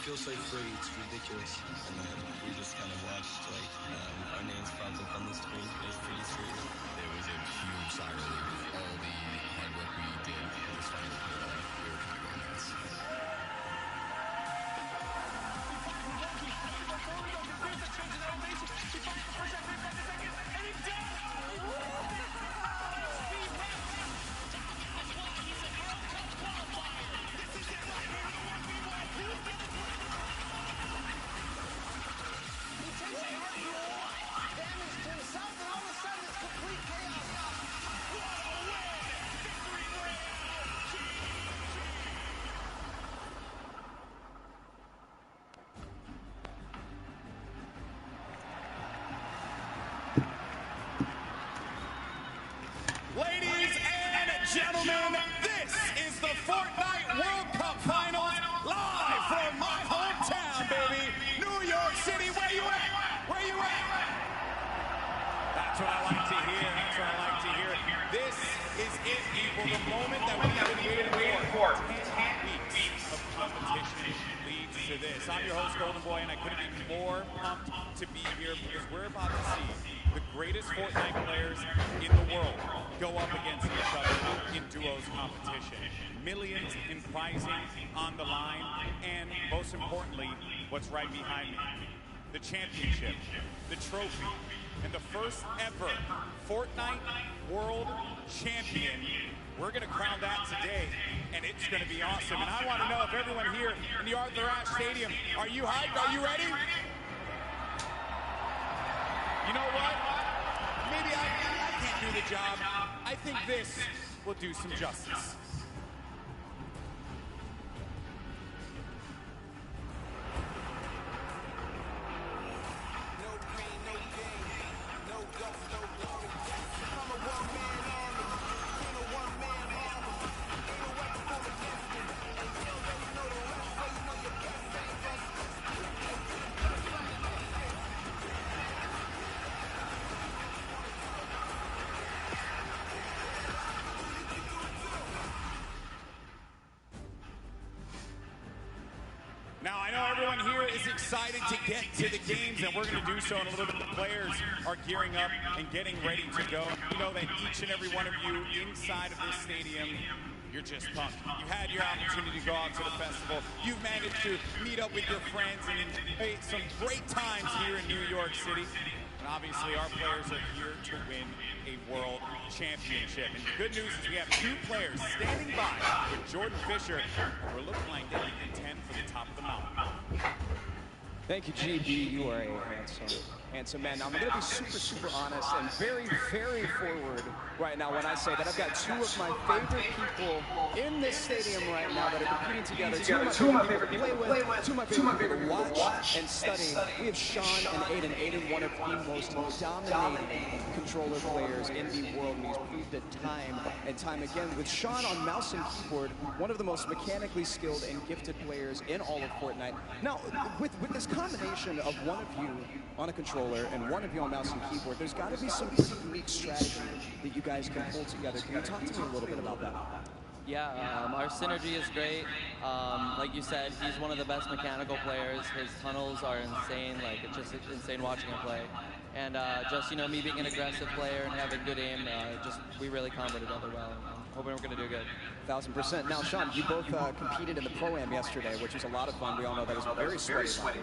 feel so free. It's ridiculous. And then we just kind of watched like our names pop up on the screen. It was pretty sweet. It was a huge sigh of relief. All the hard work we did just finally paid off. We were kind of going nuts. Ladies and gentlemen, this is the Fortnite World Cup Finals, live from my hometown, baby, New York City. Where you at? Where you at? That's what I like to hear. That's what I like to hear. This is it, people. The moment that we have been waiting for. 10 weeks of competition leads to this. I'm your host, Golden Boy, and I couldn't be more pumped to be here because we're about to see the greatest Fortnite players in the world go up against each other in duos competition. Millions in prizing on the line, and most importantly, what's right behind me, the championship, the trophy, and the first ever Fortnite World Champion. We're gonna crown that today, and it's gonna be awesome. And I wanna know if everyone here in the Arthur Ashe Stadium, are you hyped? Are you ready? You know what? Maybe I can't do the job. I think this will do some justice. Now, I know everyone here is excited to get to the games, and we're going to do so in a little bit. The players are gearing up and getting ready to go. You know that each and every one of you inside of this stadium, you're just pumped. You've had your opportunity to go out to the festival. You've managed to meet up with your friends and enjoy some great times here in New York City. And obviously, our players are here to win a world championship. And the good news is we have two players standing by with Jordan Fisher. We're looking like they can contend for the top of the mountain. Thank you, GB. You are a handsome man. Now, I'm going to be super honest and very forward right now when I say that I've got two of my favorite people in this stadium right now that are competing together. Two of my favorite people to play with, two of my favorite people to watch and study. We have Sean and Aiden. Aiden, one of the most dominating controller players in the world, and he's proved it time and time again. With Sean on mouse and keyboard, one of the most mechanically skilled and gifted players in all of Fortnite. Now, with this combination of one of you on a controller and one of you on mouse and keyboard, there's got to be some pretty unique strategy that you guys can pull together. Can you talk to me a little bit about that? Yeah, our synergy is great. Like you said, he's one of the best mechanical players. His tunnels are insane. Like, it's just insane watching him play. And just, you know, me being an aggressive player and having good aim, we really combo together well. I'm hoping we're going to do good. 1000%. Now, Sean, you both competed in the Pro-Am yesterday, which was a lot of fun. We all know that was very sweaty.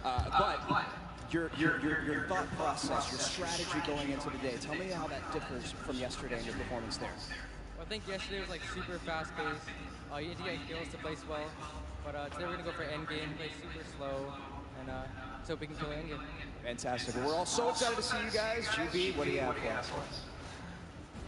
But your thought process, your strategy going into the day, tell me how that differs from yesterday and your performance there. Well, I think yesterday was like super fast-paced. You had to get kills to place well. But today we're going to go for endgame, play super slow, and so we can kill endgame. Fantastic. Well, we're all so excited to see you guys. GB, what do you have for us?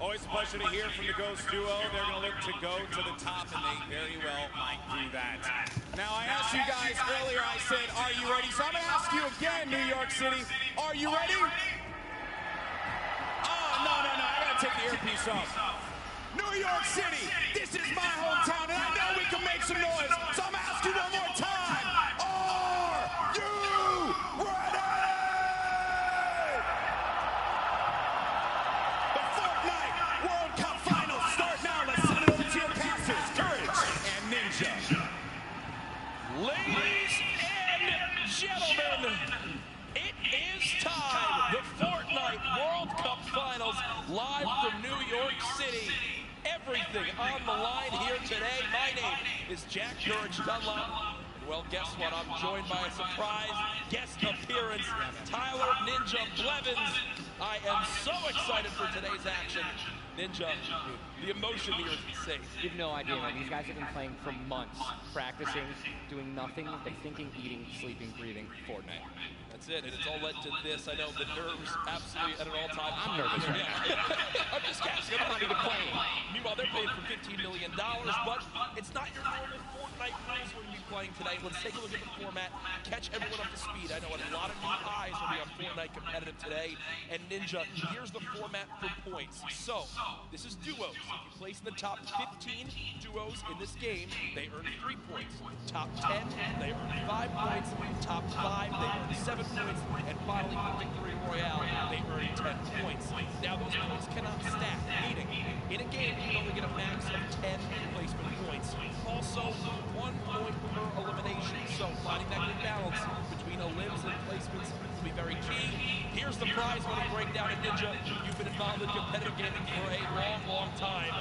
Always a pleasure to hear from the Ghost duo. They're going to look to go to the top, and they very well might do that. Now, I asked you guys earlier, I said, are you ready? So I'm going to ask you again, New York City, are you ready? Oh, no, I got to take the earpiece off. New York City, this is my hometown, and I know we can make some noise, so I'm going to ask you one more time. Are you ready? World Cup Finals start now. Let's send it over to your casters, Courage and Ninja. Ladies New York City. Everything on the line here today. My name is Jack Courage Dunlop. And well, guess what? I'm joined by a surprise guest appearance, Tyler Ninja Blevins. I am so excited for today's action. Ninja, the emotion here is insane. You have no idea, man. These guys have been playing for months, practicing, doing nothing but thinking, eating, sleeping, breathing Fortnite. That's it, and it's all led to this. I know the nerves absolutely at an all-time. I'm nervous right now. I'm just asking. I'm not even playing. Meanwhile, they're paying for $15 million, but it's not your normal Fortnite rules we're going to be playing today. Let's take a look at the format, catch everyone up to speed. I know a lot of new eyes will be on Fortnite competitive today. And Ninja, here's the format for points. So, this is duos. If you place in the top 15 duos in this game, they earn 3 points. Top 10, they earn 5 points. Top 5, they earn 7 points. And finally, for Victory Royale, they earn 10 points. Now, those points cannot stack, meaning in a game, you can only get a max of 10 placement points. Also, 1 point per elimination. So, finding that good balance between elims and placements will be very key. Here's the prize money breakdown at Ninja. You've been involved in competitive gaming for a long, long time.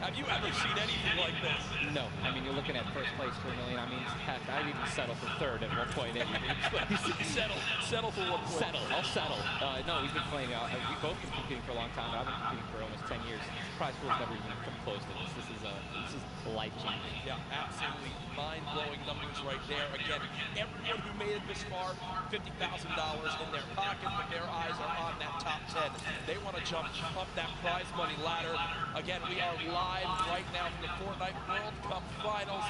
Have you ever seen anything like this? No. I mean, you're looking at first place for $1 million. I mean, heck, I'd even settle for third at one point. Settle for 1 point. I'll settle. No, we've been playing, we've both been competing for a long time. I've been competing for almost 10 years. Prize pool's never even come close to this. This is life-changing. Yeah, absolutely mind-blowing numbers right there. Again, everyone who made it this far, $50,000 in their pocket, but their eyes are on that top 10. They want to jump up that prize money ladder. Again, we are live right now from the Fortnite World Cup Finals.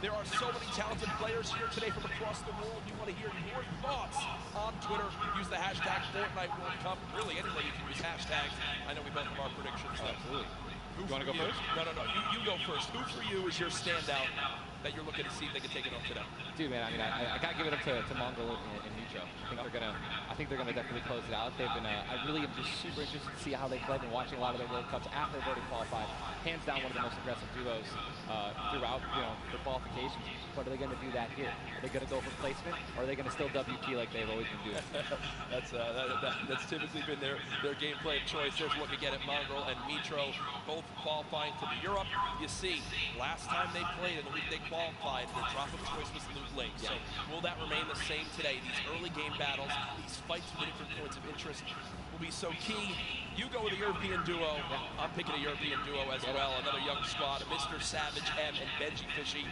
There are so many talented players here today from across the world. We want to hear your thoughts on Twitter. Use the hashtag Fortnite World Cup. Really, anybody can use hashtags. I know we both have our predictions. Absolutely. You want to go first? No. You go first. Who for you is your standout that you're looking to see if they can take it home today? Dude, man, I mean, I gotta give it up to Markael and Nitro. I think they're gonna definitely close it out. They've been, I really am just super interested to see how they play. Been watching a lot of their World Cups after they've already qualified. Hands down, one of the most aggressive duos throughout, the qualifications. What are they gonna do that here? Are they gonna go for placement, or are they gonna still WP like they've always been doing? That's typically been their gameplay of choice. There's a look again at Markael and Nitro, both qualifying for Europe. You see, last time they played in the week they qualified, their drop of choice was Loot Lake. So will that remain the same today? These early game battles, these fights for the different points of interest will be so key. You go with a European duo. I'm picking a European duo as well. Another young squad, Mr. Savage M and Benji Fishy.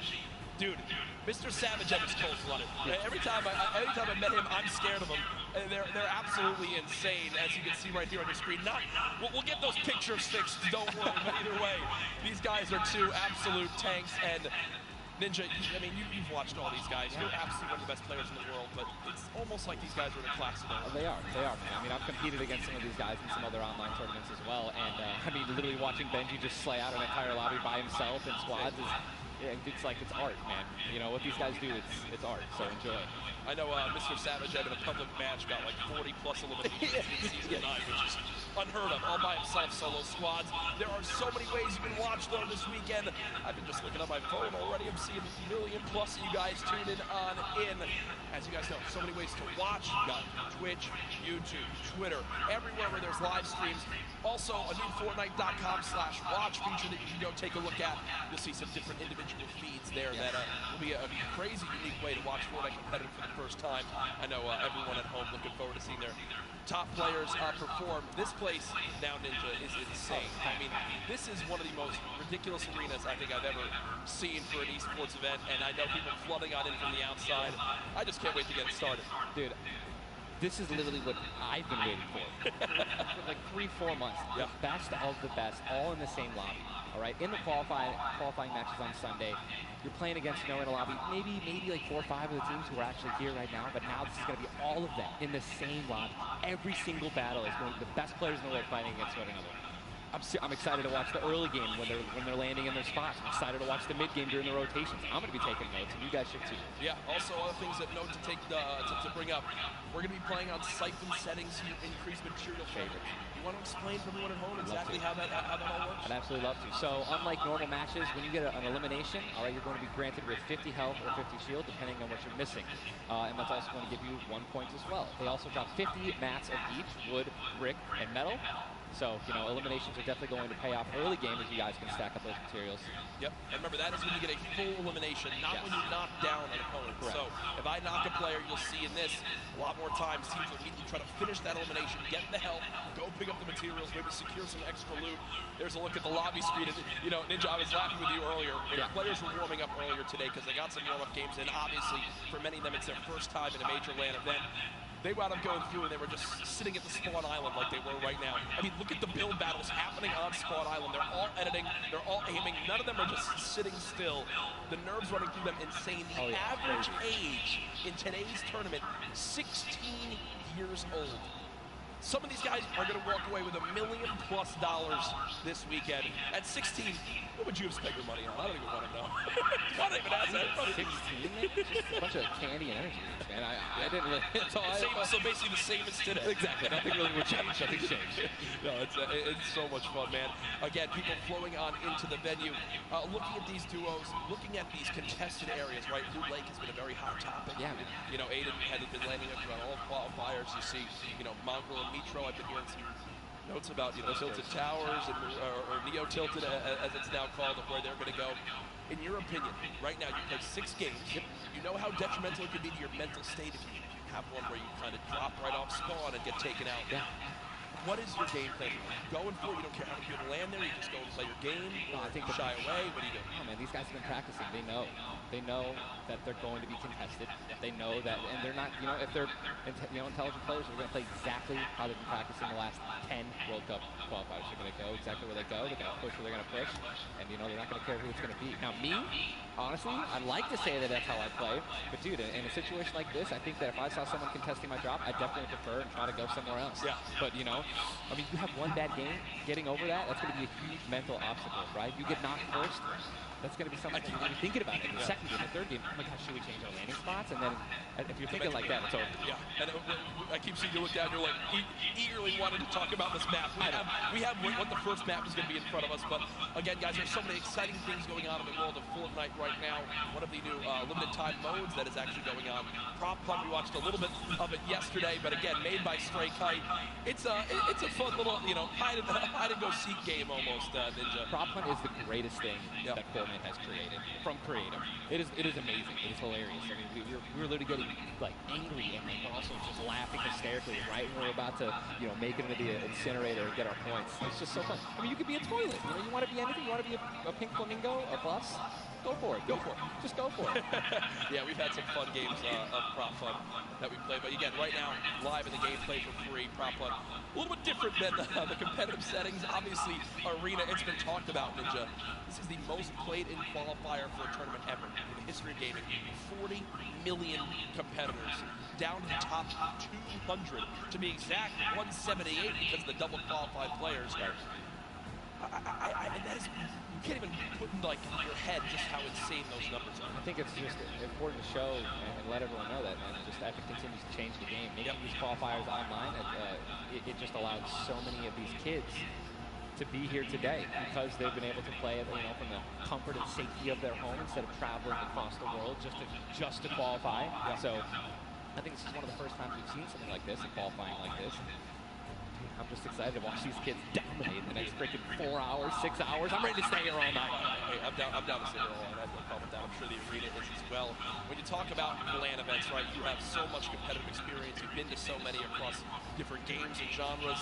Dude, Mr. Savage M is cold-blooded. Every time I met him, I'm scared of him. And they're absolutely insane, as you can see right here on the screen. We'll get those pictures fixed, don't worry. But either way, these guys are two absolute tanks. And Ninja, I mean, you've watched all these guys. You're absolutely one of the best players in the world, but it's almost like these guys are in a class of their own. They are, man. I mean, I've competed against some of these guys in some other online tournaments as well, and I mean, literally watching Benji just slay out an entire lobby by himself in squads it's like it's art, man. What these guys do, it's art, so enjoy. I know Mr. Savage had in a public match got like 40+ eliminations in Season 9, which is unheard of, all by himself, solo squads. There are so many ways you can watch, though, this weekend. I've been just looking at my phone already. I'm seeing 1 million+ of you guys tuned in on in. As you guys know, so many ways to watch. You got Twitch, YouTube, Twitter, everywhere where there's live streams. Also, a new Fortnite.com/watch feature that you can go take a look at. You'll see some different individual feeds there that will be a crazy, unique way to watch Fortnite competitive for the first time. I know everyone at home looking forward to seeing their top players perform. This place now, Ninja, is insane. I mean, this is one of the most ridiculous arenas I think I've ever seen for an esports event, and I know people flooding on in from the outside. I just can't wait to get it started. Dude, this is literally what I've been waiting for like 3-4 months. The best of the best, all in the same lobby. All right, in the qualifying matches on Sunday, you're playing against, in a lobby, maybe like 4 or 5 of the teams who are actually here right now, but now this is going to be all of them in the same lobby. Every single battle is going to be the best players in the world fighting against one another. I'm excited to watch the early game when they're landing in their spots. I'm excited to watch the mid game during the rotations. I'm going to be taking notes, and you guys should too. Yeah. Also, other things that note to take to bring up. We're going to be playing on siphon settings to increase material favorites. You want to explain for everyone at home exactly how that all works? I'd absolutely love to. So, unlike normal matches, when you get an elimination, all right, you're going to be granted with 50 health or 50 shield, depending on what you're missing. And that's also going to give you 1 point as well. They also drop 50 mats of each, wood, brick, and metal. So, you know, eliminations are definitely going to pay off early game if you guys can stack up those materials. Yep, and remember, that is when you get a full elimination, not when you knock down an opponent. Correct. So if I knock a player, you'll see in this, a lot more times teams will immediately try to finish that elimination, get the help, go pick up the materials, maybe secure some extra loot. There's a look at the lobby screen. And, you know, Ninja, I was laughing with you earlier. Players were warming up earlier today because they got some warm-up games in. Obviously, for many of them, it's their first time in a major LAN event. They wound up going through and they were just sitting at the spawn island like they were right now. I mean, look at the build battles happening on spawn island. They're all editing, they're all aiming. None of them are just sitting still. The nerves running through them insane. The average age in today's tournament, 16 years old. Some of these guys are going to walk away with $1 million+ this weekend. At 16, what would you have spent your money on? I don't even want to know. I don't even ask that. 16, man? Just a bunch of candy and energy, man. I didn't really. So basically the same as today. Exactly. Nothing really would change. Nothing's changed. No, it's so much fun, man. Again, people flowing on into the venue, looking at these duos, looking at these contested areas, right? Blue Lake has been a very hot topic. Yeah, man. You know, Aiden had been landing up around all qualifiers. You see, you know, Mongrel and Mitro, I've been hearing some notes about, you know, Tilted Towers and, or Neo Tilted, as it's now called, of where they're going to go. In your opinion, right now, you play 6 games. You know how detrimental it could be to your mental state if you have one where you kind of drop right off spawn and get taken out. Yeah. What is your game plan? Going for it, you don't care how many people land there, you just go and play your game, or I think shy away, what do you do? Oh man, these guys have been practicing. They know. They know that they're going to be contested. They know that, and they're not, you know, if they're, you know, intelligent players, they're going to play exactly how they've been practicing the last 10 World Cup qualifiers. They're going to go exactly where they go. They're going to push where they're going to push, and you know they're not going to care who it's going to be. Now me, honestly, I'd like to say that that's how I play, but dude, in a situation like this, I think that if I saw someone contesting my drop, I'd definitely defer and try to go somewhere else. Yeah. But you know, I mean, you have one bad game, getting over that, that's going to be a huge mental obstacle, right? You get knocked first, that's going to be something that you're going to be thinking about in the second game, the third game. Oh my gosh, should we change our landing spots? And then if you're thinking like that, it's over. Yeah, and I keep seeing you look down, you're like eagerly wanting to talk about this map. We have what the first map is going to be in front of us, but again, guys, there's so many exciting things going on in the world of Fortnite right now. One of the new limited time modes that is actually going on. Prop Hunt, we watched a little bit of it yesterday, but again, made by Stray Kite. It's a fun little, you know, hide and go seek game almost, Ninja. Prop Hunt is the greatest thing that Fortnite has created from creative. It is amazing. It is hilarious. I mean, we were literally getting like angry and like also just laughing hysterically right when we're about to, you know, make it into the incinerator and get our points. It's just so fun. I mean, you could be a toilet. You know, you want to be anything. You want to be a pink flamingo, a bus. Go for it. Go for it. Just go for it. Yeah, we've had some fun games of Prop Fun that we played. But again, right now, live in the gameplay for free, Prop Fun. A little bit different than the competitive settings. Obviously, Arena, it's been talked about, Ninja. This is the most played in qualifier for a tournament ever in the history of gaming. 40 million competitors, down to the top 200. To be exact, 178 because of the double qualified players. That is, you can't even put in like your head just how insane those numbers are. I think it's just important to show and let everyone know that, man. Just Epic continues to change the game. Making these qualifiers online, it just allowed so many of these kids to be here today because they've been able to play it, you know, from the comfort and safety of their home instead of traveling across the world just to qualify. So I think this is one of the first times we've seen something like this, a qualifying like this. I'm just excited to watch these kids dominate the next freaking 4 hours, 6 hours. I'm ready to stay here all night. Hey, I'm down to stay here all night. I have no problem with that. I'm sure the arena is as well. When you talk about LAN events, right, you have so much competitive experience. You've been to so many across different games and genres.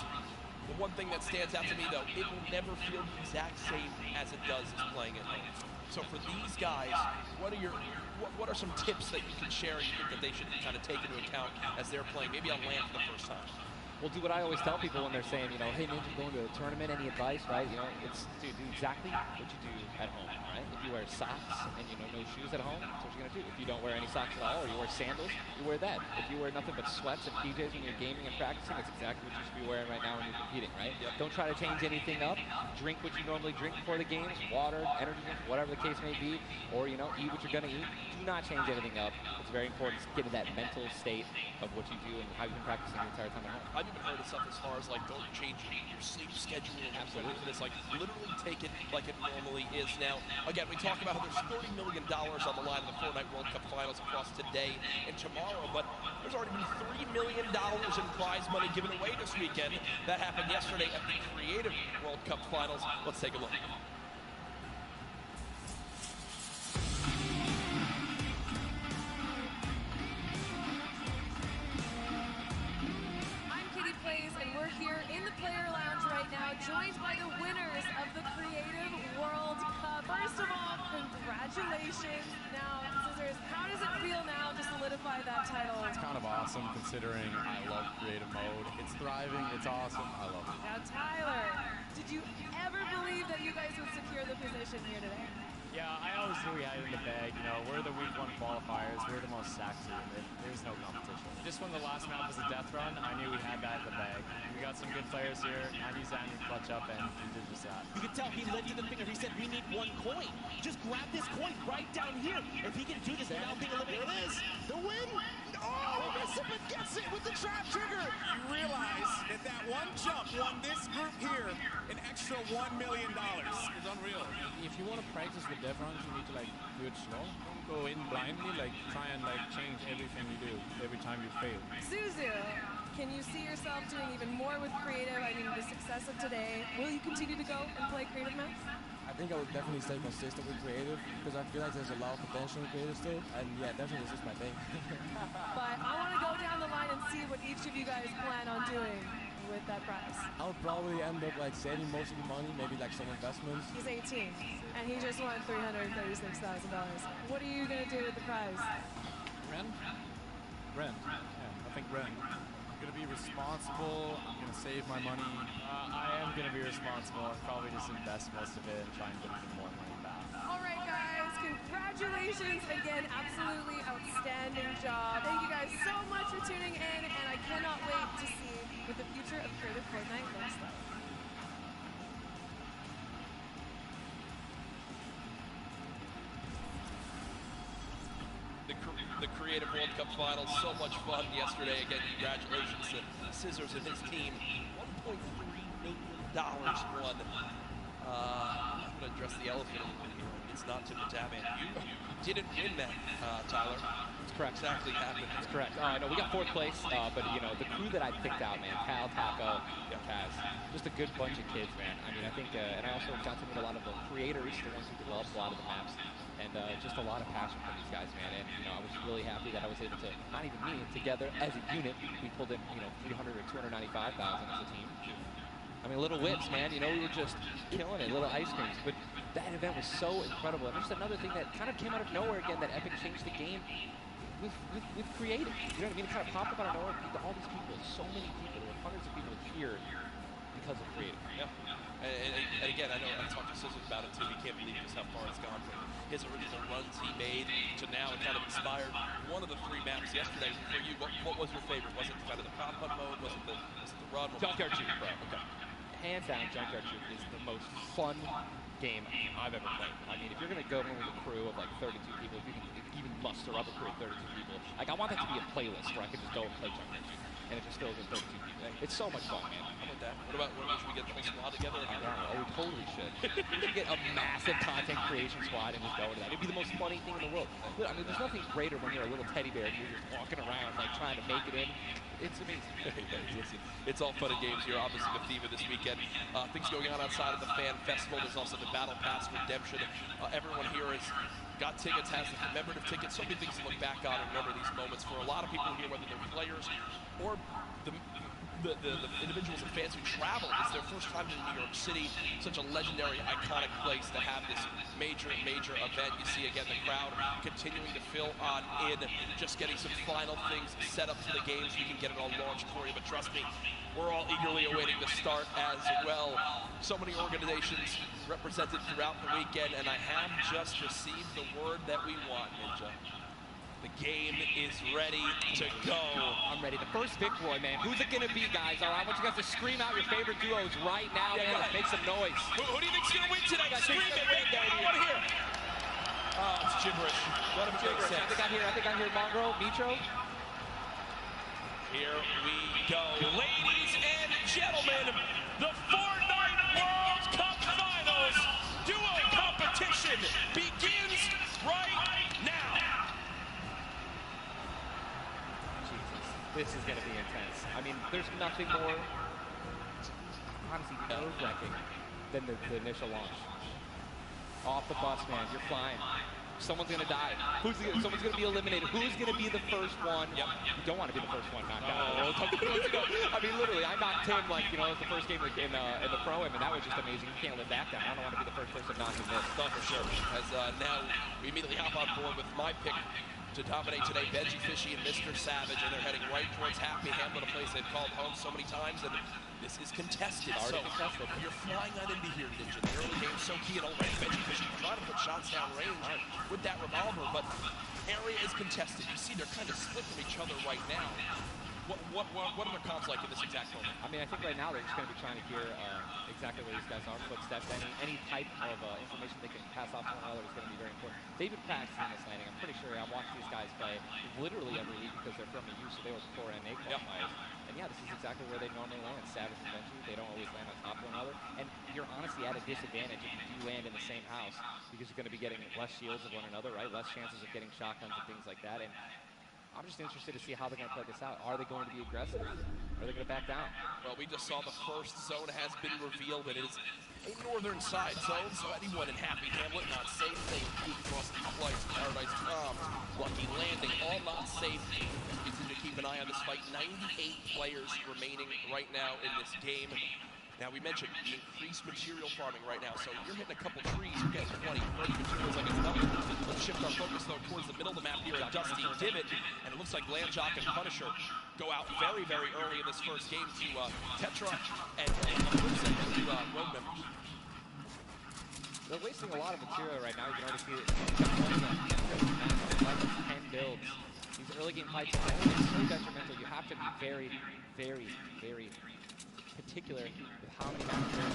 The one thing that stands out to me, though, it will never feel the exact same as it does as playing at home. So for these guys, what are some tips that you can share you think that they should kind of take into account as they're playing, maybe on LAN for the first time? Well, do what I always tell people when they're saying, you know, hey, Ninja, going to a tournament, any advice, right? You know, it's do exactly what you do at home, right? If you wear socks and, you know, no shoes at home, that's what you're going to do. If you don't wear any socks at all or you wear sandals, you wear that. If you wear nothing but sweats and PJs when you're gaming and practicing, that's exactly what you should be wearing right now when you're competing, right? Yep. Don't try to change anything up. Drink what you normally drink before the games, water, energy drinks, whatever the case may be, or, you know, eat what you're going to eat. Do not change anything up. It's very important to get in that mental state of what you do and how you've been practicing the entire time at home. even heard of stuff as far as like don't change your sleep schedule or something for this. Like literally take it like it normally is. Now, again, we talk about how there's $30 million on the line in the Fortnite World Cup Finals across today and tomorrow, but there's already been $3 million in prize money given away this weekend. That happened yesterday at the Creative World Cup Finals. Let's take a look. Joined by the winners of the Creative World Cup. First of all, congratulations. Now, Scissors, how does it feel now to solidify that title? It's kind of awesome considering I love creative mode. It's thriving, it's awesome, I love it. Now, Tyler, did you ever believe that you guys would secure the position here today? Yeah, I always knew we had it in the bag. You know, we're the week 1 qualifiers. We're the most sexy. There's no competition. Just when the last map was a death run, I knew we had that in the bag. We got some good players here. I used that in clutch up, and we did just that. You could tell he lifted the finger. He said, we need 1 coin. Just grab this coin right down here. If he can do this without being eliminated. There it is. The win. Oh, Mississippi gets it with the trap trigger. You realize that one jump won this group here an extra $1 million. It's unreal. If you want to practice with death runs, you need to do it slow. Don't go in blindly, try and change everything you do every time you fail. Suzu, can you see yourself doing even more with creative? I mean, the success of today. Will you continue to go and play creative maps? I think I would definitely stay consistent with creative because I feel like there's a lot of potential in creative still, and yeah, definitely this is my thing. But I want to go down the line and see what each of you guys plan on doing with that prize. I would probably end up saving most of the money, maybe some investments. He's 18, and he just won $336,000. What are you going to do with the prize? Ren? Yeah, I think Ren. I'm going to be responsible. I'm going to save my money. I am going to be responsible. I'll probably just invest most of it and try and get even more money back. All right, guys. Congratulations again. Absolutely outstanding job. Thank you guys so much for tuning in, and I cannot wait to see what the future of Creative Fortnite looks like. The Creative World Cup Finals, so much fun yesterday. Again, congratulations to Scissors and his team. $1.3 million won. I'm going to address the elephant in the room here. It's not Tim the Tatman. You didn't win that, Tyler. That's correct. Exactly happened. That's correct. I know we got 4th place, but the crew that I picked out, man, Cal, Taco, Kaz, just a good bunch of kids, man. I mean, I think, and I also got to meet a lot of the creators, the ones who developed a lot of the maps, and just a lot of passion from these guys, man. And I was really happy that I was able to, not even me, together as a unit, we pulled in 300 or 295,000 as a team. I mean, little whips, man. We were just killing it, little ice creams. But that event was so incredible. And just another thing that kind of came out of nowhere again, that Epic changed the game with creative. You know what I mean? It kind of popped up out of nowhere. All these people, so many people, there were hundreds of people here because of creative. Yeah. And again, I know I talked to Scissors about it too. He can't believe just how far it's gone from his original runs he made to now. It kind of inspired one of the 3 maps yesterday. For you, what was your favorite? Was it kind of the prop hunt mode? Was it the run? Junkyard Juke, bro. Okay. Hands down, Junkyard Juke is the most fun game I've ever played. I mean, if you're going to go in with a crew of 32 people, if you can even muster up a crew of 32 people, I want that to be a playlist where I can just go and play Junkyard Juke, and it just fills in 32 people. It's so much fun, man. How about that? What about should we get the whole squad together? We totally should. We should get a massive content creation squad and just go into that. It'd be the most funny thing in the world. I mean, there's nothing greater when you're a little teddy bear and you're just walking around trying to make it in. It's amazing. It's all fun and games here. Obviously, the theme of this weekend. Things going on outside of the fan festival. There's also the Battle Pass redemption. Everyone here has got tickets, has the commemorative tickets. So many things to look back on and remember these moments. For a lot of people here, whether they're players or the individuals and fans who travel, it's their first time in New York City. Such a legendary, iconic place to have this major event. You see again the crowd continuing to fill on in, just getting some final things set up for the games. We can get it all launched for you, but trust me, we're all eagerly awaiting the start as well. So many organizations represented throughout the weekend, and I have just received the word that we want, Ninja. The game is ready to go. I'm ready. The first Vicroy, man. Who's it going to be, guys? All right, I want you guys to scream out your favorite duos right now, man. Let's make some noise. Who do you think's going to win tonight? Scream it, man. I want to hear it. Oh, it's gibberish. What a gibberish. I think I hear Mongrel, Mitro. Here we go. Ladies gentlemen, the Fortnite World Cup Finals duo competition begins right now. Jesus, this is going to be intense. I mean, there's nothing more, honestly, nerve-wracking than the initial launch. Off the bus, man, you're flying. Someone's going to die. Someone's going to be eliminated. Who's going to be the first one? Yep. You don't want to be the first one knocked out of the World Cup. I mean, literally, I knocked him like, it was the first game in the Pro-Am, and that was just amazing. You can't live that down. I don't want to be the first person knocking this. No, for sure. As now we immediately hop on board with my pick to dominate today, Benji Fishy and Mr. Savage, and they're heading right towards Happy Hamlet, a place they've called home so many times, and this is contested. Contested. You're flying on into here, Ninja. The early game's so key, and already Benji Fishy trying to put shots down range with that revolver, but area is contested. You see they're kind of split from each other right now. What are their comms like in this exact moment? I mean, I think right now they're just going to be trying to hear exactly where these guys are, footsteps, any type of information they can pass off to one another is going to be very important. They've been practicing this landing. I'm pretty sure I've watched these guys play literally every week because they're from the U, so they were before NA qualifiers. And yeah, this is exactly where they normally land. Savage and Benji, they don't always land on top of one another. And you're honestly at a disadvantage if you do land in the same house because you're going to be getting less shields of one another, right? Less chances of getting shotguns and things like that. And I'm just interested to see how they're going to play this out. Are they going to be aggressive? Are they going to back down? Well, we just saw the first zone has been revealed. It is a northern side zone, so anyone in Happy Hamlet not safe. They peek across the flights, Paradise Palms, Lucky Landing, all not safe. Continue to keep an eye on this fight. 98 players remaining right now in this game. Now, we mentioned the increased material farming right now, so you're hitting a couple trees, you're getting 20, 30 materials like it's nothing. Let's shift our focus, though, towards the middle of the map here at Dusty Divot, and it looks like Landjock and Punisher go out very, very early in this first game to Tetra and road members. They're wasting a lot of material right now. You can already see it. 10 builds. These early game fights are so detrimental. You have to be very, very, very particular with how many mats you're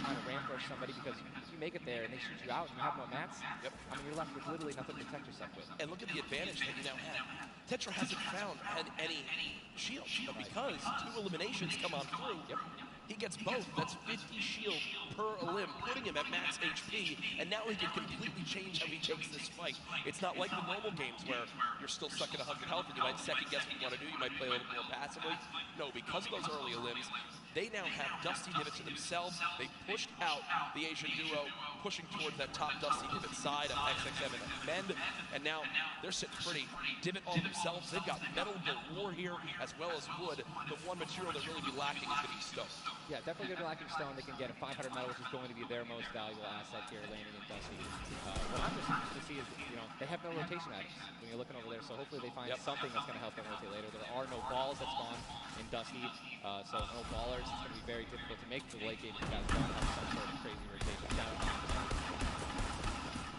trying to ramp rush somebody, because if you make it there and they shoot you out and you have no mats, I mean, you're left with literally nothing to protect yourself with. And look at the advantage that you now have. Tetra hasn't found any shield, but because 2 eliminations come on through, he gets both. That's 50 shield per elim, putting him at max HP, and now he can completely change how he takes this fight. It's not like the normal games where you're still stuck at 100 health and you might second guess what you want to do. You might play a little more passively. No, because of those early elims, they now have Dusty Divot to themselves. They pushed out the Asian duo, pushing towards that top Dusty Divot side of XXM and Mend, and now they're sitting pretty. Divot all themselves. They've got metal galore here as well as wood. The one material that really be lacking is going to be stone. Yeah, definitely going to be lacking stone. They can get a 500 metal, which is going to be their most valuable asset here, landing in Dusty. What I'm just interested to see is, they have no rotation items when you're looking over there, so hopefully they find something that's going to help them rotate later. There are no balls that spawn in Dusty, so no ballers. It's going to be very difficult to make the late game if you guys don't have some sort of crazy rotation.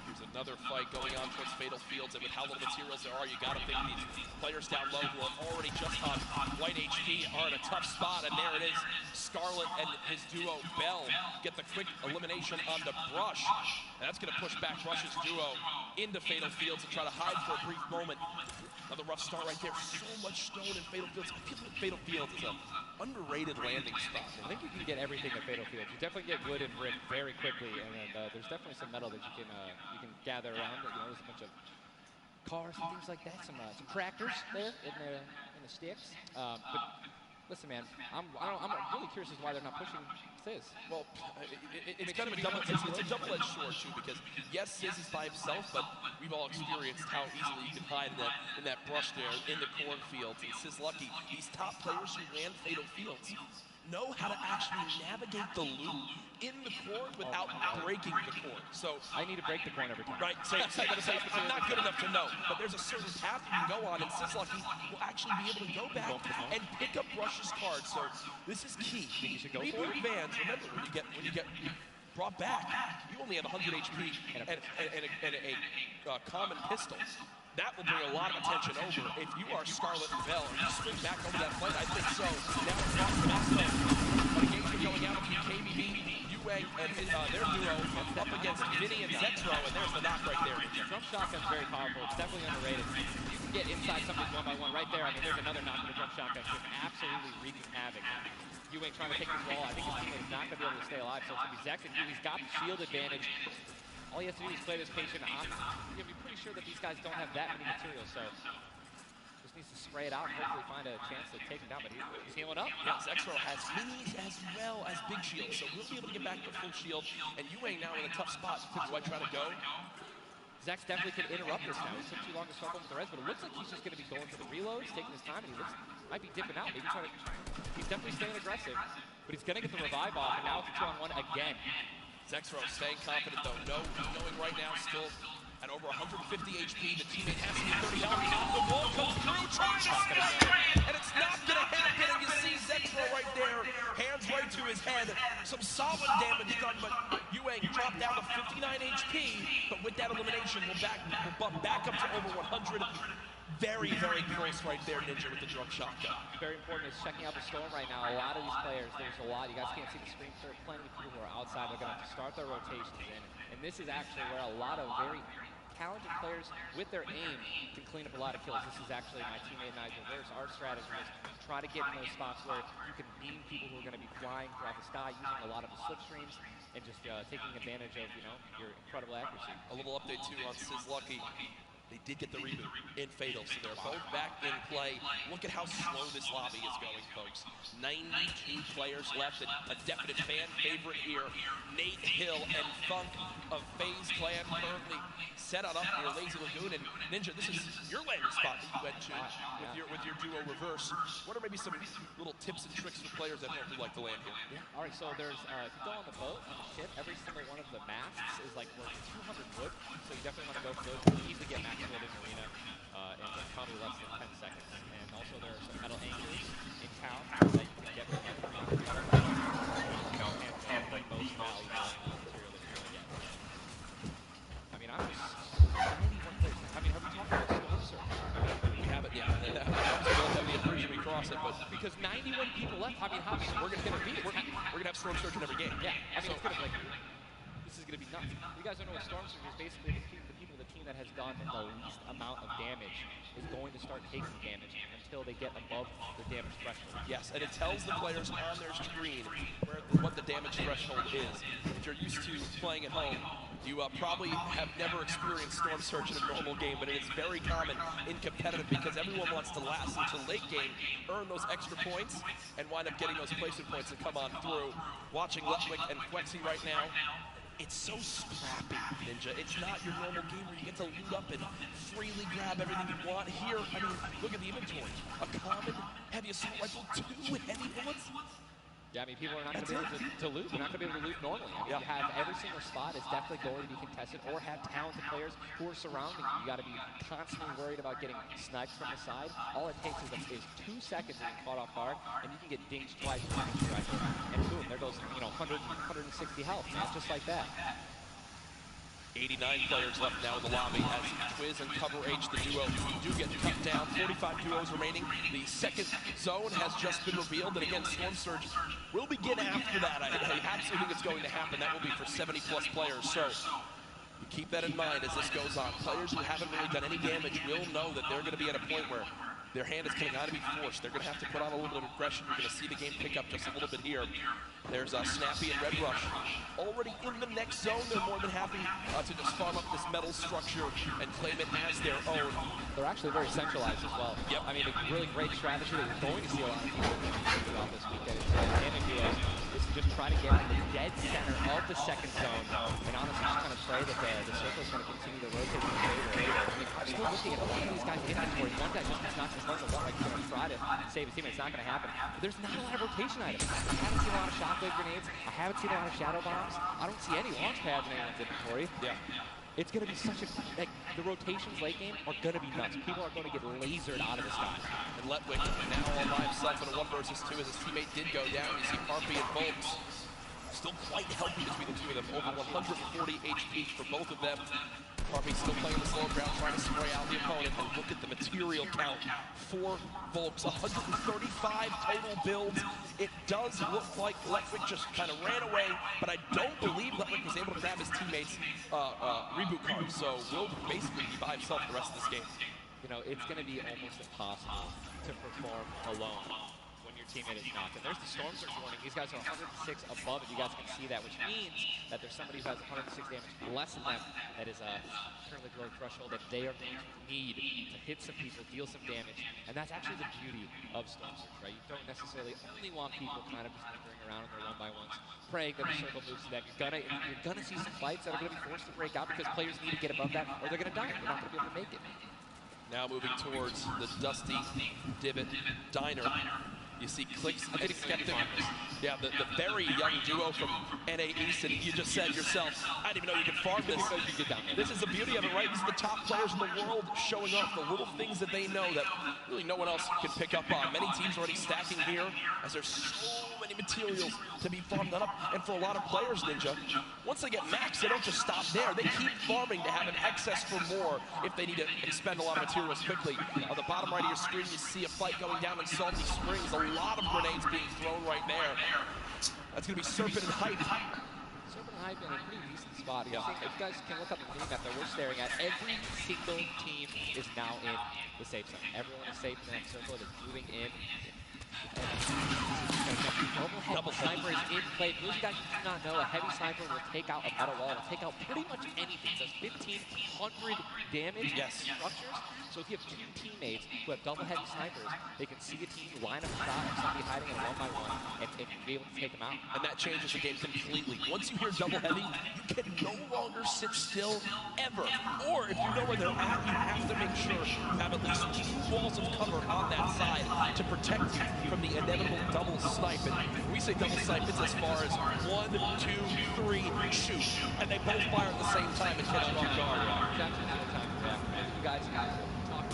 Here's another fight going on towards Fatal Fields, and with how little materials there are, you got to think these players down low who are already just on white HP are in a tough spot, and there it is. Scarlet and his duo, Bell, get the quick elimination on the Brush. And that's going to push back Brush's duo into Fatal Fields and try to hide for a brief moment. Another rough start right there. So much stone in Fatal Fields. I feel like Fatal Fields is an underrated landing spot. I think you can get everything at Fatal Fields. You definitely get wood and brick very quickly, and there's definitely some metal that you can gather around. There's a bunch of cars and things like that. Some tractors there in the sticks. But listen, man, I'm really curious as to why they're not pushing Sizz. Well, it's kind of a double-edged sword too, because yes, Sizz is by himself, but we've all experienced how easily you can hide in that brush there in the cornfields. And Sizz Lucky, these top players who ran Fatal Fields know how to actually navigate the loop in the corn without breaking the corn. So I need to break the corn every time. Right. I'm not good enough to know, but there's a certain path you can go on, and Sizz Lucky will actually be able to go back and pick up Brush's cards. So this is key. Reboot Vans. Remember, when you get brought back, you only have 100 HP and a common pistol. That will bring a lot of attention over. If you are Scarlet and Bell, are you straight back over that fight? I think so. Now it's off the back though. But engagement going out between KBB, Yuang, and their duo up against Vinny and Zetro, and there's the knock right there. Jump shotgun's very powerful. It's definitely underrated. You can get inside something one by one right there. I mean, there's another knock with a jump shotgun, just absolutely wreaking havoc. Ewing trying to take this wall. I think his teammate's not going to be able to stay alive, so it's going to be Zex and Yu. He's got the shield advantage. All he has to do is play this patient. I'm going to be pretty sure that these guys don't have that many materials, so just needs to spray it out and hopefully find a chance to take him down, but he's healing up. Yeah, Zexro has minis as well as big shield, so we'll be able to get back to full shield. And Ewing now in a tough spot. Do I try to go? Zex definitely could interrupt this now. He took too long to circle with the res, but it looks like he's just going to be going for the reloads, taking his time, and he might be dipping out. Maybe trying to. He's definitely staying aggressive, but he's going to get the revive off, and now it's a 2-on-1 again. Zexro staying confident though, knowing right now still at over 150 HP. The teammate has to be 30 health. The wall comes through, trying to spray, and it's not going to happen. And you see Zexro right there, hands right to his head. Some solid damage done, but Ewing dropped down to 59 HP. But with that elimination, we'll bump back up to over 100. Very, very close right there, Ninja, with the drug shotgun. Very important is checking out the storm right now. A lot of these players, there's a lot. You guys can't see the screen. There are plenty of people who are outside. They're going to have to start their rotations in. And this is actually where a lot of very talented players with their aim can clean up a lot of kills. This is actually my teammate and I's reverse. Our strategy is try to get in those spots where you can beam people who are going to be flying throughout the sky using a lot of the slipstreams and just taking advantage of, your incredible accuracy. A little update, too, on Sizz Lucky. They did get the reboot in Fatal, so they're both back in play. Look at how slow this lobby is going, folks. 92 players left, a definite fan favorite here. Nate Hill and Funk of FaZe Clan currently set on up near Lazy Lagoon. And Ninja, this is your landing spot that you went to with your duo reverse. What are maybe some little tips and tricks for players that don't like to land here? Yeah. All right, so there's, if you go on the boat, on the ship, every single one of the masts is like worth 200 wood, so you definitely want to go for those. You can easily get max wood in arena in probably less than 10 seconds. And also there are some metal anchors in town that you can get from like and like most valuable material that you're going to get. I mean, have we talked about Storm Surge? We haven't yet. That we appreciate we cross it, but because 91 people left, I mean, how we're going to be? We're going to have Storm Surge in every game. Yeah, I mean, it's going to be like, this is going to be nuts. You guys don't know what Storm Surge is. Basically, the people, the team that has done the least amount of damage is going to start taking damage until they get above the damage threshold. Yes, and it tells the players on their screen what the damage threshold is. If you're used to playing at home, you probably have never experienced Storm Surge in a normal game, but it is very common in competitive because everyone wants to last until late game, earn those extra points, and wind up getting those placement points and come on through. Watching Letwick and Flexi right now, it's so scrappy, Ninja. It's not your normal game where you get to loot up and freely grab everything you want. Here, I mean, look at the inventory. A common heavy assault rifle, 2 heavy bullets. Yeah, I mean, people are not going to be able to loot. They're not going to be able to loot normally. I mean, you have every single spot is definitely going to be contested, or have talented players who are surrounding you. You got to be constantly worried about getting sniped from the side. All it takes is 2 seconds to get caught off guard, and you can get dinged twice with a rifle, and boom, there goes 100, 160 health, man, just like that. 89 players left now in the lobby as Twiz and Cover H, the duo, do get cut down. 45 duos remaining. The second zone has just been revealed, and again, Storm Surge will begin after that. I absolutely think it's going to happen. That will be for 70-plus players. So you keep that in mind as this goes on. Players who haven't really done any damage will know that they're going to be at a point where their hand is going to be forced. They're going to have to put on a little bit of aggression. You're going to see the game pick up just a little bit here. There's Snappy and Red Rush already in the next zone. They're more than happy to just farm up this metal structure and claim it as their own. They're actually very centralized as well. Yep. I mean, a really great strategy that you're going to see a lot of people throughout this weekend is to just try to get in the dead center of the second zone and honestly just kind of pray that the circle is going to continue to rotate in favor. I mean, I'm still looking at a lot of these guys' inventory. One guy just is not going to start the one, like he's going to try to save his team. It's not going to happen. But there's not a lot of rotation items. I haven't seen a lot of shockwave grenades. I haven't seen a lot of shadow bombs. I don't see any launch pads in anyone's inventory. Yeah. It's going to be such a, like, the rotations late game are going to be nuts. People are going to get lasered out of the sky. And Letwick now all by himself in a 1 versus 2 as his teammate did go down. You see Harpy and Volks still quite healthy between the two of them. Over 140 HP for both of them. Harpy still playing the slow ground, trying to spray out the opponent. And look at the material count for Volks. 135 total builds. It does look like Letwick just kind of ran away, but I don't believe Letwick was able to grab his teammate's reboot card. So will basically be by himself the rest of this game. You know, it's going to be almost impossible to perform alone when your teammate is knocked. And there's the Storm Surge warning. These guys are 106 above it. You guys can see that, which means that there's somebody who has 106 damage less than them that is currently below the threshold that they are going to need to hit some people, deal some damage. And that's actually the beauty of Storm Surge, right? You don't necessarily only want people kind of just lingering around in their one-by-ones, praying that the circle moves to them. You're gonna see some fights that are gonna be forced to break out because players need to get above that or they're gonna die. They're not gonna be able to make it. Now moving towards the Dusty Divot Diner. You see Clicks and Skeptic. Yeah, the very young duo from NA East, and you just said yourself, I didn't even know you could farm this. This is the beauty of it, right? These are the top players in the world showing off the little things that they know that really no one else can pick up on. Many teams already stacking here as there's so many materials to be farmed up. And for a lot of players, Ninja, once they get max, they don't just stop there. They keep farming to have an excess for more if they need to expend a lot of materials quickly. On the bottom right of your screen, you see a fight going down in Salty Springs. A lot of grenades being thrown right there. That's going to be Serpent and Hype. Serpent and Hype in a pretty decent spot. If you guys can look up the mini map that we're staring at, every single team is now in the safe zone. Everyone is safe in that circle. It is moving in. Double sniper is in play. For those of you guys who do not know, a heavy sniper will take out a metal wall. It'll take out pretty much anything. So it's 1,500 damage structures. So if you have two teammates who have double heavy snipers, they can see a team line up a shot of somebody hiding in a one-by-one and be able to take them out. And that changes the game completely. Once you hear double heavy, you can no longer sit still ever. Or if you know where they're at, you have to make sure you have at least 2 walls of cover on that side to protect you from the inevitable double snipe. And when we say double snipe, it's as far as 1, 2, 3, shoot. And they both fire at the same time and catch you off guard. You guys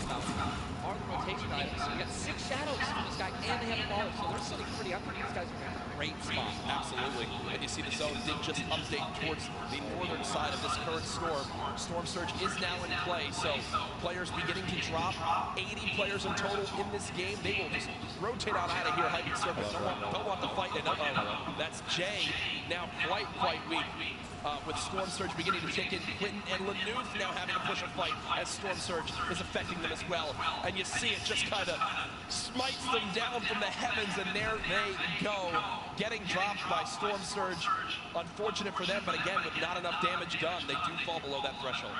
talking about are the rotation items. So you got 6 shadows from this guy, and they have a baller, so they're sitting pretty up. These guys are in a great spot. Absolutely. And you see the zone did just update towards the northern side of this current storm. Storm Surge is now in play, so players beginning to drop. 80 players in total in this game. They will just rotate out of here, hyping circles. Don't want the fight. And that's Jay, now quite weak. With Storm Surge beginning to kick in, Quentin and Lanoof now having to push a fight as Storm Surge is affecting them as well. And you see it just kind of smites them down from the heavens, and there they go, getting dropped by Storm Surge. Unfortunate for them, but again, with not enough damage done, they do fall below that threshold.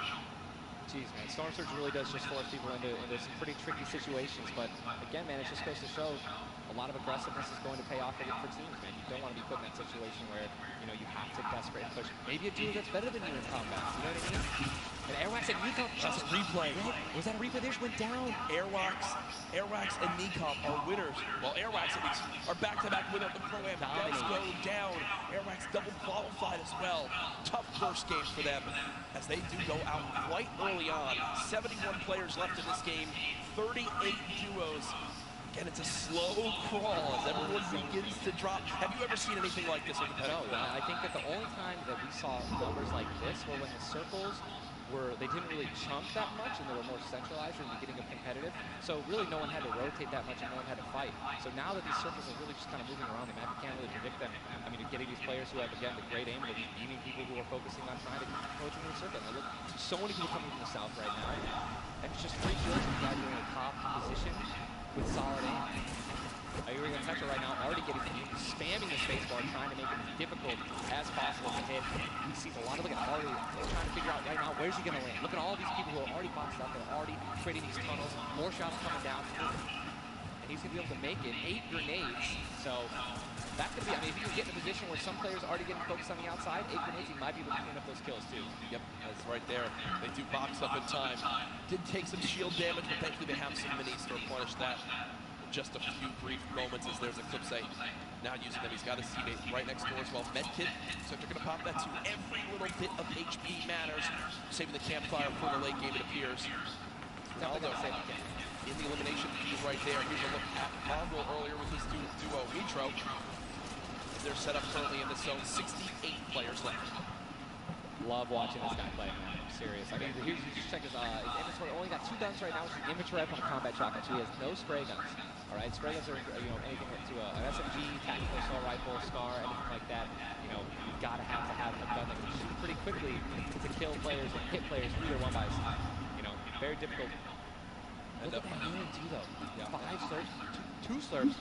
Jeez, man, Storm Surge really does just force people into some pretty tricky situations. But again, man, it just goes to show a lot of aggressiveness is going to pay off for teams, man. You don't want to be put in that situation where, you have to desperate push. Maybe a duo that's better than you in combat. You know what I mean? And Airwax and Necom just replay. Was that a replay? They just went down. Airwax and Necom are winners. Well, Airwax at least are back-to-back winner of the Pro-Am. Does go down. Airwax double qualified as well. Tough first game for them as they do go out quite early on. 71 players left in this game. 38 duos. Again, it's a slow crawl as everyone begins to drop. Have you ever seen anything like this in the past? No, I think that the only time that we saw numbers like this were when the circles they didn't really chunk that much and they were more centralized in the beginning of competitive. So really no one had to rotate that much and no one had to fight. So now that these circles are really just kind of moving around the map, you can't really predict them. I mean, you're getting these players who have, again, the great aim, and they're just beating people who are focusing on trying to approach into the circle. And look, so many people coming from the south right now. And it's just 3 kills with guys in a top position with solid aim. You're going to touch it right now, already getting spamming the spacebar, trying to make it as difficult as possible to hit. He sees a lot of, look at Ari, trying to figure out right now, where's he going to land? Look at all these people who are already boxed up, they're already creating these tunnels, more shots coming down. And he's going to be able to make it, 8 grenades. So that's going to be, if you can get in a position where some players are already getting focused on the outside, 8 grenades, he might be able to clean up those kills too. Yep, that's right there. They do box up in time. Did take some shield damage, but thankfully they have some minis to replenish that. Just a few brief moments as there's Eclipse now using them. He's got a teammate right next door as well. Medkit, so they're going to pop that too. Every little bit of HP matters. Saving the campfire for the late game, it appears. Ronaldo in the elimination feed right there. Here's a look at Markael earlier with his duo, Nitro. They're set up currently in this zone. 68 players left. Love watching this guy play, man. I'm serious. I mean, here's just check his inventory. Only got 2 guns right now, which is inventory on a combat shotgun. So he has no spray guns. All right, spray guns are anything to an SMG, tactical assault rifle, SCAR, anything like that. You gotta have a gun that can shoot pretty quickly to kill players and hit players through their one-bys. Very difficult. Look at that unit too, though. 5 slurps, 2 slurps.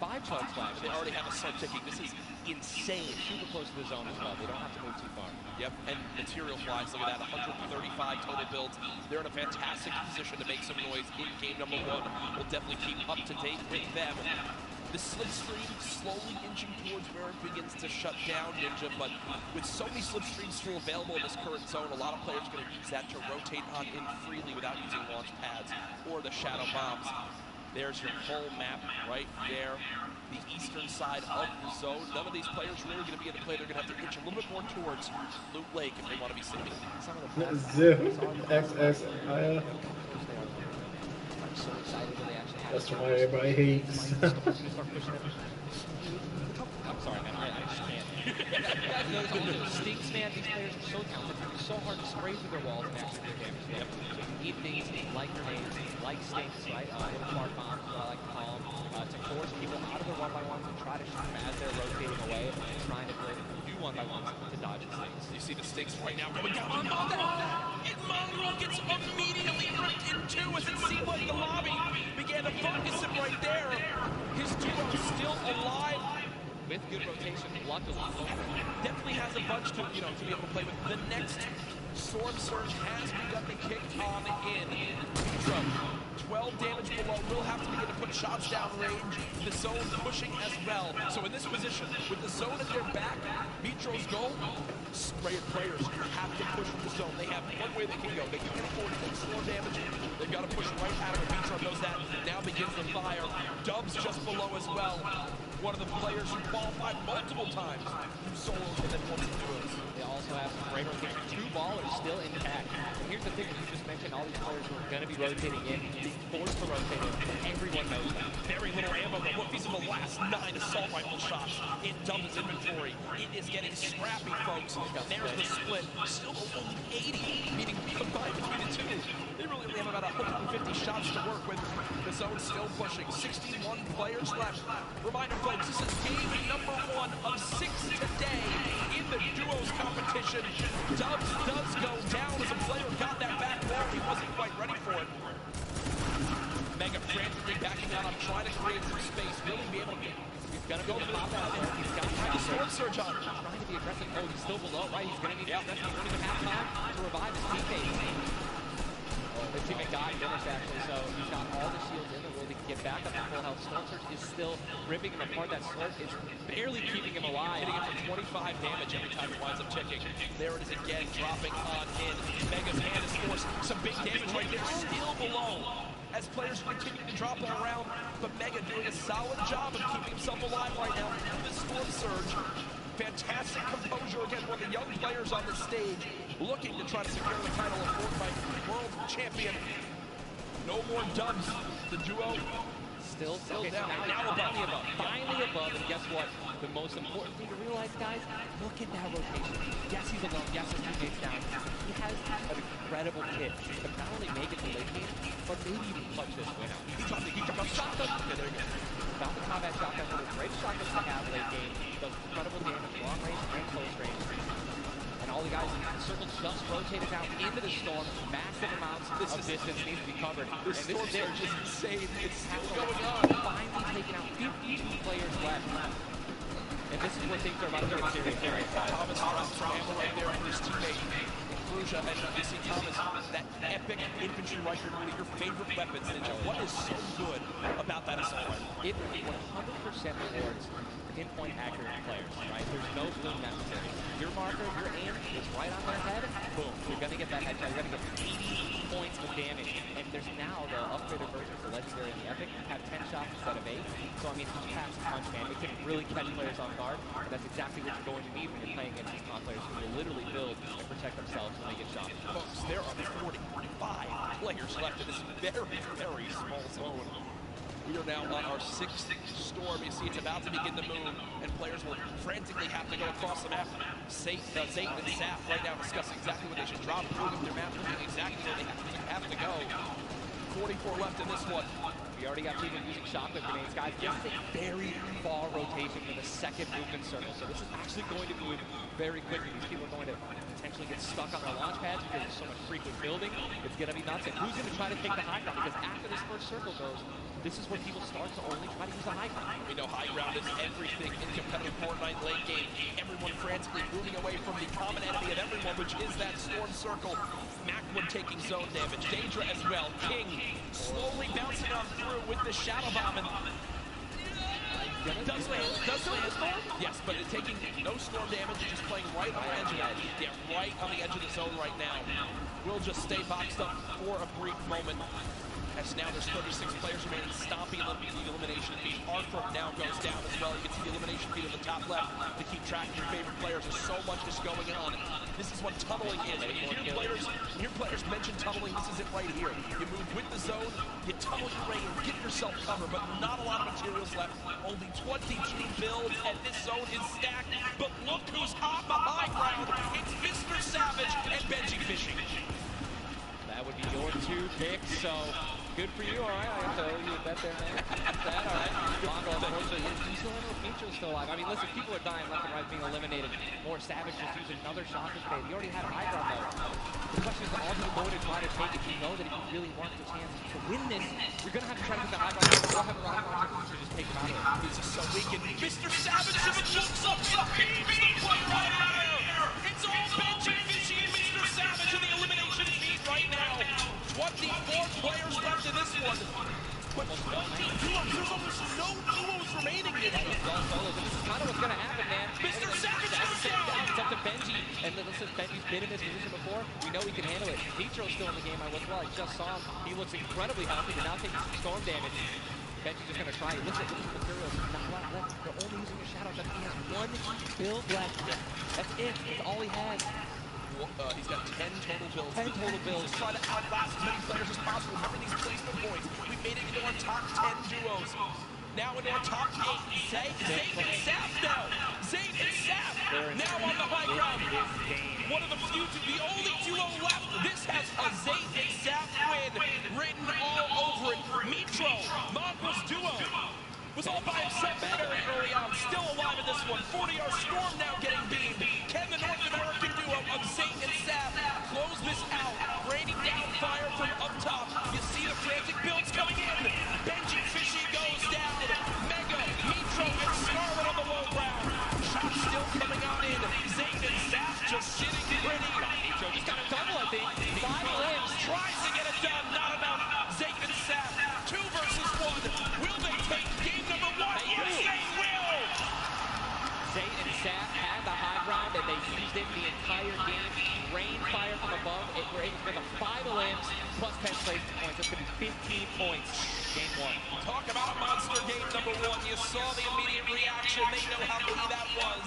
5 charge flags. They already have a start ticking. This is insane. Super close to the zone as well. They don't have to move too far. Yep, and material flies, look at that, 135 total builds. They're in a fantastic position to make some noise in game number 1. We'll definitely keep up to date with them. The slipstream slowly inching towards where it begins to shut down Ninja, but with so many slipstreams still available in this current zone, a lot of players are going to use that to rotate on in freely without using launch pads or the shadow bombs. There's your whole map right there, the eastern side of the zone. None of these players really going to be in the play. They're going to have to inch a little bit more towards Loot Lake if they want to be safe. Zip, XX, Aya. I'm so excited that they actually have. That's why everybody hates. I'm sorry, man. I just can't. You guys notice all those stinks, man. These players are so talented. It's so hard to spray through their walls and actually do damage to them. So you need things like grenades, like stinks, right? Little spark bombs, what I like to call them, to force people out of their 1x1s and try to shoot them as they're rotating away and trying to do 1x1s to dodge the stinks. You see the stinks right now going down on Mongrel, and Mongrel gets immediately ripped in two as it seemed like the lobby began to focus him right there. His duo still alive. With good rotation, luckily. Definitely has a bunch to, to be able to play with. The next Storm Surge has begun to kick on in. Vitro, 12 damage below, will have to begin to put shots down range. The zone pushing as well. So in this position, with the zone at their back, Vitro's goal, sprayed players have to push the zone. They have one way they can go. They can't afford to take slow damage. They've got to push right out of it. Vitro knows that. Now begins the fire. Dubs just below as well. One of the players who qualified multiple times through solos and then won some duos. They also have some great rotation. 2 ballers still intact. And here's the thing, you just mentioned all these players who are going to be rotating in, being forced to rotate in. Everyone knows that. Very little ammo, but what these are the last 9 assault rifle shots in Dubs' inventory. It is getting scrappy, folks. There's the split. Still only 80, meaning combined between the two. They really only have about 150 shots to work with. The zone still pushing. 61 players left. Reminder, folks, this is game number 1 of 6 today in the duos competition. Dubs does go down as a player got that back wall. He wasn't quite ready for it. Mega frantically backing out. I'm trying to create some space. Really be able to get. He's going to go pop out there. He's got the Storm Surge on. Trying to be aggressive. Oh, he's still below, right? He's going to need to be aggressive. He won't even have time to revive his teammates. His teammate got finished, actually, so he's got all the shields in the world. He can get back up to full health. Storm Surge is still ripping him apart. That slurp is barely keeping him alive. Hitting him for 25 damage every time he winds up ticking. There it is again, dropping on in. Mega's hand is forced. Some big damage right there, still below. As players continue to drop all around, but Mega doing a solid job of keeping himself alive right now. The Storm Surge. Fantastic composure again, one of the young players on the stage looking to try to secure the title of Fortnite World Champion. No more Dubs. The duo still down. Now finally above, and guess what? The most important thing to realize, guys, look at that rotation. Yes, he's alone. Yes, his teammate's down. He has an incredible kit to not only make it to late game, but maybe even clutch this win out. He dropped the shotgun. Yeah, there you go. Found the combat shotgun, one of the great shotguns to have late game. Does incredible damage, long range and close range. And all the guys in the circle just rotated out into the storm. Massive amounts of distance needs to be covered. This Storm Surge is insane. It's still going on. Finally taking out 52 players left. And this is where things are about to get serious. Thomas drops from ammo right there for his teammate. Ruja, and you see Thomas, that epic infantry rifle, one of your favorite weapons, Ninja. What is so good about that assault rifle? It 100% rewards pinpoint accurate players, right? There's no bloom necessary. Your marker, your aim is right on their head, boom, you're going to get that headshot. You're going to get 80 points of damage. And there's now the upgraded versions of Legendary and the Epic have 10 shots instead of 8. So, I mean, each pass punch, man, it can really catch players off guard. And that's exactly what you're going to need when you're playing against these top players who will literally build and protect themselves when they get shot. Folks, there are 45 players left in this very, very small zone. We are now on our 6th storm. You see it's about to begin to move, and players will frantically have to go across the map. Zayt and Saf right now discussing exactly what they should drop, moving their map, moving exactly where they have to go. 44 left in this one. We already got people using shotgun grenades, guys. This is a very far rotation in the second movement circle, so this is actually going to move very quickly. These people are going to potentially get stuck on their launch pads because there's so much frequent building. It's going to be nuts. And who's going to try to take the high ground? Because after this first circle goes, this is where people start to only try to use the high ground. We know high ground is everything in competitive Fortnite late game. Everyone frantically moving away from the common enemy of everyone, which is that storm circle. Macwood taking zone damage. Daedra as well. King slowly bouncing on through with the shadow bomb. Does land. Yes, but it's taking no storm damage, just playing right on the edge of it. Yeah, right on the edge of the zone right now. We'll just stay boxed up for a brief moment. As now there's 36 players remaining, stomping the elimination feed. Arthur now goes down as well. You can see the elimination feed at the top left to keep track of your favorite players. There's so much is going on. This is what tunneling is. When you hear players mention tunneling, this is it right here. You move with the zone, you tunnel your way and get yourself covered, but not a lot of materials left. Only 22 builds, and this zone is stacked. But look who's on the high ground. It's Mr. Savage and Benji Fishing. That would be your 2 picks, so good for you. All right, I have to owe you a bet there, man. That, all right. Mongo, unfortunately, he's still in with Feature's still alive. I mean, listen, people are dying left and right, being eliminated. More Savage just using another shotgun grenade. He already had a high ground, though. The question is, all people going to try to take it. You know that if you really want the chance to win this, you're going to have to try to get the high ground. You don't have a rocket launcher to just take him out of it. This is so weak, and Mr. Savage just jumps up and beats the player right there. It's all Benji Fishy and Mr. Savage in the elimination feed right now. 24 players left in this one. But 20 duos, there's almost no duos remaining in it. It's all solos, and this is kind of what's going to happen, man. Mr. Savage goes down. It's up to Benji, and listen, Benji's been in this position before. We know he can handle it. Nitro's still in the game. I I just saw him. He looks incredibly healthy, but now taking some storm damage. Benji's just going to try it. Look at the materials. Not a lot left. They're only using the shadows. I think he has 1 build left. That's it. That's all he has. He's got 10 total builds. 10 total builds. Just try to outlast as many players as possible. Remember these placement points. We made it into our top 10 duos. Now into our top 8. Zayn and Saf now. Zayn and Saf now on the high ground. One of the few, the only duo left. This has a Zayn and Saf win written all over it. Mitro, Mongo's duo, was all by himself very early on. Still alive in this one. 40-yard storm now getting beamed. Can the North American duo of Zayn and Saf close this out? Raining down fire from up top. You see the frantic builds coming in. Benji Fishy goes down. Mega, Mitro, and Scarlet on the low ground. Shots still coming on in. Zayn and Saf just sitting pretty. Mitro just got a double, I think. 5 limbs. Tries to get it done. Not enough. Zayn and Saf. 2 versus 1. Will they take game number 1? Yes, they will. Zayn and Saf had the high ground, and they used it the entire game. Rain fire from above. It were able to get the 5 limbs plus 10 placement points. That's going to be 15 points. Game 1. Talk about a monster game number 1. You saw the immediate reaction. They know how key that was.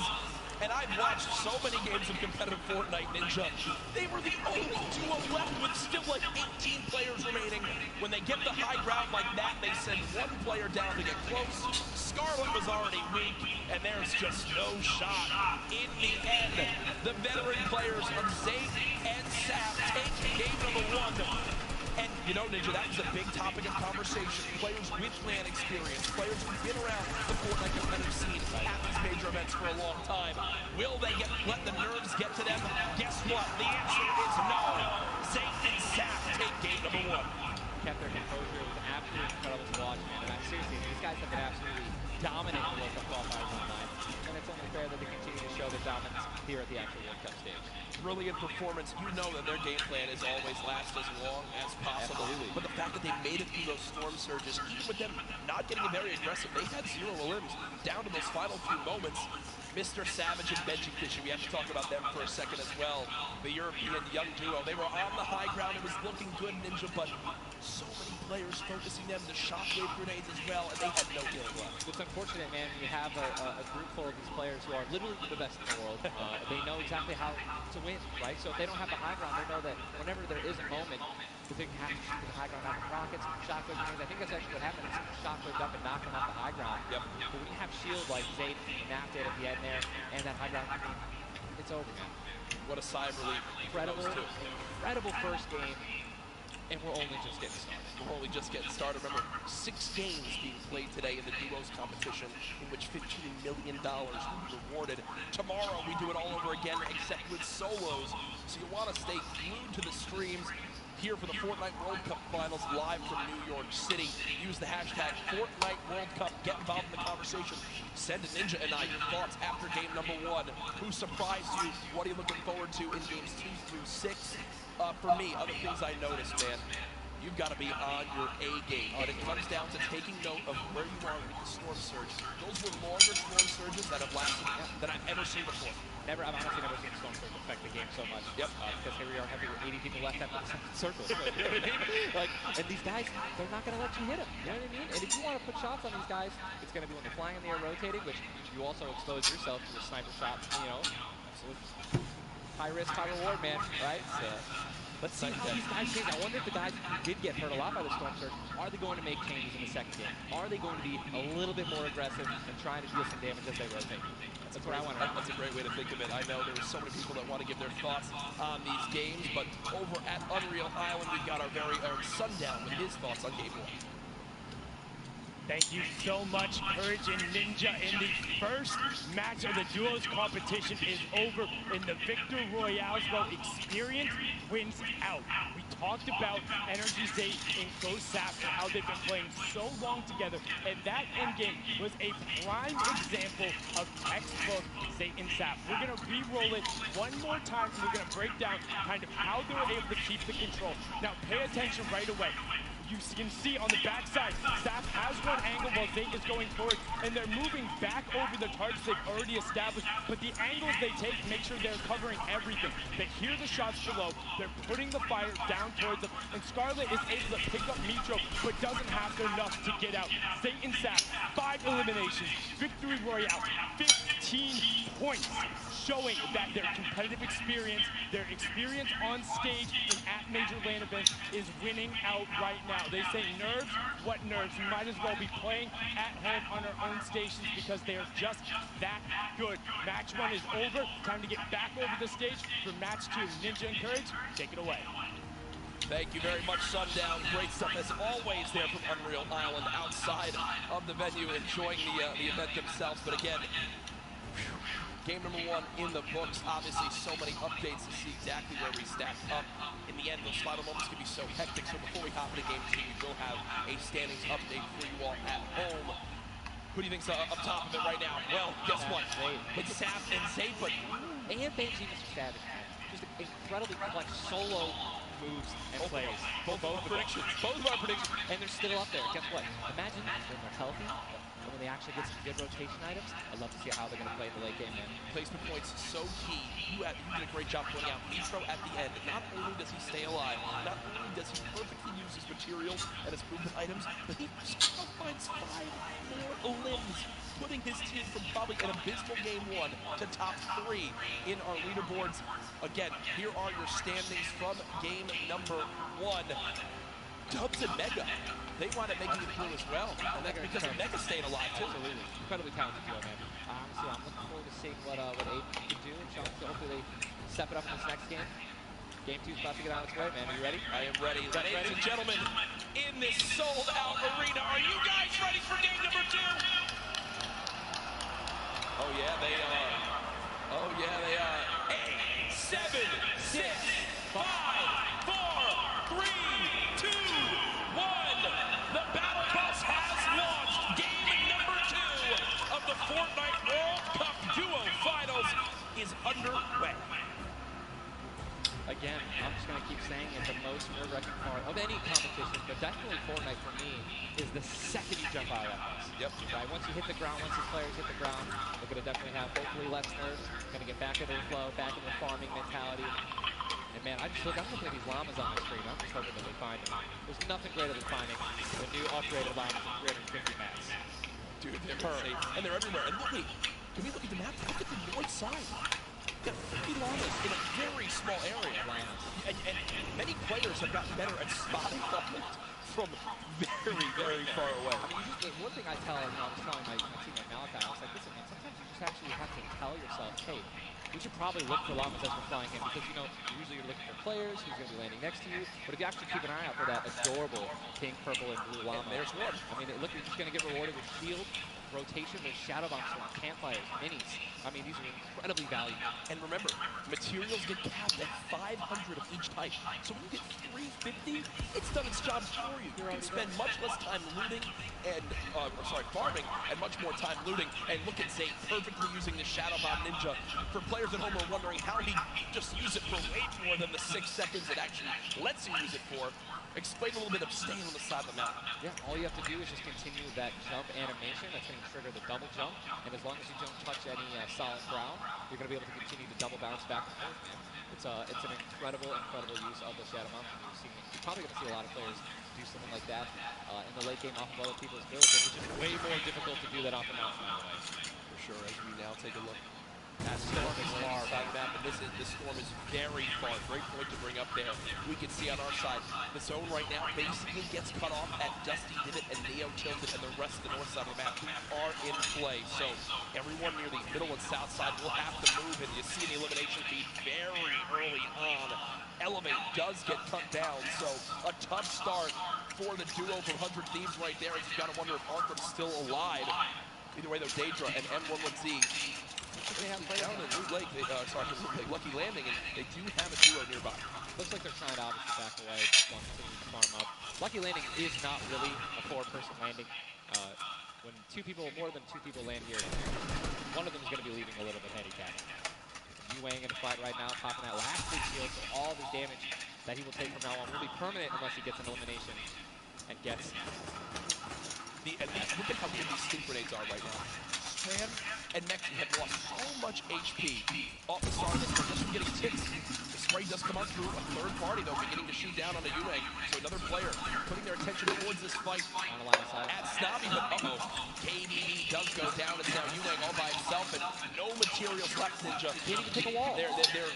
And I've watched so many games of competitive Fortnite, Ninja. They were the only duo left with still like 18 players remaining. When they get the high ground like that, they send 1 player down to get close. Scarlet was already weak, and there's just no shot. In the end, the veteran players of Zayn and Saf take game number 1. And, you know, Ninja, that was a big topic of conversation. Players with LAN experience, players who've been around the Fortnite competitive scene at these major events for a long time. Will they let the nerves get to them? Guess what? The answer is no. Zayn and Saf take game number 1. Kept their composure. It was absolutely incredible to watch, man. And seriously, these guys have been absolutely dominant in World Cup qualifiers online. And it's only fair that they continue to show their dominance here at the actual World Cup stage. Brilliant performance. You know that their game plan is always last as long as possible. Absolutely. But the fact that they made it through those storm surges, even with them not getting very aggressive, they had 0 limbs down to those final few moments. Mr. Savage and Benji Fishy, we have to talk about them for a second as well. The European young duo, they were on the high ground. It was looking good, Ninja, but so many players focusing them to shockwave grenades as well, and they had no healing left. It's unfortunate, man. You have a group full of these players who are literally the best in the world. They know exactly how to win, right? So if they don't have the high ground, they know that whenever there is a moment, they have to shoot the high ground out of rockets, shockwave grenades. I think that's actually what happened. It's shockwave up and knocked them off the high ground. Yep. But when you have shield like Zayn and Nap did at the end there, and that high ground, I mean, it's over, man. What a sigh of relief. Incredible first game. And we're only just getting started. We're only just getting started. Remember, 6 games being played today in the duos competition, in which $15 million will be rewarded. Tomorrow, we do it all over again, except with solos. So you want to stay glued to the streams here for the Fortnite World Cup Finals live from New York City. Use the hashtag Fortnite World Cup. Get involved in the conversation. Send Ninja and I your thoughts after game number 1. Who surprised you? What are you looking forward to in games 2 through 6? For me, other things I noticed, man, you've got to be on your A game. When it comes down to taking note of where you are with the storm surge, those were longer storm surges that have lasted than I've ever seen before. I've honestly never seen storm surge affect the game so much. Yep. Because here we are having 80 people left after the second circle. So, you know what I mean? Like, and these guys, they're not going to let you hit them. You know what I mean? And if you want to put shots on these guys, it's going to be when they're flying in the air, rotating, which you also expose yourself to a sniper shot. You know, absolutely. High risk, high reward, man. Right? So, let's see how these guys change. I wonder if the guys who did get hurt a lot by the storm surge, are they going to make changes in the second game? Are they going to be a little bit more aggressive and trying to deal some damage as they rotate? That's what I want to know. That's a great way to think of it. I know there were so many people that want to give their thoughts on these games, but over at Unreal Island, we've got our very own Sundown with his thoughts on game 1. Thank you so much, Courage and Ninja. In the first match of the duos competition is over in the Victor Royales. Well, experience wins out. We talked about Energy Zay and Ghost Sap and how they've been playing so long together, and that endgame was a prime example of textbook Zay and Sap. We're going to re-roll it one more time, and we're going to break down kind of how they were able to keep the control. Now, pay attention right away. You can see on the backside, Sap has one angle while Zay is going forward, and they're moving back over the targets they've already established, but the angles they take make sure they're covering everything. They hear the shots below, they're putting the fire down towards them, and Scarlet is able to pick up Mitro, but doesn't have enough to get out. Zay and Sap, 5 eliminations, victory royale, 15 points, showing that their competitive experience, their experience on stage and at major LAN events is winning out right now. They say nerves, what nerves? We might as well be playing at home on our own stations because they are just that good. Match 1 is over. Time to get back over the stage for match 2. Ninja and Courage, take it away. Thank you very much, Sundown. Great stuff as always there from Unreal Island outside of the venue, enjoying the event themselves. But again, game number 1 in the books. Obviously, so many updates to see exactly where we stack up. In the end, those final moments can be so hectic. So before we hop into game 2, we will have a standings update for you all at home. Who do you think's up top of it right now? Well, guess what? It's Sap and Zay, but... And Banshee Mr. Savage, man. Just incredibly clutch solo moves and plays. Both of our predictions. And they're still up there. Guess what? Imagine when they're healthy, and when they actually get some good rotation items, I'd love to see how they're going to play in the late game, man. Placement points so key. You did a great job pointing out Mitro at the end. Not only does he stay alive, not only does he perfectly use his materials and his movement items, but he somehow finds 5 more limbs, putting his team from probably an abysmal game 1 to top 3 in our leaderboards. Again, here are your standings from game number 1. Dubs and Mega, they wind up making the pool as well, and that's because of Mega staying alive too. Absolutely, incredibly talented duo, man. Honestly, I'm looking forward to seeing what Aiden can do, and hopefully they step it up in this next game. Game 2's about to get on its way, man. Are you ready? I am ready. Ladies and gentlemen, in this sold-out arena, are you guys ready for game number 2? Oh yeah, they are. Oh yeah, they are. 8, 7, 6, 5, 4, 3, 2, 1. The battle bus has launched. Game number 2 of the Fortnite World Cup Duo Finals is underway. Again, I'm just going to keep saying it, the most nerve-wracking part of any competition, but definitely Fortnite for me, is the second you jump out of that bus. Yep. Right? Once you hit the ground, once these players hit the ground, they're going to definitely have hopefully less nerves, going to get back into the flow, back into the farming mentality. And man, I'm looking at these llamas on my screen. I'm just hoping that they find them. There's nothing greater than finding the new upgraded llamas with 350 mats. Dude, they're insane. And they're everywhere. And look, can we look at the map? Look at the north side. Got 50 llamas in a very small area. And many players have gotten better at spotting llamas from very, very far away. I mean, one thing I was telling my teammate Markael, I was like, listen, man, sometimes you just actually have to tell yourself, hey, we should probably look for llamas as we're flying in because, you know, usually you're looking for players who's going to be landing next to you. But if you actually keep an eye out for that adorable pink, purple, and blue llama. And there's one. I mean, look, you're just going to get rewarded with shield, rotation. There's shadow bombs, campfires, minis. I mean, these are incredibly valuable. And remember, materials get capped at 500 of each type. So when you get 350, it's done its job for you. You can spend much less time looting and, farming, and much more time looting. And look at Zay perfectly using the Shadow Bomb Ninja. For players at home who are wondering how he just use it for way more than the 6 seconds it actually lets you use it for, explain a little bit of staying on the side of the mountain. Yeah, all you have to do is just continue that jump animation. That's going to trigger the double jump. And as long as you don't touch any solid ground, you're going to be able to continue to double bounce back and forth. It's an incredible use of the Shadow Bomb. You're probably going to see a lot of players do something like that in the late game off of other people's builds. And it's just way more difficult to do that off the mountain, by the way. For sure, as we now take a look. That storm is far side of the map, and this storm is very far. Great point to bring up there. We can see on our side, the zone right now basically gets cut off at Dusty Divot and Neo Tilted, and the rest of the north side of the map are in play. So everyone near the middle and south side will have to move, and you see the elimination feed very early on. Elevate does get cut down, so a tough start for the duo from 100 Thieves right there, as you gotta wonder if Arkham's still alive. Either way, though, Daedra and M11Z they have down in Loot Lake, Lucky Landing, and they do have a duo nearby. Looks like they're trying to obviously back away while continuing to farm up. Lucky Landing is not really a 4-person landing. When more than two people land here, one of them is going to be leaving a little bit handicapped. Yuang in the fight right now, popping that last big shield, so all of his damage that he will take from now on will be permanent unless he gets an elimination and gets. Look at how good these stink grenades are right now. Stran and Mexi have lost so much HP off the start of this one just from getting ticks. The spray does come out through a third party, though, beginning to shoot down on the Yuang. So another player putting their attention towards this fight at Snobby, but KBB does go down. It's now Yuang all by himself, and no materials left, Ninja. Can't even take a wall. They're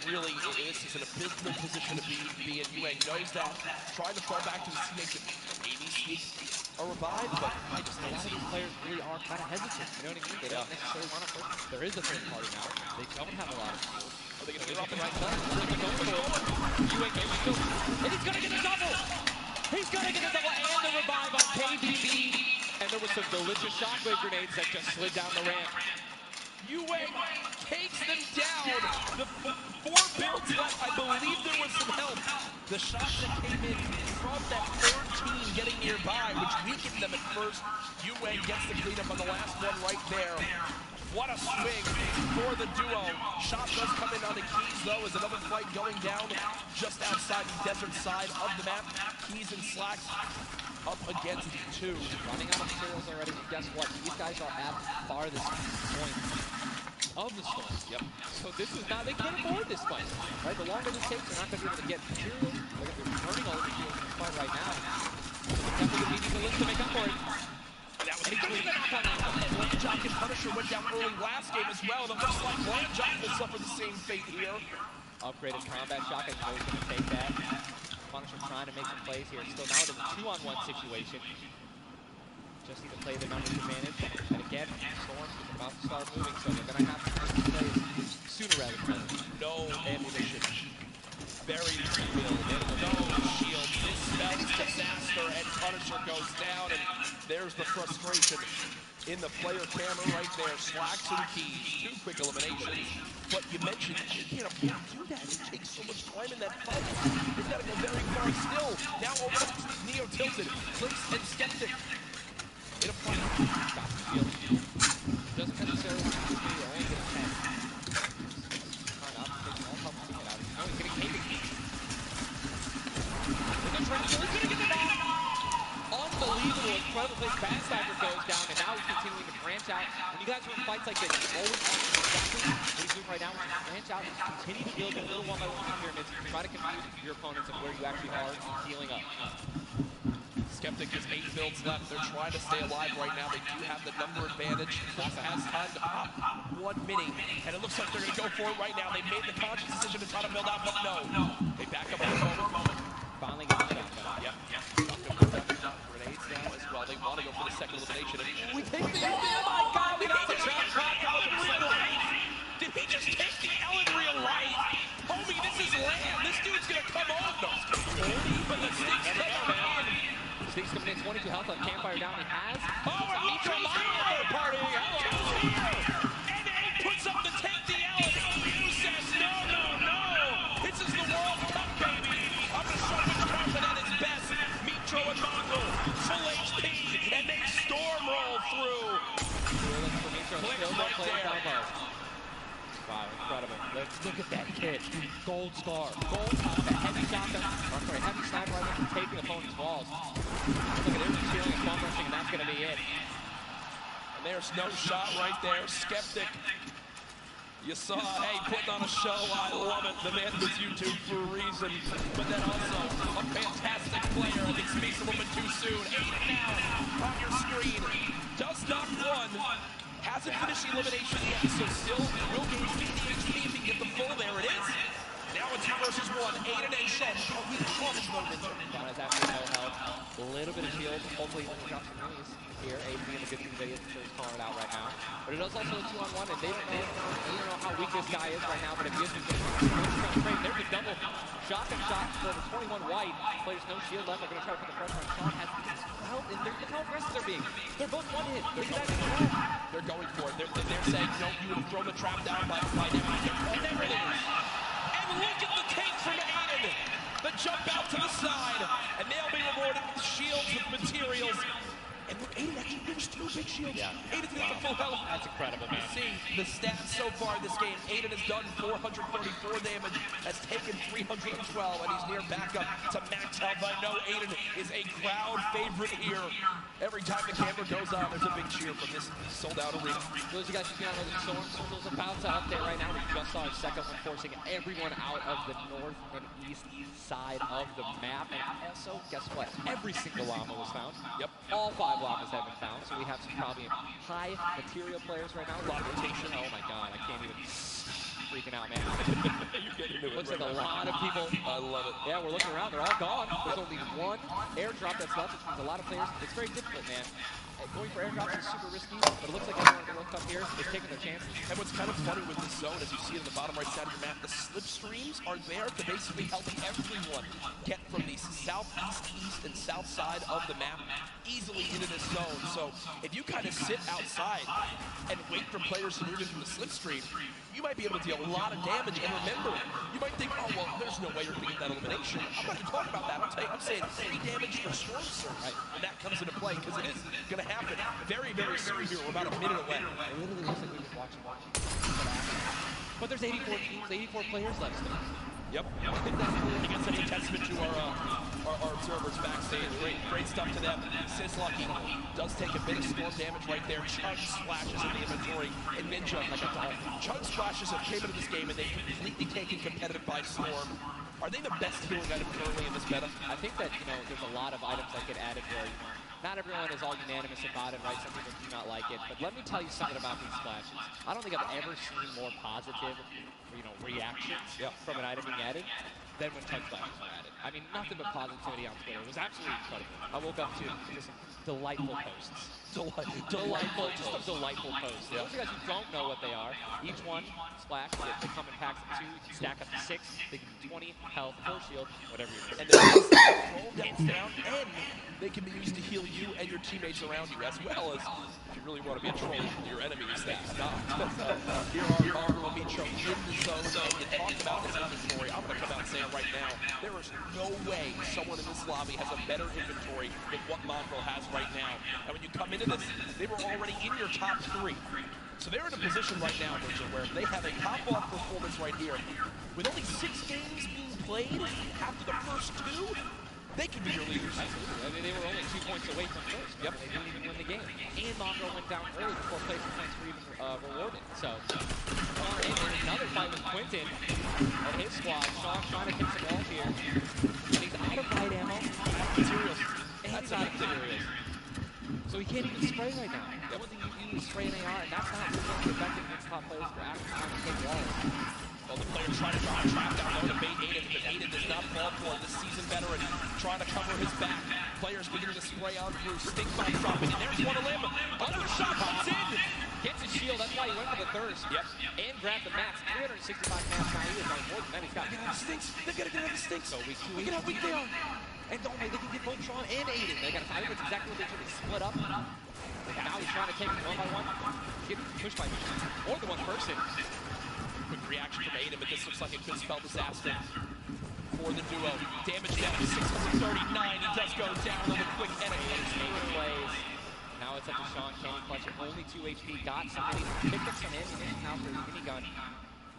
really, this is an abysmal position to be in. Yuang knows that. Trying to fall back to the C-Nation. Maybe sneak a revive, but a lot of these players really are kind of hesitant. You know what I mean? They don't necessarily want to push. There is a third party now. They don't have a lot of skills. Are they going to get off the right side? Yuang, and he's going to get a double! He's going to get a double and the revive on KBB. And there was some delicious shockwave grenades that just slid down the ramp. Yuang takes them down. The 4 builds left. I believe there was some help. The shots that came in from that third team getting nearby, which weakened them at first. Yuang gets the cleanup on the last one right there. What a swing for the duo. Shot does come in on the Keys, though, as another fight going down just outside the desert side of the map. Keys and Slacks up against 2. Running out of materials already. Guess what? These guys are at the farthest point of the storm. Yep. So this is not, they can't afford this fight. Right? The longer this takes, they're not going to be able to get materials. They're going to be burning all the materials in this fight right now. Definitely going to need to lift to make up for it. That was a Landjock and Punisher went down early last game as well. And it looks like Landjock will suffer the same fate here. Upgraded combat shotgun, he's always going to take that. Punisher trying to make some plays here. Still now it is a 2-on-1 situation. Just need to play the numbers advantage. And again, Storm is about to start moving, so they're going to have to make some plays sooner rather than later. No ammunition. Very little. No shield. This spells disaster, and Punisher goes down, and there's the frustration in the player camera right there. Slacks and Keys, 2 quick eliminations. But you mentioned you can't afford to do that. It takes so much time in that fight. They've got to go very far still. Now over to Neo Tilted, Clips and Skeptic. In a fight. Got the shield. Doesn't necessarily have to be only get a 10. Trying to take all help to get out. Oh, he's getting KBB. He's going to get the bomb. Unbelievable, incredible play. Bad Sniper goes down, and now he's continuing to branch out. When you guys are in fights like this, you always want to do exactly what he's doing right now, which is branch out and continue to build your little 1-by-1 pyramids. Try to confuse your opponents and where you actually are healing up. Skeptic has 8 builds left. They're trying to stay alive right now. They do have the number advantage. Clips has time to pop 1 mini, and it looks like they're going to go for it right now. They made the conscious decision to try to build out, but no. They back up for a moment. Finally get the shot. Yep. Grenades now as well. They want to go for the second elimination. We take the oh my God! We got the shot. Did he just take the elimination? Stinks coming in, 22 health on Campfire down. He has. Oh, and Mitro's here! Party. Mitro's here! And A puts up the take the L, and EU says, no, no, no! This is the World Cup, baby! I'm gonna show which confident is best. Mitro and Markael, full HP, and they storm roll through. Clips right there. Wow, incredible. Look at that kid. Gold scar. Gold top, a heavy shotgun. Or sorry, heavy sniper rifle taking opponents' walls. Look at him stealing and bomb rushing, and that's going to be it. And there's no shot right there. Skeptic. You saw, hey, putting on a show. I love it. The man was YouTube for a reason. But then also a fantastic player. I think speaks a little bit too soon. 8 now on your screen. Does not one. Hasn't finished the elimination yet, so still will gain 50 HP if he can get the full. There it is. Now it's 2 versus 1. Aiden and Sean. Sean has actually no health. A little bit of shield. Hopefully he doesn't drop some minis here. Aiden being a good team video, so he's calling it out right now. But it is also a 2-on-1, and they don't know how weak this guy is right now, but if he is, there's a double shotgun shot for the 21 white. Players no shield left. They're going to try to put the pressure on. Sean has health, and look how aggressive they're being. They're both one hit. Look at that. They're going for it. They're saying, no, you would throw the trap down by now. And there it is. And look at the take from Aiden. The jump out to the side. And they'll be rewarded with shields, with materials. And look, Aiden actually used 2 big shields. Yeah. Aiden's got the full health. That's incredible, man. See the stats so far this game. Aiden has done 434 damage, has taken 312, and he's near backup to max health. I know Aiden is a crowd favorite here. Every time the camera goes on, there's a big cheer from this sold-out arena. Those of you guys who can't know the Storm Circle's about to update right now. We just saw our second one forcing everyone out of the north and east side of the map. And also, guess what? Every single llama was found. Yep. All 5 llamas have been found, so we have some probably high material players right now. A lot of rotation. Oh my god, I can't even freaking out, man. You're getting into it. Looks like a lot of people. I love it. Yeah, we're looking around. They're all gone. There's only 1 airdrop that's left, which means a lot of players. It's very difficult, man. Going for airdrops is super risky, but it looks like everyone in the World Cup here is taking their chances. And what's kind of funny with this zone, as you see it on the bottom right side of your map, the slipstreams are there to basically help everyone get from the southeast, east, and south side of the map easily into this zone. So if you kind of sit outside and wait for players to move into the slipstream, you might be able to deal a lot of damage. And remember, you might think, oh, well, there's no way you're going to get that elimination. I'm not going to talk about that. I'm saying 3 damage for Storm Surge. Right. And that comes into play because it is going to happen very, very soon here. We're about a minute away. It literally looks like we've been watching. But there's 84 teams, 84 players left still. Yep. I guess that's a testament to our observers backstage. Great stuff to them. Sizzlucky does take a bit of storm damage right there. Chug splashes in the inventory. And Ninja, Chug splashes have came into this game and they've completely taken competitive by storm. Are they the best healing item currently in this meta? I think that, there's a lot of items that get added where, not everyone is all unanimous about it, right? Some people do not like it. But let me tell you something about these splashes. I don't think I've ever seen more positive, reactions from an item being added than when Chug splashes were added. I mean, nothing but positivity on Twitter. It was absolutely incredible. I woke up to just delightful posts. Delightful posts. Yeah. Those of you guys who don't know what they are, each one splash, they come in packs of 2, you can stack up to 6, they give you 20 health, 4 shield, whatever you're doing. And they're down, and they can be used to heal you and your teammates around you, as well as if you really want to be a troll to your enemies. That's not. Here are Markael and Mitro in the zone. You talked about this inventory. I'm going to come out and say it right now. There is no way someone in this lobby has a better inventory than what Markael has right now. And when you come into this, they were already in your top 3. So they're in a position right now, where if they have a pop-off performance right here, with only 6 games being played after the first 2, they could be your leaders. Absolutely. I mean, they were only 2 points away from first. Yep. They didn't even win the game. And Markael went down early before placement points were even rewarded. So, another fight with Quentin and his squad. Sean trying to hit some walls here. And he's out of light ammo. Materials. And he's out of materials. So he can't even spray right now. The only thing you can do is spray an AR, and that's not really effective against top players for actually trying to take walls. Well, the players trying to draw a trap down low to bait Aiden, but Aiden does not fall sophomore, the seasoned veteran, trying to cover his back. Players beginning to spray on through. Stink bomb dropping, and there's one of them. Another shot comes in. Gets his shield, that's why he went for the thirst. Yep. And grabbed the max. 365 max now. He is on more than that. He's got Stinks. They've got to get out of the stinks. So weak 2 Look at how weak they are. And don't they can get both Sean and Aiden. They got I think that's exactly what they should have split up. Now he's trying to take them one by one. Get pushed by more than one person. Quick reaction from Aiden, but this looks like it could spell disaster for the duo. Damage down to 639. He does go down on the quick edit. Plays. Now it's up to Sean. Can he clutch it? Only 2 HP. Got some picked up some ammunition now for his minigun.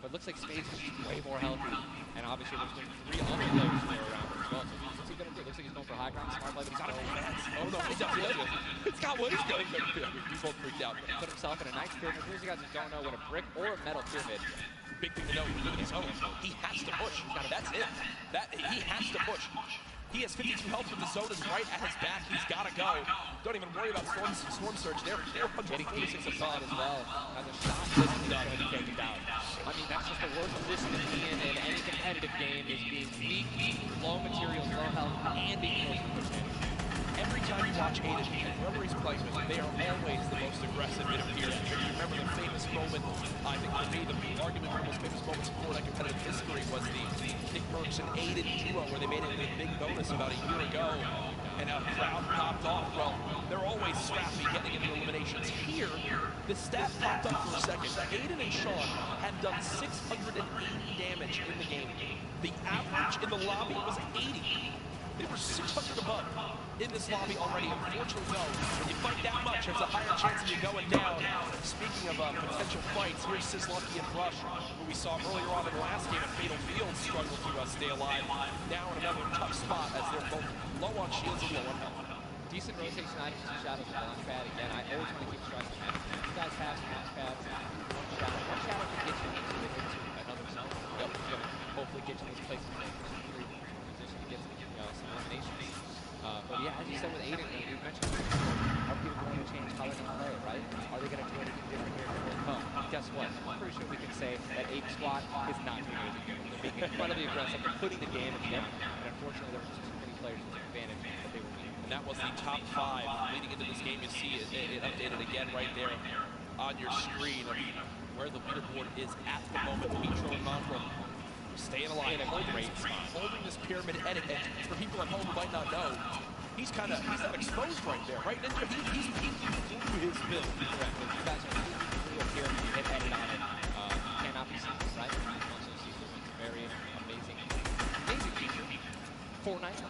But looks like Spades is way more healthy. And obviously there's been 3 other players there around him as well. So what's he going to do? Looks like he's going for high ground. Smart play, but he's got to advance. Oh no, he does. It's got what he's going to do. He's both freaked out. Put himself in a nice pyramid. For you guys who don't know what a brick or a metal pyramid. Big thing to know, look at his own. He has to push. That's it. He has to push. He has 52 health, but the zone is right at his back. He's got to go. Don't even worry about Storm Surge. They're 446 of solid as well. Has a shot list to take it down. I mean, that's just the worst position to be in any competitive game is being weak, low materials, low health, and being forced to push in. Every time you watch Aiden, and whoever he's playing with, they are always the most aggressive, it appears. If you remember the famous moment, I think for me, the argument for the most famous moments in Fortnite competitive history was the Nick Merckx and Aiden duo, where they made it a big bonus about a year ago, and a crowd popped off. Well, they're always scrappy getting into eliminations. Here, the stat popped up for a second. Aiden and Sean had done 680 damage in the game. The average in the lobby was 80. They were 600 above in this lobby already. Unfortunately, though, when you fight that much, there's a higher chance of you going down. Speaking of potential fights, here's Sislucky and Brush, who we saw earlier on in the last game at Fatal Fields struggle to stay alive. Now in another tough spot as they're both low on shields and low on health. Decent rotation items and shadows with launch pad. Again, I always want to keep stressing that. You guys have some launch pads. One shadow can get you into another zone. Yep. Hopefully get you in this place to position to get some eliminations. But yeah, as you said with Aiden, you mentioned, are people going to change how they're going to play it, right? Are they going to do anything different here in the World Cup? Guess what? I'm pretty sure we can say that Aiden squad is not doing anything different. They're being incredibly aggressive. They're putting the game down. And unfortunately, there were just too many players who took advantage that they were winning. And that was the top 5 leading into this game. You see it updated again right there on your screen of where the leaderboard is at the moment. Mitro and Monfort staying alive, holding this pyramid edit. And for people at home who might not know, he's not exposed right there, right? He's peeking through his build. Correct. You guys are through a pyramid, you hit edit on it. Cannot be seen, right? You can also see the very amazing feature. Fortnite,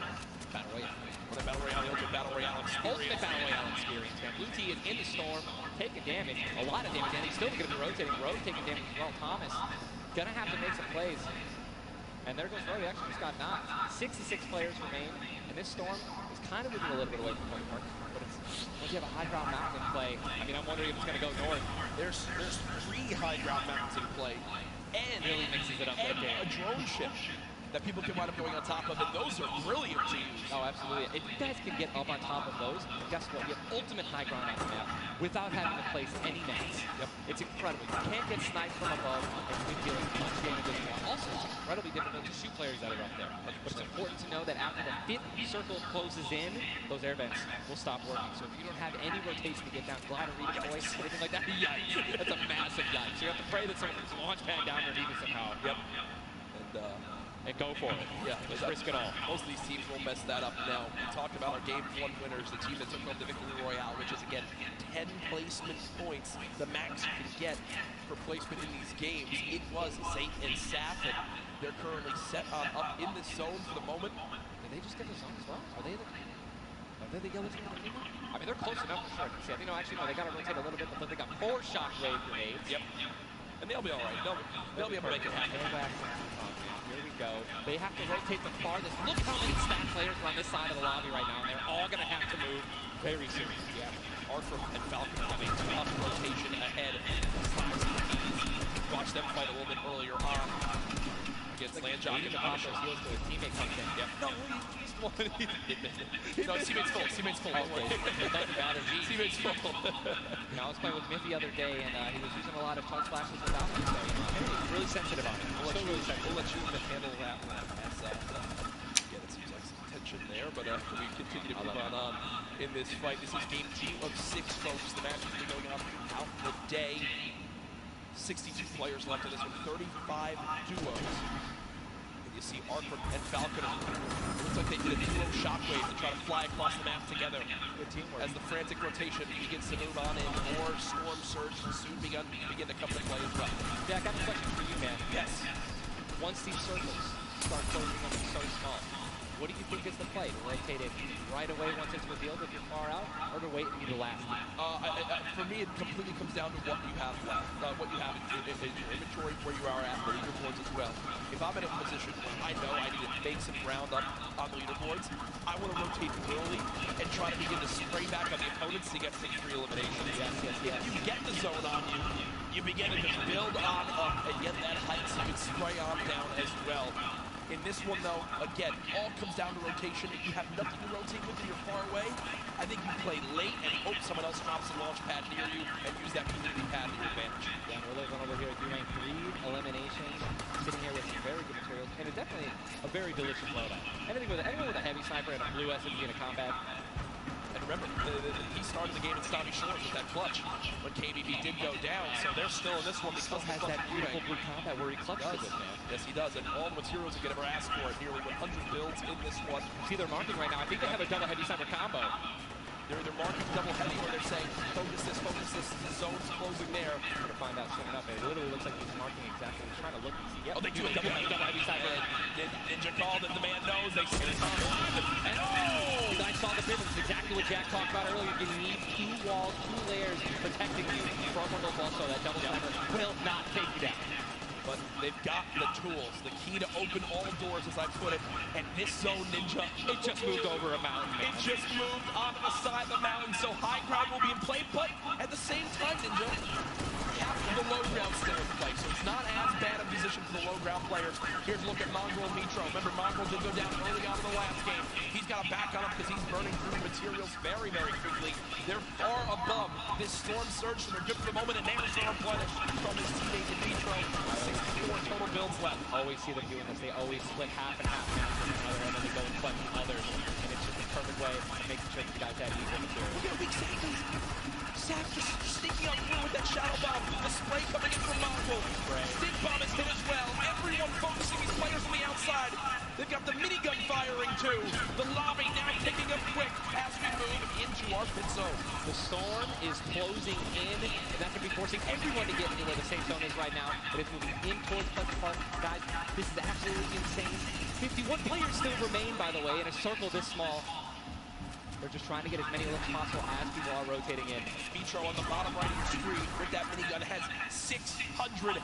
Battle Royale. The Battle Royale, the Ultimate Battle Royale experience. Ultimate Battle Royale experience, man. Blue T is in the storm, taking damage, a lot of damage, and he's still going to be rotating. Rogue taking damage as well. Thomas gonna have to make some plays. And there goes Rogue, he actually just got knocked. 66 players remain, and this storm is kind of moving a little bit away from point mark, but it's, once you have a high ground mountain in play, I mean, I'm wondering if it's gonna go north. There's 3 high ground mountains in play, and really mixes it up and a drone ship that people can wind up going on top of, and those are brilliant to use. Oh, absolutely. If you guys can get up on top of those, guess what? You have ultimate high ground on the map without having to place any mats. Yep. It's incredible. You can't get sniped from above and you deal much damage as well. Also, it's incredibly difficult to shoot players that are up there. But it's important to know that after the 5th circle closes in, those air vents will stop working. So if you don't have any rotation to get down, glide or read a voice, anything like that, yikes. That's a massive yikes. So you have to pray that someone can launch pad down underneath it somehow. Yep. And go for it. Yeah, let's risk it all. Most of these teams will mess that up now. We talked about our Game 1 winners, the team that took home the Victory Royale, which is, again, 10 placement points, the max you can get for placement in these games. It was Saint and Saf, and they're currently set on up in this zone for the moment. Did they just get the zone as well? Are they the yellow team? I mean, they're close enough for sure. See, I think, no, actually, no, they got to rotate a little bit, but they got 4 shockwave grenades. Yep. And they'll be all right. They'll be able to make it happen. Here we go. They have to rotate the farthest. Look how many stack players are on this side of the lobby right now, and they're all going to have to move very soon. Yeah. Arthur and Falcon have a tough rotation ahead. Watch them fight a little bit earlier on against Landjock and Punisher. Heels to his teammate comes in. Yep. No, he's one. No, teammate's full. Teammate's full. Teammate's full. I was playing with Myth the other day, and he was using a lot of touch flashes without me, so he was really sensitive on it. We'll let you handle that one. but we continue to move on in this fight. This is game 2 of 6, folks. The match has been going on throughout the day. 62 players left in this one, 35 duos. And you see Archer and Falcon. It looks like they did a duo shockwave to try to fly across the map together. Good teamwork. As the frantic rotation begins to move on in, more Storm Surge will soon begin to come to play as well. Jack, I have a question for you, man. Yes. Once these circles start closing up so small, what do you think is the play? To rotate it right away once it's revealed if you're far out, or to wait and be the last? For me, it completely comes down to what you have left, what you have in your inventory, where you are at the leaderboards as well. If I'm in a position where I know I need to make some ground up on the leaderboards, I want to rotate early and try to begin to spray back on the opponents to get some free eliminations. If you get the zone on you, you begin to just build on up and get that height so you can spray on down as well. In this one, though, again, all comes down to rotation. If you have nothing to rotate with and you're far away, I think you play late and hope someone else drops a launch pad near you and use that community pad to your advantage. Yeah, we're looking over here doing 3 eliminations, sitting here with some very good materials, and it's definitely a very delicious loadout. Anyone with a heavy sniper and a blue SMG in a combat. And remember, he started the game at Stony Shores with that clutch when KBB did go down, so they're still in this one because has that beautiful blue combat where he clutches it, man. Yes, he does, and all the materials he could ever ask for, nearly 100 builds in this one. See, they're marking right now. I think they have a double heavy sniper combo. They're either marking double heavy or they're saying, focus this, the zone's closing there. We're going to find out soon enough. It literally looks like he's marking exactly. He's trying to look and see. Yep. Oh, they do a double heavy sniper. Ninja called it, the man knows. They see it on one. And oh! I saw the difference. Exactly what Jack talked about earlier. You need 2 walls, 2 layers protecting you from one of those walls, so that double sniper will not take you down. But they've got the tools, the key to open all doors, as I put it. And this zone, Ninja, it just moved over a mountain. It just moved onto the side of the mountain, so high ground will be in play. But at the same time, Ninja, half of the low ground still in play, so it's not as bad a position for the low ground players. Here's a look at Mongrel and Mitro. Remember, Mongrel did go down early on in the last game. He's got to back on up because he's burning through materials very, very quickly. They're far above this Storm Surge, so they're good for the moment, and they're still replenished from his teammate in Mitro. 64 total builds left. Always see them doing this. They always split half and half matches from another, and then they go and clutch others. And it's just a perfect way of making sure that you guys have equal material. Look at a weak second. Zach just sneaking out through with that shadow bomb. The spray coming in from Mongrel. Stink bomb is hit as well. Everyone focusing these players on the outside. They've got the minigun firing too. The lobby now picking up quick as we move into our pit zone. The storm is closing in, and that can be forcing everyone to get into where the safe zone is right now. But it's moving in towards Pleasant Park. Guys, this is absolutely insane. 51 players still remain, by the way, in a circle this small. They're just trying to get as many looks possible as people are rotating in. Mitro on the bottom right of the screen with that minigun has 631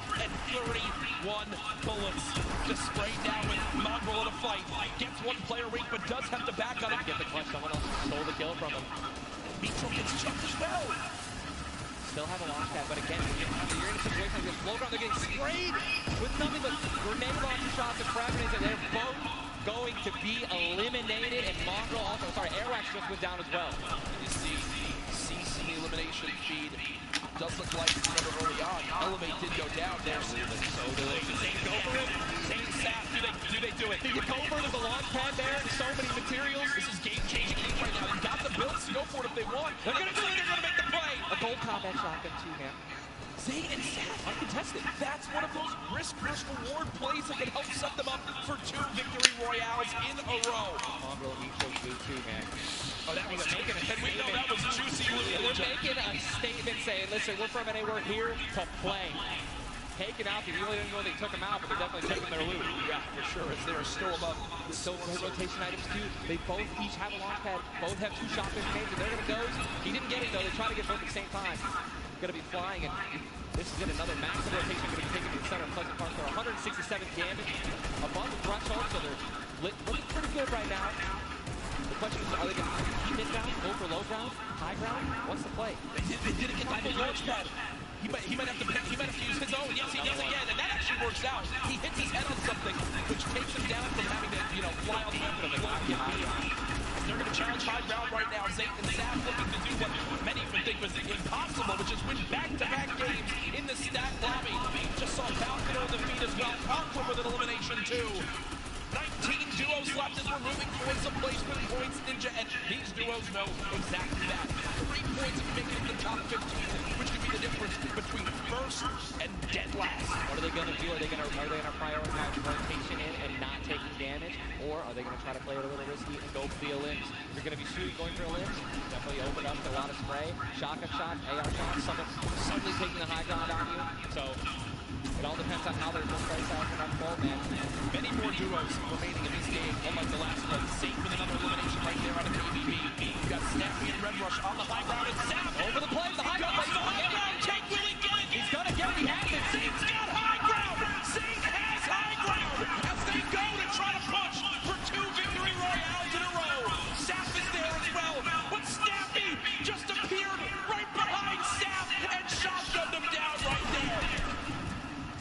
bullets. Just sprayed down with Mongrel in a fight. Gets 1 player weak, but does have to back on it. Get the clutch. Someone else stole the kill from him. Mitro gets chucked as well. Still have a launch pad, but again, you're in a situation like this. Low ground, they're getting sprayed with nothing but grenade launcher shots and frag grenades, and they're both going to be eliminated. And Mongrel also, Airwax just went down as well. You see CC elimination feed. Does look like, remember early on, Elevate did go down there. So delicious. They go for it. Same sap. Do they do it? Do you go for it? There's a launch pad there. So many materials. This is game-changing right now. They've got the builds to go for it if they want. They're going to do it. They're going to make the play. A gold combat shotgun too, man. Zay and Seth uncontested. That's one of those risk versus reward plays that can help set them up for 2 victory royales in a row. Mongrel and Mitro do too, man. Oh, that was making a statement. No, that was juicy. We're making a statement saying, listen, we're from NA, we're here to play. Taken out, you really didn't know they took them out, but they're definitely taking their loot. Yeah, for sure, as they're still above. Still no rotation items too. They both each have a launch pad, both have 2 shotgun grenades, and they're gonna go. He didn't get it though, they try to get both at the same time. Gonna be flying, and this is another massive rotation gonna be taken to the center of Pleasant Park. They're 167 damage above the threshold, so they're looking pretty good right now. The question is, are they gonna hit down, go for low ground, high ground? What's the play? They didn't get the launch pad. He might have to use his own. Yes, he does again, and that actually works out. He hits his head on something, which takes him down from having to, fly off the map of the block. They're going to challenge high ground right now. Zayt and Saf looking to do what many would think was impossible, which is win back-to-back games in the stack lobby. Just saw Falcon on the feet as well. Conquer with an elimination too. 19 duos left as we're moving towards some placement points, Ninja, and these duos know exactly that. 3 points if you make it into the top 15, which could be the difference between first and dead last. What are they going to do? Are they going to prioritize rotation in and not taking damage, or are they going to try to play it a little risky and go for the elims? If you're going to be shooting, going for elims, definitely open up to a lot of spray, shotgun shots, AR shots, someone suddenly taking the high ground on you. So it all depends on how their plays out and unfold, man. Many more duos remaining in this game, unlike the last one. Safe with another elimination right there out of KBB. You got Snappy and Red Rush on the high ground, and Zap over the play, the high ground. The high ground. Take Willie, get it. He's gonna get it. He has it. Zane's got high ground. Zane has high ground as they go to try to push for 2 victory royales in a row. Zap is there as well, but Snappy just appeared right behind Zap and shotgunned him down right there.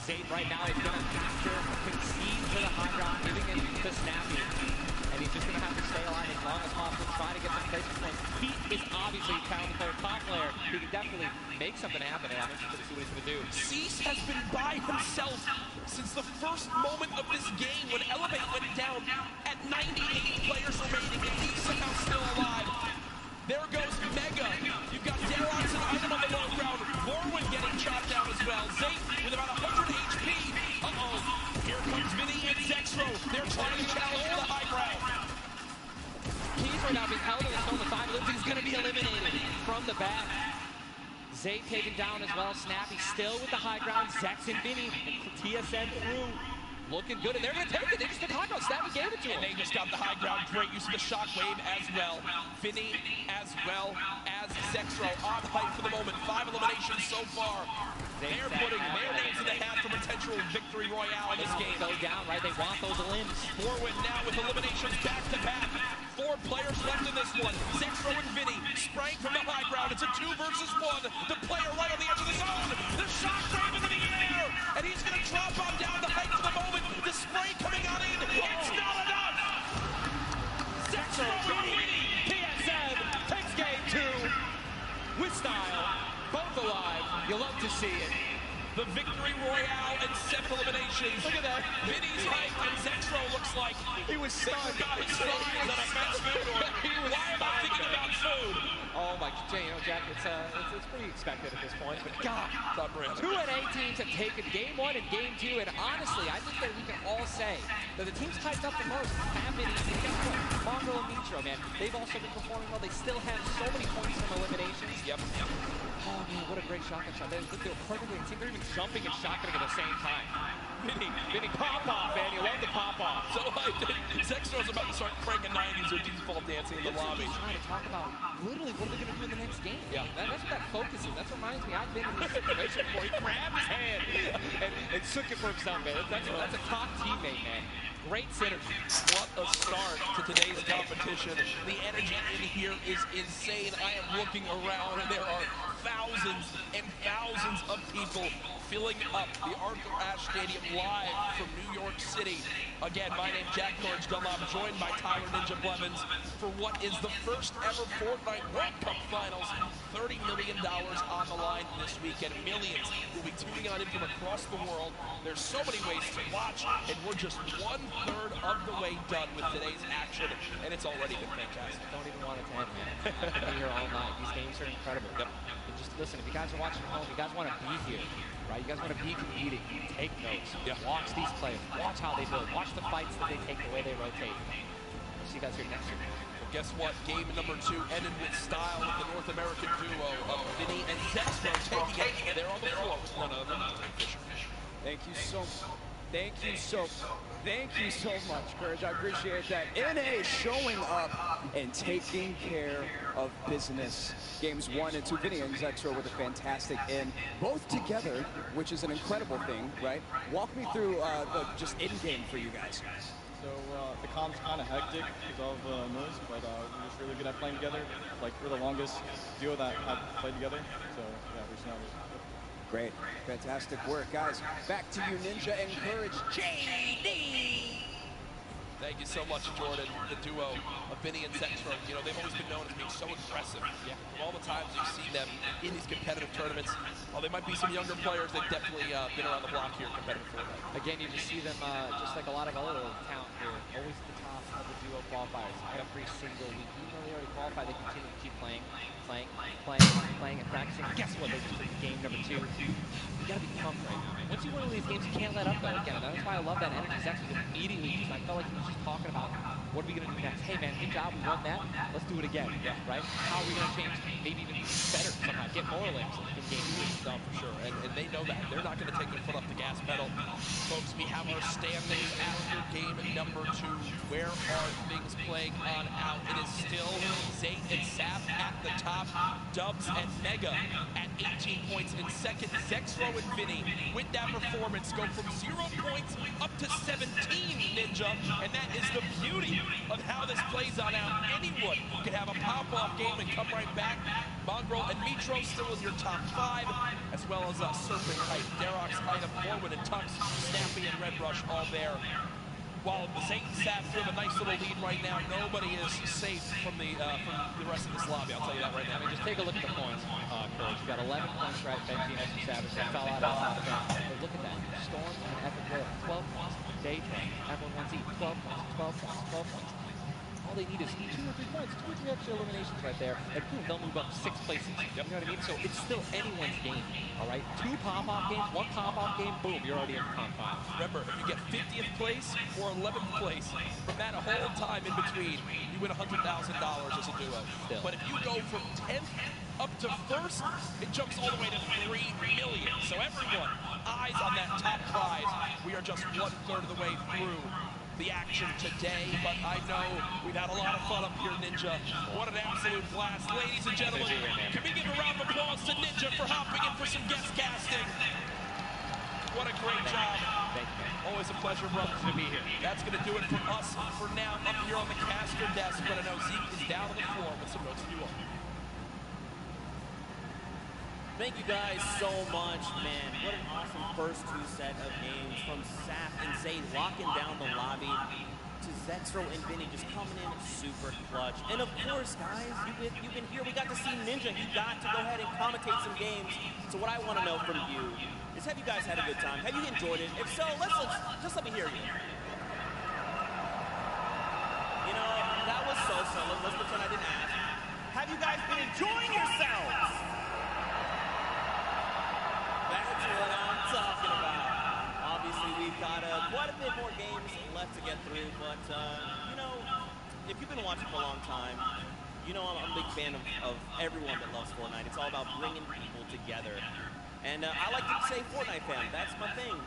Zane right now is going to have to concede for the high ground, giving it to Snappy. And he's just going to have to stay alive as long as possible, try to get some placement points. He is obviously a talented player, top player. He can definitely make something happen, and I'm interested to see what he's going to do. Cease has been by himself since the first moment of this game when Elevate went down at 98 players remaining, and he's somehow still alive. There goes Mega. You've got Darox and Item on the low ground. Warwin getting chopped down as well. Zate with about 100 HP. Uh-oh. Here comes Vinny and Zexro. They're trying to challenge for the high ground. Keys right now being held in the stone with 5 limbs. He's going to be eliminated from the back. Zate taken down as well. Snappy still with the high ground. Zex and Vinny. TSN through. Looking good, and they're going to take it. They just took high ground. Snappy gave it to him. And they just got the high ground. Great use of the shockwave as well. Vinny as well as Zexro on height for the moment. 5 eliminations so far. They're putting their names in the hat for potential victory royale in this game. Go down, right? They want those limbs. Warwin now with eliminations back to back. 4 players left in this one. Zexro and Vinny spraying from the high ground. It's a 2 versus 1. The player right on the edge of the zone. The shockwave into the air. And he's going to drop on down the height for the moment. The spray coming on in. It's not enough. Zexro and Vinny. TSN takes game 2 with style. Both alive. You love to see it. The victory royale and 7 eliminations. Look at that. Vinny's height and Zexro looks like he was stunned. Is that a fast food order? Why am I thinking about food? Oh my, Jack, it's pretty expected at this point. But God, 2 and 8 teams have taken game 1 and game 2, and honestly, I think that we can all say that the teams hyped up the most have been. Guess what? Markael and Mitro, man, they've also been performing well. They still have so many points from eliminations. Yep. Oh man, what a great shotgun shot. They're perfectly in sync. They're even jumping and shotgunning at the same time. Vinny pop off, man. You love the pop off. So Zexro's about to start cranking 90s or default dancing in the lobby. Trying to talk about literally what are they going to do in the next game. Yeah. That's what that focus is. That reminds me, I've been in this situation where he grabbed his hand and took it for himself, man. That's a top teammate, man. Great synergy. What a start to today's competition. The energy in here is insane. I am looking around and there are thousands and thousands of people filling up the Arthur Ashe Stadium live from New York City. Again, my name's Jack Courage Dunlop, joined by Tyler Ninja Blevins for what is the first ever Fortnite World Cup Finals. $30 million on the line this weekend. Millions will be tuning on in from across the world. There's so many ways to watch, and we're just 1/3 of the way done with today's action, and it's already been fantastic. Don't even want it to end, man. I'll be here all night. These games are incredible. Yep. And just listen, if you guys are watching at home, you guys want to be here, right? You guys want to be competing. Take notes. Yeah. Watch these players. Watch how they build. Watch the fights that they take, the way they rotate. We'll see you guys here next week. Well, guess what? Game number 2 ended with style with the North American duo of Vinny and Zexro taking it. They're on the floor with one of them. Thank you so much, Courage. I appreciate that. NA showing up and taking care of business. Games 1 and 2, Vinny and Zexro with a fantastic end, both together, which is an incredible thing, right? Walk me through the just in-game for you guys. So the comp's kind of hectic because of noise, but we're just really good at playing together. Like, we're the longest duo that have played together, so yeah, we're just not really. Great. Fantastic work, guys. Back to you, Ninja and Courage. JD! Thank you so much, Jordan. The duo of Vinny and Zexro, you know, they've always been known as being so aggressive. Yeah. From all the times you've seen them in these competitive tournaments, while they might be some younger players, they've definitely been around the block here in competitive Fortnite. Again, you just see them, just like a lot of other talent here, always at the top of the duo qualifiers every single week. Even though they already qualified, they continue to keep playing, and practicing. Guess what? They just took game number 2. You gotta be pumped right now. Once you win one of these games, you can't let up, though. Again, and that's why I love that energy. Zex was immediately used. I felt like he was just talking about, what are we gonna do next? Hey, man, good job. We won that. Let's do it again. Yeah. Right? How are we gonna change? Maybe even better somehow. Get more limbs in game 3. No, for sure. And they know that. They're not gonna take their foot off the gas pedal. Folks, we have our standings after game number 2. Where are things playing on out? It is still Zate and Sap at the top. Dubs and Mega at 18 points in second. Zexro and Vinny with that performance go from 0 points up to 17, Ninja. And that is the beauty of how this plays on out. Anyone can have a pop-off game and come right back. Mongrel and Mitro still in your top 5, as well as Serpent, Hype, Darox, Item, Corwin, and Tux, Snappy, and Red Rush all there. While the Zate and Sap have a nice little lead right now, nobody is safe from the rest of this lobby, I'll tell you that right now. I mean, just take a look at the points, Courage. You got 11 points, right? Benzino and Savage that fell out of the top 10. But look at that. Storm and Epic Whale, 12 points. Daydream, F11Z, 12 points, 12 points, 12 points. All they need is 2 or 3 points, 2 or 3 extra eliminations right there, and boom, they'll move up 6 places. You know what I mean? So it's still anyone's game, all right? 2 pop-off games, 1 pop-off game, boom, you're already in the top 5. Remember, if you get 50th place or 11th place, from that whole time in between, you win $100,000 as a duo. Still. But if you go from 10th up to 1st, it jumps all the way to $3 million. So everyone, eyes on that top prize. We are just 1/3 of the way through the action today, but I know we've had a lot of fun up here, Ninja. What an absolute blast. Ladies and gentlemen, can we give a round of applause to Ninja for hopping in for some guest casting? What a great job. Thank you, man. Always a pleasure, brother, to be here. That's going to do it for us for now up here on the caster desk, but I know Zeke is down on the floor with some notes for you all. Thank you guys so much, man. What an awesome first 2 set of games from Sap and Zay locking down the lobby to Zexro and Vinny just coming in super clutch. And of course, guys, you've been here. We got to see Ninja. He got to go ahead and commentate some games. So what I want to know from you is, have you guys had a good time? Have you enjoyed it? If so, just let me hear you. You know, that was so-so. Let's pretend I didn't ask. Have you guys been enjoying yourselves? That's what I'm talking about. Obviously, we've got quite a bit more games left to get through, but, you know, if you've been watching for a long time, you know I'm a big fan of everyone that loves Fortnite. It's all about bringing people together. And I like to say Fortnite fam. That's my thing.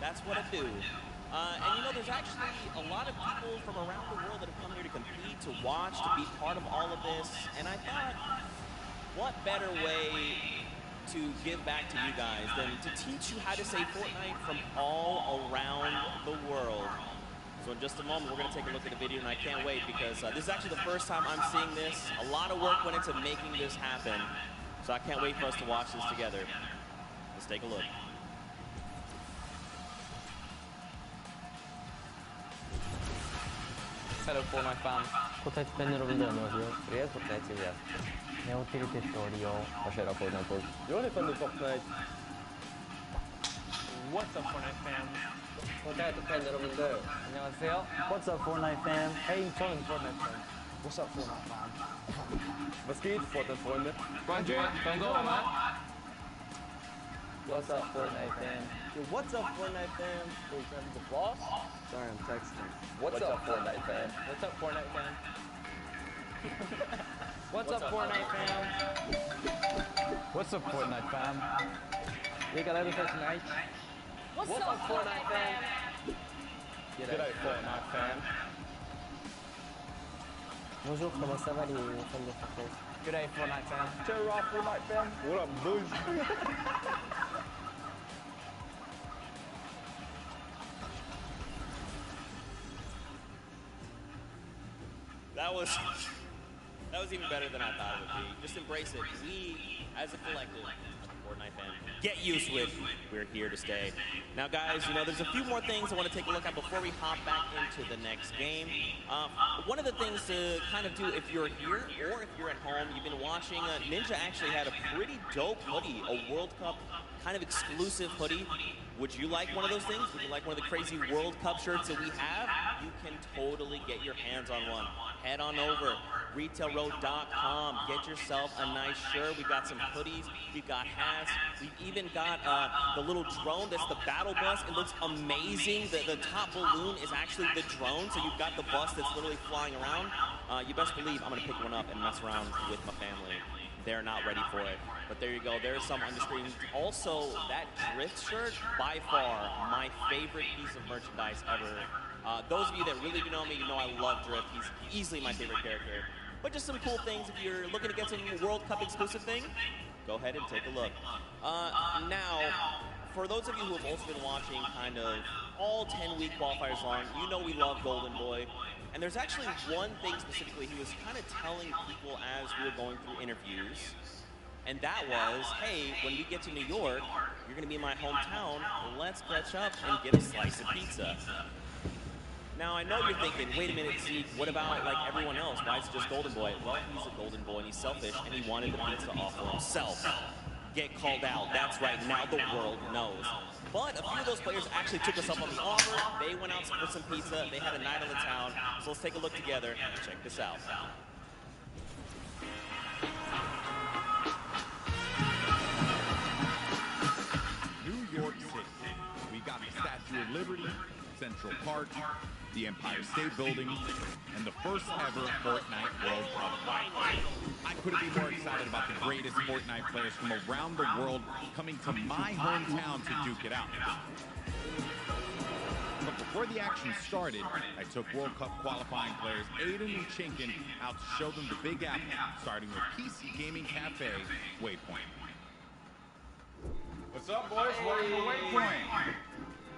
That's what I do. And, you know, there's actually a lot of people from around the world that have come here to compete, to watch, to be part of all of this. And I thought, what better way to give back to you guys than to teach you how to say Fortnite from all around the world. So in just a moment, we're going to take a look at the video, and I can't wait because this is actually the first time I'm seeing this. A lot of work went into making this happen, so I can't wait for us to watch this together. Let's take a look. Hello Fortnite fans. Fortnite 팬 여러분들 안녕하세요. Vi är Fortnite-entusiast. Jag är territorio. Vad kör Fortnite folk? Jag är fan Fortnite. What's up, Fortnite fam? Fortnite 팬 여러분들 안녕하세요. What's up Fortnite fam? Hej, 저는 Fortnite fan. What's up Fortnite fan? Vad skriver Fortnite-freunde? What's up Fortnite fam? Yo, what's up Fortnite fam? Wait, I'm the boss? Sorry, I'm texting. What's up Fortnite fam? What's up Fortnite fam? What's up Fortnite fam? What's up, Fortnite fam? E aí galera do Fortnite? What's up, Fortnite fam? G'day, Fortnite fam. Bonjour, comment ça va les fans de Fortnite? G'day, Fortnite fam. Cheer off Fortnite fam. What up, boys? That was even better than I thought it would be. Just embrace it. We, as a collective, Fortnite fan. Get used to it. We're here to stay. Now, guys, you know, there's a few more things I want to take a look at before we hop back into the next game. One of the things to kind of do if you're here or if you're at home, you've been watching, Ninja actually had a pretty dope hoodie, a World Cup kind of exclusive hoodie. Would you like one of those things? Would you like one of the crazy World Cup shirts that we have? You can totally get your hands on one. Head on over, retailroad.com. Get yourself a nice shirt. We've got some hoodies. We've got hats. We've even got the little drone that's the battle bus. It looks amazing. The top balloon is actually the drone, so you've got the bus that's literally flying around. You best believe I'm going to pick one up and mess around with my family. They're not ready for it. But there you go. There's some on the screen. Also, that Drift shirt, by far, my favorite piece of merchandise ever. Those of you that really do know me, you know I love Drift. He's easily my favorite character. But just some cool things. If you're looking to get some World Cup exclusive thing, go ahead and take a look. Now, for those of you who have also been watching kind of all 10-week qualifiers long, you know we love Golden Boy. And there's actually one thing specifically he was kind of telling people as we were going through interviews. And that was, hey, when we get to New York, you're going to be in my hometown. Let's catch up and get a slice of pizza. Now, I know you're thinking, wait a minute, Zeke, what about, like, everyone else? Why is it just Golden Boy? Well, he's a Golden Boy, and he's selfish, and he wanted the pizza off for himself. Get called out. That's right. Now the world knows. But a few of those players actually took us up on the offer. They went out for some pizza. They had a night on the town. So let's take a look together. Check this out. New York City. We got the Statue of Liberty, Central Park, the Empire State Building, and the first ever Fortnite World Cup final. I couldn't be more excited about the greatest Fortnite players from around the world coming to my hometown to duke it out. But before the action started, I took World Cup qualifying players Aiden and Chinkin out to show them the Big Apple, starting with PC Gaming Cafe, Waypoint. What's up, boys? Welcome to Waypoint.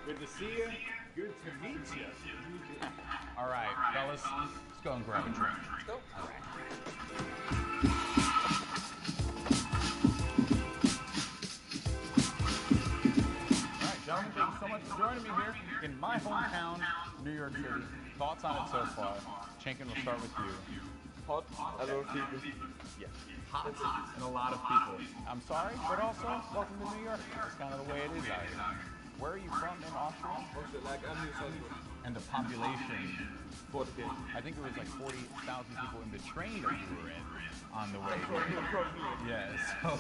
Good to see you. Good to meet you. All right, fellas, let's go and grab a drink. Let's go. All right. All right, gentlemen, thank you so much for joining me here in my hometown, New York City. Thoughts on it so far? Chinkin, we'll start with you. Hot, a lot of people. Yes. Hot and a lot of people. I'm sorry, but also, welcome to New York. It's kind of the way it is out here. Where are you from in Austria? Austria, like I'm New Salzburg. And the population? 40K. I think it was like 40,000 people in the train that you were in on the way here. Yes. So,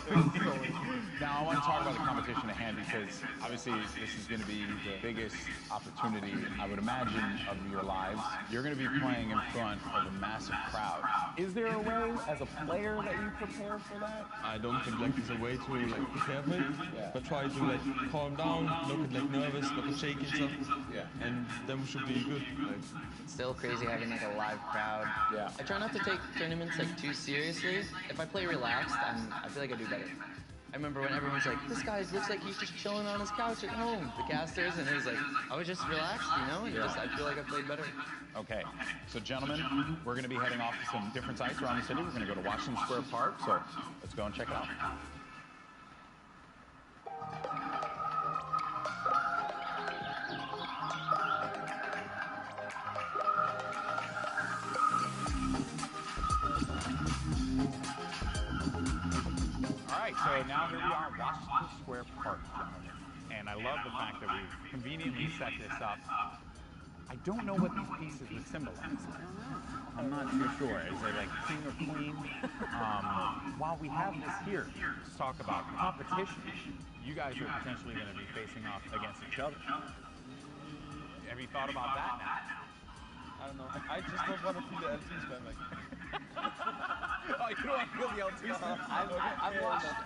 now I want to talk about the competition at hand because obviously this is going to be the biggest opportunity, I would imagine, of your lives. You're going to be playing in front of a massive crowd. Is there a way, as a player, that you prepare for that? I don't think like there's a way to like prepare for it, but try to like calm down, look at like nervous, look at shaking stuff, and then we should be good. Like, it's still crazy having like a live crowd. Yeah. I try not to take tournaments like too seriously. If I play relaxed, I feel like I do better. I remember when everyone's like, this guy looks like he's just chilling on his couch at home, the casters, and it was like, I was just relaxed, you know, and just, I feel like I played better. Okay, so gentlemen, we're going to be heading off to some different sites around the city. We're going to go to Washington Square Park, so let's go and check it out. So now here we are, Washington Square Park, gentlemen. And I love the fact that we've conveniently set this up. I don't know what these pieces would symbolize. I'm not too sure. Is it like king or queen? While we have this here, let's talk about competition. You guys are potentially going to be facing off against each other. Have you thought about that now? I don't know. I just don't want to feel the LTs, man. Like. Oh, you don't want to feel the LTs?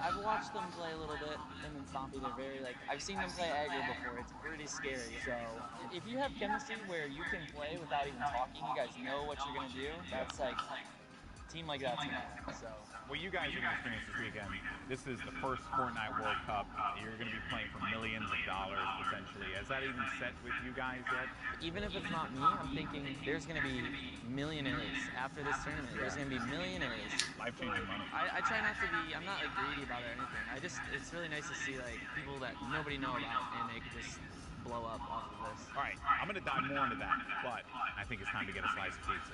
I've watched them play a little bit, and then Stompy, they're very like, I've seen them play aggro before, it's pretty scary. So if you have chemistry where you can play without even talking, you guys know what you're going to do, that's like, team like that's gonna win. So. What you guys are going to experience this weekend, this is the first Fortnite World Cup. You're going to be playing for millions of dollars, potentially. Has that even set with you guys yet? Even if it's not me, I'm thinking there's going to be millionaires after this tournament. Yeah. There's going to be millionaires. Life-changing money. I try not to be, I'm not like greedy about it or anything. It's really nice to see like people that nobody know about and they could just blow up off of this. All right, I'm going to dive more into that, but I think it's time to get a slice of pizza.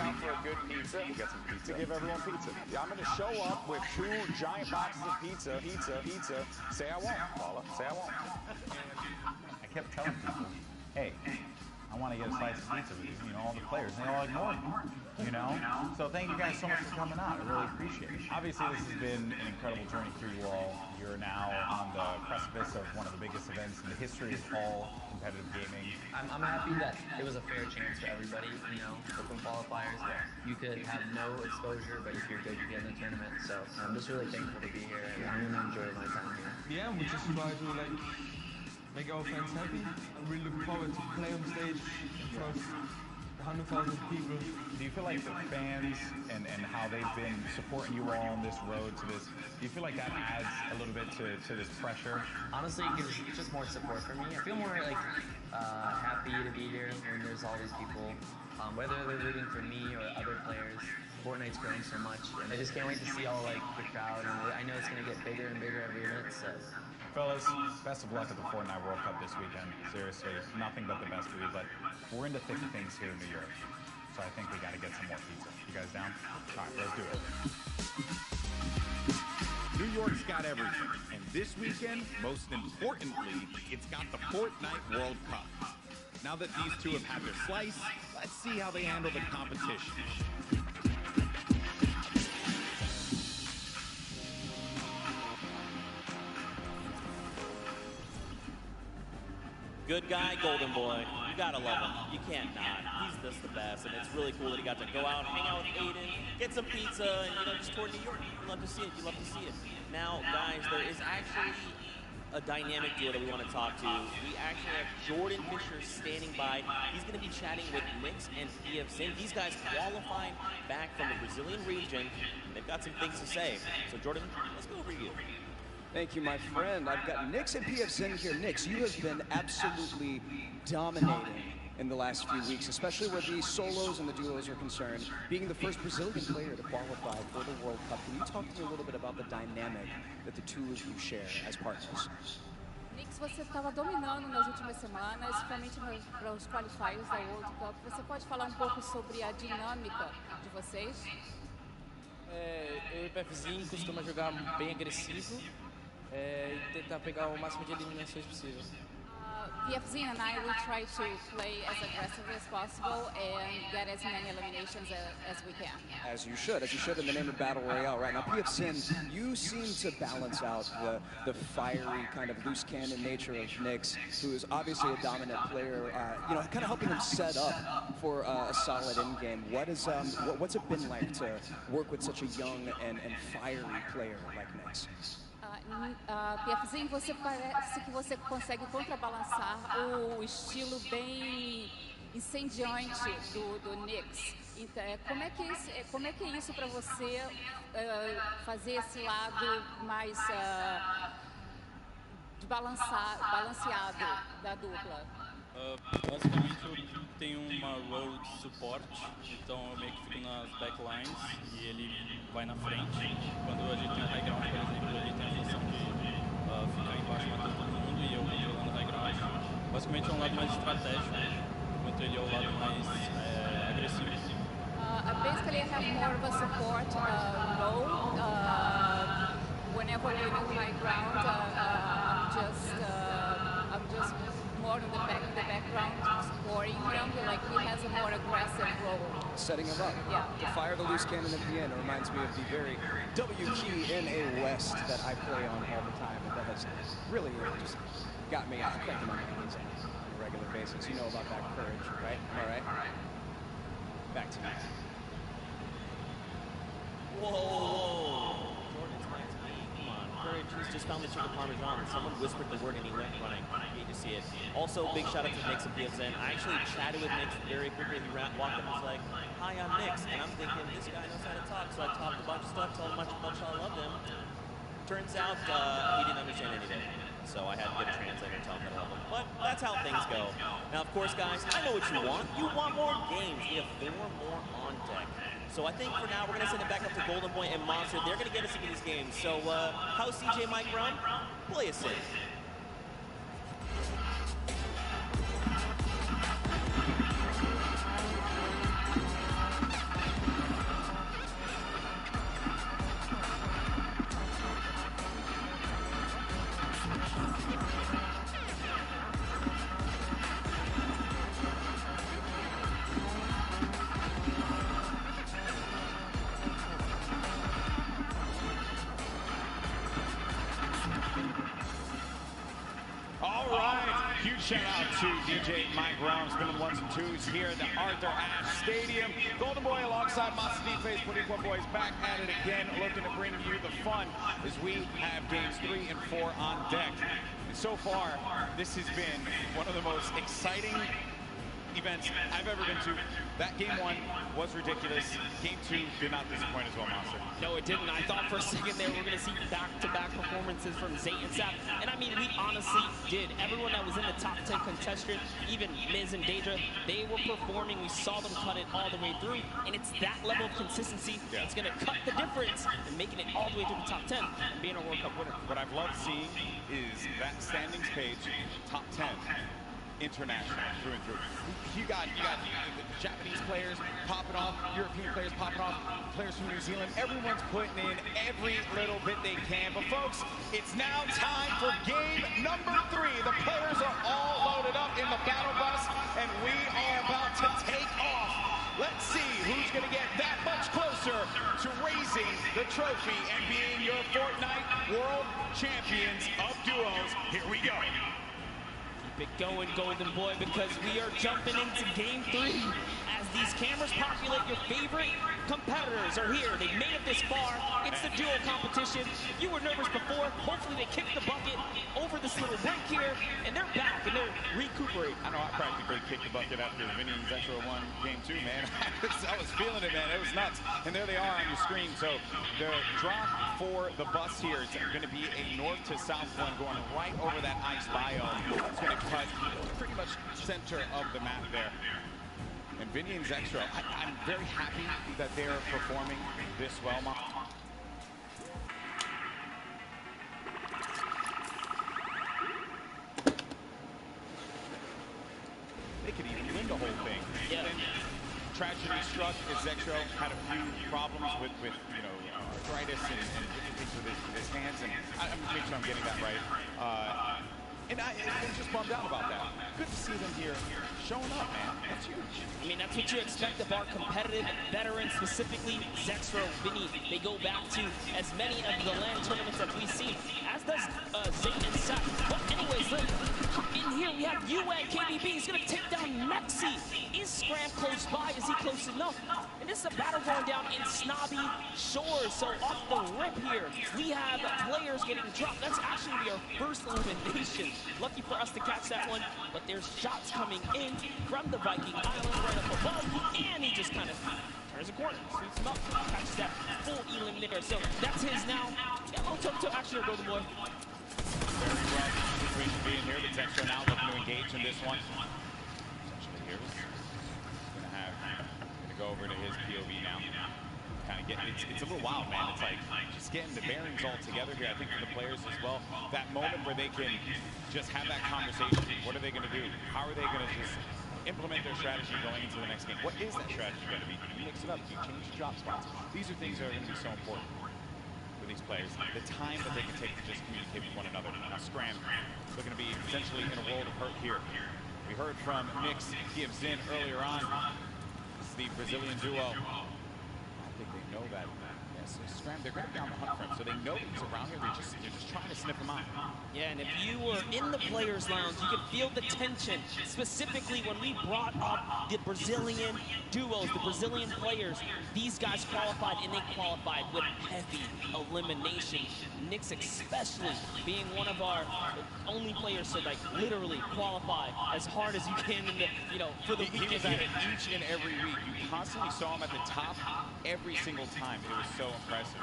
Out for a good pizza. We'll get some pizza. To give everyone pizza. Yeah, I'm going to show up with 2 giant boxes of pizza. Say I won't, Paula. Say I won't. I kept telling people, hey, I want to get a slice of pizza with you, all the players. And they all ignored me, So thank you guys so much for coming out. I really appreciate it. Obviously, this has been an incredible journey for you all. You're now on the precipice of one of the biggest events in the history of all competitive gaming. I'm happy that it was a fair chance for everybody, open qualifiers. You could have no exposure, but if you're good, you get in the tournament. So I'm just really thankful to be here, and I'm going to enjoy my time here. Yeah, we just try to make our fans happy. I'm really looking forward to play on stage in front of 100,000 people. Do you feel like the fans and how they've been supporting you all on this road to this, do you feel like that adds a little bit to this pressure? Honestly, it's just more support for me. I feel more like happy to be here when there's all these people, whether they're rooting for me or other players. Fortnite's growing so much, and I just can't wait to see all the crowd. And I know it's gonna get bigger and bigger every event. So. Fellas, best of luck at the Fortnite World Cup this weekend. Seriously, nothing but the best for you, but we're in the thick of things here in New York, so I think we got to get some more pizza. You guys down? All right, let's do it. New York's got everything, and this weekend, most importantly, it's got the Fortnite World Cup. Now that these two have had their slice, let's see how they handle the competition. Good guy, golden boy. You gotta love him. You can't not. He's just the best, and it's really cool that he got to go out, hang out with Aiden, get some pizza, and just tour New York. You love to see it. You love to see it. Now, guys, there is actually a dynamic duo that we want to talk to. We actually have Jordan Fisher standing by. He's going to be chatting with Nix and PFC. These guys qualified back from the Brazilian region, and they've got some things to say. So, Jordan, let's go over you. Thank you, my friend. I've got Nix and PFC here. Nix, you have been absolutely dominating in the last few weeks, especially where the solos and the duos are concerned, being the first Brazilian player to qualify for the World Cup. Can you talk to me a little bit about the dynamic that the two of you share as partners? Nix, você estava dominando nas últimas semanas, principalmente para os qualifiers da World Cup. Você pode falar um pouco sobre a dinâmica de vocês? Eu e o PFzinho costuma jogar bem agressivo e tentar pegar o máximo de eliminações possível. PFZ and I will try to play as aggressively as possible and get as many eliminations as we can. As you should in the name of Battle Royale right now. PFC, you seem to balance out the fiery kind of loose cannon nature of Nix, who is obviously a dominant player, kind of helping him set up for a solid end game. What's it been like to work with such a young and fiery player like Nix? PFzinho, você parece que você consegue contrabalançar o estilo bem incendiante do Nix. Então, como é que é isso para você fazer esse lado mais balanceado da dupla? Basicamente eu tenho uma role de suporte, então eu meio que fico nas backlines e ele vai na frente. Quando a gente tem o high ground, por exemplo, ele tem a função de ficar embaixo matando todo mundo e eu controlando o high ground. Basicamente é um lado mais estratégico, enquanto ele é o lado mais agressivo. Basically I have more of a support role. Whenever we're in the high ground, I'm just more in the background, supporting him. Like he has a more aggressive role. Setting him up. Yeah. To fire the loose cannon at the end. It reminds me of the very WQNA West that I play on all the time, and that has really just got me cranking my knees on a regular basis. You know about that courage, right? All right. Back to you. Whoa! Jordan's right to me. Come on, courage. He's just found the chicken parmesan. Someone whispered the word and he went running. He you see it. Also, big shout out to Nix and PFZen. I actually chatted with Nix very quickly. He walked up and was like, "Hi, I'm Nix," and I'm thinking this guy knows how to talk. So I talked a bunch of stuff, told him how much I loved him. Turns out he didn't understand any of it. So I had to get a translator and tell him that I love him. But that's how things go. Now, of course, guys, I know what you want. You want more games. We have 4 more on deck. So I think for now, we're going to send it back up to Golden Boy and Monster. They're going to get us into these games. So, how's CJ Mike Brown? Play us in. Shout out to DJ Mike Brown, spinning the 1s and 2s here at the Arthur Ashe Stadium. Golden Boy alongside Monster D-Face, Boricua Boys back at it again, looking to bring you the fun as we have games 3 and 4 on deck. And so far, this has been one of the most exciting events I've ever been to. That game 1 was ridiculous. Game 2 did not disappoint as well, Monster. No, it didn't. I thought for a second there we're going to see back-to-back performances from Zay and Sap. And I mean, we honestly did. Everyone that was in the top 10 contestant, even Miz and Daedra, they were performing. We saw them cut it all the way through. And it's that level of consistency that's going to cut the difference and making it all the way to the top 10 and being a World Cup winner. What I've loved seeing is that standings page, top 10. International through and through. You got the Japanese players popping off, European players popping off, players from New Zealand. Everyone's putting in every little bit they can. But folks, it's now time for game number 3. The players are all loaded up in the battle bus, and we are about to take off. Let's see who's going to get that much closer to raising the trophy and being your Fortnite World Champions of Duos. Here we go. Keep it going, Golden Boy, because we are jumping into game 3 as these cameras populate. Your favorite competitors are here. They've made it this far. It's the duo competition. If you were nervous before, hopefully they kicked the bucket over this little break here, and they're back, and they're recuperating. I know I practically kicked the bucket after the Vinny Zexro won game 2, man. I was feeling it, man. It was nuts. And there they are on your screen. So the drop for the bus here is going to be a north to south one going right over that ice biome. It's going to cut pretty much center of the map there. And Vinny and Zexro, I'm very happy that they're performing this well. They could even win the whole thing. Yeah. And tragedy struck as Zexro had a few problems with arthritis and different things with his hands. And I'm making sure I'm getting that right. And I'm just bummed out about that. Good to see them here showing up, man. That's huge. I mean, that's what you expect of our competitive veterans, specifically Zexro, Vinny. They go back to as many of the LAN tournaments that we've seen, as does Zay and Sap. But anyways, look, in here we have UA KBB. He's going to take down Mexi. Is Scram close by? Is he close enough? And this is a battle going down in Snobby Shores. So off the rip here, we have players getting dropped. That's actually our first elimination. Lucky for us to catch that one, but there's shots coming in from the Viking Island right up above, and he just kind of turns a corner, sweeps him up, catches that full elim there. So that's his now. Yellow toe actually go the boy. Very rough situation being here, but Zexro now looking to engage in this one. Essentially here, he's gonna go over to his POV now. Kind of getting, it's a little wild, man. It's like just getting the bearings all together here, I think, for the players as well. That moment where they can just have that conversation. What are they going to do? How are they going to just implement their strategy going into the next game? What is that strategy going to be? Do you mix it up? Do you change the drop spots? These are things that are going to be so important for these players. The time that they can take to just communicate with one another. Now, Scram looking to be essentially in a world of hurt here. We heard from Nix gives in earlier on. This is the Brazilian duo. They know that So Scram, they're going to be on the hunt for him. So they know he's around here. They're just trying to sniff him out. Yeah, and if you were in the players' lounge, you could feel the tension, specifically when we brought up the Brazilian duos, the Brazilian players. These guys qualified, and they qualified with heavy elimination. Nix especially being one of our only players to, like, literally qualify as hard as you can in the, you know, for the He was at it each and every week. You constantly saw him at the top every single time. It was so impressive.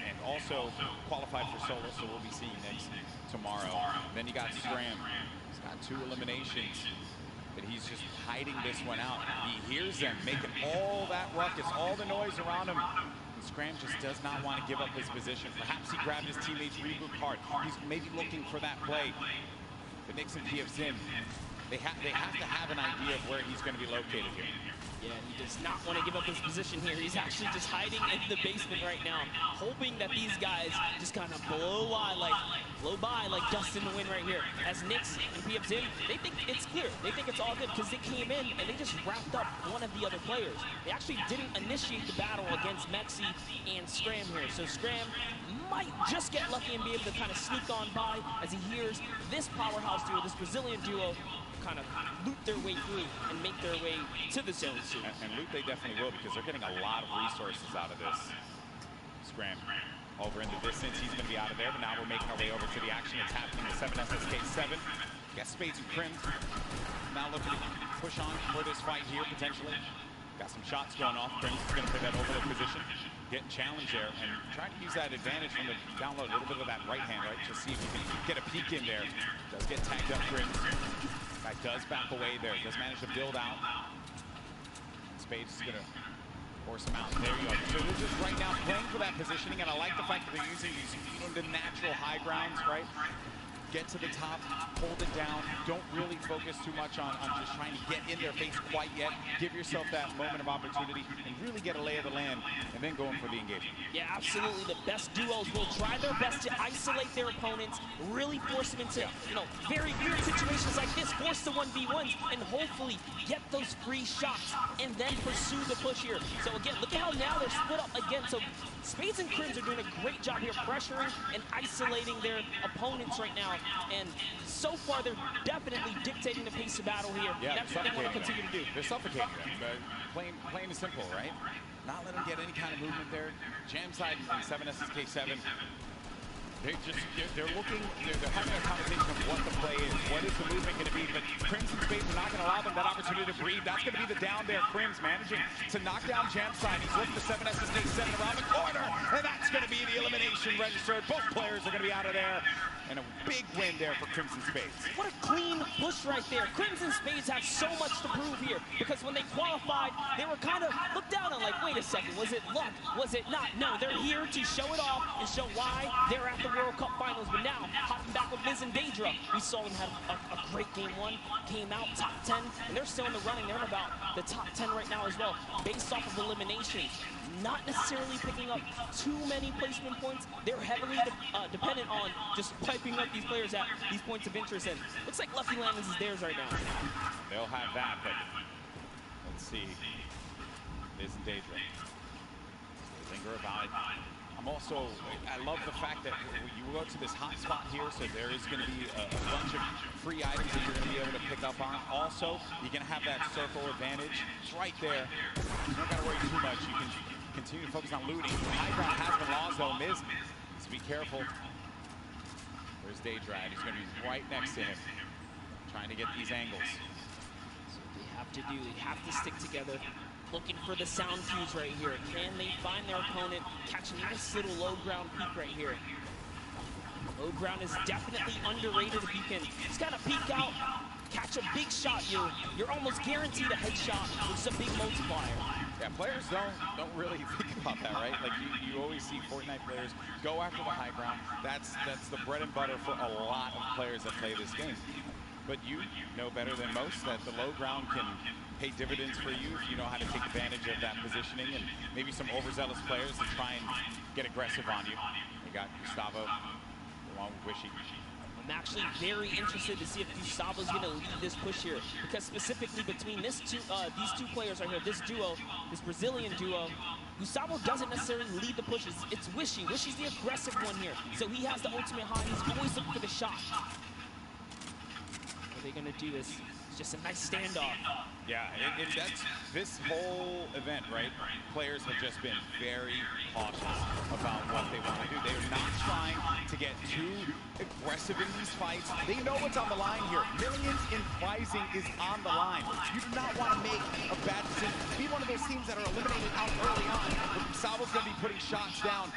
And also qualified for solo, so we'll be seeing Nix tomorrow. Then you got Scram. He's got 2 eliminations, but he's just hiding this one out. He hears them making all that ruckus, all the noise around him. And Scram just does not want to give up his position. Perhaps he grabbed his teammate's reboot card. He's maybe looking for that play. But Nix and PF Zim, they have to have an idea of where he's going to be located here. Yeah, he does not want to give up his position here. He's actually just hiding in the basement right now, hoping that these guys just kind of blow by like dust in the wind right here. As Nix and PF Zim, they think it's clear. They think it's all good because they came in and they just wrapped up one of the other players. They actually didn't initiate the battle against Mexi and Scram here. So Scram might just get lucky and be able to kind of sneak on by as he hears this powerhouse duo, this Brazilian duo, kind of loot their way through and make their way to the zone soon. And loot they definitely will, because they're getting a lot of resources out of this. Scram over in the distance. He's going to be out of there, but now we're making our way over to the action. It's happening to 7SSK7. Got Spades and Crims now looking to push on for this fight here, potentially. Got some shots going off. Crims is going to play that overload position. Getting challenged there and trying to use that advantage from the download, a little bit of that right hand, right? To see if he can get a peek in there. Does get tagged up, Crims. Guy does back away there. Does manage to build out. Spades is going to force him out. There you go. So they're just right now playing for that positioning, and I like the fact that they're using these, the natural high grounds, right? Get to the top, hold it down. Don't really focus too much on just trying to get in their face quite yet. Give yourself that moment of opportunity and really get a lay of the land, and then going for the engagement. Yeah, absolutely. The best duos will try their best to isolate their opponents, really force them into, you know, very weird situations like this, force the 1v1s, and hopefully get those free shots, and then pursue the push here. So again, look at how now they're split up again. So Spades and Crims are doing a great job here pressuring and isolating their opponents right now. And so far, they're definitely dictating the pace of battle here. Yeah, that's what they want to continue to do. They're suffocating them. Plain and simple, right? Not letting them get any kind of movement there. Jam side and 7SSK7. They're having a conversation of what the play is. What is the movement going to be? But Crims and Spades are not going to allow them that opportunity to breathe. That's going to be the down there. Crims managing to knock down Jam side. He's looking for 7SSK7 around the corner. And that's going to be the elimination registered. Both players are going to be out of there. And a big win there for Crimson Spades. What a clean push right there. Crimson Spades have so much to prove here, because when they qualified, they were kind of looked down on like, wait a second, was it luck? Was it not? No, they're here to show it off and show why they're at the World Cup Finals. But now, hopping back with Liz and Daedra, we saw them have a great game one, came out top 10, and they're still in the running. They're in about the top 10 right now as well, based off of eliminations. Not necessarily picking up too many placement points. They're heavily dependent on just piping up these players at these points of interest. And looks like Lucky Landings is theirs right now. They'll have that, but let's see. Liz and Daedra. They linger about it. I love the fact that you go to this hot spot here, so there is going to be a bunch of free items that you're going to be able to pick up on. Also, you're going to have that circle advantage. It's right there. You don't got to worry too much. You can continue to focus on looting. High ground has been lost, though. Miz, so be careful. Where's Daedra? He's going to be right next to him, trying to get these angles. So they have to stick together. Looking for the sound cues right here. Can they find their opponent? Catch a nice little low ground peek right here. Low ground is definitely underrated. If you can just kind of peek out, catch a big shot, you're almost guaranteed a headshot, which is a big multiplier. Yeah, players don't really think about that, right? Like you always see Fortnite players go after the high ground. That's the bread and butter for a lot of players that play this game. But you know better than most that the low ground can pay dividends for you if you know how to take advantage of that positioning, and maybe some overzealous players to try and get aggressive on you. We got Gustavo along with Wishy. I'm actually very interested to see if Gustavo's going to lead this push here, because specifically between these two players right here, this duo, this Brazilian duo, Gustavo doesn't necessarily lead the pushes. It's Wishy. Wishy's the aggressive one here, so he has the ultimate high. He's always looking for the shot. What are they going to do? It's just a nice standoff. Yeah, that's this whole event, right? Players have just been very cautious about what they want to do. They're not trying to get too aggressive in these fights. They know what's on the line here. Millions in pricing is on the line. You do not want to make a bad decision. Be one of those teams that are eliminated out early on. But Gustavo's going to be putting shots down.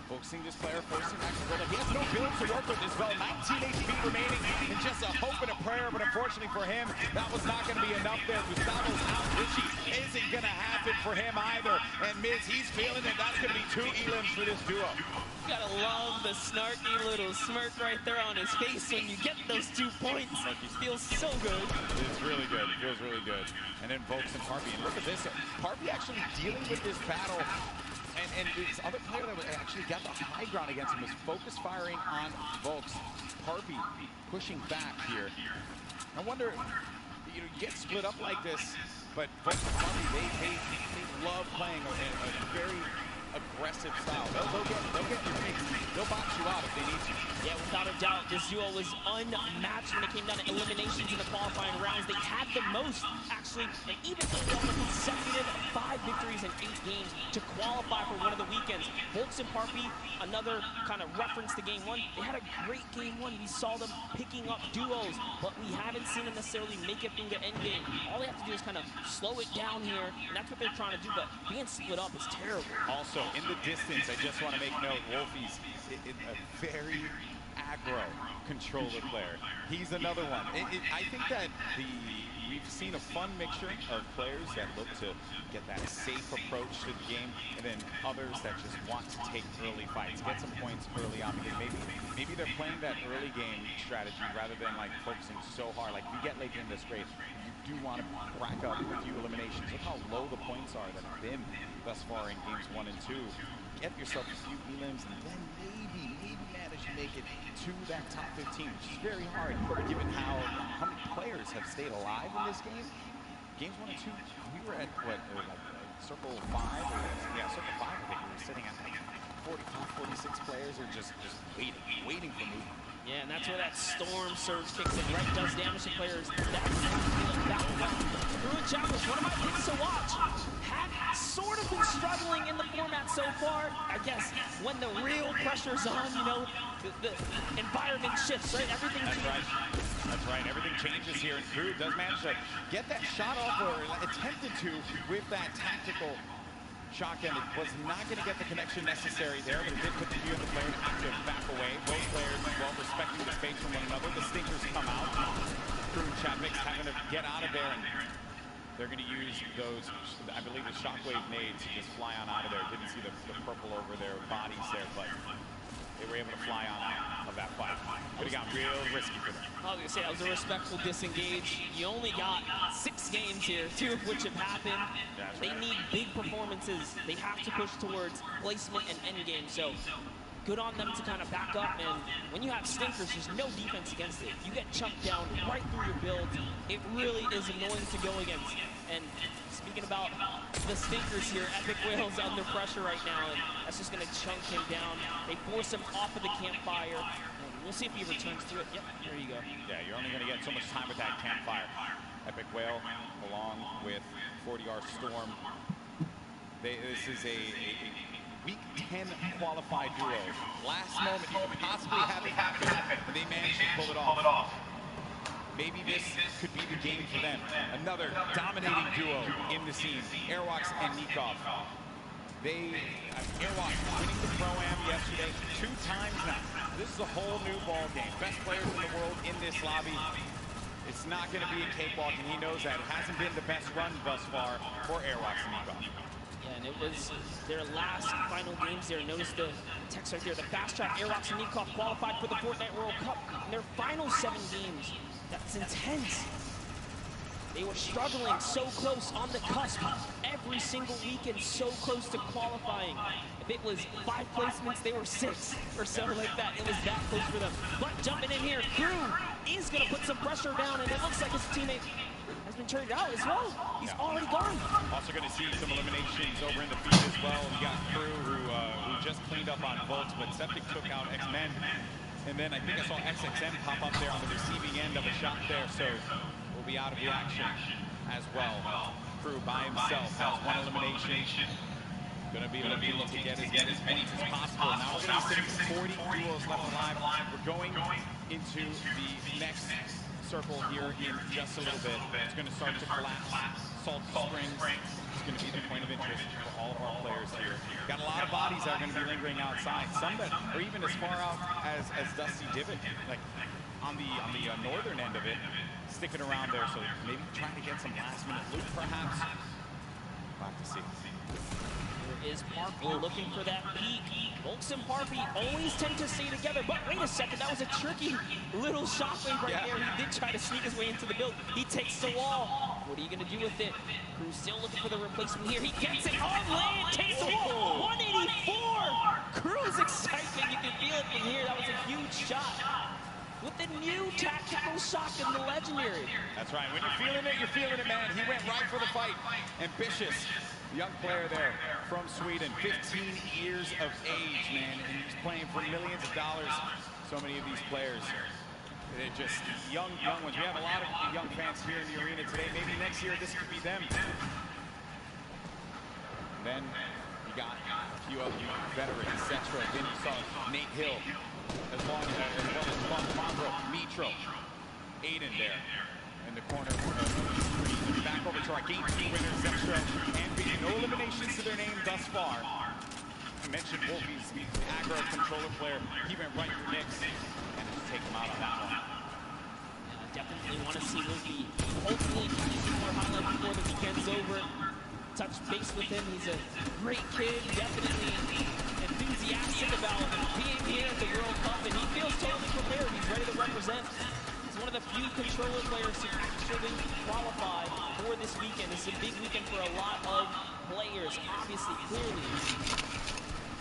Focusing this player, forcing back to build up. He has no build to work with as well. 19 HP remaining, and just a hope and a prayer, but unfortunately for him, that was not going to be enough there. Gustavo's out. Richie isn't going to happen for him either. And Miz, he's feeling it. That's going to be 2 elims for this duo. You gotta love the snarky little smirk right there on his face when you get those 2 points. He feels so good. It's really good. It feels really good. And then Volks and Parpy. And look at this. Parpy actually dealing with this battle. And this other player that actually got the high ground against him was focus firing on Volks. Parpy pushing back here. I wonder, you get split up like this, but Volks and Parpy, they love playing a very aggressive style. They'll get your face. They'll box you out if they need to. Yeah, without a doubt, this duo was unmatched when it came down to eliminations in the qualifying rounds. They had the most, actually, and even on the consecutive 5 victories in 8 games to qualify for one of the weekends. Volks and Parpy, another kind of reference to Game 1. They had a great Game 1. We saw them picking up duos, but we haven't seen them necessarily make it through the end game. All they have to do is kind of slow it down here, and that's what they're trying to do, but being split up is terrible. Also, in the distance, I just want to make note, Wolfie's a very aggro controller player. He's another one. I think that we've seen a fun mixture of players that look to get that safe approach to the game, and then others that just want to take early fights, get some points early on, because maybe they're playing that early game strategy rather than like focusing so hard. Like, if you get late in this race, you do want to rack up a few eliminations. Look how low the points are that have been thus far in games 1 and 2. Get yourself a few elims, and then maybe manage to make it to that top 15, which is very hard given how many players have stayed alive in this game. Games 1 and 2, we were at what, like circle 5, or circle 5. I think we were sitting at like 45, 46 players are just waiting for movement. Yeah, and that's where that storm surge kicks in, right? Does damage to players. That's Ruin Chapels, one of my picks to watch. Had sort of been struggling in the format so far. I guess when the real pressure's on, the environment shifts, right? Everything changes. That's right. Everything changes here, and Crew does manage to get that shot off, or attempted to, with that tactical shotgun. It was not going to get the connection necessary there, but it did put the view of the player to have to back away. Both players, well, respecting the space from one another. The stinkers come out. Crew and Chadwick's having to get out of there, and they're going to use those, I believe, the shockwave nades to just fly on out of there. Didn't see the purple over their bodies there, but they were able to fly on out of that fight. Could have gotten real risky for them. I was going to say, that was a respectful disengage. You only got 6 games here, 2 of which have happened. That's they right. need big performances. They have to push towards placement and endgame. So good on them to kind of back up. And when you have stinkers, there's no defense against it. You get chunked down right through your build. It really is annoying to go against. And speaking about the stinkers here, Epic Whale's under pressure right now, and that's just going to chunk him down. They force him off of the campfire. And we'll see if he returns to it. Yep, there you go. Yeah, you're only going to get so much time with that campfire. Epic Whale, along with 40R Storm. This is a Week 10 qualified duo. Last moment you could possibly have it happen, and they managed to pull it off. Maybe this could be the game for them. Another dominating duo in the scene, Airwalks and Nikov. Airwalks winning the Pro-Am yesterday 2 times now. This is a whole new ball game. Best players in the world in this lobby. It's not going to be a cakewalk, and he knows that. It hasn't been the best run thus far for Airwalks and Nikov. Yeah, and it was their last final games there. Notice the text right there. The fast track Airwalks and Nikov qualified for the Fortnite World Cup in their final 7 games. That's intense. They were struggling so close on the cusp every single weekend, so close to qualifying. If it was 5 placements, they were 6 or so like that. It was that close for them. But jumping in here, Crew is going to put some pressure down, and it looks like his teammate has been turned out as well. He's already gone. Also going to see some eliminations over in the feed as well. We got Crew who just cleaned up on Volts, but Septic took out X-Men. And then I think I saw XXM pop up there on the receiving end of a shot there, so we'll be out of the action as well. Crew by himself has 1 elimination. Going to be looking to get as many as possible. Now we're going to be sitting with 40 duos left alive. We're going into the next circle here in just a little bit. It's going to start to collapse. Salty Springs is going to be the point of interest for all of our players here. Got a lot of bodies that are going to be lingering outside. Some that are even as far out as Dusty Divot, like on the northern end of it, sticking around there. So maybe trying to get some last-minute loot, perhaps. We'll have to see. There is Parpy looking for that peak. Volks and Parpy always tend to stay together, but wait a second, that was a tricky little shockwave right there. He did try to sneak his way into the build. He takes the wall. What are you going to do with it? Crew's still looking for the replacement here. He gets it on land, takes the wall. 184! Crew's excitement, you can feel it from here. That was a huge shot. With the new tactical shotgun, the legendary. That's right. When you're feeling it, man. He went right for the fight. Ambitious. Young player there from Sweden, 15 years of age, man, and he's playing for millions of dollars. So many of these players, they're just young ones. We have a lot of young fans here in the arena today. Maybe next year this could be them. And then you got a few of you veterans, Zexro, then you saw Nate Hill, as well as Monro, Mitro, Aiden there in the corner of the screen. Back over to our Game 2 winners, Zexro and Vinny. No eliminations to their name thus far. I mentioned Wolfie's aggro controller player. He went right for Nix and just take him out on that one. I definitely want to see Wolfie. Hopefully, some more highlights before the weekend's over. Touch base with him. He's a great kid, definitely enthusiastic about being here at the World Cup, and he feels totally prepared. He's ready to represent. He's one of the few controller players to actually qualify for this weekend. This is a big weekend for a lot of players, obviously, clearly.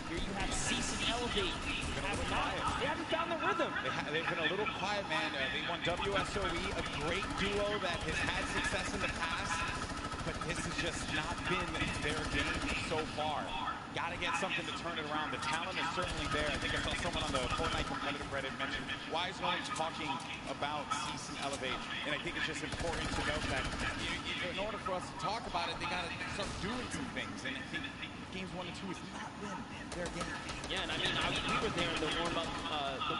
Here you have Cease and Elevate. They haven't found the rhythm. They've been a little quiet, man. They won WSOE, a great duo that has had success in the past, but this has just not been their game so far. Got to get something to turn it around. The talent is certainly there. I think I saw someone on the Fortnite competitive Reddit mention, why is no one talking about Cease and Elevate? And I think it's just important to note that in order for us to talk about it, they got to start doing some things. And I think games 1 and 2 has not been their game. Yeah, and I mean, we were there in the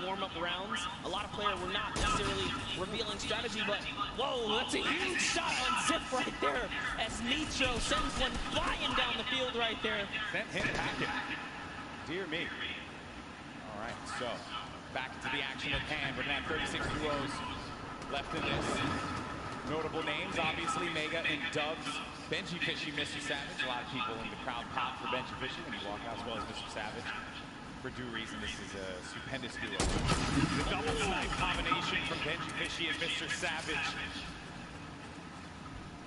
warm-up rounds. A lot of players were not necessarily revealing strategy, but whoa, that's a huge shot on Zip right there as Nitro sends one flying down the field right there. Sent him packing. Dear me. All right, so back into the action at hand. We're gonna have 36 duos left in this. Notable names, obviously, Mega and Dubs. Benji Fishy, Mr. Savage. A lot of people in the crowd pop for Benji Fishy when he walked out, as well as Mr. Savage. For due reason, this is a stupendous duo. The double snipe combination from Benji Fishy and Mr. Savage.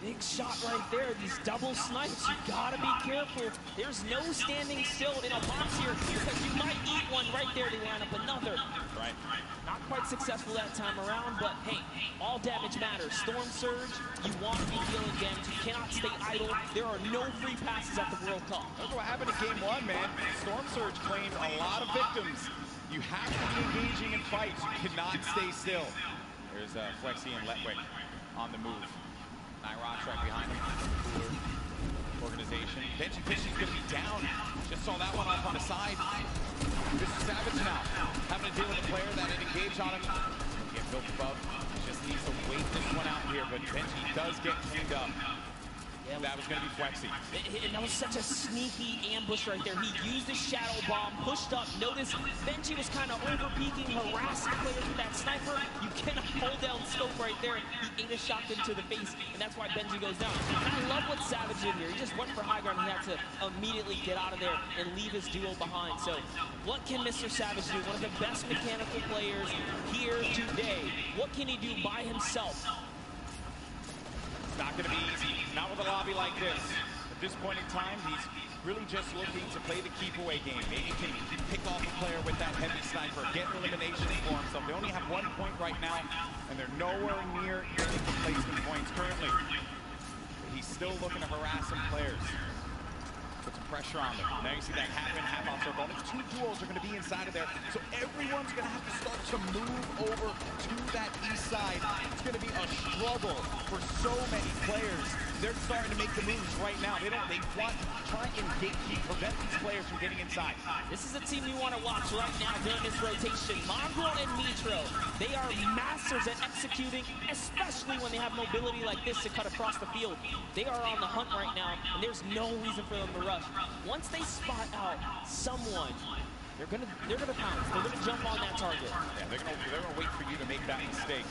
Big shot right there, these double snipes, you gotta be careful. There's no standing still in a box here because you might eat one right there to line up another. Right. Not quite successful that time around, but hey, all damage matters. Storm Surge, you want to be dealing damage. You cannot stay idle. There are no free passes at the World Cup. Look what happened in Game 1, man. Storm Surge claimed a lot of victims. You have to be engaging in fights. You cannot stay still. There's Flexi and Letwick on the move. Nyrox right behind him. Cooler organization. Benji Fishy's going to be down. Just saw that one off on the side. Mr. Savage now having to deal with a player that had engaged on him. Get built above. Just needs to wait this one out here, but Benji does get cleaned up. Yeah, that was going to be Flexi. And that was such a sneaky ambush right there. He used his shadow bomb, pushed up. Notice Benji was kind of over-peeking, harassing players with that sniper. You cannot hold down scope right there. He ate a shotgun to the face, and that's why Benji goes down. And I love what Savage did here. He just went for high ground. He had to immediately get out of there and leave his duo behind. So what can Mr. Savage do? One of the best mechanical players here today. What can he do by himself? Got Not with a lobby like this. At this point in time, he's really just looking to play the keep-away game. Maybe he can pick off a player with that heavy sniper, get eliminations for himself. They only have 1 point right now, and they're nowhere near getting replacement points currently. But he's still looking to harass some players. Put some pressure on them. Now you see that half in, half out circle. And it's 2 duos are going to be inside of there. So everyone's going to have to start to move over to that east side. It's going to be a struggle for so many players. They're starting to make the moves right now. They want to try and gatekeep, prevent these players from getting inside. This is a team we want to watch right now during this rotation. Markael and Mitro, they are masters at executing, especially when they have mobility like this to cut across the field. They are on the hunt right now, and there's no reason for them to rush. Once they spot out someone, they're gonna pounce. They're gonna jump on that target. Yeah, they're gonna wait for you to make that mistake.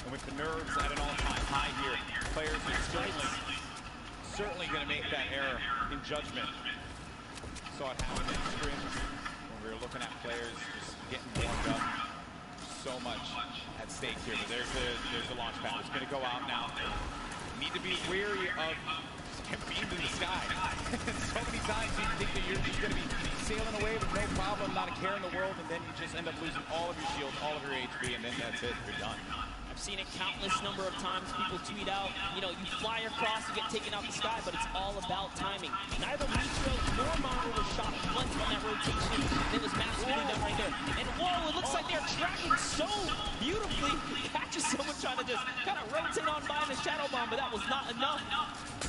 And with the nerves at an all-time high here, players are certainly going to make that error in judgment. Saw it happen in scrims when we were looking at players just getting warmed up. So much at stake here, but there's the launch pad. It's going to go out now. You need to be weary of being in the sky. So many times you think that you're just going to be sailing away with no problem, not a care in the world, and then you just end up losing all of your shields, all of your HP, and then that's it, you're done. I've seen it countless number of times. People tweet out, you know, you fly across, you get taken out the sky, but it's all about timing. Neither Mitro nor Markael was shot once on that rotation. It was masterfully done right there. And whoa, it looks like they're tracking so beautifully. Catches someone trying to just kind of rotate on by in the shadow bomb, but that was not enough.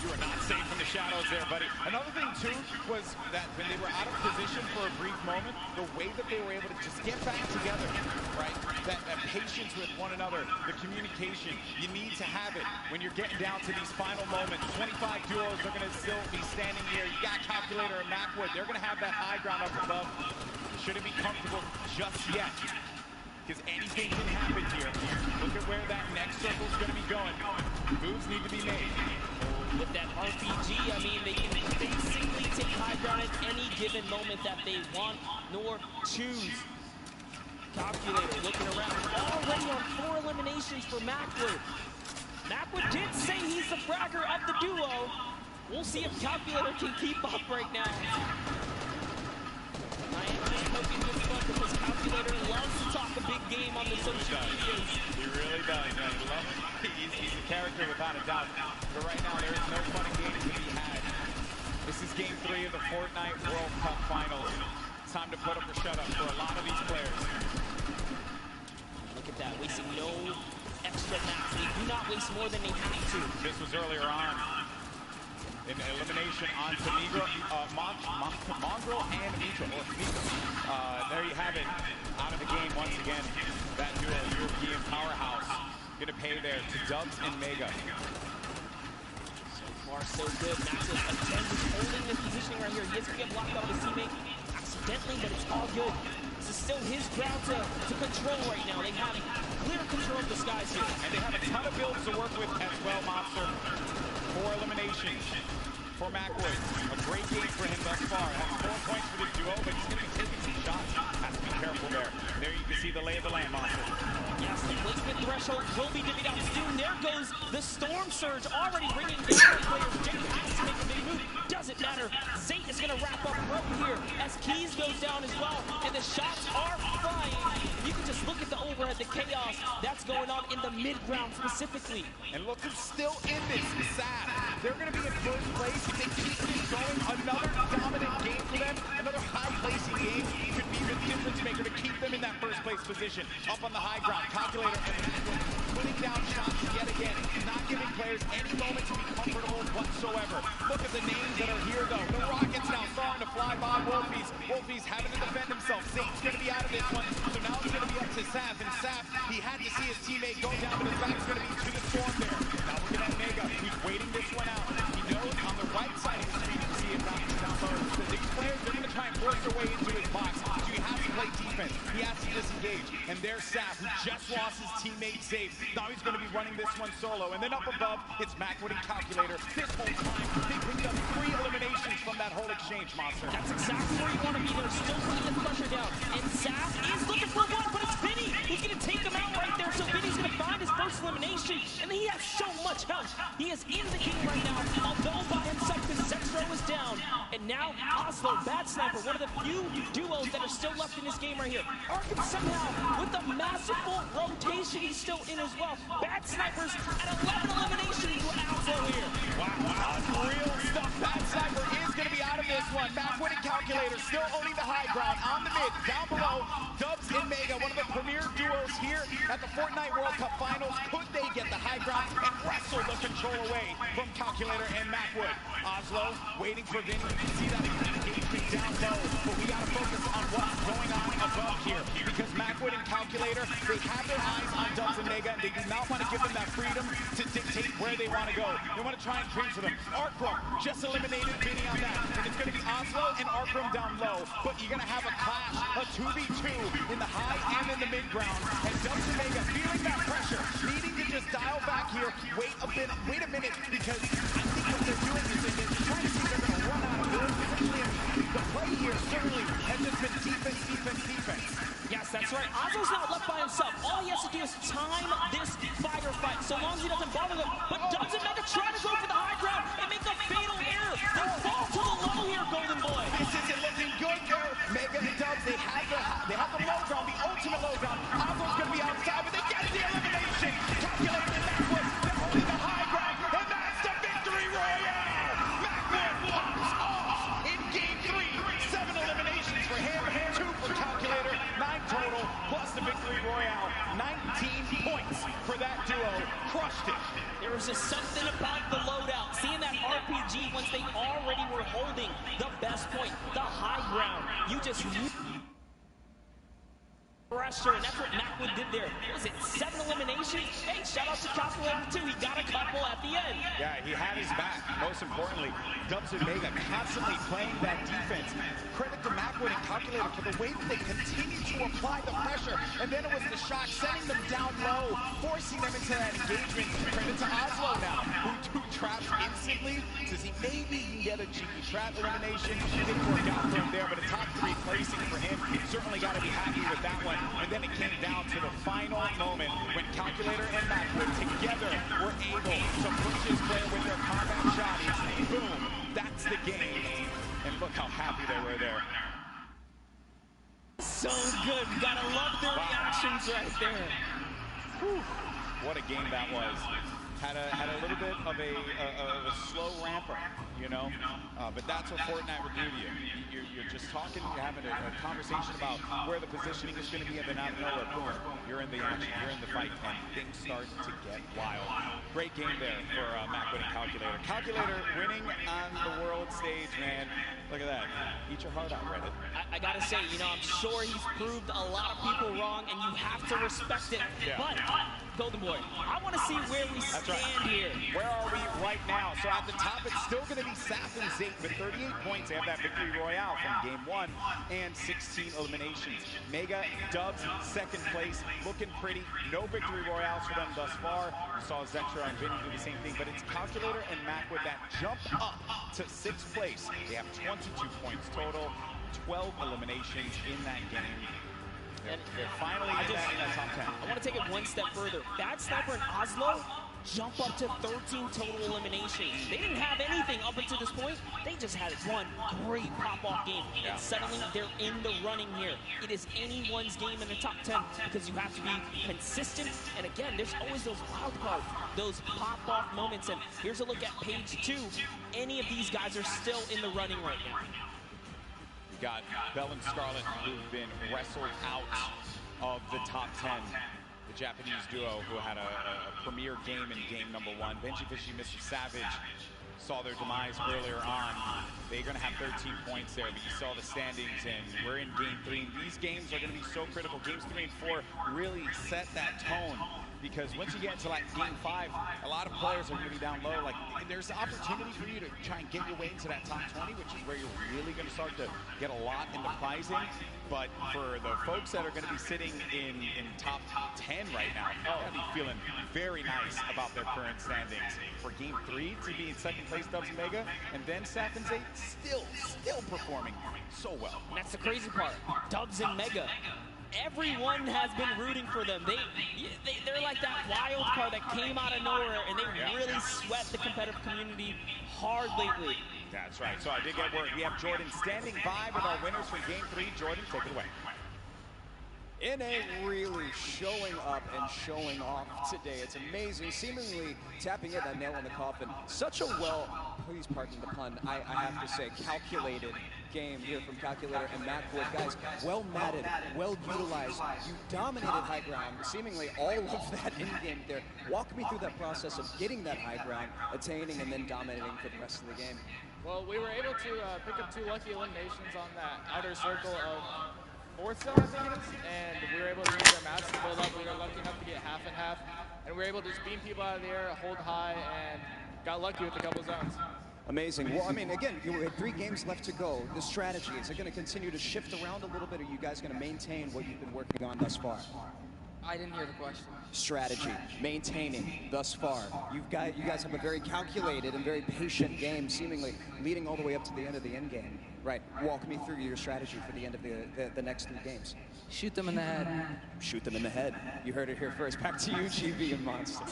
You are not safe from the shadows there, buddy. Another thing, too, was that when they were out of position for a brief moment, the way that they were able to just get back together, right? That patience with one another, the communication, you need to have it when you're getting down to these final moments. 25 duos are going to still be standing here. You got Calculator and Macwood. They're going to have that high ground up above. You shouldn't be comfortable just yet, because anything can happen here. Look at where that next circle is going to be going. Moves need to be made. With that RPG, I mean, they can basically take high ground at any given moment that they want nor choose. Calculator looking around, already on 4 eliminations for Macwood. Macwood did say he's the fragger of the duo. We'll see if Calculator can keep up right now. I am just poking this fun because Calculator loves to talk a big game on the social medias. He really does. He's a character without a doubt. But right now, there is no fun and games to be had. This is game 3 of the Fortnite World Cup Finals. It's time to put up or shut up for a lot of these players. Look at that, wasting no extra max. They do not waste more than they have to. This was earlier on. In elimination onto Negro, Mongrel and Mitro. There you have it. Out of the game once again. That duo, European powerhouse, going to pay there to Dubs and Mega. So far, so good. Maxwell again just holding this positioning right here. He is going to get blocked out of his teammate accidentally, but it's all good. This is still his ground to control right now. They have clear control of the skies here. And they have a ton of builds to work with as well, Monster. 4 eliminations for Macwood. A great game for him thus far. Has 4 points for this duo, but he's going to be taking some shots. Has to be careful there. There you can see the lay of the land, Monster. Yes, the placement threshold will be divvied out soon. There goes the Storm Surge, already bringing down players. Jake has to make a big move. Doesn't matter. Zate is going to wrap up right here as Keys goes down as well. And the shots are flying. You can just look at the overhead, the chaos that's going on in the mid-ground specifically. And look who's still in this, Sad. They're going to be in first place. They keep this going. Another dominant game for them. Another high-placing game could be the difference maker to keep them in that first place position. Up on the high ground. Calculator putting down shots yet again. Not giving players any moment to be comfortable whatsoever. Look at the names that are here, though. The Rockets now starting to fly by Wolfies. Wolfies having to defend himself. Satan's going to be out of this one. So now it's going to be up to Saf. And Saf, he had to see his teammate go down, but his back's going to be to the Storm there. Now look at that Mega. He's waiting this one out. He knows on the right side of the screen to see if not first. So these players are going to try and force their way into his box. So he has to play defense. He has to disengage. And there's Saf, who just lost his teammate safe. Now he's going to be running this one solo. And then up above, it's Macwood and Calculator. This whole time, they picked up 3 eliminations from that whole exchange, Monster. That's exactly where you want to be. They're still putting the pressure down. And Saf is looking for one, but it's Vinny who's going to take him out right there. So Vinny's going to find his first first elimination, and he has so much health. He is in the game right now, although by himself because Zexro is down. And now Oslo, Bad Sniper, one of the few duos that are still left in this game right here. Arkham somehow, with a massive rotation, he's still in as well. Bad Snipers at 11 eliminations with Oslo here. Wow, unreal stuff. Bad Sniper is going to be out of this one. Macwood and Calculator still owning the high ground on the mid. Down below, Dubs and Mega, one of the premier duos here at the Fortnite World Cup Finals. Could they get the high ground and wrestle the control away from Calculator and Macwood? Oslo waiting for Vinny. You can see that engagement down low, but we got to focus on what's going on above here because Macwood and Calculator, they have their eyes on Dubs and Mega, and they do not want to give them that freedom to dictate where they want to go. They want to try and cringe for them. Arkrum just eliminated Vinny on that, and it's going to be Oslo and Arkrum down low, but you're going to have a clash, a 2v2 in the high and in the mid ground, and Dubs and Mega feeling that pressure, needing to just dial back here, wait a minute, because I think what they're doing is they're trying to see if they're going to run out of bullets. Essentially, the play here certainly has just been defense, defense, defense. Yes, that's right. Oslo's not left by himself. All he has to do is time this firefight, so long as he doesn't bother them. But Dubs and Mega try to go for the high ground and make a fatal error. They fall to the low here, Golden Boy. This isn't looking good there. Mega and Dubs, they have the low ground, the ultimate low ground. Oslo's going to be outside, but they get the elimination. Calculator and Macwood, they're holding the high ground, and that's the victory royale. Macwood pops off in game 3. 7 eliminations for him, 2 for Calculator, 9 total, plus the victory royale. 19 points for that duo. Crushed it. There was just something about the loadout. Seeing that RPG once they already were holding the best point, the high ground. You just pressure, and that's what Macwood did there. Was it 7 eliminations? Hey, shout out to Calculator too. He got a couple at the end. Yeah, he had his back. Most importantly, Dubs and Mega constantly playing that defense. Credit to Macwood and Calculator for the way that they continue to apply the pressure. And then it was the shock, sending them down low, forcing them into that engagement. Credit to Oslo now, who two traps instantly to see maybe he can get a cheeky trap elimination. Didn't work out for him there, but a top 3 placing for him. Certainly got to be happy with that one. And then it came down to the final moment when Calculator and Macwood together were able to push his player with their combat shotties. Boom, that's the game. And look how happy they were there. So good. Gotta love their reactions right there. Whew. What a game that was. Had a little bit of a slow ramper, you know, but that's what Fortnite will do to you. You're just talking, you're having a conversation about where the positioning is going to be, and then out of nowhere, boom, you're in the action, you're in the fight, and things start to get wild. Great game there for Macwood and Calculator. Calculator winning on the world stage, man. Look at that. Eat your heart out, Reddit. I gotta say, you know, I'm sure he's proved a lot of people wrong, and you have to respect it. Yeah. But, Golden Boy, I want to see where we stand here. Where are we right now? So at the top, it's still going to be Saf and Zate with 38 points. They have that victory royale from game 1 and 16 eliminations. Mega, Dubs, second place, looking pretty. No victory royales for them thus far. You saw Zexro and Vinny do the same thing, but it's Calculator and Macwood that jump up to 6th place. They have 22 points total, 12 eliminations in that game. They're finally in that top 10. I want to take it one step further. Bad Sniper and Oslo jump up to 13 total eliminations. They didn't have anything up until this point. They just had one great pop-off game. And suddenly they're in the running here. It is anyone's game in the top 10 because you have to be consistent. And again, there's always those wild cards, those pop-off moments. And here's a look at page 2. Any of these guys are still in the running right now. We got Bell and Scarlet, who've been wrestled out of the top 10. The Japanese duo who had a premier game in game number 1. Benji Fishy, Mr. Savage saw their demise earlier on. They're going to have 13 points there, but you saw the standings, and we're in game 3. And these games are going to be so critical. Games 3 and 4 really set that tone. Because once you get into like game 5, a lot of players are going to be down low. Like, there's an opportunity for you to try and get your way into that top 20, which is where you're really going to start to get a lot into prizing. But for the folks that are going to be sitting in top 10 right now, they're going to be feeling very nice about their current standings. For game 3 to be in 2nd place, Dubs and Mega, and then Saf and Zate still performing so well. And that's the crazy part. Dubs and Mega everyone has been rooting for them. They're like that wild card that came out of nowhere, and they really sweat the competitive community hard lately. That's right. So I did get word. We have Jordan standing by with our winners from Game 3. Jordan, take it away. NA really showing up and showing off today. It's amazing, seemingly tapping in that nail in the coffin. Such a please pardon the pun, I have to say, calculated game here from Calculator and Macwood. Guys, well-matted, well-utilized. You dominated high ground, seemingly all of that in-game there. Walk me through that process of getting that high ground, attaining, and then dominating for the rest of the game. Well, we were able to pick up 2 lucky eliminations on that outer circle of 4th zone, I think it is, and we were able to use our mats to build up. We were lucky enough to get half and half, and we were able to just beam people out of the air, hold high, and got lucky with a couple zones. Amazing. Well, I mean, again, you had 3 games left to go. The strategy, is it going to continue to shift around a little bit, or are you guys going to maintain what you've been working on thus far? I didn't hear the question. Strategy, maintaining thus far. You guys have a very calculated and very patient game, seemingly leading all the way up to the end of the end game. Right. Walk me through your strategy for the end of the next 3 games. Shoot them in the head. Shoot them in the head. You heard it here first. Back to you, GB and Monster.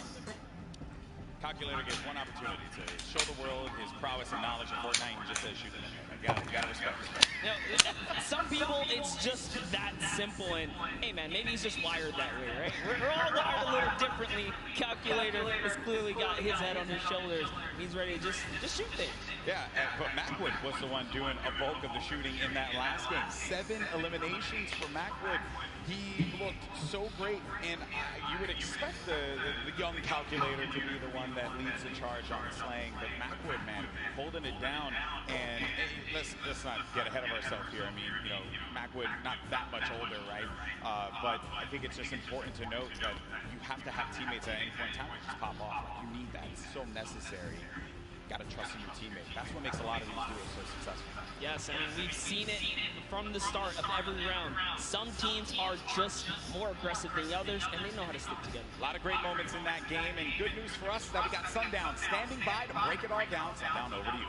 Calculator gets one opportunity to show the world his prowess and knowledge of Fortnite and just says shoot them in the head. You gotta respect. You know, some people, it's just that simple, and hey man, maybe he's just wired that way, right? We're all wired a little differently. Calculator has clearly got his head on his shoulders. He's ready to just shoot things. Yeah, but Macwood was the one doing a bulk of the shooting in that last game. 7 eliminations for Macwood. He looked so great, and you would expect the young Calculator to be the one that leads the charge on slaying, but Macwood, man, holding it down. And let's not get ahead of ourselves here. I mean, you know, Macwood not that much older, right? But I think it's just important to note that you have to have teammates at any point in time that just pop off. Like, you need that. It's so necessary. Got to trust in your teammate. That's what makes a lot of these duos so successful. Yes, I mean, we've seen it from the start of every round. Some teams are just more aggressive than others, and they know how to stick together. A lot of great moments in that game, and good news for us is that we got Sundown standing by to break it all down. Sundown, over to you.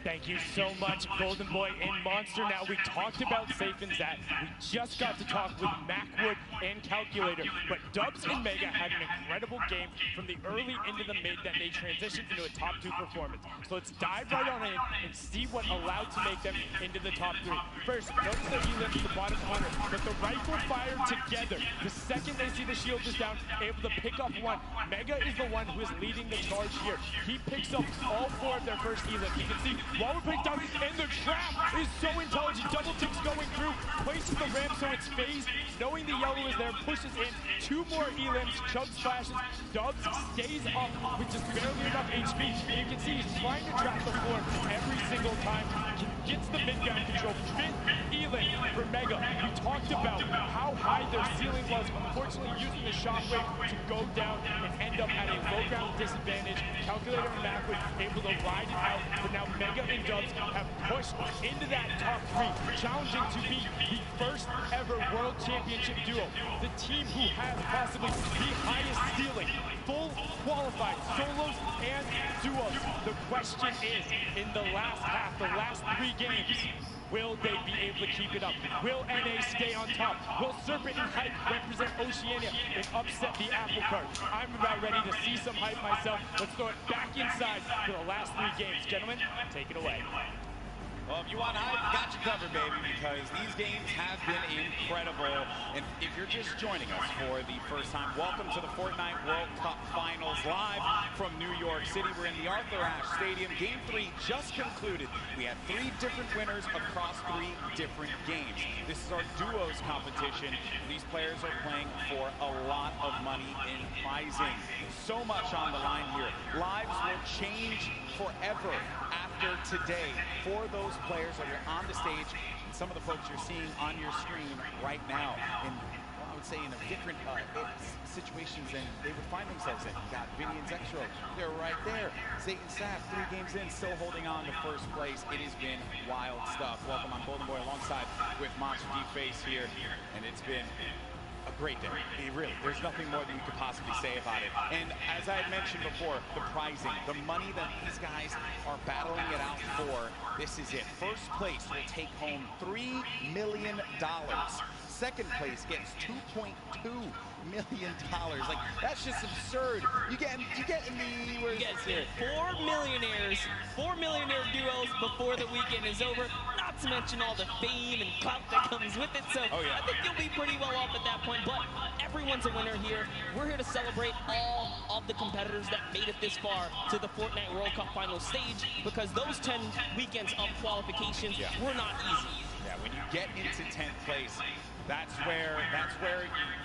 Thank you so much, Golden Boy and Monster. Now, we talked about Safe and Zat. We just got to talk with Macwood and Calculator, but Dubs and Mega had an incredible game from the early into the mid that they transitioned into a top 2 performance. So let's dive right on in and see what allowed to make them into the top 3. First, notice that he lifts the bottom corner, but the rifle fired together. The second they see the shield is down, able to pick up one. Mega is the one who is leading the charge here. He picks up all 4 of their first elims. You can see Waller picked up, and the trap is so intelligent. Double ticks going through, places the ramp so it's phased. Knowing the yellow is there, pushes in 2 more elims, Chubb splashes. Dubs stays up with just barely enough HP. You can see he's trying to trap the floor every single time. Gets the mid-ground control. 5th elim for Mega. We talked about how high their ceiling was, unfortunately using the shockwave to go down and end up at a low ground disadvantage. Calculator and Macwood able to ride it out, but now Mega and Dubs have pushed into that top 3, challenging to be the first ever World Championship duo. The team who has possibly the highest ceiling, full qualified solos and duos. The question is, in the last half, the last 3 games, will they be able to keep it up? Will NA stay on top? Will Serpent and Hype represent Oceania and upset the apple cart? I'm about ready to see some hype myself. Let's throw it back inside for the last 3 games. Gentlemen, take it away. Well, if you want hype, got you covered, baby, because these games have been incredible. And if you're just joining us for the first time, welcome to the Fortnite World Cup Finals live from New York City. We're in the Arthur Ashe Stadium. Game 3 just concluded. We had 3 different winners across 3 different games. This is our duos competition. These players are playing for a lot of money in prizing. So much on the line here. Lives will change forever after today for those players that are on the stage and some of the folks you're seeing on your screen right now in, well, I would say, in a different situations than they would find themselves in. You got Vinny and Zexro, they're right there. Zayt and Saf, 3 games in, still holding on to first place. It has been wild stuff. Welcome on Golden Boy alongside with Monster D-Face here, and it's been a great day. Really, there's nothing more than you could possibly say about it. And as I had mentioned before, the prizing, the money that these guys are battling it out for, this is it. First place will take home $3 million. second place gets $2.2 million. Like, that's just absurd. You get in the, where is this here? 4 millionaire duos before the weekend is over. Not to mention all the fame and clout that comes with it. So I think you'll be pretty well off at that point. But everyone's a winner here. We're here to celebrate all of the competitors that made it this far to the Fortnite World Cup final stage, because those 10 weekends of qualifications were not easy. Yeah, when you get into 10th place, that's where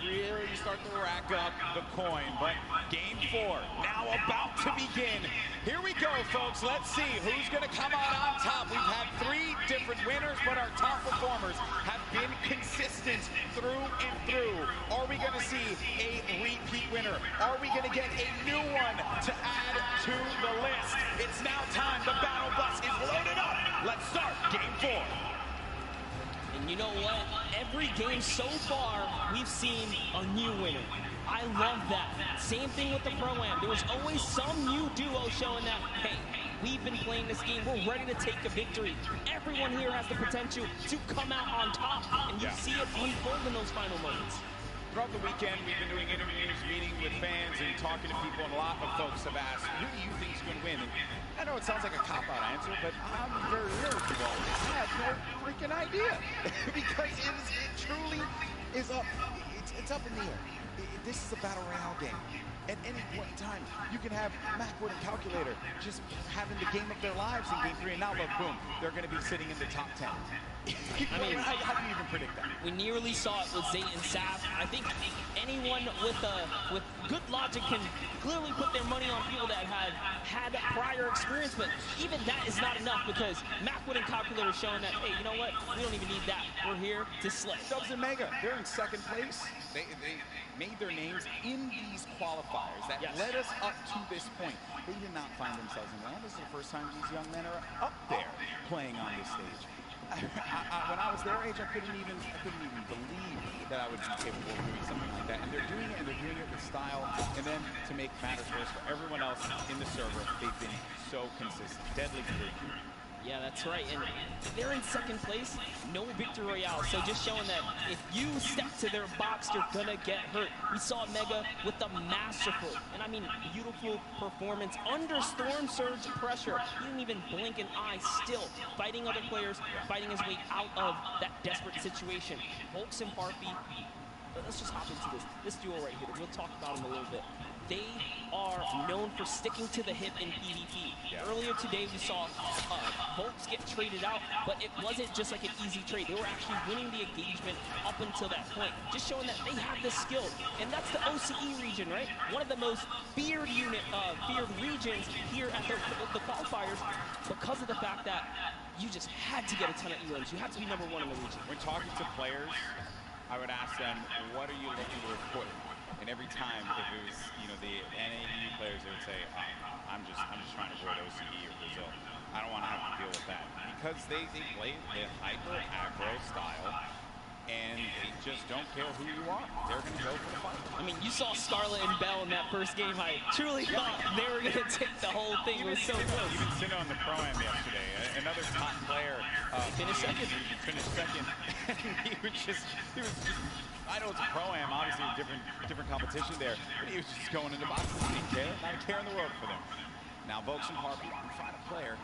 you really start to rack up the coin. But game 4 now about to begin. Here we go, folks. Let's see who's going to come out on top. We've had 3 different winners, but our top performers have been consistent through and through. Are we going to see a repeat winner? Are we going to get a new one to add to the list? It's now time. The battle bus is loaded up. Let's start game 4. And you know what? Every game so far, we've seen a new winner. I love that. Same thing with the Pro-Am. There was always some new duo showing that, hey, we've been playing this game. We're ready to take a victory. Everyone here has the potential to come out on top, and you see it unfold in those final moments. Throughout the weekend, we've been doing interviews, meeting with fans, and talking to people, and a lot of folks have asked, who do you think is going to win? And I know it sounds like a cop-out answer, but I'm very irritable. I have no freaking idea. Because it truly is up. It's up in the air. This is a battle royale game. At any point in time, you can have Markael and Calculator just having the game of their lives in game 3, and now look, boom, they're going to be sitting in the top 10. I mean, how do you even predict that? We nearly saw it with Zay and Saf. I think anyone with good logic can clearly put their money on people that have had prior experience, but even that is not enough, because Markael and Calculator showing that, hey, you know what? We don't even need that. We're here to slay. Dubs and Mega, they're in second place. They made their names in these qualifiers that led us up to this point. They did not find themselves in land. This is the first time these young men are up there playing on this stage. When I was their age, I couldn't even believe that I would be capable of doing something like that. And they're doing it, and they're doing it with style. And then, to make matters worse for everyone else in the server, they've been so consistent. Deadly free. Yeah, that's right. And they're in second place, no victory royale. So just showing that if you step to their box, you're gonna get hurt. We saw Mega with the masterful, and I mean beautiful performance under storm surge pressure. He didn't even blink an eye, still fighting other players, fighting his way out of that desperate situation. Volks and Parfy, let's just hop into this duo right here. We'll talk about them a little bit. They are known for sticking to the hip in PvP. Earlier today, we saw Volks get traded out, but it wasn't just like an easy trade. They were actually winning the engagement up until that point, just showing that they have the skill. And that's the OCE region, right? One of the most feared regions here at the qualifiers, because of the fact that you just had to get a ton of elims. You had to be #1 in the region. When talking to players, I would ask them, what are you looking to report? And every time, if it was, the NAU players, they would say, I'm just trying to avoid OCE or Brazil. I don't want to have to deal with that. Because they play the hyper aggro style, and they just don't care who you are. They're going to go for the fight. I mean, you saw Scarlet and Bell in that first game. I truly thought they were going to take the whole thing. It was so close. Even Sinnoh on the Pro-Am yesterday, another top player. Finished second. Finished second. he was just, I know it's a Pro-Am, obviously a different competition there, but he was just going into boxes. He didn't care. Not a care in the world for them. Now, Volks and Harvey, we find a player.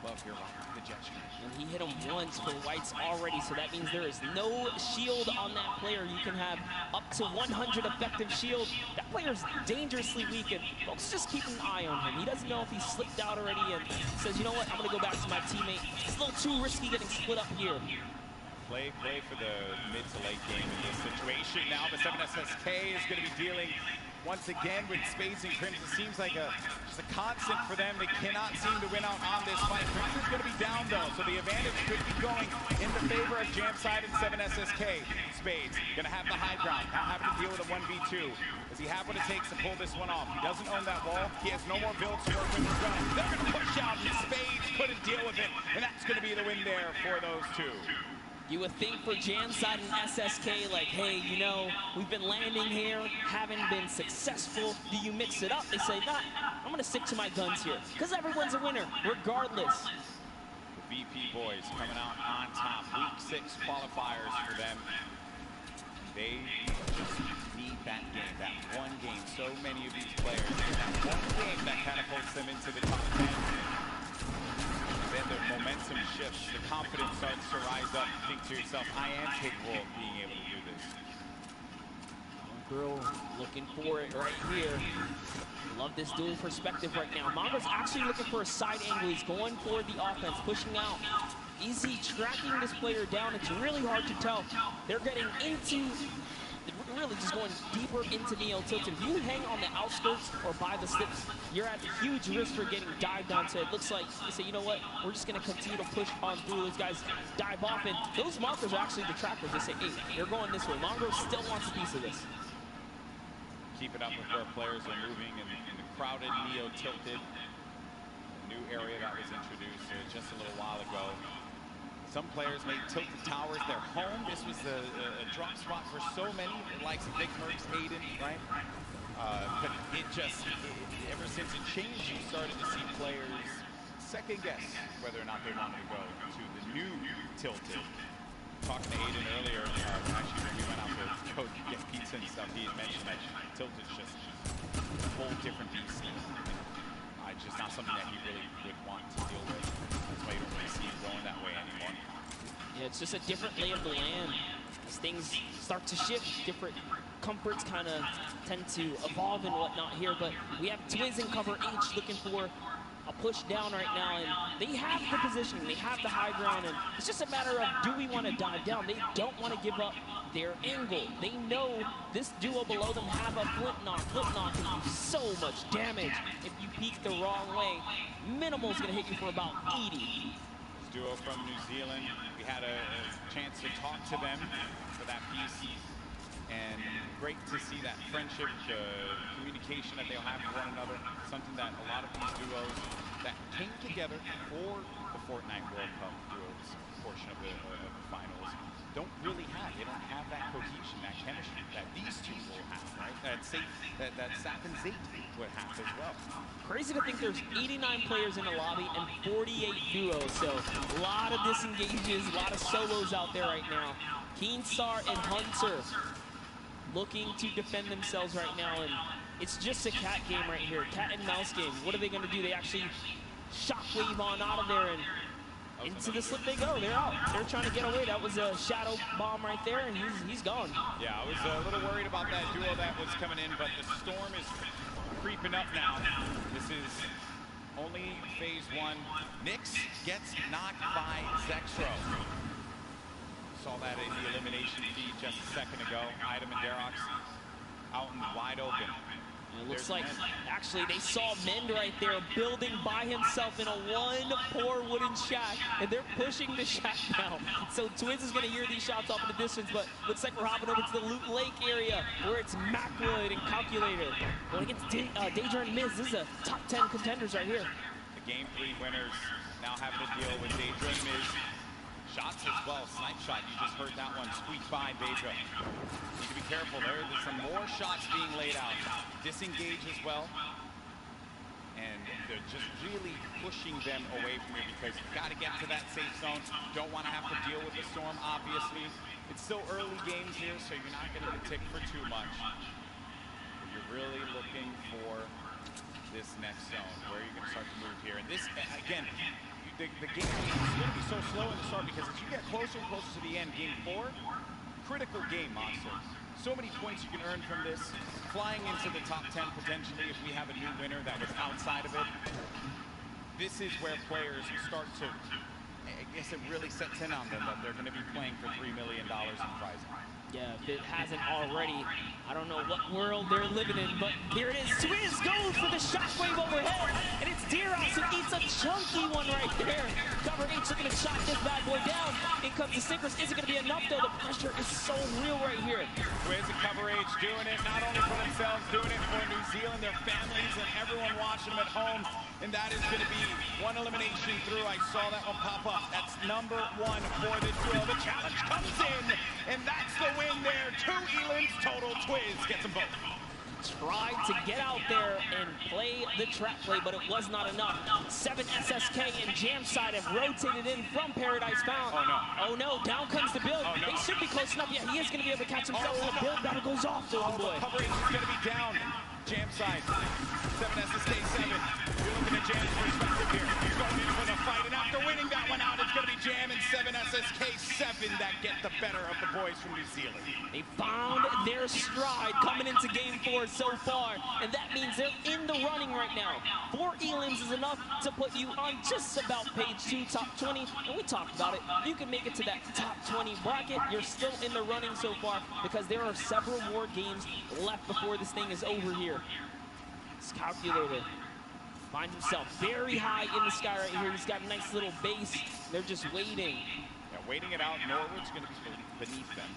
Love here, the jet stream. And he hit him once for whites already, so that means there is no shield on that player. You can have up to 100 effective shield. That player's dangerously weak, and folks just keep an eye on him. He doesn't know if he slipped out already, and says, you know what, I'm going to go back to my teammate. It's a little too risky getting split up here. Play for the mid to late game in this situation. Now the 7SSK is going to be dealing once again with Spades and Crimson. Seems like just a constant for them. They cannot seem to win out on this fight. Crimson's going to be down though, so the advantage could be going in the favor of Jamside and 7SSK. Spades going to have the high ground, now having to deal with a 1v2. Does he have what it takes to pull this one off? He doesn't own that wall. He has no more builds to work with as well. They're going to push out, and Spades couldn't deal with it, and that's going to be the win there for those two. You would think for Jamside and SSK, like, hey, we've been landing here, haven't been successful. Do you mix it up? They say, nah, I'm going to stick to my guns here. Because everyone's a winner, regardless. The VP boys coming out on top. Week 6 qualifiers for them. They just need that game, that one game. So many of these players, that one game that catapults them into the top 10. Then the momentum shifts, the confidence starts to rise up. You think to yourself, I am capable of being able to do this. Girl looking for it right here. Love this dual perspective right now. Mongo's actually looking for a side angle. He's going for the offense, pushing out. Is he tracking this player down? It's really hard to tell. They're getting into, really just going deeper into Neo Tilted. If you hang on the outskirts or by the slips, you're at a huge risk for getting dived onto. It looks like they say, you know what? We're just going to continue to push on through. Those guys dive off, and those markers are actually the trackers. They say, hey, you're going this way. Mongo still wants a piece of this. Keep it up with where players are moving in the crowded Neo Tilted. A new area that was introduced just a little while ago. Some players made Tilted Towers their home. This was a drop spot for so many, the likes of Big Mercs, Aiden, right? But ever since it changed, you started to see players second guess whether or not they wanted to go to the new Tilted. Talking to Aiden earlier, actually when we went out to go get pizza and stuff, he had mentioned that Tilted's just a whole different beast. Just not something that he really would want to deal with. That's why you don't really see it going that way anymore. Yeah, it's just a different lay of the land. As things start to shift, different comforts kind of tend to evolve and whatnot here, but we have Twiz in cover H looking for a push down right now, and they have the positioning, they have the high ground, and it's just a matter of, do we want to dive down? They don't want to give up their angle. They know this duo below them have a flint knock. Flint knock can do so much damage if you peek the wrong way. Minimal's gonna hit you for about 80. This duo from New Zealand, we had a chance to talk to them for that piece, and great to see that friendship, communication that they'll have with one another, something that a lot of these duos that came together for the Fortnite World Cup duos portion of the finals don't really have. They don't have that cohesion, that chemistry that these two will have, right? That Sap and Zate would have as well. Crazy to think there's 89 players in the lobby and 48 duos, so a lot of disengages, a lot of solos out there right now. Keenstar and Hunter looking to defend themselves right now, and it's just a cat game right here, cat and mouse game. What are they going to do? They actually shockwave on out of there, and into the slip they go. They're out. They're trying to get away. That was a shadow bomb right there, and he's gone. Yeah, I was a little worried about that duo that was coming in, but the storm is creeping up now. This is only phase one. Nyx gets knocked by Zexro. Saw that in the elimination feed just a second ago. Item and Derox out and wide open. It looks like, actually, they saw Mend right there building by himself in a one poor wooden shack, and they're pushing the shack now. So Twiz is going to hear these shots off in the distance, but looks like we're hopping over to the Loot Lake area, where it's Macwood and Calculator. Going against Daedra and Miz. This is a top 10 contenders right here. The Game 3 winners now having to deal with Daedra and Miz. Shots as well, snipe shot, you just heard that one, squeak by Daedra. Need to be careful, there's some more shots being laid out. Disengage as well. And they're just really pushing them away from you because you've got to get to that safe zone. Don't want to have to deal with the storm, obviously. It's still early games here, so you're not going to get ticked for too much. But you're really looking for this next zone, where you're going to start to move here. And this, again, the game is going to be so slow in the start because as you get closer and closer to the end, game 4, critical game, Monster. So many points you can earn from this. Flying into the top 10 potentially if we have a new winner that was outside of it. This is where players start to, I guess it really sets in on them that they're going to be playing for $3 million in prizes. Yeah, if it hasn't already, I don't know what world they're living in, but here it is. Twiz goes for the shockwave overhead, and it's Deros who eats a chunky one right there. Cover H looking to shot this bad boy down. In comes the Synchros. Is it going to be enough, though? The pressure is so real right here. Twiz and Cover H doing it not only for themselves, doing it for New Zealand, their families, and everyone watching them at home. And that is going to be one elimination through. I saw that one pop up. That's number 1 for the duo. The challenge comes in, and that's the win there. 2 Elans total. Twiz gets them both. tried to get out there and play the trap play, but it was not enough. 7 SSK and Jamside have rotated in from Paradise Found. Oh, no. Oh, no. Down comes the build. Oh, no. They should be close enough. Yeah, he is going to be able to catch himself, and the build battle goes off, Golden Boy. Coverage is going to be down. Jamside, 7 SSK7. You're looking at Jam's perspective here. He's going in for the fight, and after winning that one out, it's going to be Jam and 7 SSK7 that get the better of the boys from New Zealand. They found their stride coming into game 4 so far, and that means they're in the running right now. 4 elims is enough to put you on just about page 2, top 20, and we talked about it. You can make it to that top 20 bracket. You're still in the running so far because there are several more games left before this thing is over here. This Calculator finds himself very high in the sky right here. He's got a nice little base. They're just waiting. Yeah, waiting it out. Norwood's going to be beneath them.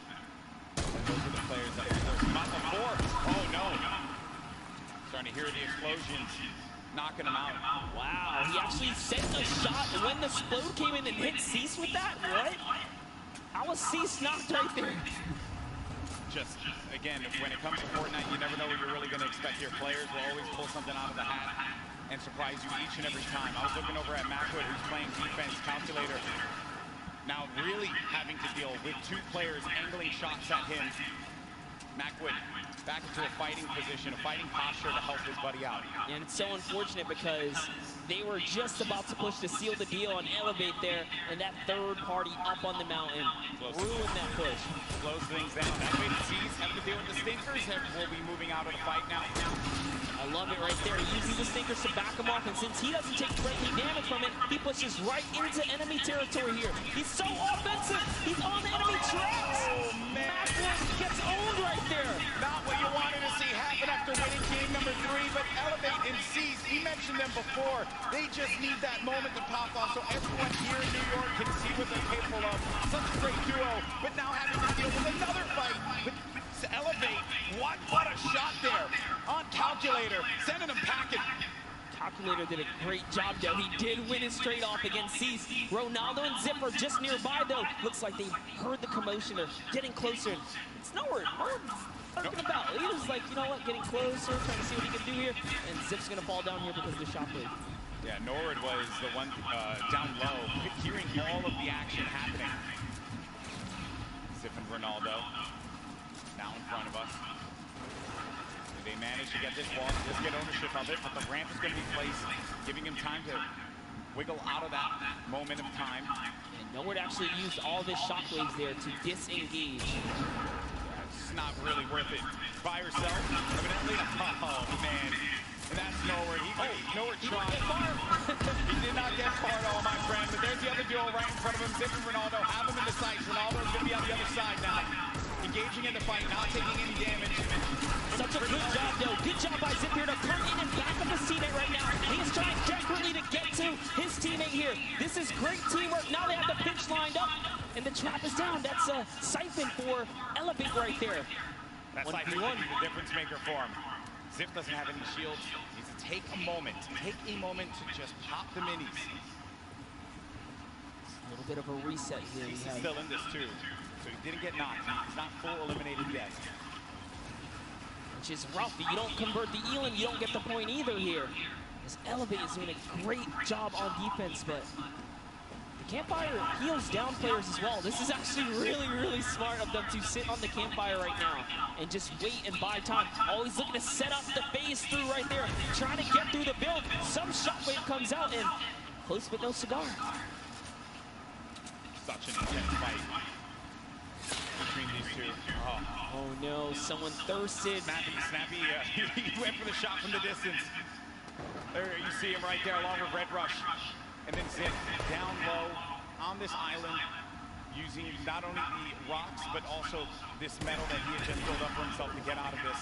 And those are the players that are close. Not before. Oh, no. Starting to hear the explosions. Knocking him out. Wow, he actually sent a shot when the explode came in and hit Cease with that? What? How was Cease knocked right there? Just, again, when it comes to Fortnite, you never know what you're really going to expect. Your players will always pull something out of the hat and surprise you each and every time. I was looking over at Markael, who's playing defense, Calculator. Now really having to deal with 2 players angling shots at him. Markael back into a fighting position, a fighting posture to help his buddy out. And it's so unfortunate because they were just about to push to seal the deal and elevate there, and that third party up on the mountain ruined that push. Slows things down. Elevated Seas having to deal with the Stinkers and will be moving out of the fight now. I love it right there. He uses the Stinkers to back him off, and since he doesn't take any damage from it, he pushes right into enemy territory here. He's so offensive. He's on the enemy tracks. Oh, man. Markael gets owned right there. Not what you wanted to see happen after winning game number 3, but Elevate and Seas, we mentioned them before. They just need that moment to pop off so everyone here in New York can see what they're capable of. Such a great duo, but now having to deal with another fight with Elevate. What a shot there on Calculator, sending him packing. Calculator did a great job, though. He did win it straight off against Cease. Ronaldo and Zip are just nearby, though. Looks like they heard the commotion. They're getting closer. It's nowhere. Talking about. He was like, you know what, getting closer, trying to see what he can do here. And Zip's going to fall down here because of the shockwave. Yeah, Norwood was the one down low, hearing all of the action happening. Zip and Ronaldo now in front of us. They managed to get this ball, just get ownership of it, but the ramp is going to be placed, giving him time to wiggle out of that moment of time. And Norwood actually used all of his shockwaves there to disengage. It's not really worth it by herself, evidently. Oh, man. And that's Norwood. Norwood tried. He did not get far at all, my friend, but there's the other duo right in front of him. Zip and Ronaldo have him in the sights. Ronaldo's going to be on the other side now. Engaging in the fight, not taking any damage. Such a good job, though. Good job by Zip here to come in and back up his teammate right now. He is trying desperately to get to his teammate here. This is great teamwork. Now they have the pitch lined up, and the trap is down. That's a siphon for Elevate right there. That's like the difference maker for him. Zip doesn't have any shields. He needs to take a moment to just pop the minis. A little bit of a reset here. He's still in this too, so he didn't get knocked. He's not full eliminated yet. Which is rough. If you don't convert the Elam, you don't get the point either here. This Elevate is doing a great job on defense, but the Campfire heals down players as well. This is actually really, really smart of them to sit on the Campfire right now and just wait and buy time. Always looking to set up the phase through right there, trying to get through the build. Some shockwave comes out, and close but no cigar. Such an intense fight between these two. Oh no, someone thirsted. Snappy, he went for the shot from the distance. There, you see him right there along with Red Rush. And then Zip down low on this island, using not only the rocks, but also this metal that he had just built up for himself to get out of this.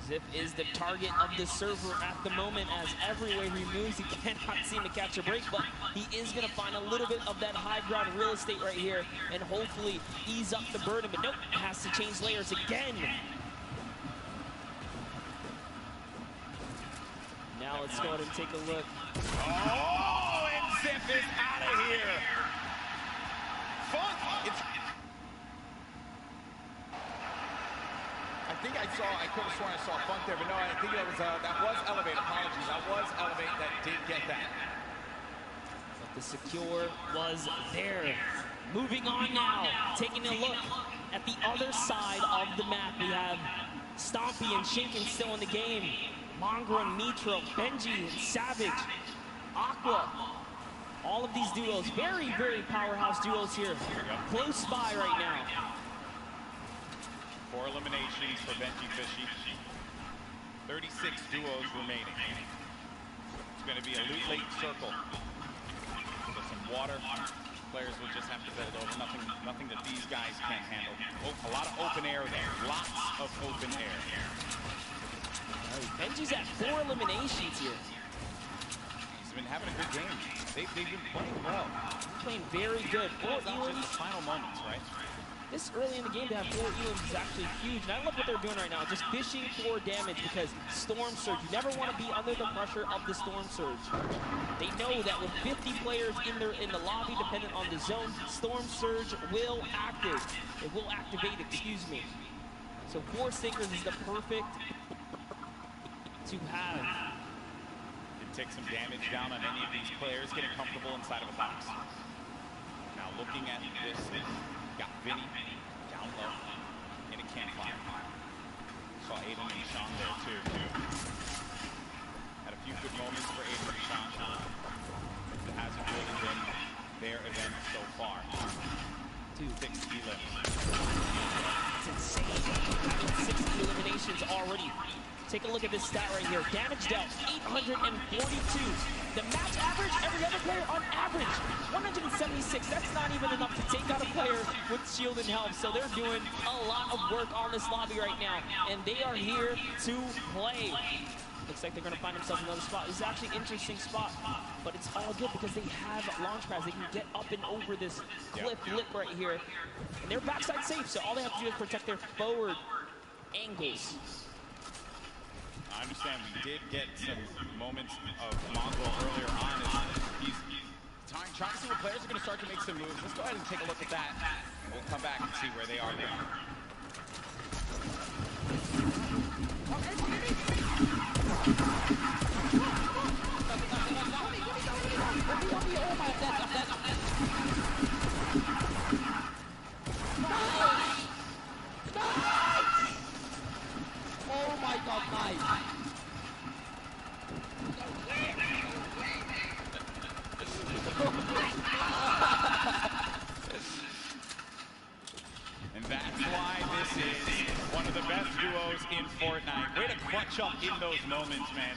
Zip is the target of the server at the moment, as everywhere he moves, he cannot seem to catch a break, but he is going to find a little bit of that high ground real estate right here and hopefully ease up the burden, but nope, has to change layers again. Now let's go ahead and take a look. Oh, and Zip is out of here. Funk, think I could have sworn I saw a bump there, but no, I think that was Elevate. Apologies, that was Elevate that did get that. But the secure was there. Moving on now, taking a look at the other side of the map. We have Stompy and Shinken still in the game. Mongra and Mitro, Benji and Savage, Aqua. All of these duos, very, very powerhouse duos here. Close by right now. 4 eliminations for Benji Fishy. 36 duos remaining. It's going to be a loot late circle. So some water. Players will just have to build over. Nothing that these guys can't handle. Oh, a lot of open air though. Lots of open air. Benji's at 4 eliminations here. He's been having a good game. They've been playing well. Playing very good. 4 elims. Final moments, right? This early in the game to have 4 elims is actually huge. And I love what they're doing right now. Just fishing for damage because Storm Surge. You never want to be under the pressure of the Storm Surge. They know that with 50 players in the lobby, dependent on the zone, Storm Surge will activate. It will activate, excuse me. So 4 Sinkers is the perfect to have. Can take some damage down on any of these players, getting comfortable inside of a box. Now looking at this, got Vinny down low in a campfire. Saw Aiden and Sean there too. Had a few good moments for Aiden and Sean. It hasn't really been their event so far. 6 elims. It's insane. Having 60 eliminations already. Take a look at this stat right here. Damage dealt, 842. The match average, every other player on average, 176. That's not even enough to take out a player with shield and health. So they're doing a lot of work on this lobby right now. And they are here to play. Looks like they're going to find themselves another spot. This is actually an interesting spot, but it's all good because they have launch pads. They can get up and over this cliff lip right here. And they're backside safe, so all they have to do is protect their forward angles. I understand we did get some moments of Mongo earlier on. He's trying to see what players are going to start to make some moves. Let's go ahead and take a look at that. And we'll come back and see where they are here. Oh my god, nice. And that's why this is one of the best duos in Fortnite. Way to clutch up in those moments, man.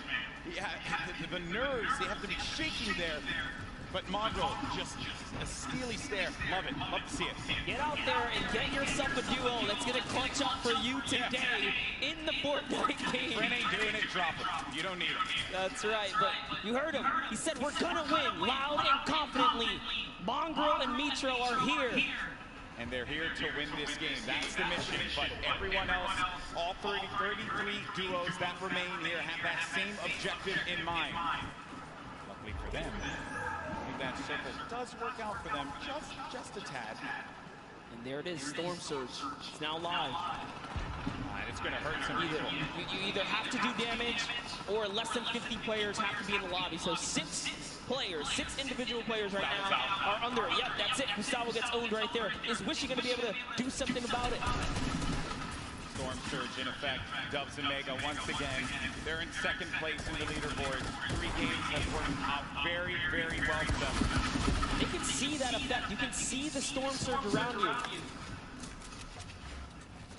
Yeah, the nerves, they have to be shaking there. But Mongo, just a steely stare. Love it. Love to see it. Get out there and get yourself a duo that's going to clutch up for you today in the Fortnite game. Friend ain't doing it, drop it. You don't need it. That's right, but you heard him. He said, we're going to win, loud and confidently. Mongrel and Mitro are here. And they're here to win this game. That's the mission. But everyone else, all 33 duos that remain here have that same objective in mind. Luckily for them, that circle does work out for them just a tad. And there it is, Storm Surge. It's now live. And it's going to hurt some people. You either have to do damage or less than 50 players have to be in the lobby. So 6 players, 6 individual players right now are under it. Yep, that's it. Gustavo gets owned right there. Is Wishy going to be able to do something about it? Storm Surge in effect. Dubs and Mega once again. They're in 2nd place in the leaderboard. 3 games have worked out very, very well for them. They can see that effect. You can see the Storm Surge around you.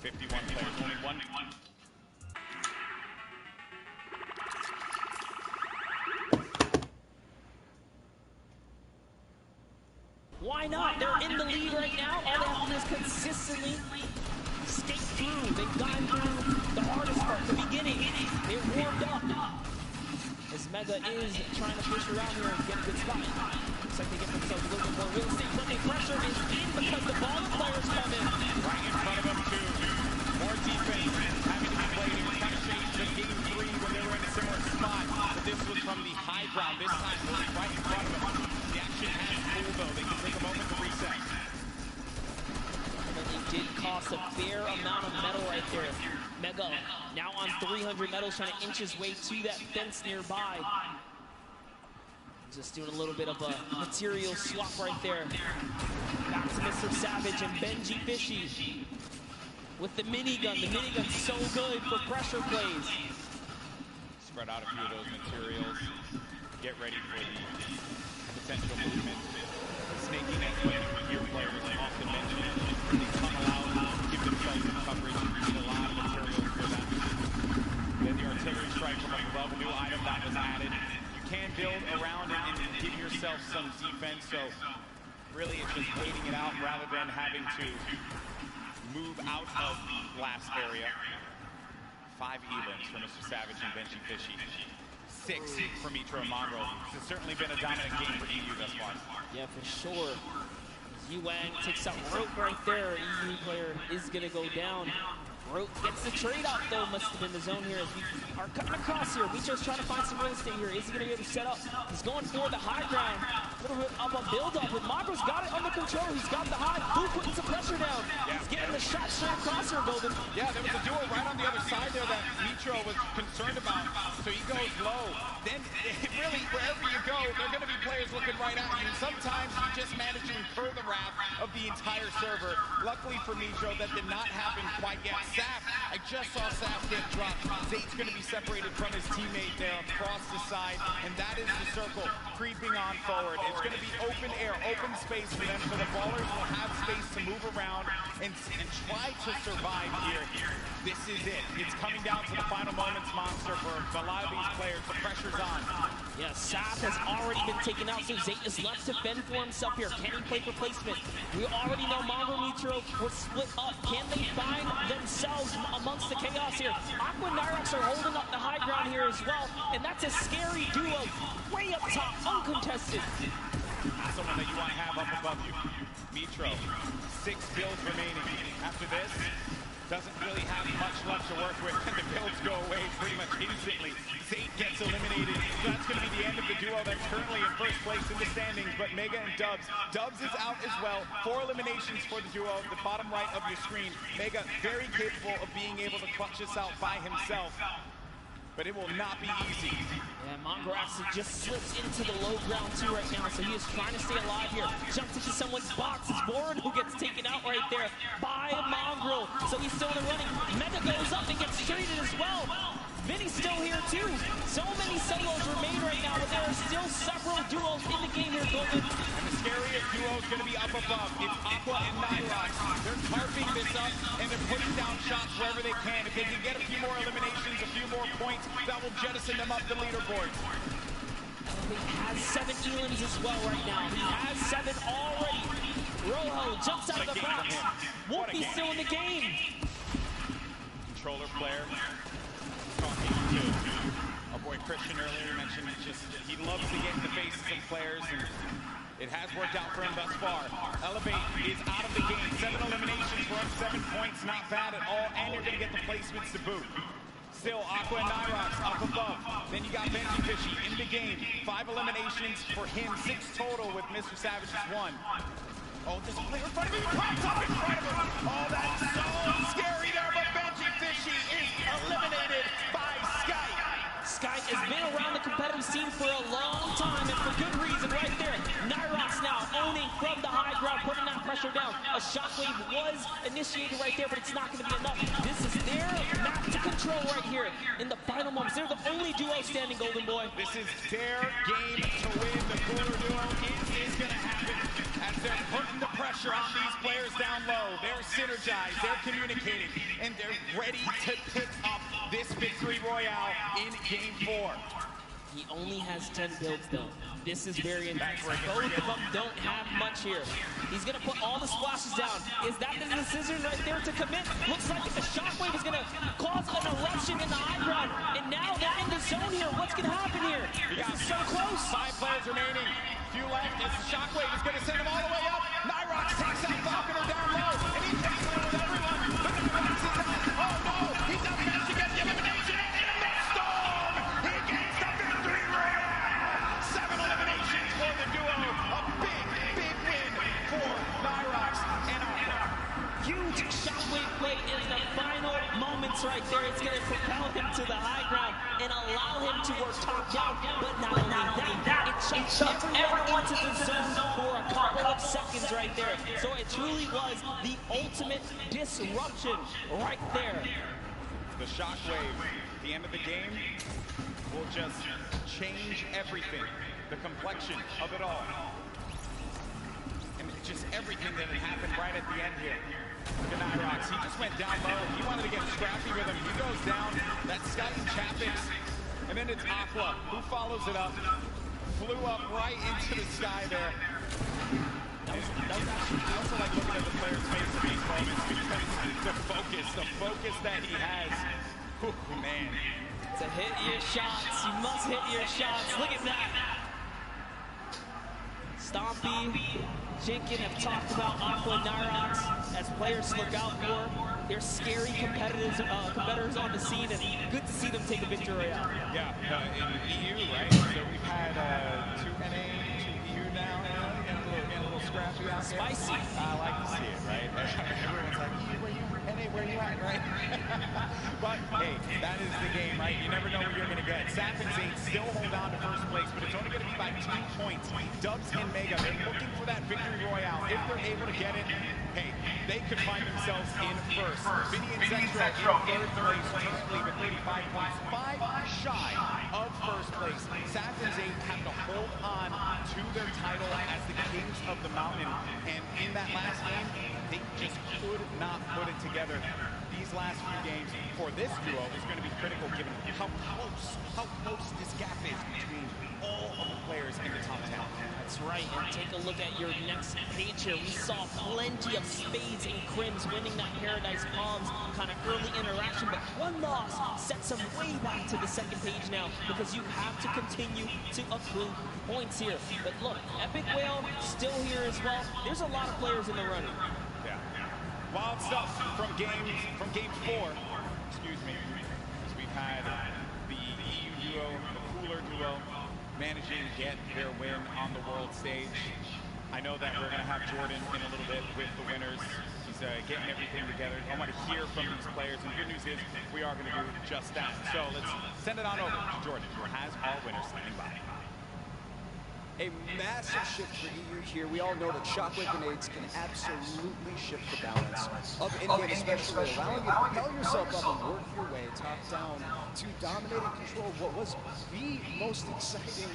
51 players, only one. Why not? They're in the lead right now. All they have to do is consistently skate through. They've gone through the hardest part, the beginning. They're warmed up. As Mega is trying to push around here and get a good spot. Looks like they get themselves a little bit more real estate. But the pressure is in because the ball players come in. Right in front of them, too. More defense having to be played. It was kind of changed to game 3 when they were in a similar spot. But this was from the high ground. This time, it was right in front of them. The action has cooled, though. They can take a moment to reset. But it did cost a fair amount of metal right there. Mega now on 300 medals, trying to inch his way to that fence nearby. Just doing a little bit of a material swap right there. Back to Mr. Savage and Benji Fishy with the minigun. The minigun's so good for pressure plays. Spread out a few of those materials. Get ready for the potential movement. The snaking as what you hear players often mention. They tunnel out, give themselves some coverage, need a lot of materials for that. Then the artillery strike from above, a new item that was added. You can build around it and give yourself some defense, so really it's just waiting it out rather than having to move out of blast area. 5 elims for Mr. Savage and Benji Fishy. 6 for Mitro and Mongrel. This has certainly been a dominant game for EU thus far. Yeah, for sure. Yuang takes out Rote right there. EU player is going to go down. Rote gets the trade out though, must have been the zone here as we are cutting across here. Mitro's trying to find some real estate here. Is he going to be able to set up? He's going for the high ground. A little bit of a build-up, but Mongrel's got it under control. He's got the high. Who putting some pressure down? He's getting the shot straight across here, Golden. Yeah, there was a duo right on the other side there that Mitro was concerned about. So he goes low. Then really, wherever you go, there are going to be players looking right at you. Sometimes you just manage to incur the wrath of the entire server. Luckily for Mitro, that did not happen quite yet. Saf, I just saw Saf get dropped. Zate's going to be separated from his teammate there across the side, and that is the circle creeping on forward. It's going to be open air, open space for them, so the ballers will have space to move around and try to survive here. This is it. It's coming down to the final moments, Monster, for a lot of these players. The pressure's on. Yeah, Saf has already been taken out, so Zate is left to fend for himself here. Can he play for placement? We already know Mongrel Mitro were split up. Can they find themselves amongst the chaos here? Aqua and Nyrox are holding up the high ground here as well, and that's a scary duo. Way up top, uncontested. Someone that you want to have up above you. Mitro, 6 builds remaining. After this, doesn't really have much left to work with, and the builds go away pretty much instantly. Zate gets eliminated, so that's going to be the end of the duo that's currently in first place in the standings, but Mega and Dubs. Dubs is out as well. 4 eliminations for the duo, the bottom right of your screen. Mega very capable of being able to clutch this out by himself, but it will not be easy. Yeah, Mongrel actually just slips into the low ground too right now, so he is trying to stay alive here. Jumps into someone's box. It's Boren who gets taken out right there by Mongrel, so he's still in the running. Mega goes up and gets traded as well. Vinny's still here too. So many solos remain right now, but there are still several duos in the game here, Golden. And the scariest duo is going to be up above. It's Aqua and Nyrox. They're carving this up, and they're putting down shots wherever they can. If they can get a few more eliminations, a few more points, that will jettison them up the leaderboard. He has 7 elims as well right now. He has 7 already. Rojo jumps out of the box. Wolfie's still in the game. Controller player. Talking to our boy Christian earlier, mentioned he loves to get in the faces of players, and it has worked out for him thus far. Elevate is out of the game. 7 eliminations for him, 7 points, not bad at all, and you're going to get the placements to boot. Still, Aqua and Nyrox up above. Then you got Benji Fishy in the game. 5 eliminations for him, 6 total with Mr. Savage's 1. Oh, there's a player in front of me. Pops up in front of him. Oh, that's so scary there, but Benji Fishy is eliminated by Sky. Sky has been around the competitive scene for a long time, and for good reason right there. Nyrox now owning from the high ground, putting that pressure down. A shockwave was initiated right there, but it's not going to be enough. This is their map to control right here in the final moments. They're the only duo standing, Golden Boy. This is their game to win. The cooler duo is going to happen as they're putting the pressure on these players down low. They're synergized, they're communicating, and they're ready to pick up this victory royale in Game 4. He only has 10 builds though. This is very intense. Both of them don't have much here. He's gonna put all the splashes down. Is that the decision right there to commit? Looks like the shockwave is gonna cause an eruption in the high ground. And now they're in the zone here. What's gonna happen here? This is so close. 5 players remaining. Few left as the shockwave is gonna send them all the way up. Nyrox takes out Falconer down low, and he takes it with everyone. But Nyrox is out. Oh no, he doesn't manage to get the elimination. And in the storm, he gets the victory royale. 7 eliminations for the duo. A big, big win for Nyrox and Aqua. Huge shockwave play in the final moments right everyone into the zone for a couple of seconds right there. So it truly was the ultimate disruption right there. The shockwave, the end of the game, will just change everything. The complexion of it all. And just everything that had happened right at the end here. Look at Nyrox. He just went down low. He wanted to get scrappy with him. He goes down. That's Scotty Chappics. And then it's Aqua, who follows it up. Flew up right into the sky there. That was actually, I also like looking at the player's face in these moments because the focus that he has. Whew, man. To hit your shots, you must hit your shots. Look at that. Stompy, Jinkin have talked about Aqua Nyrox as players to look out for. They're scary competitors on the scene, and good to see them take a victory royale. Yeah, in EU, right? So we've had 2 NA, 2 EU now, getting a little scrappy out there. Spicy. I like to see it, right? Everyone's like, EU, where you, NA, where you at, right? But, hey, that is the game, right? You never know what you're going to get. Sappins 8 still hold on to first place, but it's only going to be by 2 points. Dubs and Mega, they're looking for that victory royale. If they're able to get it, hey, they could find themselves in first. Vinny and Zexro in third place, currently with 35 points, 5 shy of first place. Sappins 8 have to hold on to their title as the kings of the mountain. And in that last game, they just could not put it together. These last few games for this duo is going to be critical given how close this gap is between all of the players in the top 10. That's right, and take a look at your next page here. We saw plenty of Spades and Crims winning that Paradise Palms kind of early interaction, but one loss sets them way back to the second page now because you have to continue to accrue points here. But look, Epic Whale still here as well. There's a lot of players in the running. Yeah. Wild stuff from game 4. Excuse me. As we've had the EU duo, the Cooler duo, managing to get their win on the world stage. I know that we're going to have Jordan in a little bit with the winners. He's getting everything together. I want to hear from these players, and the good news is we are going to do just that. So let's send it on over to Jordan, who has our winners standing by. A massive shift for EU here. We all know that shockwave grenades can absolutely shift the balance of in-game, especially allowing you to propel yourself up and work your way top down to dominate and control what was the most exciting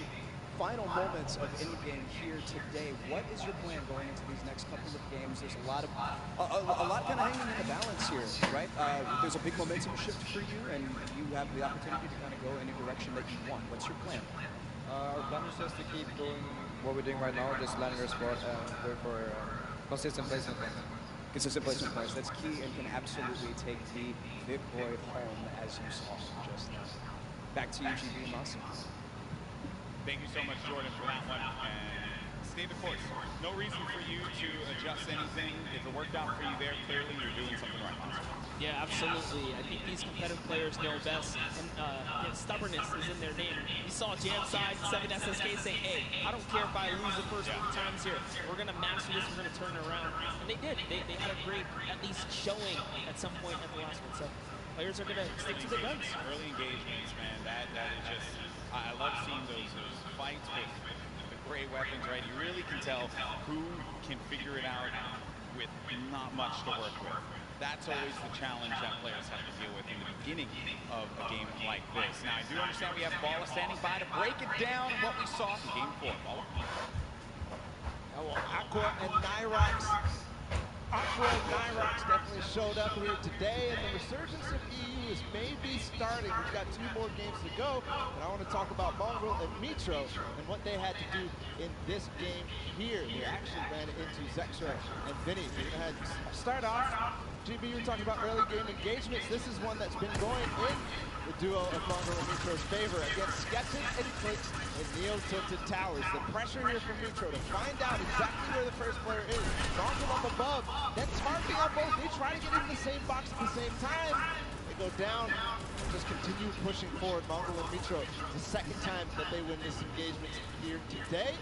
final moments of in-game here today. What is your plan going into these next couple of games? There's a lot kind of hanging in the balance here, right? There's a big momentum shift for you, and you have the opportunity to kind of go in a direction that you want. What's your plan? Our plan is just to keep doing what we're doing right now, just landing our spot and go for consistent placement points. Consistent placement points, that's key and can absolutely take the Vicroid home as you saw just now. Back to you, GB Moss. Thank you so much, Jordan, for that one. And stay the course. No reason for you to adjust anything. If it worked out for you there, clearly you're doing something right, Monster. Yeah, absolutely. I think these competitive players know best, and stubbornness is in their name. You saw Jamside, 7SSK say, hey, I don't care if I lose the first 3 times here. We're going to master this. We're going to turn it around. And they did. They had a great, at least, showing at some point at the last one. So players are going to stick to their guns. Early engagements, man. That is just, I love seeing those fights with the great weapons, right? You really can tell who can figure it out with not much to work with. That's always the challenge that players have to deal with in the beginning of a game like this. Now, I do understand we have Balla standing by to break it down what we saw in game 4. Balla. Well, Aqua and Nyrox definitely showed up here today, and the resurgence of EU is maybe starting. We've got 2 more games to go, and I want to talk about Mongrel and Mitro and what they had to do in this game here. They actually ran into Zexro and Vinny. We're going to start off. GB, you were talking about early game engagements. This is one that's been going in the duo of Mongrel and Mitro's favor against Skeptic and Clicks and Neo Tilted Towers. The pressure here from Mitro to find out exactly where the first player is. Mongrel up above, then targeting on both. They try to get into the same box at the same time. They go down, just continue pushing forward. Mongrel and Mitro, the second time that they win this engagement here today.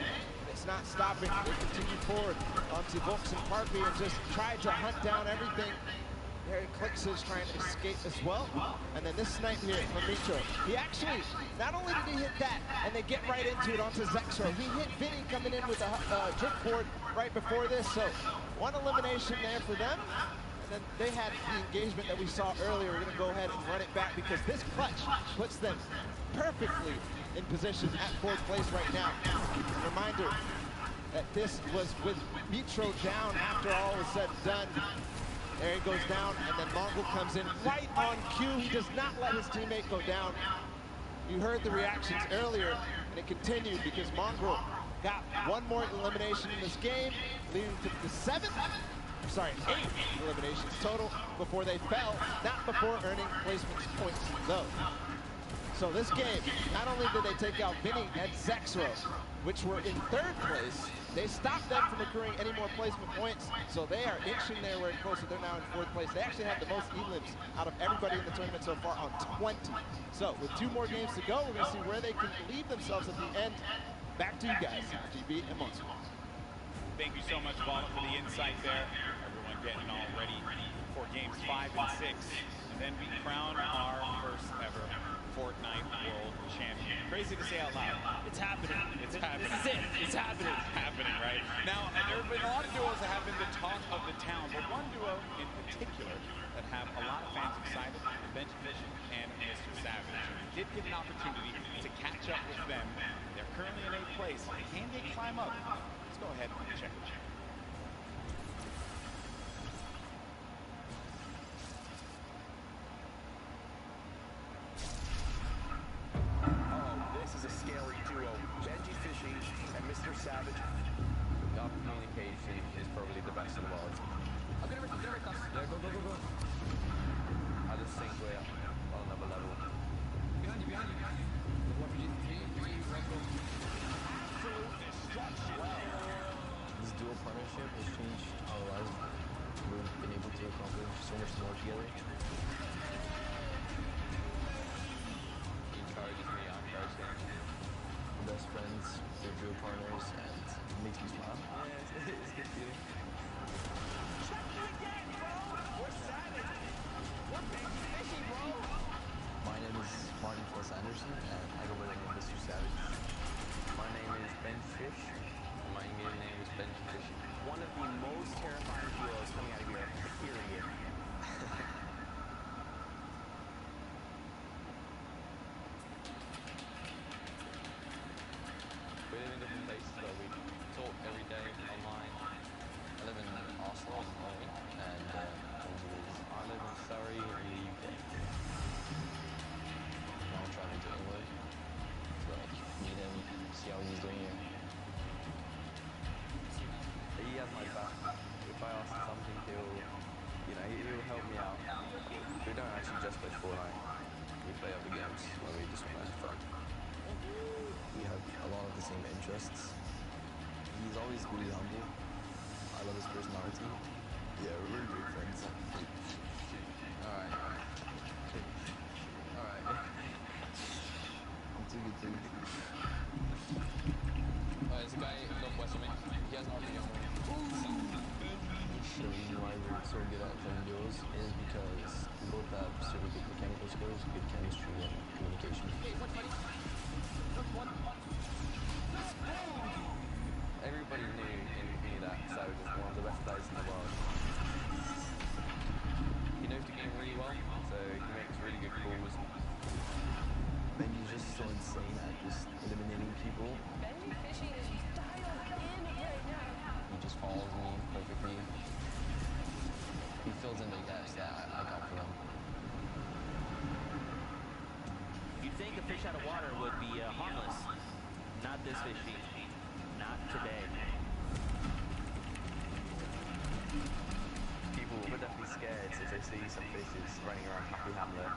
It's not stopping. They continue forward onto Volks and Parpy and just try to hunt down everything There Eclipse is trying to escape as well. And then this snipe here from Mitro. He actually, not only did he hit that, and they get right into it onto Zexro, he hit Vinny coming in with a driftboard right before this. So one elimination there for them. And then they had the engagement that we saw earlier. We're going to go ahead and run it back because this clutch puts them perfectly in position at 4th place right now. Reminder that this was with Mitro down after all was said and done. There he goes down, and then Mongol comes in right on cue. He does not let his teammate go down. You heard the reactions earlier, and it continued because Mongol got one more elimination in this game, leading to the 8 eliminations total before they fell, not before earning placement points though. So this game, not only did they take out Vinny and Zexro, which were in 3rd place, they stopped them from accruing any more placement points, so they are inching their way closer. They're now in 4th place. They actually have the most elims out of everybody in the tournament so far on 20. So with 2 more games to go, we're going to see where they can leave themselves at the end. Back to you guys, GB and Monster. Thank you so much, Bala, for the insight there. Everyone getting all ready for games 5 and 6. And then we crown our first ever Fortnite World Champion. Crazy to say out loud. It's happening. It's happening. This is it. It's happening. It's happening, right? Now, there have been a lot of duos that have been the talk of the town, but one duo in particular that have a lot of fans excited, Benji Vision and Mr. Savage. We did get an opportunity to catch up with them. They're currently in 8th place. Can they climb up? Let's go ahead and check it. This is a scary duo. Benji Fishy and Mr. Savage. Our communication is probably the best in the world. I'm gonna recuss. Yeah, go. I just think we're on another level. Behind you. Absolute destruction. This dual partnership has changed our lives. We've been able to accomplish so much more together. Best friends, they're dual partners, and it makes me smile. Yeah, it's good feeling. Check me again, bro! We're savage! We're big fishy, bro! My name is Martin Plus Anderson, and I go by the name Mr. Savage. My name is Ben Fish, and my maiden name is Benji Fishy. One of the most terrifying duos coming out of here, period. We live in different places, but we talk every day online. I live in Oslo, Norway, and I live in Surrey in the UK. Now I'm traveling to England to meet him, see how he's doing here. He has my back. If I ask him something, he'll help me out. We don't actually just play Fortnite. We play other games where we just want to have fun. We have a lot of the same interests. He's always really humble. I love his personality. Yeah, we're really great friends. Alright. I'm too good. There's a guy northwest of me. He has an RPG on me. The reason why we're so good at playing duos is because we both have super good mechanical skills, good chemistry, and communication. Everybody knew in me that Savage was one of the best players in the world. He knows the game really well, so he makes really good calls. Benji's just so insane at just eliminating people. Benji Fishy is dialed in right now. He just follows me perfectly. He fills in the gaps that I got for him. You'd think a fish out of water would be harmless. Not this fishy. Not today. People were definitely scared if they see some fishes running around Happy Hamlet.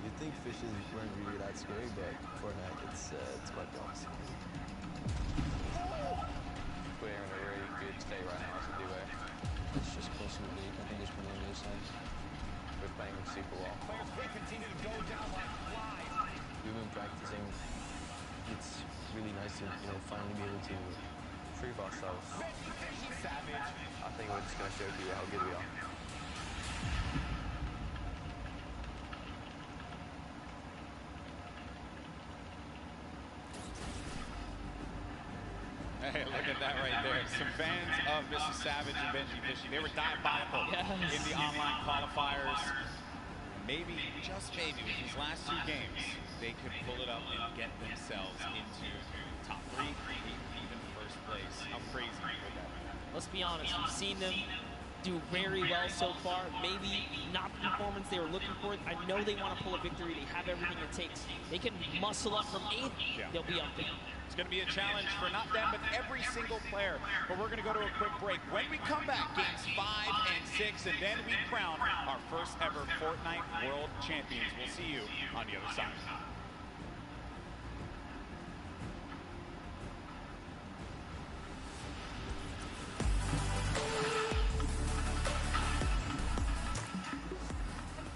You'd think fishes weren't really that scary, but Fortnite, it's quite the opposite. We're in a really good state right now as a duo. It's just close to the league. I think there's one on the other side. We're playing super well. Players will continue to go down like flies. We've been practicing. It's really nice to, finally be able to prove ourselves. Savage. I think we're just going to show you how good we are. Hey, look at that right there. Some fans of Mr. Savage and Benji Fishy. They were diabolical in the online qualifiers. Maybe, just maybe, with these last 2 games, they could pull it up and get themselves into top 3, maybe even first place. How crazy would that be? Let's be honest, we've seen them do very well so far. Maybe not the performance they were looking for. I know they want to pull a victory. They have everything it takes. They can muscle up from 8th. Yeah. They'll be up there. It's going to be a challenge for not them, but every single player. But we're going to go to a quick break. When we come back, games 5 and 6, and then we crown our first ever Fortnite World Champions. We'll see you on the other side.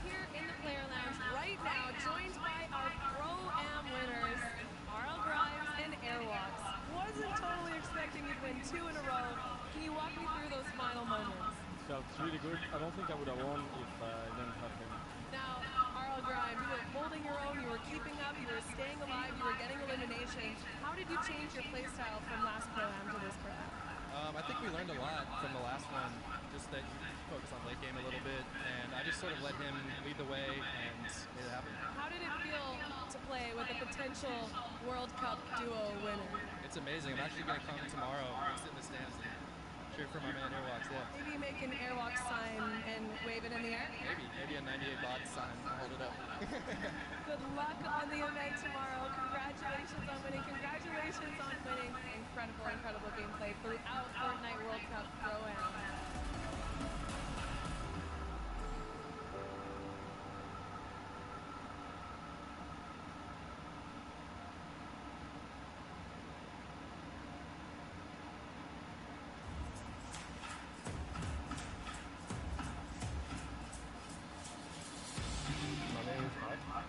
Here in the player lounge right now, joined by our Pro-Am winners, Marl Grimes and Airwalks. Wasn't totally expecting you'd win 2 in a row. Can you walk me through those final moments? Felt really good. I don't think I would have won if I didn't have him. Now, Marl Grimes, you were holding your own, you were keeping up, you were staying alive, you were getting eliminations. How did you change your playstyle from last Pro-Am to this Pro-Am? I think we learned a lot from the last one, just that you focus on late game a little bit, and I just sort of let him lead the way and made it happen. How did it feel to play with a potential World Cup duo winner? It's amazing. I'm actually going to come tomorrow and sit in the stands and cheer for my man Airwalks, yeah. Maybe you make an Airwalk sign and wave it in the air? Maybe a 98 bot sign. I'll hold it up. Good luck on the event tomorrow. Congratulations on winning. Congratulations on winning. Incredible gameplay throughout Fortnite World Cup Pro-Am.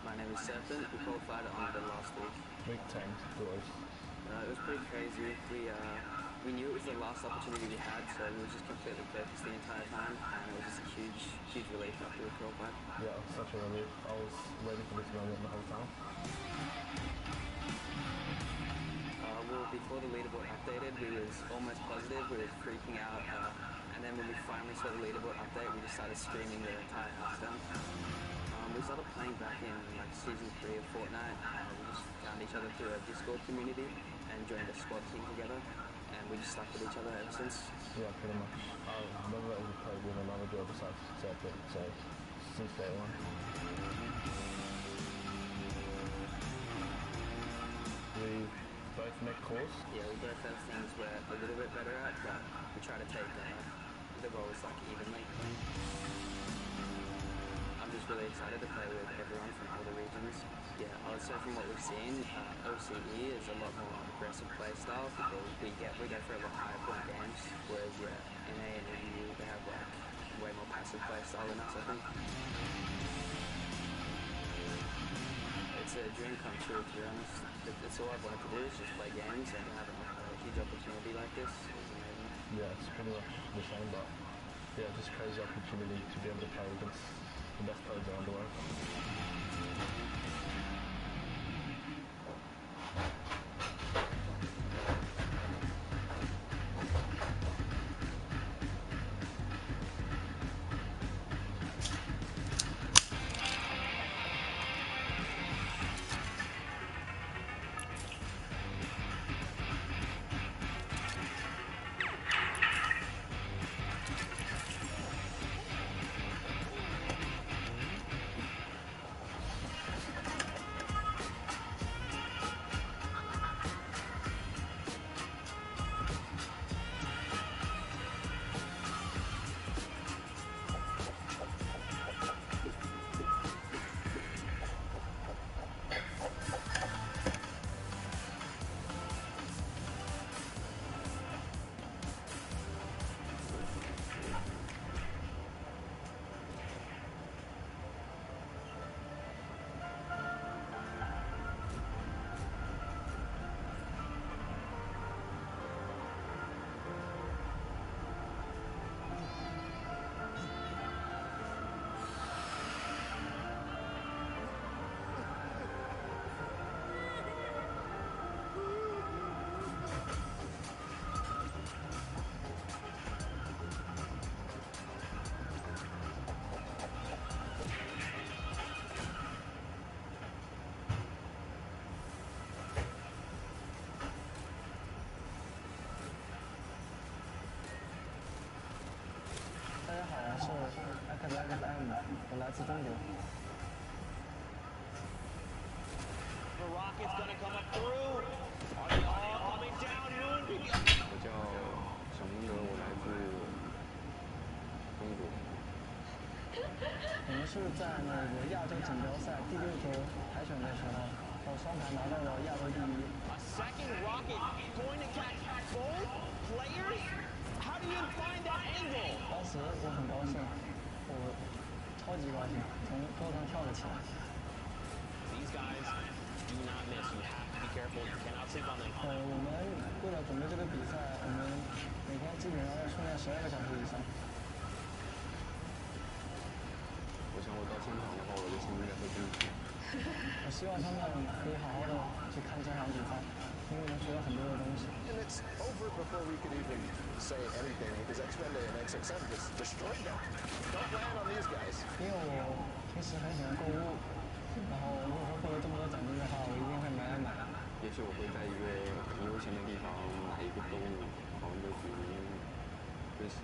My name is Serpent. We qualified at Under last week. Week 10, boys. It was pretty crazy. We knew it was the last opportunity we had, so we were just completely focused the entire time, and it was just a huge relief after we qualified. Yeah, it was such a relief. I was ready for this moment the whole time. Well, before the leaderboard updated, we was almost positive. We were freaking out, and then when we finally saw the leaderboard update, we just started screaming the entire house down. We started playing back in like season 3 of Fortnite. We just found each other through a Discord community and joined a squad team together, and we just stuck with each other ever since. Yeah, pretty much. I've never ever played with another girl besides Serpent, so since day one. We both make calls. Yeah, we both have things we're a little bit better at, but we try to take the roles like evenly. I'm just really excited to play with everyone from all the regions. Yeah, I would say from what we've seen, OCE is a lot more aggressive play style because we go for a lot higher point games, whereas NA and EU, they have like way more passive play style than us, I think. It's a dream come true, to be honest. It's all I've wanted to do is just play games, and to have a huge opportunity like this is amazing. Yeah, it's pretty much the same, but yeah, just crazy opportunity to be able to play against the best players around the world. 我来自中国。 The rocket's gonna come up through. Are they all coming down? Moon PB. 我叫小蒙德，我来自中国。我们是在那个亚洲锦标赛第6周海选的时候，靠双排拿到了亚洲第1。A second rocket going to catch both players. How do you find that angle? 当时我很高兴，我超级高兴，从桌上跳了起来。 These guys do not miss. You have to be careful. You cannot sleep on them. 我们为了准备这个比赛，我们每天基本上要训练12个小时以上。我想我到现场的话，我的心应该会更强。我希望他们可以好好的去看这场比赛，因为能学到很多的东西。 And it's over before we could even say anything because X-Men and XXM just destroyed them. Don't land on these guys. 因为我平时很喜欢购物，然后如果说获得这么多奖金的话，我一定会买。也许我会在一个很悠闲的地方买一个动物，然后就举行对视。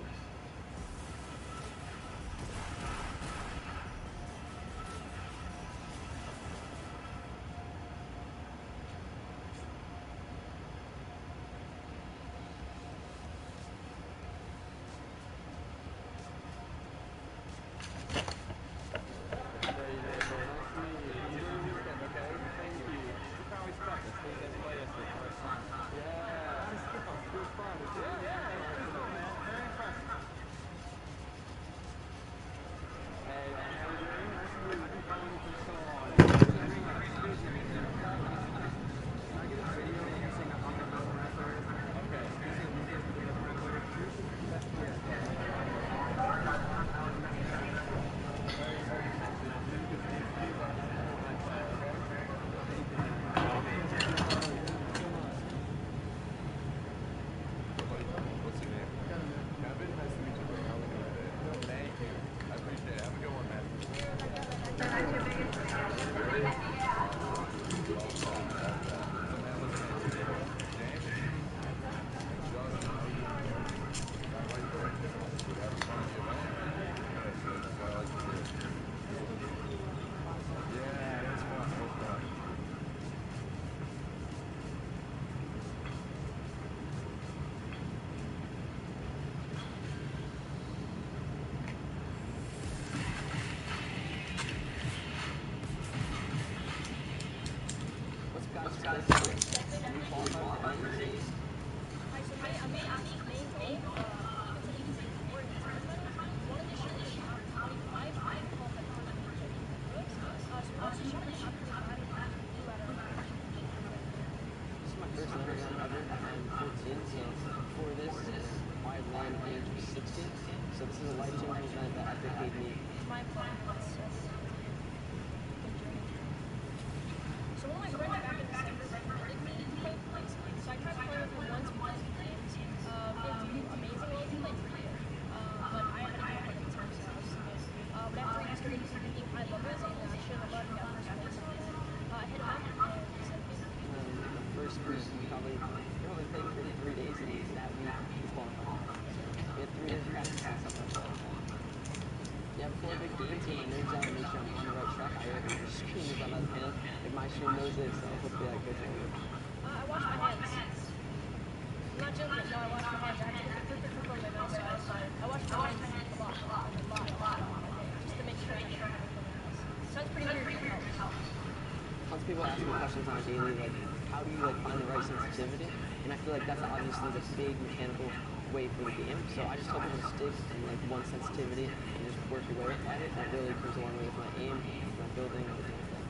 People ask me questions on a daily, like, how do you find the right sensitivity? And I feel like that's obviously the big mechanical way for the game. So I just tell people to stick in one sensitivity and just work your way at it. That really comes a long way with my aim, my building, everything like that.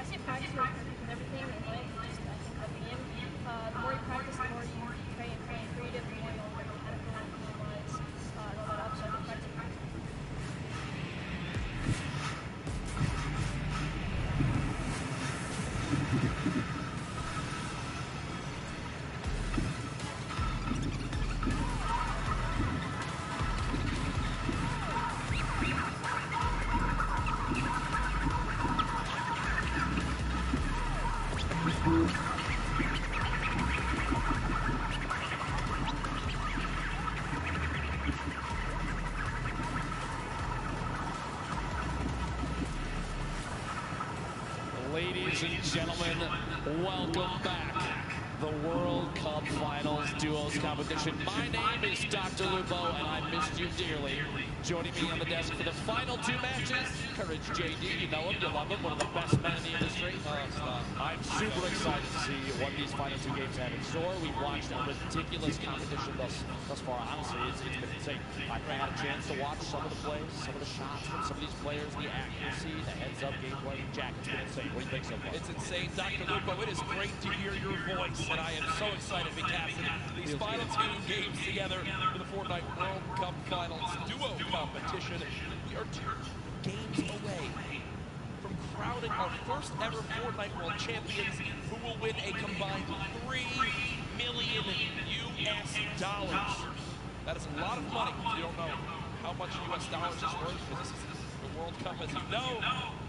I say practice with everything in life. Just I think at the end, the more you practice, the more you train creative, the more you'll learn mechanical and visualize and all that up. So I think practice. Group. Ladies and gentlemen, welcome back. The World Cup Finals Duos competition. My name is Dr. Lupo, and I missed you dearly. Joining me on the desk for the final two matches, Courage JD. You know him, you love him, one of the best men in the industry. Oh, stop. I'm super excited to see what these final two games have in store. We've watched a ridiculous competition thus far. Honestly, it's been insane. I've had a chance to watch some of the plays, some of the shots from some of these players, the accuracy, the heads-up gameplay. Jack, it's been insane. What do you think so far? It's insane, Dr. Lupo. It is great to hear your voice, and I am so excited to captain these final two games together for the Fortnite World Cup Finals duo competition. We are 2 games away from crowning our first ever Fortnite World Champions, who will win a combined $3 million US. That is a lot of money. If you don't know how much US dollars is worth, because this is the World Cup, as you know.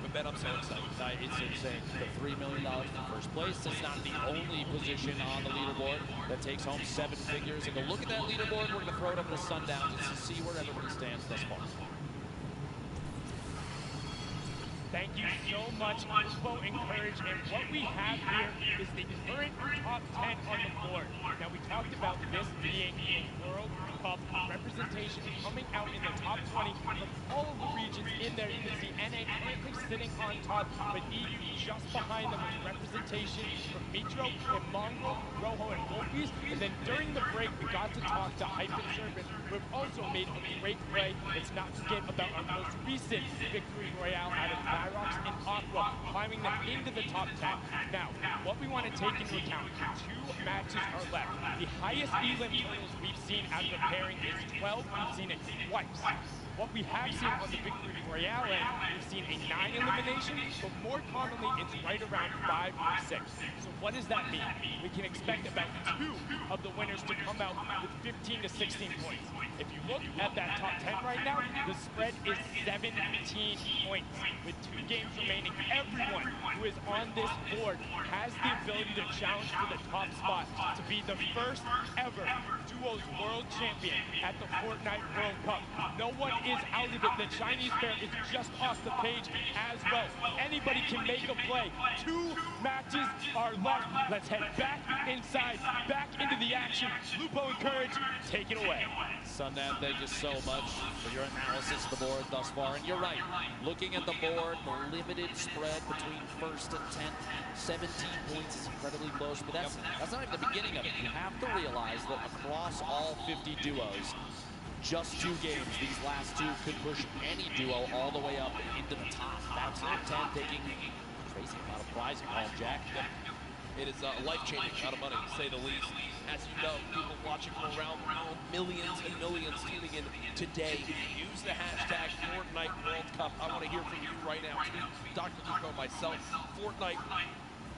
But Ben, I'm so excited. It's insane. The $3 million for first place. It's not the only position on the leaderboard that takes home 7 figures. And to look at that leaderboard, we're going to throw it over to Sundown just to see where everybody stands thus far. Thank you so much, Lupo and Courage. And what we have here is the current top 10 on the board. Now, we talked about this being the World Cup representation coming out in the top 20 from all of the regions in there. You can see NA currently sitting on top, but EU just behind them with representation from Mitro and Mongrel, Rojo, and Wolfies. And then during the break, we got to talk to Hype and Serpent, who have also made a great play. Let's not forget about our most recent victory royale out of Nyrox and Aqua, climbing them into the top 10. Now, what we want to take into account, 2 matches are left. The highest elim totals we've seen out of the pairing is 12. We've seen it twice. What we have seen on the Victory Royale end, we've seen a 9 elimination, but more commonly, it's right around 5 or 6. So what does that mean? We can expect about 2 of the winners to come out with 15 to 16 points. If you look at that top 10 right now, the spread is 17 points. With 2 games remaining, everyone who is on this board has the ability to challenge for the top spot to be the first ever Duos World Champion at the Fortnite World Cup. No one is out of it. The Chinese pair is just off the page as well. Anybody can make a play. 2 matches are left. Let's head back inside, back into the action. Lupo and Courage, take it away. Sundown, thank you so much for your analysis of the board thus far. And you're right, looking at the board, the limited spread between first and 10th, 17 points is incredibly close, but that's not even the beginning of it. You have to realize that across all 50 duos, just 2 games, these last 2 could push any duo all the way up into the top. That top 10 taking a crazy amount of prizing home, Jack. It is life-changing amount of money, to say the least. As you know, people watching from around the world, millions and millions tuning in today. Use the hashtag Fortnite World Cup. I want to hear from you right now. Tweet Dr. Lupo, myself, Fortnite.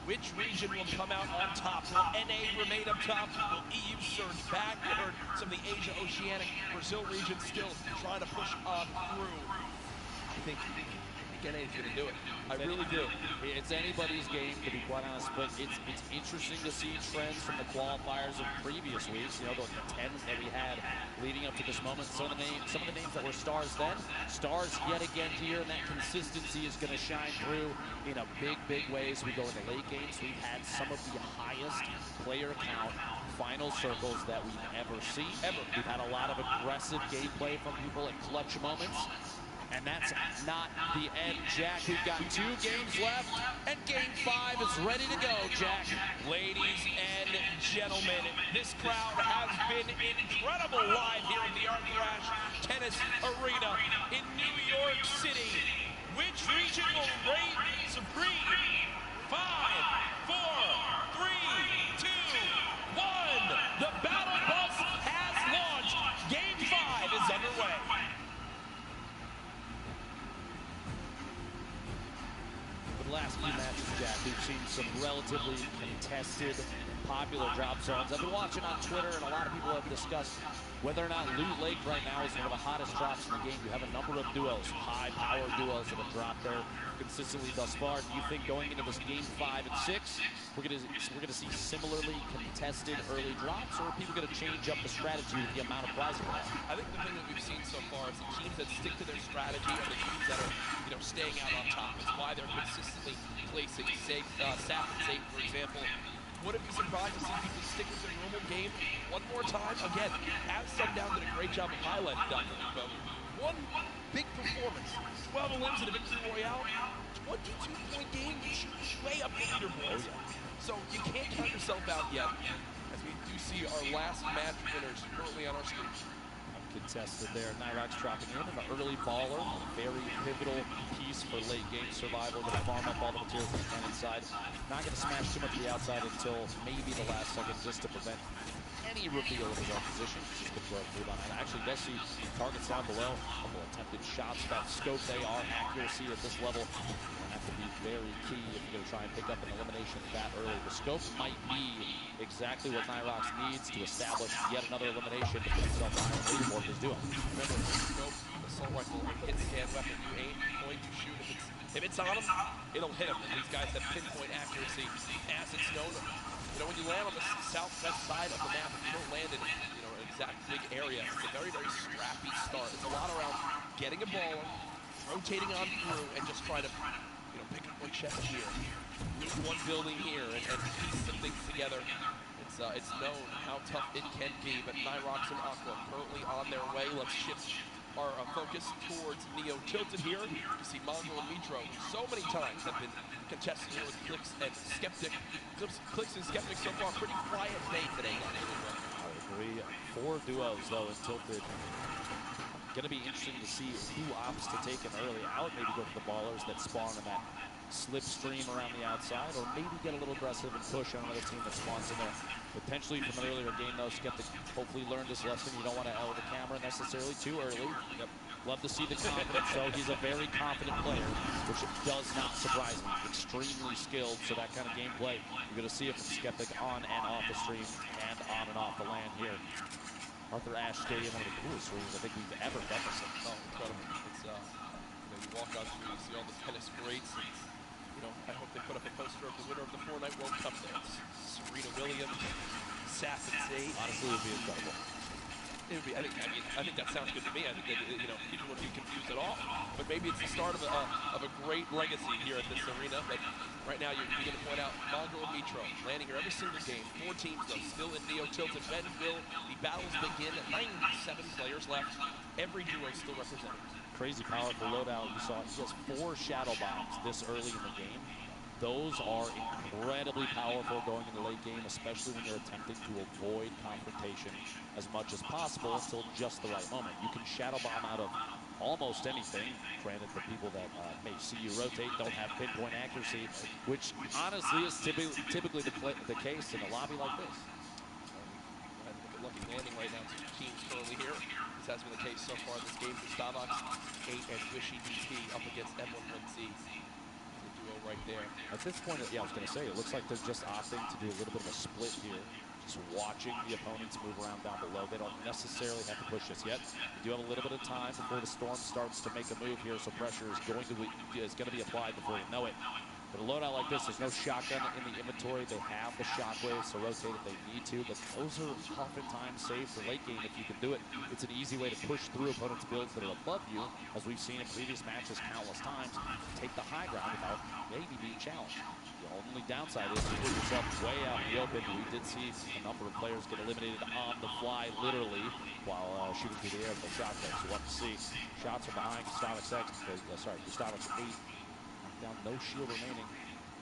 Which region will come out on top? Will NA remain up top? Will EU surge back? We heard some of the Asia, Oceanic, Brazil region still trying to push on through. I think NA is going to do it. I really do. It's anybody's game, to be quite honest, but it's interesting to see trends from the qualifiers of previous weeks. You know, the 10 that we had leading up to this moment. Some of the names that were stars then, stars yet again here, and that consistency is going to shine through in a big ways. We go into late games. We've had some of the highest player count final circles that we've ever seen. We've had a lot of aggressive gameplay from people at clutch moments. And that's not the end, Jack. We've got 2 games left, and Game 5 is ready to go, Jack. Ladies and gentlemen, this crowd has been incredible live here at the Arthur Tennis Arena in New York City. Which region will reign supreme? 5, 4, 3, 2, 1. The battle bus has launched. Game 5 is underway. The last few matches, Jack, we've seen some relatively contested popular drop zones. I've been watching on Twitter, and a lot of people have discussed whether or not Loot Lake right now is one of the hottest drops in the game. You have a number of duos, high-power duos that have dropped there consistently thus far. Do you think going into this game 5 and 6, we're gonna see similarly contested early drops, or are people gonna change up the strategy with the amount of prize pool? I think the thing that we've seen so far is the teams that stick to their strategy are the teams that are, staying out on top. It's why they're consistently placing Sap and Zayt, for example. Wouldn't be surprised to see people stick with their normal game one more time. Again, as Sundown did a great job of highlighting, Dr. Lupo. One big performance, 12 elims in a victory royale, 22-point game, way up the leaderboards. So you can't count yourself out yet, as we do see our last match winners currently on our screen. Contested there. Nyrox dropping in an early baller, a very pivotal piece for late game survival. Going to farm up all the materials on the cannon side. Not going to smash too much of the outside until maybe the last second, just to prevent any reveal of his own position. Just going to go through on that. Actually, does see targets down below. A couple attempted shots. That scope, they are accuracy at this level. Have to be very key if you're going to try and pick up an elimination that early. The scope might be exactly what Nyrox needs to establish yet another elimination to put himself higher in the leaderboard with his duo. Remember, scope, assault rifle, a hit scan weapon. You aim, you point, you shoot. If it's on him, it'll hit him. And these guys have pinpoint accuracy, as it's known. When you land on the southwest side of the map, if you don't land in, an exact big area, it's a very, very scrappy start. It's a lot around getting a ball, rotating on through, and just trying to pick up one chest here, loot one building here, and piece some things together. It's known how tough it can be, but Nyrox and Aqua currently on their way. Let's shift our focus towards Neo Tilted here. You see Mongo and Mitro, who so many times have been contested here with Clix and Skeptic. Clix and Skeptic so far, pretty quiet day today. I agree. 4 duos, though, in Tilted. Going to be interesting to see who opts to take an early out, maybe go for the ballers that spawn in that slipstream around the outside, or maybe get a little aggressive and push on another team that spawns in there. Potentially from an earlier game, though, Skeptic hopefully learned his lesson. You don't want to L the camera necessarily too early. Yep. Love to see the confidence, though. He's a very confident player, which does not surprise me. Extremely skilled, so that kind of gameplay, you're going to see it from Skeptic on and off the stream and on and off the land here. Arthur Ashe Stadium, one of the coolest streams I think we've ever witnessed. Oh, incredible. It's, you walk on through, you see all the tennis greats, and, I hope they put up a poster of the winner of the Fortnite World Cup there. Serena Williams, Sap and Zayt. Honestly, it would be incredible. It would be, I think that sounds good to me. I think that, people would be confused at all. But maybe it's the start of a great legacy here at this arena. But right now, you're going to point out Mongo and Mitro landing here every single game. 4 teams, though, still in Neo Tilted. Ben will, the battles begin. 97 players left. Every duo still represented. Crazy powerful loadout. You saw he has 4 shadow bombs this early in the game. Those are incredibly powerful going in the late game, especially when you're attempting to avoid confrontation as much as possible until just the right moment. You can shadow bomb out of almost anything. Granted, the people that may see you rotate don't have pinpoint accuracy, which honestly is typically the case in a lobby like this. And look at Lucky landing right now. 2 teams currently here. This has been the case so far in this game for Stavox, 8 and Wishy DP up against M11Z. Right there. At this point, yeah, I was going to say, it looks like they're just opting to do a little bit of a split here. Just watching the opponents move around down below. They don't necessarily have to push this yet. You do have a little bit of time before the storm starts to make a move here, so pressure is going to be applied before you know it. But a loadout like this, there's no shotgun in the inventory. They have the shockwaves to rotate if they need to, but those are oftentimes saved for late game if you can do it. It's an easy way to push through opponents' builds that are above you, as we've seen in previous matches countless times. Take the high ground without maybe being challenged. The only downside is you put yourself way out in the open. We did see a number of players get eliminated on the fly, literally, while shooting through the air with the shockwaves. So we'll have to see. Shots from behind Gustavix 8. Down, no shield remaining.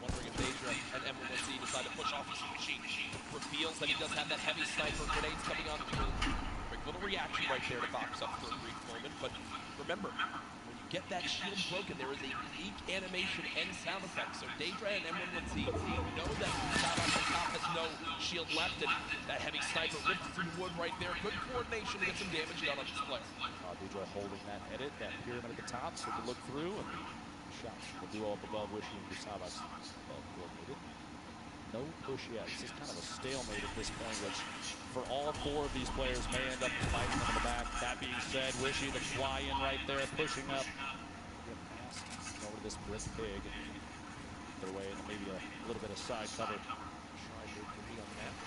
Wondering if Deja and M11Z decide to push off his machine. Reveals that he does have that heavy sniper grenades coming on through. Quick little reaction right there to box up for a brief moment. But remember, when you get that shield broken, there is a unique animation and sound effect. So Deja and M11Z know that Stavox on top has no shield left, and that heavy sniper ripped through the wood right there. Good coordination to get some damage done on this player. Deja holding that edit, that pyramid at the top, so he can look through and shots. The duo up above, Wishy and Gustavix well coordinated. no push yet. This is kind of a stalemate at this point, which for all four of these players may end up biting them in the back. That being said, Wishy, the fly in right there, pushing up. Get past over to this brick pig. Their way into maybe a little bit of side cover. Try move for me on the map.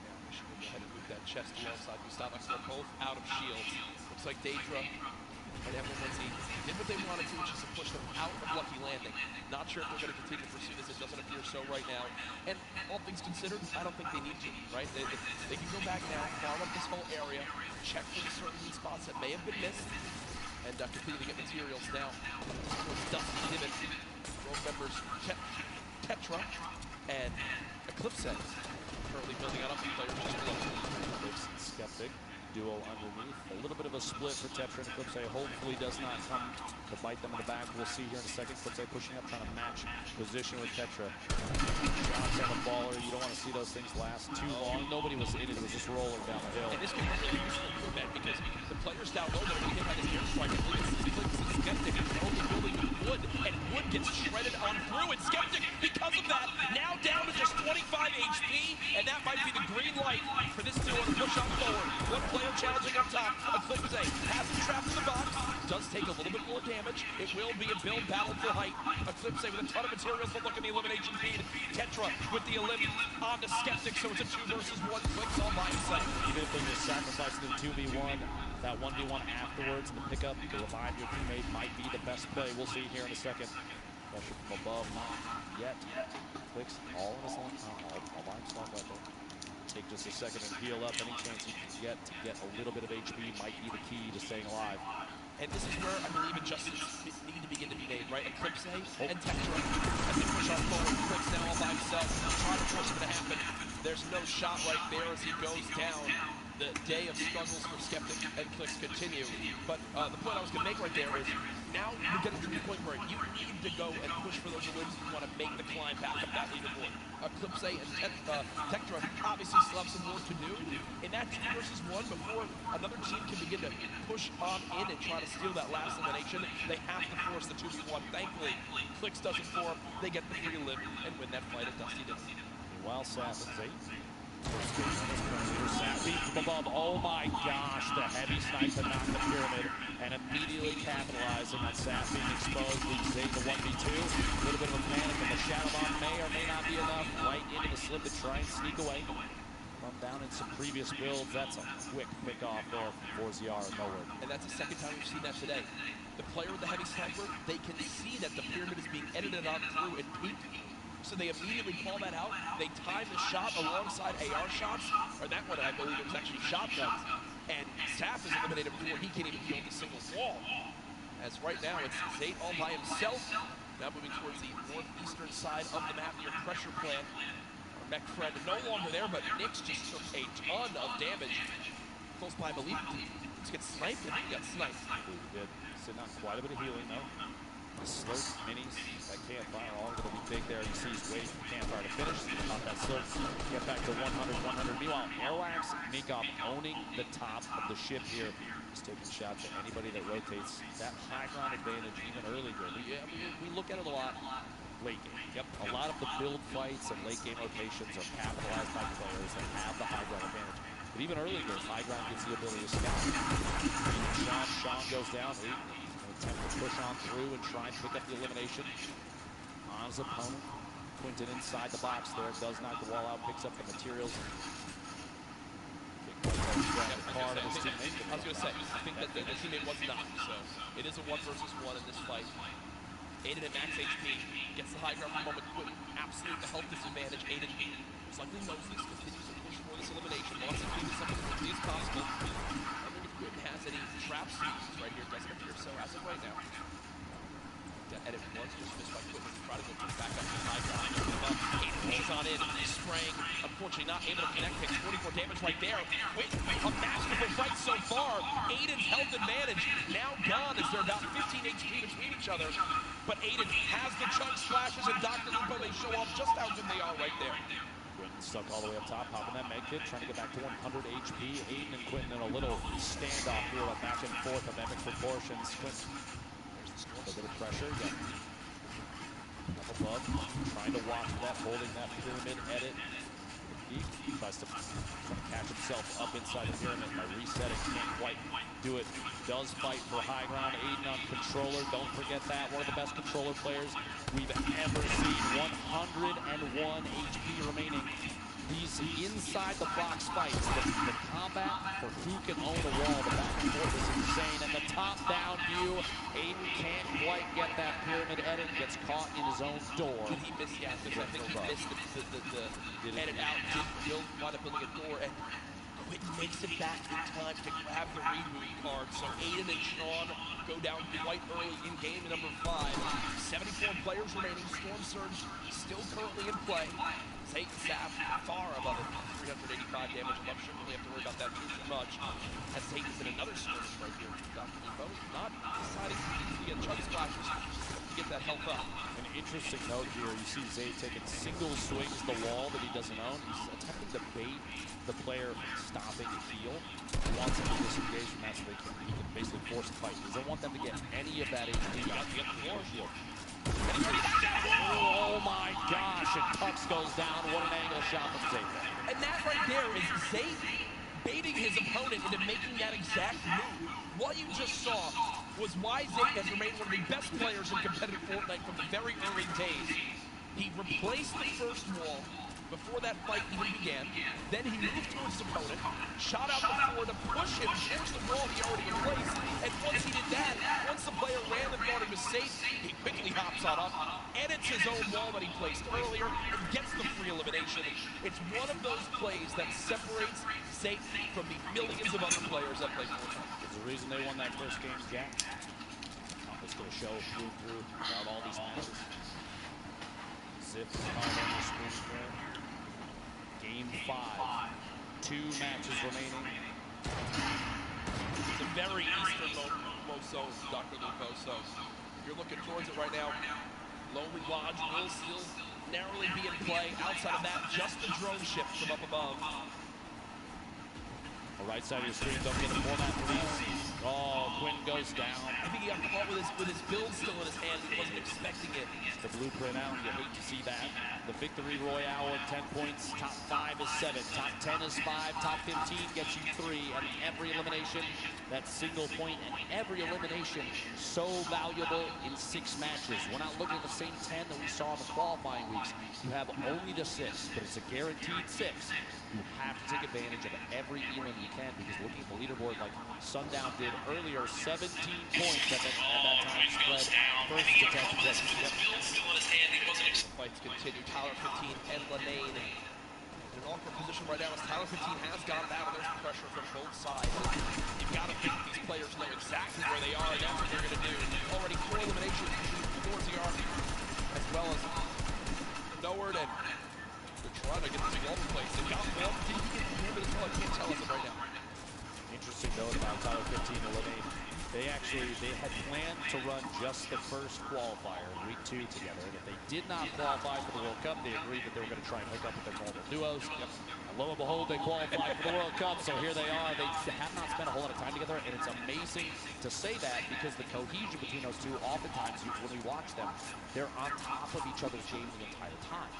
Now Wishy will go ahead and move that chest alongside Mustafa. They're both out of shields. Looks like Daedra and Evelyn Lindsay did what they wanted to, which is to push them out of Lucky Landing. Not sure if they're going to continue to pursue this. It doesn't appear so right now. And all things considered, I don't think they need to, right? They can go back now, farm up this whole area, check for the certain weak spots that may have been missed, and continue to get materials now. Towards Dusty Divot, Rogue members Tetra and Eclipse currently building out up the players just below. Eclipse and Skeptic. Duo underneath. A little bit of a split for Tetra and Eclipse. Hopefully does not come to bite them in the back. We'll see here in a second. Eclipse pushing up, trying to match position with Tetra. Shots on the baller. You don't want to see those things last too long. Nobody was in it. It was just rolling down the hill. And this can be really useful for Ben because the players down low that are getting hit by the airstrike, Eclipse and Skeptic are only building with wood, and wood gets shredded on through. And Skeptic, because of that, now down to just 25 HP, and that might be the green light for this duo to push on forward. One player challenging up top. Eclipse has him trapped in the box. Does take a little bit more damage. It will be a build battle for height. Eclipse with a ton of materials, but look at the elimination feed. Tetra with the elim on the Skeptic, so it's a 2 versus 1. Clicks all by himself. Even if they just sacrifice the 2v1, that 1v1 afterwards, the pickup to revive your teammate might be the best play. We'll see here in a second. Pressure from above, not yet. Clicks all in his line, all by himself right there. Take just a second and heal up. Any chance you can get to get a little bit of HP might be the key to staying alive. And this is where I believe adjustments need to begin to be made, right? Eclipse and Tetra as they push on forward. Clicks now all by himself. Try to force it to happen. There's no shot right there as he goes down. The day of struggles for Skeptic and Clicks continue. But the point I was going to make right there is now we're getting to the point where you need to go and push for those elims if you want to make the climb back up that leaderboard. Eclipse and Tetra obviously still have some work to do in that 2 versus 1 before another team can begin to push on in and try to steal that last elimination. They have to force the 2v1. Thankfully, Clicks doesn't form. They get the free limb and win that fight at Dusty Divot. Meanwhile, Sappins, Beat from above. Oh my gosh, the heavy snipe to knock the pyramid and immediately capitalizing on Sap being exposed. Leads Zay to 1v2. A little bit of a panic, and the Shadow Bomb may or may not be enough. Right into the slip to try and sneak away. Run down in some previous builds. That's a quick pick off there from 4ZR nowhere. And that's the second time we've seen that today. The player with the heavy sniper, they can see that the pyramid is being edited on through and peaked. So they immediately call that out. They time the shot alongside AR shots, or that one I believe it was actually shotguns. And Saf is eliminated before he can even build a single wall. As right now it's Zayt all by himself. Now moving towards the northeastern side of the map near pressure plant. Our mech friend no longer there, but Nyx just took a ton of damage. Close by, I believe. Let's get sniped. I think he got sniped. He did. Sitting on quite a bit of healing though. The slurp minis, that campfire, all going to be big there. He sees wait for campfire to finish. About that slurp, get back to 100, 100. Meanwhile, Airwax, Nikop owning the top of the ship here. Just taking shots at anybody that rotates. That high ground advantage, even early game. Yeah, we look at it a lot. Late game. Yep. A lot of the build fights and late game rotations are capitalized by players that have the high ground advantage. But even early game, high ground gives the ability to scout. Sean goes down. Attempt to push on through and try and pick up the elimination on his opponent. Quinton inside the box there, does knock the wall out, picks up the materials. I was going to say, I think that the teammate was not, so it is a 1 versus 1 in this fight. Aiden at max HP, gets the high ground for a moment. Quinton, absolute the health disadvantage. Aiden most likely knows this, continues to push for this elimination, wants to clean this up as quickly as possible. Quinton has any traps right here, doesn't appear so as of right now. That edit was just missed by Quinton. Try to go back up to the high ground. Aiden rolls on in, spraying. Unfortunately not able to connect. Takes 44 damage right there. Quinton, a masterful fight so far. Aiden's health advantage now gone as they're about 15 HP between each other. But Aiden has the chunk splashes, and Dr. Lupo, they show off just how good they are right there. Stuck all the way up top, popping that med kit, trying to get back to 100 HP. Aiden and Quinton in a little standoff here, a back and forth of epic proportions. Quinton, there's the score. A bit of pressure, yeah. Up above, trying to watch that, holding that pyramid edit. Peak, tries to catch himself up inside the pyramid by resetting, can't quite do it. Does fight for high ground. Aiden on controller, don't forget that. One of the best controller players we've ever seen. 101 HP remaining. These inside the box fights, the combat for who can own a wall, the back and forth is insane. And the top down view, Aiden can't quite get that pyramid edit, gets caught in his own door. Did he miss? Yeah, because I think he missed the edit out, didn't wind up building a door, and Quentin makes it back in time to grab the reboot card. So Aiden and Sean go down quite early in game number 5. 74 players remaining. Storm Surge still currently in play. Zayt and Saf far above it. 385 damage above. Shouldn't really have to worry about that too much. As Zayt is in another skirmish right here. Dr. Lupo not deciding to get chug splashes to get that health up. An interesting note here, you see Zayt taking single swings the wall that he doesn't own. He's attempting to bait the player from stopping a heal. He wants him to disengage from that so he can basically force a fight. He doesn't want them to get any of that HP back. Get the floor shield. Oh my gosh, and Tux goes down. What an angle shot from Zayt. And that right there is Zayt baiting his opponent into making that exact move. What you just saw was why Zayt has remained one of the best players in competitive Fortnite from the very early days. He replaced the first wall before that fight even began. Then he moved towards his opponent, shot out the floor to push him towards the wall he already replaced. And once he did that, once the player ran the guard and was safe, he quickly hops on up, edits his own wall that he placed earlier, and gets the free elimination. It's one of those plays that separates Zayt from the millions of other players that play Fortnite. There's a reason they won that first game, Jack. It's going to show through throughout all these matches. Zip is on the screen there. Game 5. 2 matches remaining. It's a very Eastern Moso, Dr. Lupo, so you're looking towards it right now. Lonely Lodge will still narrowly be in play. Outside of that, just the drone ship from up above. The right side of your screen, don't get a format for these. Oh, Quinn goes down. I think he got caught with his build still in his hand. He wasn't expecting it. The blueprint out, you hate to see that. The victory royale of 10 points, top 5 is 7, top 10 is 5, top 15 gets you 3, and every elimination, that single point, and every elimination so valuable in 6 matches. We're not looking at the same 10 that we saw in the qualifying weeks. You have only the 6, but it's a guaranteed 6. You have to take advantage of every elim you can, because looking at the leaderboard like Sundown did earlier, 17 points at that time spread first to 10 points. Fights continue. Tyler 15 and Lanane in an awkward position right now as Tyler 15 has got down. There's pressure from both sides. You've got to think these players know exactly where they are, and that's what they're going to do. Already 4 eliminations towards the arc, as well as Noward, and they're trying to get the big all place. They've got one. Did he get the pyramid as well? I can't tell us right now. Interesting note about Tyler 15 and Lanane. They had planned to run just the first qualifier in week 2 together. And if they did not qualify for the World Cup, they agreed that they were going to try and hook up with their normal duos. And lo and behold, they qualified for the World Cup. So here they are. They have not spent a whole lot of time together. And it's amazing to say that because the cohesion between those two, oftentimes when we watch them, they're on top of each other's game the entire time.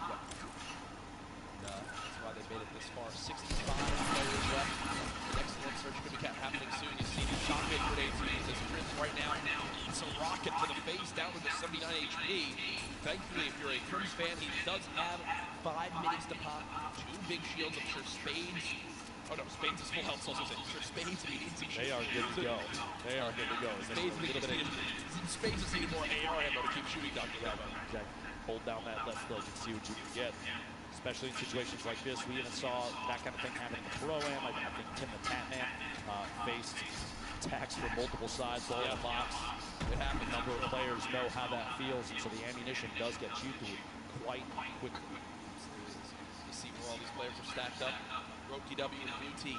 That's why they made it this far. 65 players left. The next one search could be happening soon. You see these shotgun grenades used as Prince right now. It's a rocket to the face, down to the 79 HP. Thankfully, if you're a Prince fan, he does have 5 minutes to pop 2 big shields. I'm sure Spades. Oh no, Spades is full health, so I'm sure Spades needs some They are good to go. They are good to go. Spades is needing more AR ammo to keep shooting Dr. Lava. Exactly. Hold down that left click and see what you can get. Especially in situations like this, we even saw that kind of thing happen in the Pro-Am. I think Tim the Tatman faced attacks from multiple sides, all in the box. It happened. A number of players know how that feels, and so the ammunition does get you through quite quickly. You see where all these players are stacked up. Rogue TW and Blue Team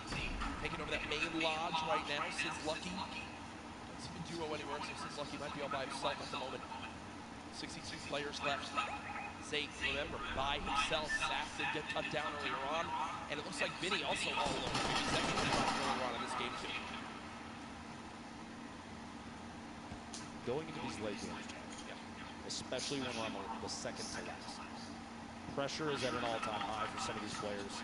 taking over that main lodge right now. Sid's Lucky. Don't see the duo anywhere, so Sid's Lucky might be all by himself at the moment. 62 players left. Zayt, remember, by himself. Saf did get cut down earlier on, and it looks like Vinny also all alone. Second earlier on in this game too. Going into these late games, especially when we're on the second to last. Pressure is at an all-time high for some of these players,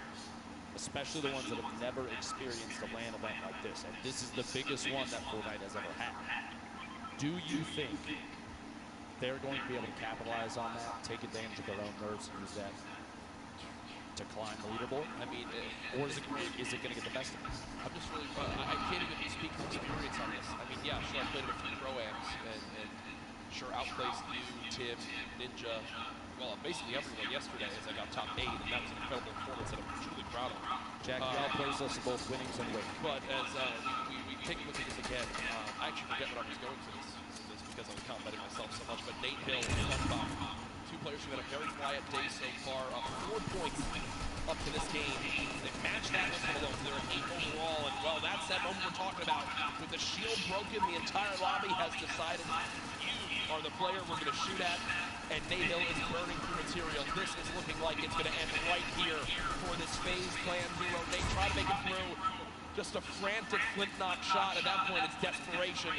especially the ones that have never experienced a LAN event like this. And this is the biggest one that Fortnite has ever had. Do you think they're going to be able to capitalize on that, take advantage of their own nerves, and use that to climb the leaderboard? I mean, or is it going to get the best of them? I'm just really, I can't even speak from experience on this. I mean, yeah, sure, I played in a few pro-ams, and sure outplaced you, Tim, Ninja, well, basically everyone yesterday as I got top 8, and that was an incredible performance that I'm truly proud of. Jack, you outplays us in both winnings and weight. But as we take a look at this again, I actually forget what I was going for this because I was complimenting myself so much, but Nate Hill and Slugbox, two players who had a very quiet day so far, up 4 points up to this game. They've matched that with Malone. They're at 8 overall, and well, that's that moment we're talking about. With the shield broken, the entire lobby has decided you are the player we're going to shoot at, and Nate Hill is burning through material. This is looking like it's going to end right here for this FaZe Clan duo. Nate trying to make it through. Just a frantic flint knock shot. At that point, it's desperation.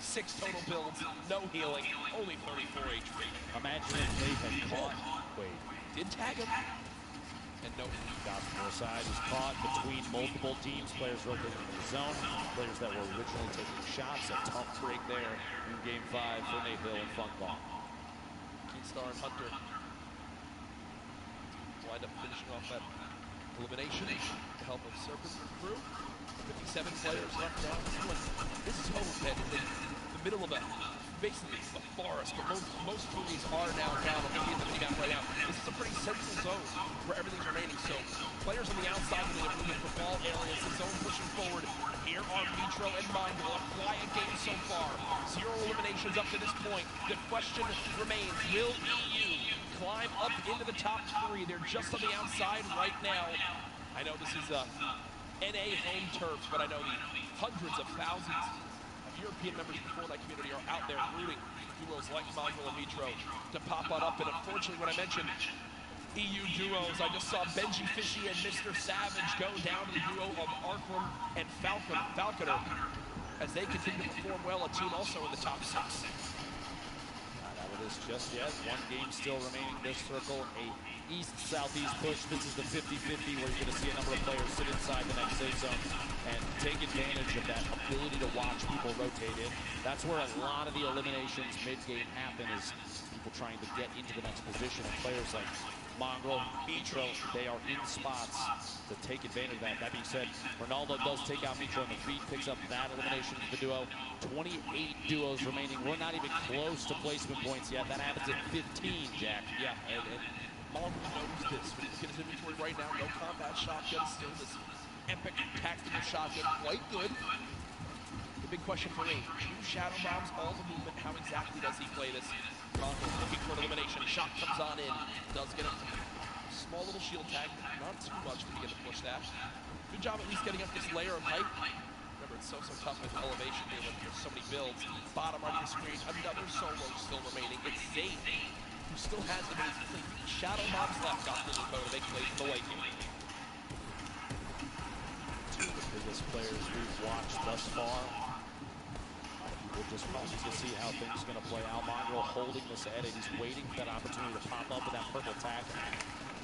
6 total builds, no healing, only 34 HP. Imagine if Nate had caught Wade. Did tag him. And no. Got from the side, was caught between multiple teams, players rotating in the zone, players that were originally taking shots. A tough break there in Game 5 for Nate Hill and Funkball. Keenstar and Hunter wind up finishing off that elimination with the help of Serpent crew. 57 players left now. This is home in the middle of basically a forest, but most movies are now down on the map right now. This is a pretty central zone where everything's remaining. So players on the outside when they're moving for ball areas, the zone pushing forward. Here are Mitro and Markael. A quiet game so far. 0 eliminations up to this point. The question remains, will EU climb up into the top 3? They're just on the outside right now. I know this is NA home turf, but I know the hundreds of thousands of European members of the Fortnite community are out there rooting duos like Markael and Mitro to pop on up. And unfortunately, when I mentioned EU duos, I just saw Benji Fishy and Mr. Savage go down to the duo of Arkram and Falconer as they continue to perform well. A team also in the top 6. Not out of this just yet. 1 game still remaining this circle. A east-southeast push. This is the 50-50 where you're going to see a number of players sit inside the next safe zone and take advantage of that ability to watch people rotate in. That's where a lot of the eliminations mid-game happen, is people trying to get into the next position. And players like Mongrel, Mitro, they are in spots to take advantage of that. That being said, Ronaldo does take out Mitro on the feet, picks up that elimination for the duo. 28 duos remaining. We're not even close to placement points yet. That happens at 15, Jack. Yeah, and Mongrel knows this. When you look at his inventory right now, no combat shotgun, still this epic tactical shotgun, quite good. The big question for me, 2 shadow bombs, all the movement, how exactly does he play this? Mongrel looking for an elimination, shot comes on in, does get a small little shield tag, not too much to begin to push that. Good job at least getting up this layer of height. Remember, it's so tough with elevation here when there's so many builds. Bottom right of the screen, another solo still remaining. It's Zane, who still has the shadow bombs left off the Lupo to make plays in the late game. 2 of the biggest players we've watched thus far. We're just waiting to see how things are going to play out. Mongrel holding this edit. He's waiting for that opportunity to pop up with that purple tag.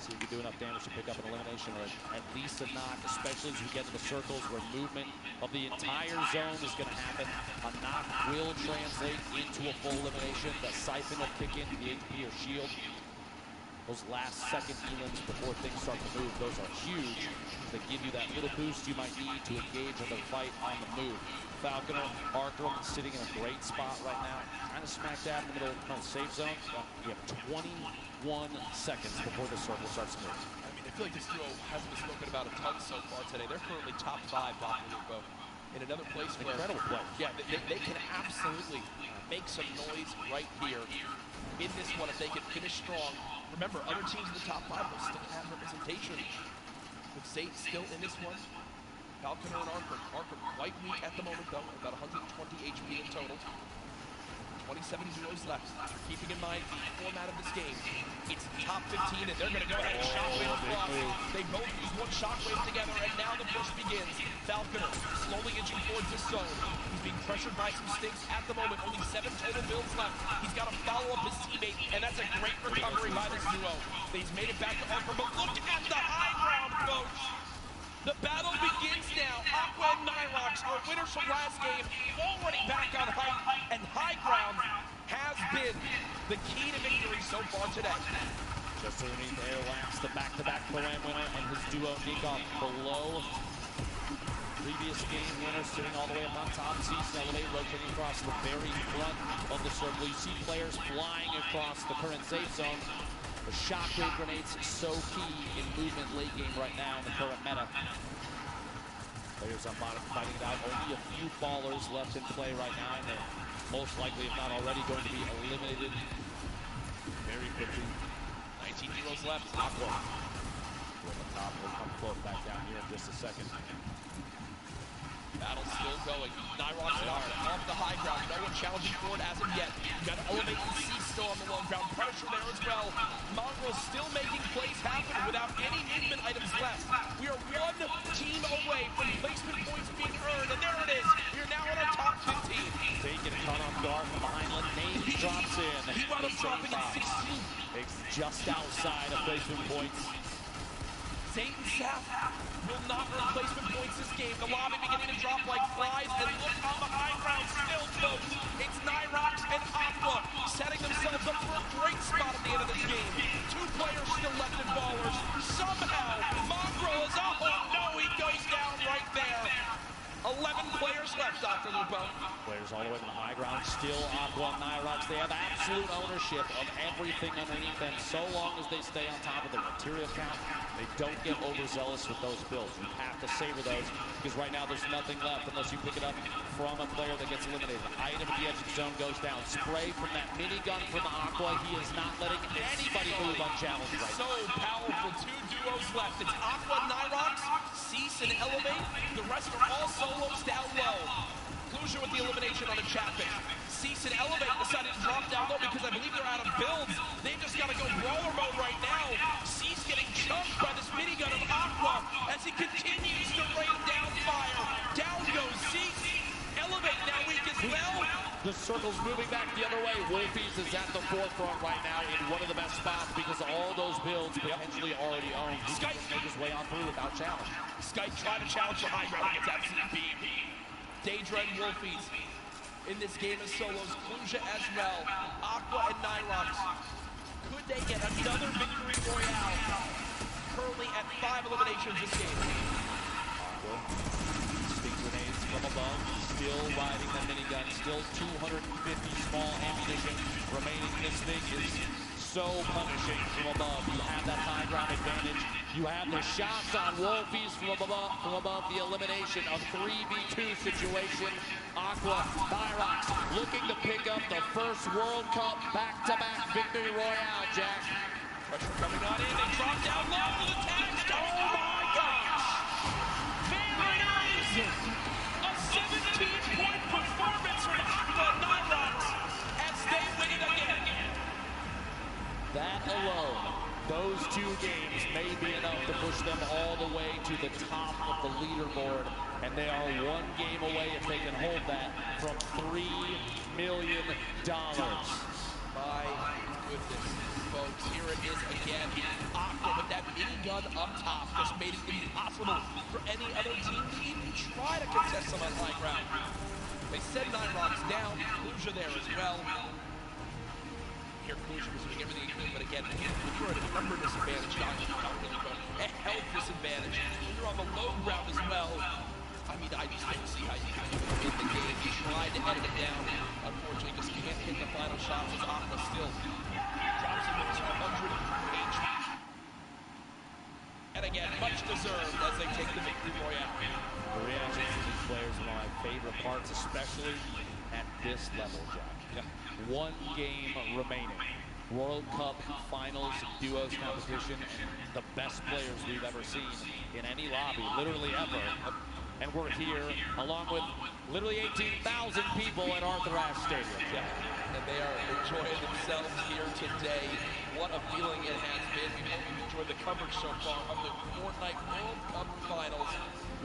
See if he can do enough damage to pick up an elimination, or at least a knock, especially as we get to the circles where movement of the entire zone is going to happen. A knock will translate into a full elimination. The siphon will kick in the HP or shield. Those last second elims before things start to move, those are huge. They give you that little boost you might need to engage in the fight on the move. Falconer, Arkram sitting in a great spot right now. Kind of smack dab in the middle of the safe zone. You have 21 seconds before the circle starts to move. I mean, I feel like this duo hasn't been spoken about a ton so far today. They're currently top 5 off the Lupo. In another place where... Incredible play. Yeah, they can absolutely make some noise right here in this one if they can finish strong. Remember, other teams in the top 5 will still have representation. With Zate still in this one. Falconer and Arkram. Arkram quite weak at the moment, though. About 120 HP in total. 20 27 duos left. Keeping in mind the format of this game, it's top 15, and they're going to go ahead and shockwave across. They both use one shockwave together, and now the push begins. Falconer slowly inching towards this zone. He's being pressured by some stinks at the moment. Only 7 total builds left. He's got to follow up his teammate, and that's a great recovery by this duo. He's made it back to Arkham, but look at the high ground, coach. The battle begins now. Aqua and Nyrox are winners from last game, already back on height, and high ground has been the key to victory so far today. Just underneath Airwax, the back-to-back Pro-Am winner, and his duo Nick below previous game winner, sitting all the way up on top. Season Elevate rotating across the very front of the circle. You see players flying across the current safe zone. The shockwave grenades so key in movement late game right now in the current meta. Players on bottom fighting it out. Only a few fallers left in play right now, and they're most likely, if not already, going to be eliminated very quickly. 19 heroes left. Aqua. On the top, we'll come close back down here in just a second. Battle still going. Nyrox off the high ground. No one challenging for it as of yet. You got Elevate and C still on the low ground. Punisher there as well. Mongrel still making plays happen without any movement items left. We are one team away from placement points being earned, and there it is. We're now in our top 15. Taking a caught off guard from behind. Name drops in. He wound up dropping in 16. It's just outside of placement points. Zayt and Saf will not earn placement points this game. The lobby beginning to drop like flies, and look on the high ground still, folks. It's Nyrox and Aqua setting themselves up for a great spot at the end of this game. 2 players still left in ballers. Somehow, Mongrel is up. Oh no, he goes down right there. 11 players left, Dr. Lupo. Players all the way to the high ground. Still Aqua and Nyrox. They have absolute ownership of everything underneath them so long as they stay on top of the material count. They don't get overzealous with those builds. You have to savor those because right now there's nothing left unless you pick it up from a player that gets eliminated. Item at the edge of the zone goes down. Spray from that minigun from Aqua. He is not letting anybody move unchallenged right now. So powerful. 2 duos left. It's Aqua and Nyrox, Cease and Elevate. The rest are all solos down low. Cluja with the elimination on the chat pick. Cease and Elevate decided to drop down low because I believe they're out of builds. They've just got to go brawler mode right now. Cease getting chunked by this minigun of Aqua as he continues to rain down fire. Down goes Cease. Elevate now weak as well. The circle's moving back the other way. Wolfies is at the forefront right now in one of the best spots because all those builds potentially already owned. He can just make his way on through without challenge. Skype tried to challenge for high ground against absolute beam. Daedra and Wolfies in this game of solos. Cluja as well. Aqua and Nyrox. Could they get another victory royale? Currently at 5 eliminations this game. Aqua. Stick grenades from above. Still riding the minigun. Still 250 small ammunition remaining. This thing is so punishing from above. You have that high ground advantage. You have the shots on Wolfies from above the elimination of 3v2 situation. Aqua, Nyrox looking to pick up the first World Cup back-to-back victory royale, Jack. Pressure coming on in. They drop down low for the tags. Oh my gosh! Very nice! A 17-point performance from Aqua and Nyrox as they win it again. That alone, those 2 games may be enough to push them all the way to the top of the leaderboard. And they are 1 game away, if they can hold that, from $3 million. My goodness, folks, here it is again. Aqua with that minigun up top just made it impossible for any other team to even try to contest them on high ground. They send Nyrox down, Cluja there as well. Here Cluja was doing everything he could, but again, you're at a number disadvantage, not really, but a health disadvantage. When you're on the low ground as well, I mean, I just don't see how you can win the game. He tried to edit it down. Unfortunately, just can't hit the final shots as Aqua still drops him to 200 HP. And again, much deserved as they take the victory royale. The reactions from these players are my favorite parts, especially at this level, Jack. 1 game remaining. World Cup Finals Duos competition, and the best players we've ever seen in any lobby, literally ever. and we're here along with literally 18,000 people at Arthur Ashe Stadium. Yeah, and they are enjoying themselves here today. What a feeling it has been. We hope you've enjoyed the coverage so far of the Fortnite World Cup Finals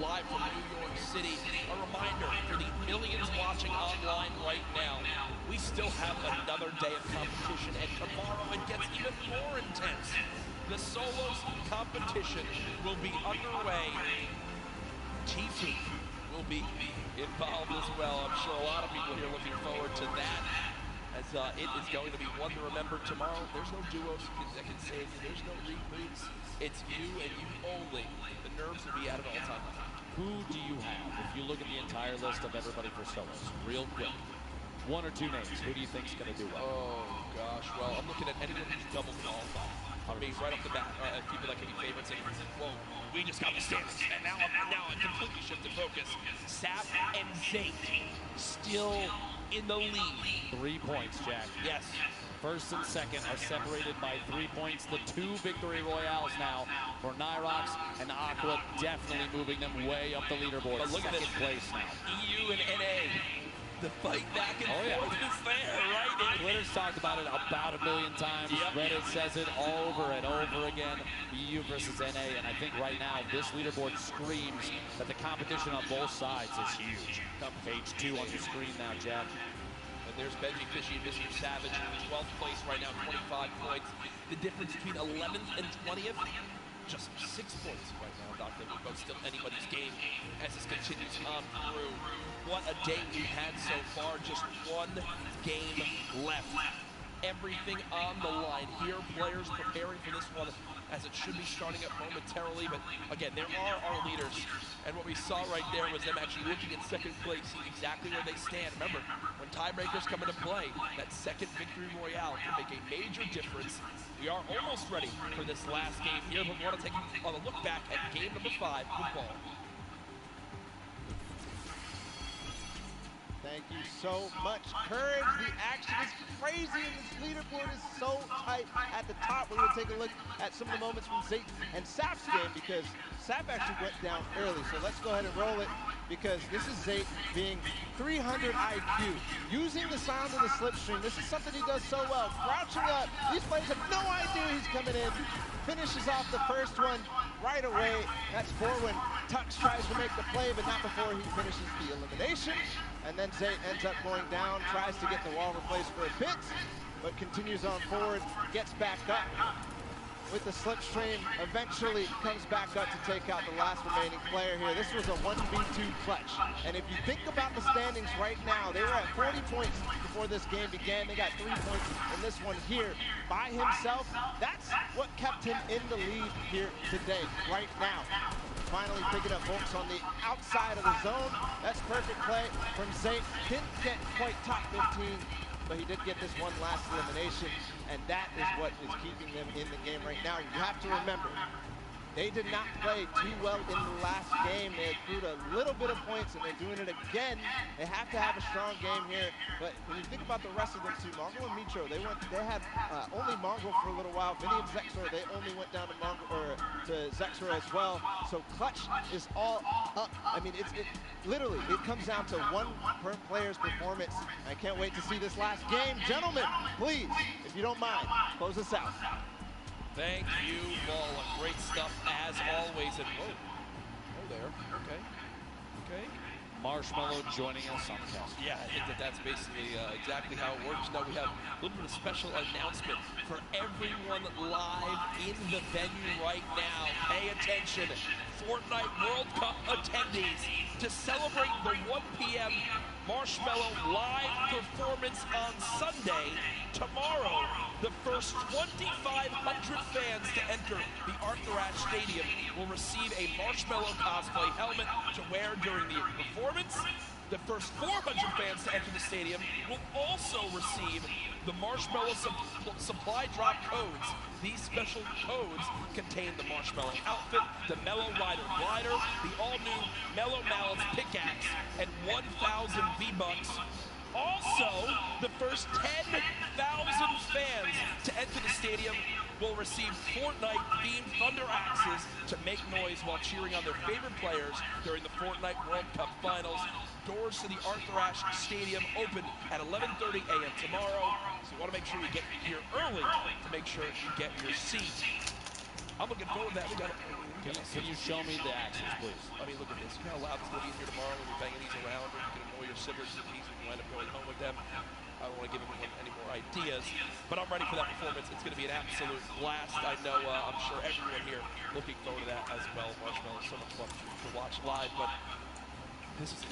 live from New York City. A reminder for the millions watching online right now, we still have another day of competition, and tomorrow it gets even more intense. The solos competition will be underway. Tifu will be involved as well. I'm sure a lot of people here looking forward to that, as it is going to be one to remember tomorrow. There's no duos that can save you. There's no reboots. It's you and you only. The nerves will be at an all-time high. Who do you have? If you look at the entire list of everybody for solos, real quick, one or two names, who do you think is going to do well? Oh, gosh. Well, I'm looking at anyone who's double qualified. I mean, right off the bat, people that can be favorites. And, whoa, we just got the standings. And now I completely shifted focus. Sap and Zate still in the lead. 3 points, Jack. Yes. First and second are separated by 3 points. The 2 victory royales now for Nyrox and Aqua, definitely moving them way up the leaderboard. But look Second at this place now. EU and NA. The fight back and forth is there, right? Twitter's talked about it about 1 million times. Yep. Reddit says it over and over again. EU versus NA, and I think right now this leaderboard screams that the competition on both sides is huge. Page 2 on your screen now, Jack. And there's Benji Fishy and Mr. Savage in 12th place right now, 25 points. The difference between 11th and 20th, just 6 points right now, Dr. Lupo. Still anybody's game as this continues on through. What a day we've had so far. Just one game left. Everything on the line here. Players preparing for this one as it should be starting up momentarily. But again, there are our leaders. And what we saw right there was them actually looking in second place, seeing exactly where they stand. Remember, when tiebreakers come into play, that second victory royale can make a major difference. We are almost ready for this last game here, but we want to take a look back at game number 5 with ball. Thank you so much, Courage. The action is crazy, and this leaderboard is so tight at the top. We're going to take a look at some of the moments from Zate and Sap's game, because Sap actually went down early. So let's go ahead and roll it, because this is Zate being 300 IQ, using the sound of the slipstream. This is something he does so well. Crouching up. These players have no idea he's coming in. Finishes off the first one right away. That's for when Tux tries to make the play, but not before he finishes the elimination. And then Zate ends up going down, tries to get the wall replaced for a bit, but continues on forward, gets back up with the slipstream, eventually comes back up to take out the last remaining player here. This was a 1v2 clutch. And if you think about the standings right now, they were at 40 points before this game began. They got 3 points in this one here by himself. That's what kept him in the lead here today, right now. Finally picking up folks on the outside of the zone. That's perfect play from Zate. Didn't get quite top 15, but he did get this one last elimination, and that is what is keeping them in the game right now. You have to remember, they did not play too well in the last game. They accrued a little bit of points, and they're doing it again. They have to have a strong game here. But when you think about the rest of them too, Mongo and Mitro, they had only Mongo for a little while. Vinny and Zexor, they only went down to Zexor as well. So clutch is all up. I mean, literally, it comes down to one per player's performance. I can't wait to see this last game. Gentlemen, please, if you don't mind, close us out. Thank you, Balla. Great stuff as always. And whoa there. Okay. Marshmallow joining us on the cast. Yeah, I think that's basically exactly how it works. Now we have a little bit of special announcement for everyone live in the venue right now. Pay attention. Fortnite World Cup attendees, to celebrate the 1 p.m. Marshmallow live performance on Sunday, tomorrow, the first 2,500 fans to enter the Arthur Ashe Stadium will receive a Marshmallow cosplay helmet to wear during the performance. The first 400 fans to enter the stadium will also receive the Marshmallow supply drop codes. These special codes contain the Marshmallow outfit, the Mellow Rider glider, the all-new Mellow Mallet's pickaxe, and 1,000 V-Bucks. Also, the first 10,000 fans to enter the stadium will receive Fortnite-themed Thunder Axes to make noise while cheering on their favorite players during the Fortnite World Cup Finals. Doors to the Arthur Ashe Stadium open at 11:30 a.m. tomorrow, so you want to make sure you get here early to make sure you get your seat. I'm looking forward to that. Can you show me the axes, please? I mean, look at this. You know how loud it's going to be in here tomorrow when you're banging these around, or you can annoy your siblings with these when you wind up going home with them. I don't want to give anyone any more ideas, but I'm ready for that performance. It's going to be an absolute blast. I know, I'm sure everyone here looking forward to that as well. Marshmallow is so much fun to watch live, but this is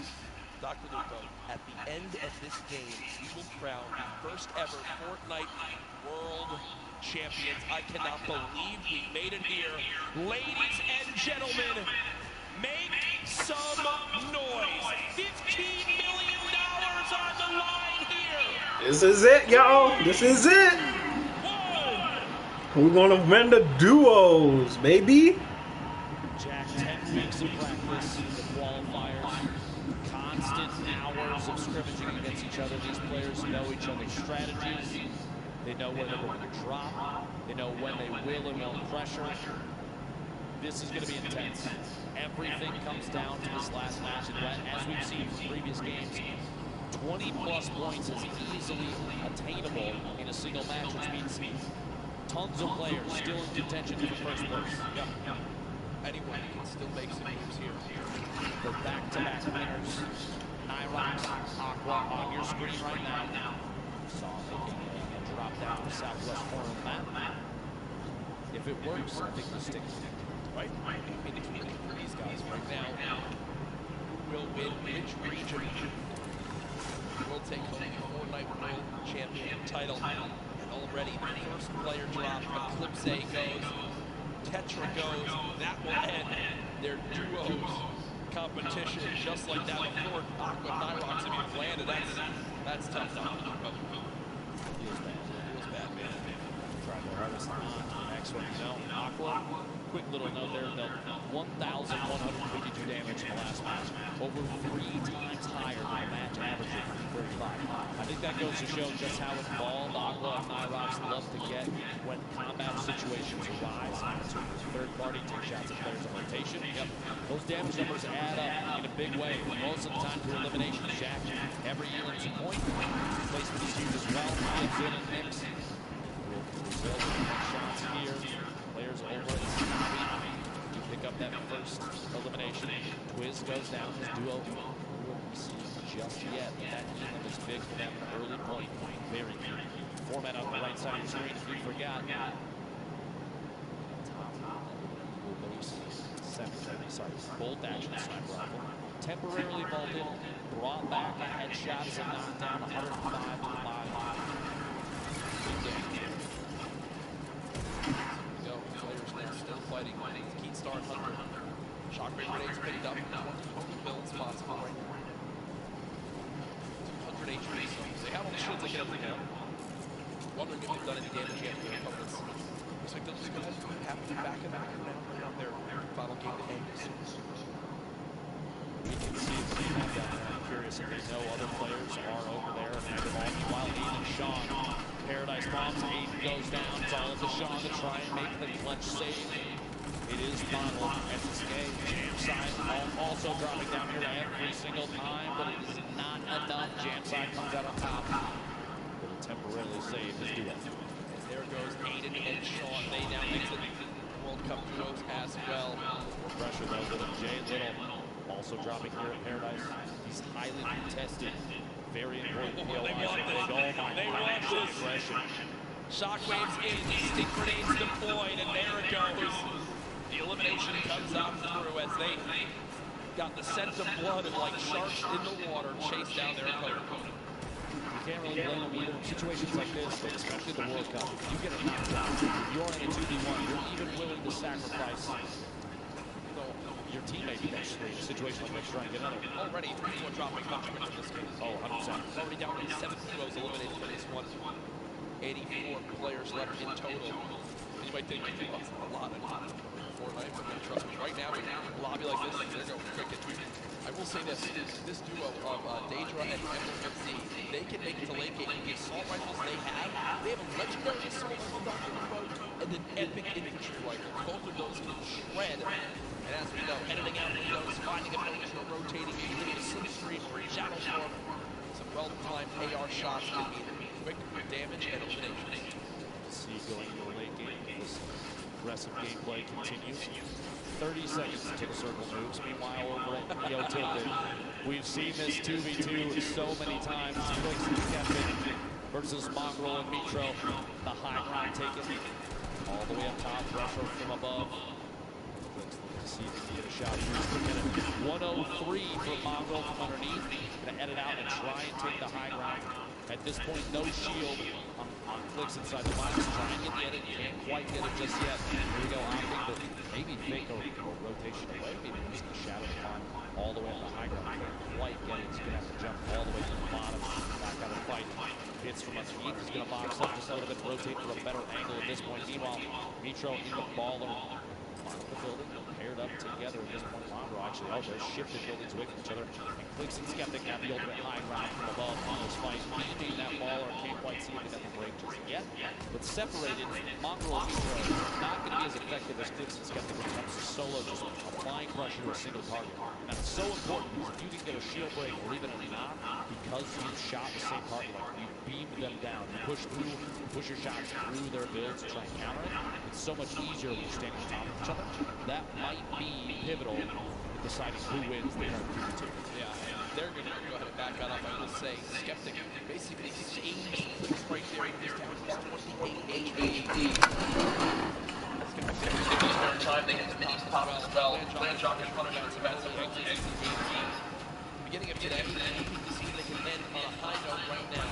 Dr. Lupo. At the end of this game, we will crown the first ever Fortnite World Champions. I cannot believe we made it here. Ladies and gentlemen, make some noise. $15 million on the line here. This is it, y'all. This is it. We're gonna win the duos, baby. Jack, 10 weeks of practice, the qualifiers, constant hours of scrimmaging against each other. These players know each other's strategies. They know where they're going to drop. They know when they will and won't pressure. This is going to be intense. Everything comes down to this last match, and as we've seen from previous games, 20-plus points is easily attainable in a single match, which means tons of players still in contention for first place. Yep. Anyone can still make some moves here. The back-to-back winners, Nyrox, Aqua on your screen right now. Saw making a drop down to the southwest corner of the map. If it works, I think we'll stick with it. Right? I mean, if you're looking for these guys right now, who will win which region will take home the Fortnite World Champion title. And already the first player drop, Eclipse goes, Tetra goes. That will end their duos competition just like that before Aqua and Nyrox have even landed. That's tough. Feels bad, man. Trying their hardest on to the next one. You know, Aqua, quick little note there, dealt 1,152 damage in the last match. Over 3 times higher than the match average of 35. I think that goes to show just how involved Aqua and Nyrox love to get when combat situations arise. To third party, take shots at players on rotation. Yep. Those damage numbers add up in a big way. Most of the time through elimination, Jack, every unit's a point. Placement is huge as well. Lives in and mix. Brazil shots here. Players over at Snobby. You pick up that first elimination. Twiz goes down. His duo won't be seen just yet, but that healing is big for them. An early point. Very key. Format on the right side of your screen if you forgot. Bolt action sniper rifle. Temporarily vaulted, brought back a headshot as it knocked down 105 to the body. Big damage. Go, players now still fighting. Keatstar and Hunter. Shockwave grenades picked up. 20 builds possible right now. 200 HP, so they have all the shields they can every now. Wondering if they've done any damage yet to their opponents. Looks like they'll just go ahead and have to back and back now. They're on their final game to end. We can see the map down there. I'm curious if they know other players are over there and have involved. While Aiden and Sean, Paradise bombs, Aiden goes down. It's all up to Sean to try and make the clutch save. It is final SSK. Jam side also dropping down here every single time, but it is not enough. Jam side comes out on top. Will temporarily save his duo. And there goes Aiden and Sean. They now exit World Cup duos as well. More pressure though with him. Jay Little also dropping here at Paradise. He's highly contested. Very important. They want this. They want this. Aggression. Shockwaves in, stick grenades deployed, and there it goes. The elimination comes out through as they got the scent of blood and like sharks in the water chase down their opponent. You can't really blame them either. Situations like this, especially the World Cup, you get a knockdown. If you're in a 2v1, you're even willing to sacrifice your teammate potentially in a situation like this, trying to get another. Already 3-4 dropping much quicker in this game. Oh, 100%. Already down to 7 duos eliminated for this one. 84 players left in total. And you might think we lost a lot of Fortnite, but trust me, right now, in a lobby like this, they're going quick. I will say this duo of Daedra and MZ, they can make it to late game with the assault rifles they have a legendary assault rifle, Dr. Lupo, and an epic infantry rifle. Both of those can shred. And as we know, editing out windows, finding a poacher, rotating, either a slipstream or a shadow storm. Some well-timed AR shots can mean quick damage and eliminations. See going into the late game, this aggressive gameplay continues. 30 seconds until the circle moves. Meanwhile, over at Yo Tilted, we've seen this 2v2 so many times. It's Clix and Skeptic versus Mongrel and Mitro. The high ground taken all the way up top, pressure from above. Clix looking to see if he can get a shot through the minute. 103 for Mongrel from underneath. Gonna edit out and try and take the high ground. At this point, no shield on Clix inside the box. Trying to get it, can't quite get it just yet. Here we go, opting to maybe fake a rotation away, maybe using the shadow to climb all the way up the high ground. Can't quite get it. He's gonna have to jump all the way to the bottom. Back out of the fight. Hits from underneath. He's gonna box up just a little bit, rotate for a better angle at this point. Meanwhile, Mitro in the baller. On the building, paired up together at this point. Mongrel actually, they're shifted buildings away from each other. And Clix and Skeptic have the ultimate high ground from above on this fight. Beaming that baller, can't quite see if it doesn't break just yet. But separated, Mongrel and Mitro not going to be as effective as Clix and Skeptic when it comes to solo, just applying pressure to a single target. And that's so important because if you can get a shield break, believe it or not, because you've shot the same target, like you beamed them down, you push your shots through their builds to try and counter it. It's so much easier when you're standing on top of each other. That might be pivotal in deciding who wins the current 2v2. Yeah, and they're going to go ahead and back that up. I will say, Skeptic basically saves Clix right there. He's down to 28 HP. Time they get to mini pop as well. Landjock and punishment defensively. Beginning of today, the scene they can end on a high note right now.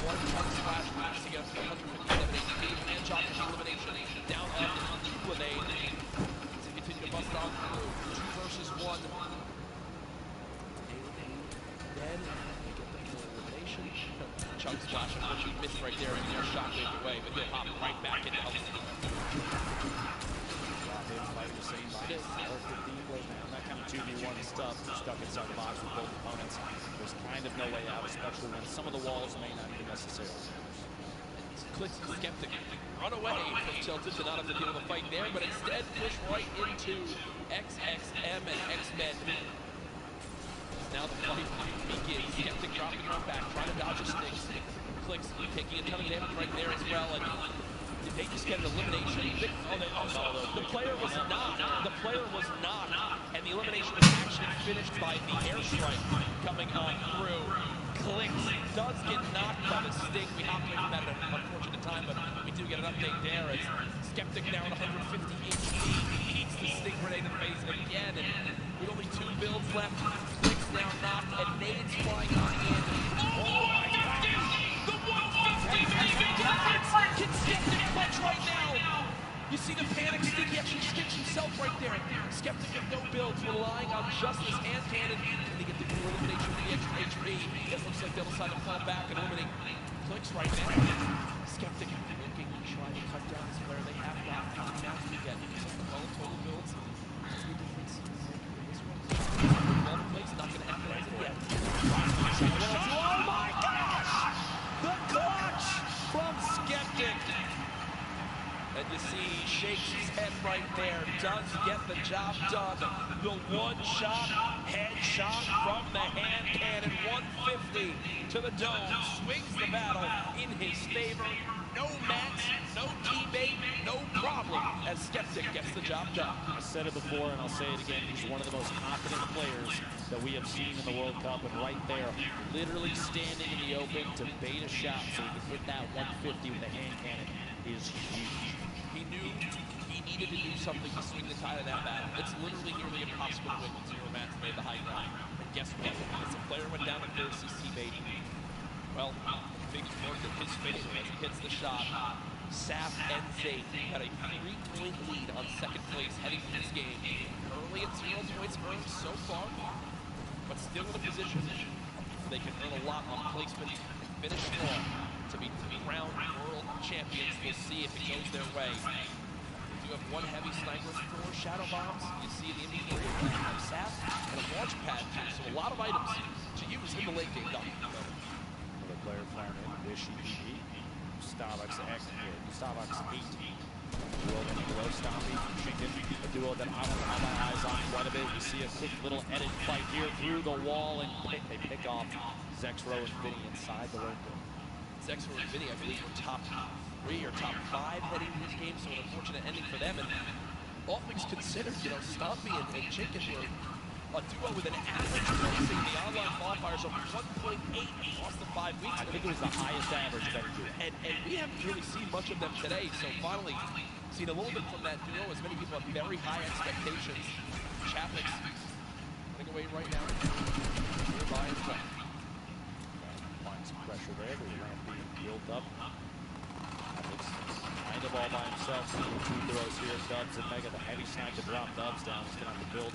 One chunk splash moves to get up to 157 HP. Landjock with elimination. Down on the grenade. To continue to bust on through. 2 versus 1. Dead. They get the full elimination. Chunk splash, unfortunately missed right there. And their shockwave away, but he'll hop right back into help. That kind of 2v1 stuff, you're stuck inside the box with both opponents. There's kind of no way out, especially when some of the walls may not even necessarily. Clix and Skeptic run away from Tilted to not have to deal with a fight there, but instead push right into XXM and X-Men. Now the fight begins. Skeptic dropping it on back, trying to dodge a stick. Clix taking a ton of damage right there as well. And did they just get an elimination? The player was not. And the elimination was actually finished by the airstrike coming on through. Clix does get knocked by the sting. We hopped away from that at an unfortunate time, but we do get an update there as Skeptic now at 150 HP. He eats the sting grenade in the face again. And with only 2 builds left, Clix now knocked and nades flying on in. Oh my God! The 150 makes a difference! Can Skeptic clutch right now? You see the panic stick, he actually sticks himself right there. Skeptic with no builds, relying on just this hand cannon. And they get the dual elimination with the extra HP. It looks like they'll decide to fall back and eliminate Clix right now. Skeptic looking to try to cut down this player. They have got how many mounts we get. Well, total builds. What's the difference in this one? Well, Clix not going to emphasize it yet. Oh my gosh! The clutch from Skeptic. And you see he shakes his head right there, does get the job done. The one-shot headshot from the hand cannon, 150 to the dome, swings the battle in his favor. No match, no teammate, no problem, as Skeptic gets the job done. I said it before and I'll say it again, he's one of the most confident players that we have seen in the World Cup, and right there, literally standing in the open to bait a shot so he can hit that 150 with the hand cannon is huge. He knew he needed to do something to swing the tide of that battle. It's literally nearly impossible to win when 0 mats made the high ground. And guess what? As the player went down to first, his teammate, well, things worked in his favor as he hits the shot. Saf and Zayt had a 3-point lead on second place heading to this game. Early at 0 points earned so far, but still in a position they can earn a lot on placement and finish strong to be crowned world champions. We'll see if it goes their way. They do have 1 heavy sniper for shadow bombs. You see the inventory of Saf and a launch pad too, so a lot of items to use in the late game. Another player firing in, Bishi, Starbucks 8. Duo below Stompy, Shinken, a duo that I'm on my eyes on quite a bit. We see a quick little edit fight here through the wall, and they pick off Zexro and Vinny inside the lane. Zexro and Vinny, I believe, were top 3 or top 5 heading to this game, so an unfortunate ending for them. And all things considered, you know, Stompy and Chicken were a duo with an average placing the online qualifiers of 1.8 across the 5 weeks. I think it was the highest average of any duo. And we haven't really seen much of them today, so finally seen a little bit from that duo, as many people have very high expectations. Chapman's running away right now. Here by himself. Applying some pressure there, the ramp being built up. Chapman's kind of all by himself. Two throws here, Dubs and Mega. The heavy snipe to drop Dubs down. He's going to have to build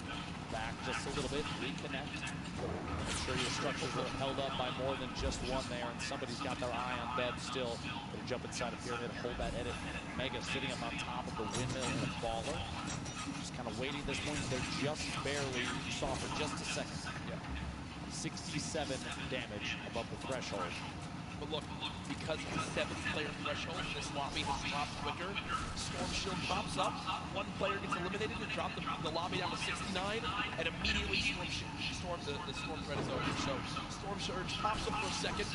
back just a little bit, reconnect. Make sure your structures are held up by more than just one there, and somebody's got their eye on Dubs still. Gonna jump inside a pyramid, hold that edit. Mega sitting up on top of the windmill in a baller. Just kind of waiting at this point. They're just barely, you saw for just a second. Yeah. 67 damage above the threshold. But look, because of the 7th player threshold, this lobby has dropped quicker. Storm Shield pops up, one player gets eliminated and drop the lobby down to 69, and immediately the Storm Threat is over. So Storm Surge pops up for a second,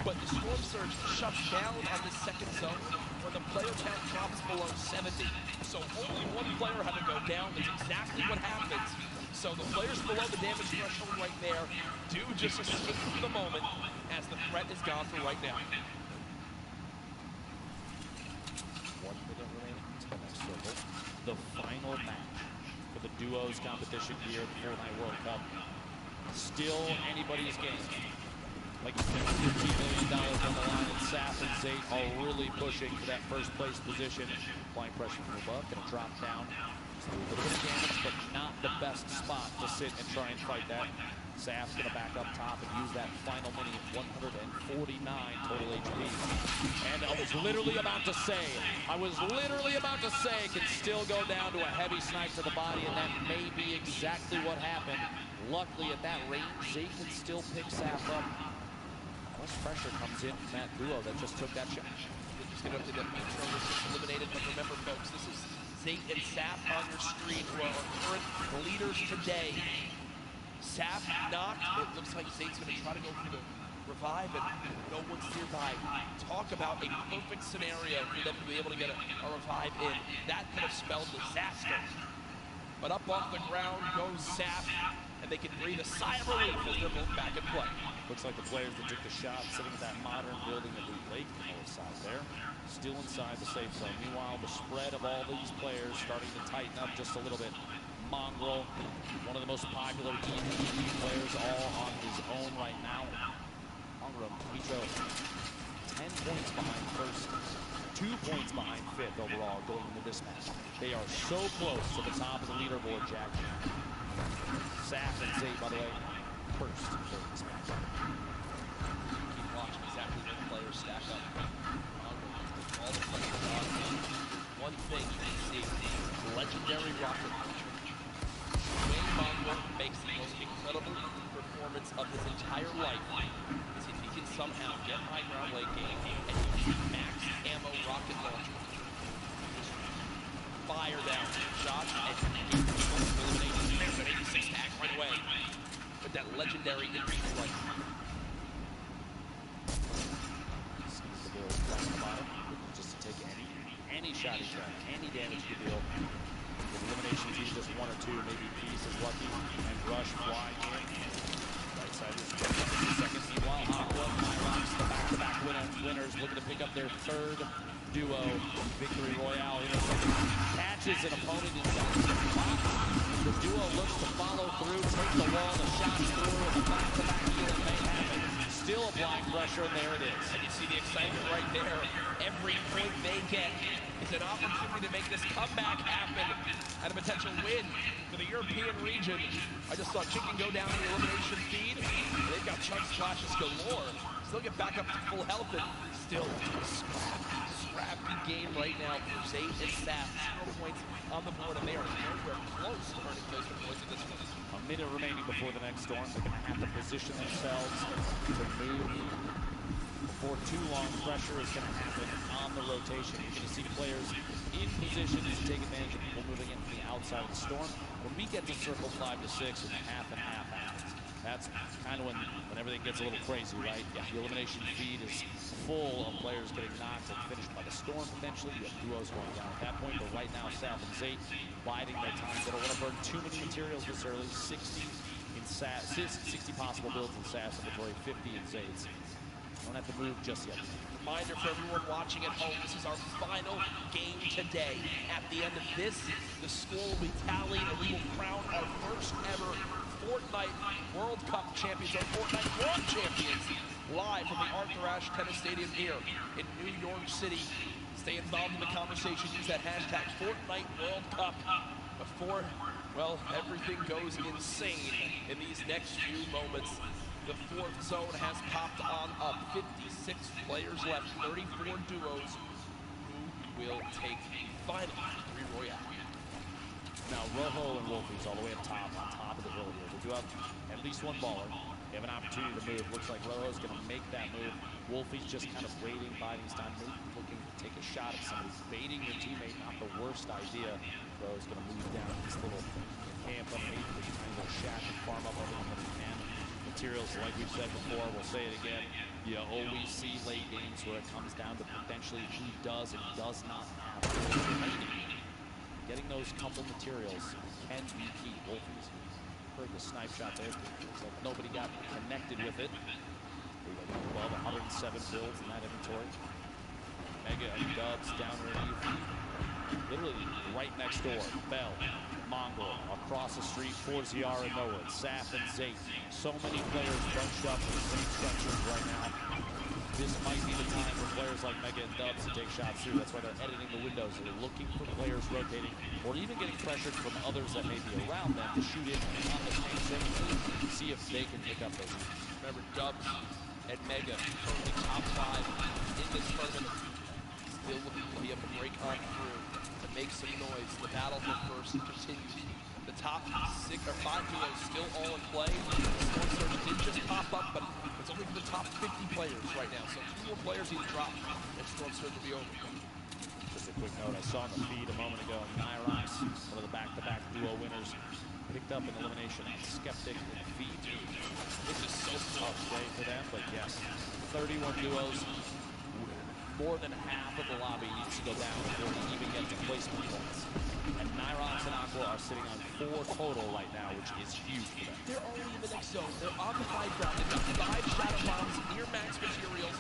but the Storm Surge shuts down on this second zone when the player count drops below 70. So only one player had to go down. That's exactly what happens. So the players below the damage threshold right there do just escape for the moment, as the threat is gone for right now. 1 minute remaining to the next circle. The final match for the duos competition here at the Fortnite World Cup. Still anybody's game. Like you said, $15 million on the line, and Saf and Zayt are really pushing for that first place position. Applying pressure from above, gonna drop down. A little bit of damage, but not the best spot to sit and try and fight that. Saf's gonna back up top and use that final mini, 149 total HP. And I was literally about to say, can still go down to a heavy snipe to the body, and that may be exactly what happened. Luckily at that range, Zayt can still pick Saf up. Less pressure comes in from that duo that just took that shot. We're just gonna update that Mitro was just eliminated, but remember folks, this is Zayt and Saf on your screen, who are our current leaders today. Saf knocked. It looks like Zayt's going to try to go for the revive, and no one's nearby. Talk about a perfect scenario for them to be able to get a revive in. That could have spelled disaster. But up off the ground goes Saf, and they can breathe a sigh of relief as they're both back in play. Looks like the players that took the shot sitting in that modern building at the lake north side there, still inside the safe zone. Meanwhile, the spread of all these players starting to tighten up just a little bit. Mongrel, one of the most popular EV players, all on his own right now. Mongrel, Mitro, 10 points behind first, 2 points behind fifth overall going into this match. They are so close to the top of the leaderboard, Jack. Saf and Zayt, by the way, first during this match. Keep watching exactly where the players stack up. All the players on one thing you can see, legendary rocket launcher. Wayne Mongrel makes the most incredible performance of his entire life is if he can somehow get high ground late game and use max ammo rocket launcher. Just fire down shots and eliminate. There's an 86 tag right away with that legendary infantry rifle. Sees the build down the bottom, just to take any shot he can, any damage he can deal. The eliminations, even just 1 or 2, maybe Peace is lucky, and Rush flying in. Right side is second. Meanwhile, Aqua, Myrox, the back-to-back winners, looking to pick up their third duo victory royale here. Catches an opponent inside. The duo looks to follow through, take the wall, the shots through, and the back-to-back here may happen. Still applying pressure, and there it is. And you see the excitement right there. Every point they get is an opportunity to make this comeback happen and a potential win for the European region. I just saw Chicken go down in the elimination feed. They've got chunk splashes galore. Still get back up to full health, and still scrappy game right now for Zayt and Saf. 0 points on the board, and they are nowhere close to earning placement points in this one. A minute remaining before the next storm. They're going to have to position themselves to move for too long. Pressure is going to happen on the rotation. You're going to see players in position to take advantage of people moving in from the outside of the storm. When we get to circle 5 to 6 and the half and half happens, that's kind of when everything gets a little crazy, right? Yeah, the elimination feed is full of players getting knocked and finished by the storm potentially. You have duos going down at that point, but right now Saf and Zayt biding their time. They don't want to burn too many materials this early. 60 in Saf, 60 possible builds in Saf's inventory, 50 in Zayt's. Don't have to move just yet. Reminder for everyone watching at home, this is our final game today. At the end of this, the score will be tallied and we will crown our first ever Fortnite World Cup champions, or Fortnite World Champions, live from the Arthur Ashe Tennis Stadium here in New York City. Stay involved in the conversation. Use that hashtag Fortnite World Cup before, well, everything goes insane in these next few moments. The fourth zone has popped on up. 56 players left, 34 duos. Who will take the final 3 Royale? Now, Rojo and Wolfie's all the way up top, on top of the hill here. They do have at least one baller. They have an opportunity to move. Looks like Rojo's going to make that move. Wolfie's just kind of waiting, biding his time, maybe looking to take a shot at somebody. Baiting your teammate, not the worst idea. Rojo's going to move down this little camp underneath this tiny little shack and farm up everything that he can. Materials, like we've said before, we'll say it again. You always see late games where it comes down to potentially who does and does not have it. Getting those couple materials can be key. Wolfies heard the snipe shot there. Looks like nobody got connected with it. Above 107 builds in that inventory. Mega and Dubs down underneath. Literally right next door. Bell, Mongrel, across the street for Ziara and Norwood. Saf and Zayt. So many players bunched up in the same structures right now. This might be the time for players like Mega and Dubs to take shots through. That's why they're editing the windows. They're looking for players rotating, or even getting pressured from others that may be around them to shoot in on the same surfaces, see if they can pick up those. Remember, Dubs and Mega currently top 5 in this tournament. Still looking to be able to break on through, to make some noise. The battle for first continues. The top 5 duos still all in play. Storm Surge did just pop up, but it's only for the top 50 players right now. So 2 more players need to drop, and Storm Surge will be over. Just a quick note, I saw on the feed a moment ago, Nyrox, one of the back-to-back duo winners, picked up an elimination on Skeptic and Feed. This is so tough day for them, but yes, 31 duos. More than half of the lobby needs to go down before we even get to placement points. And Nyrox and Aqua are sitting on 4 total right now, which is huge for them. They're already in the next zone. They're on the high ground. They've got 5 shadow bombs, near max materials,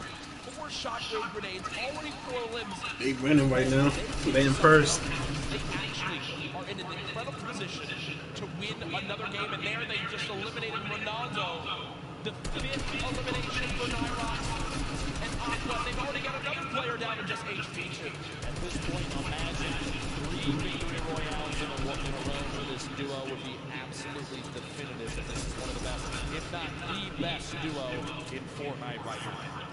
4 shockwave grenades, already 4 limbs. They winning right now. They in first. They actually are in an incredible position to win another game, and there they just eliminated Ronaldo. The 5th elimination for Nyrox and Aqua. They've already got another player down to just HP2. At this point, imagine 3 victory royales in a row for this duo would be absolutely definitive that this is one of the best, if not the best duo in Fortnite right now.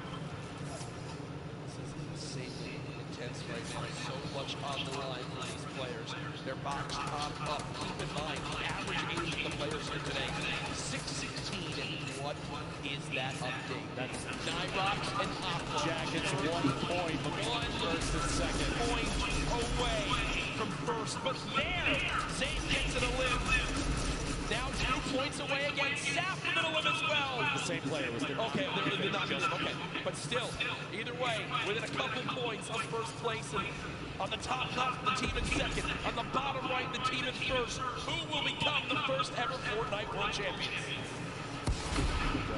This is insanely intense right now. So much on the line for these players. Their box popped up. Keep in mind, the average age of the players here today, 616. What is that update? That's Nyrox and Aqua. Jackets 1 point between first and second. Point away from first, but there, Zayt gets it a limb. Now 2 points away again. Saf with an limb as well. The same player was there. Okay, they're not just okay, but still, either way, within a couple points of first place. And on the top left, the team in second. On the bottom right, the team in first. Who will become the first ever Fortnite World Champions?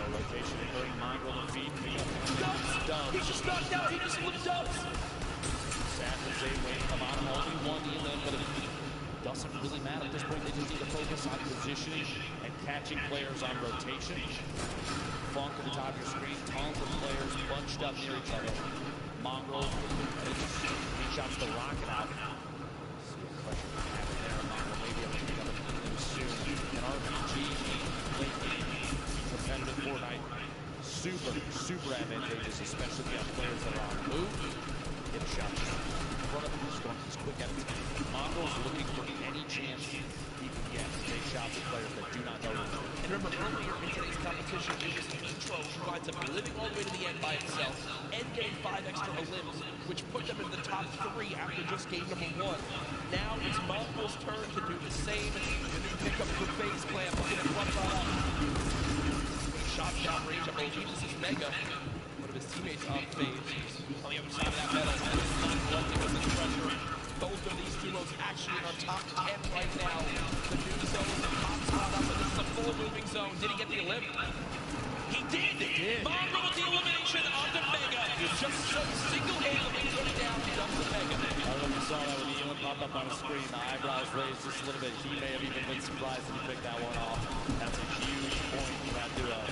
Rotation occurring, Mongrel to feed. Dubs! He just knocked out, he just flipped Dubs! Saf and Zayt waiting on the bottom, only 1 elim, but it doesn't really matter at this point. They just need to focus on positioning and catching players on rotation. Funk at the top of your screen, tons of players bunched up near each other. Mongrel, he shots the rocket out. See what pressure can happen there. Mongrel maybe able to pick up a elim soon. And RPG late game. Competitive Fortnite, super advantageous, especially if you have players that are on the move. Get a shot. front of him, he's going as quick as Mongo's looking for any chance he can get to take shots at players that do not know him. And remember, earlier in today's competition, it was Nitro who winds up living all the way to the end by himself and getting 5 extra limbs, which put them in the top 3 after just game number 1. Now it's Mongo's turn to do the same. And then pick up the phase clamp, looking at what's on up. Shot down range, I believe this is Mega. One of his teammates on phase. On the other side of that metal, and it's not collecting with this pressure. Both of these duos actually in our top 10 right now. The new zone, the top spot up, and this is a full moving zone. Did he get the elimination? He did! Mongo with the elimination onto Mega. Just so single-handedly took down Dubs and Mega. I don't know if you saw that when Ewan popped up on the screen. The eyebrows raised just a little bit. He may have even been surprised that he picked that one off. That's a huge point for that duo.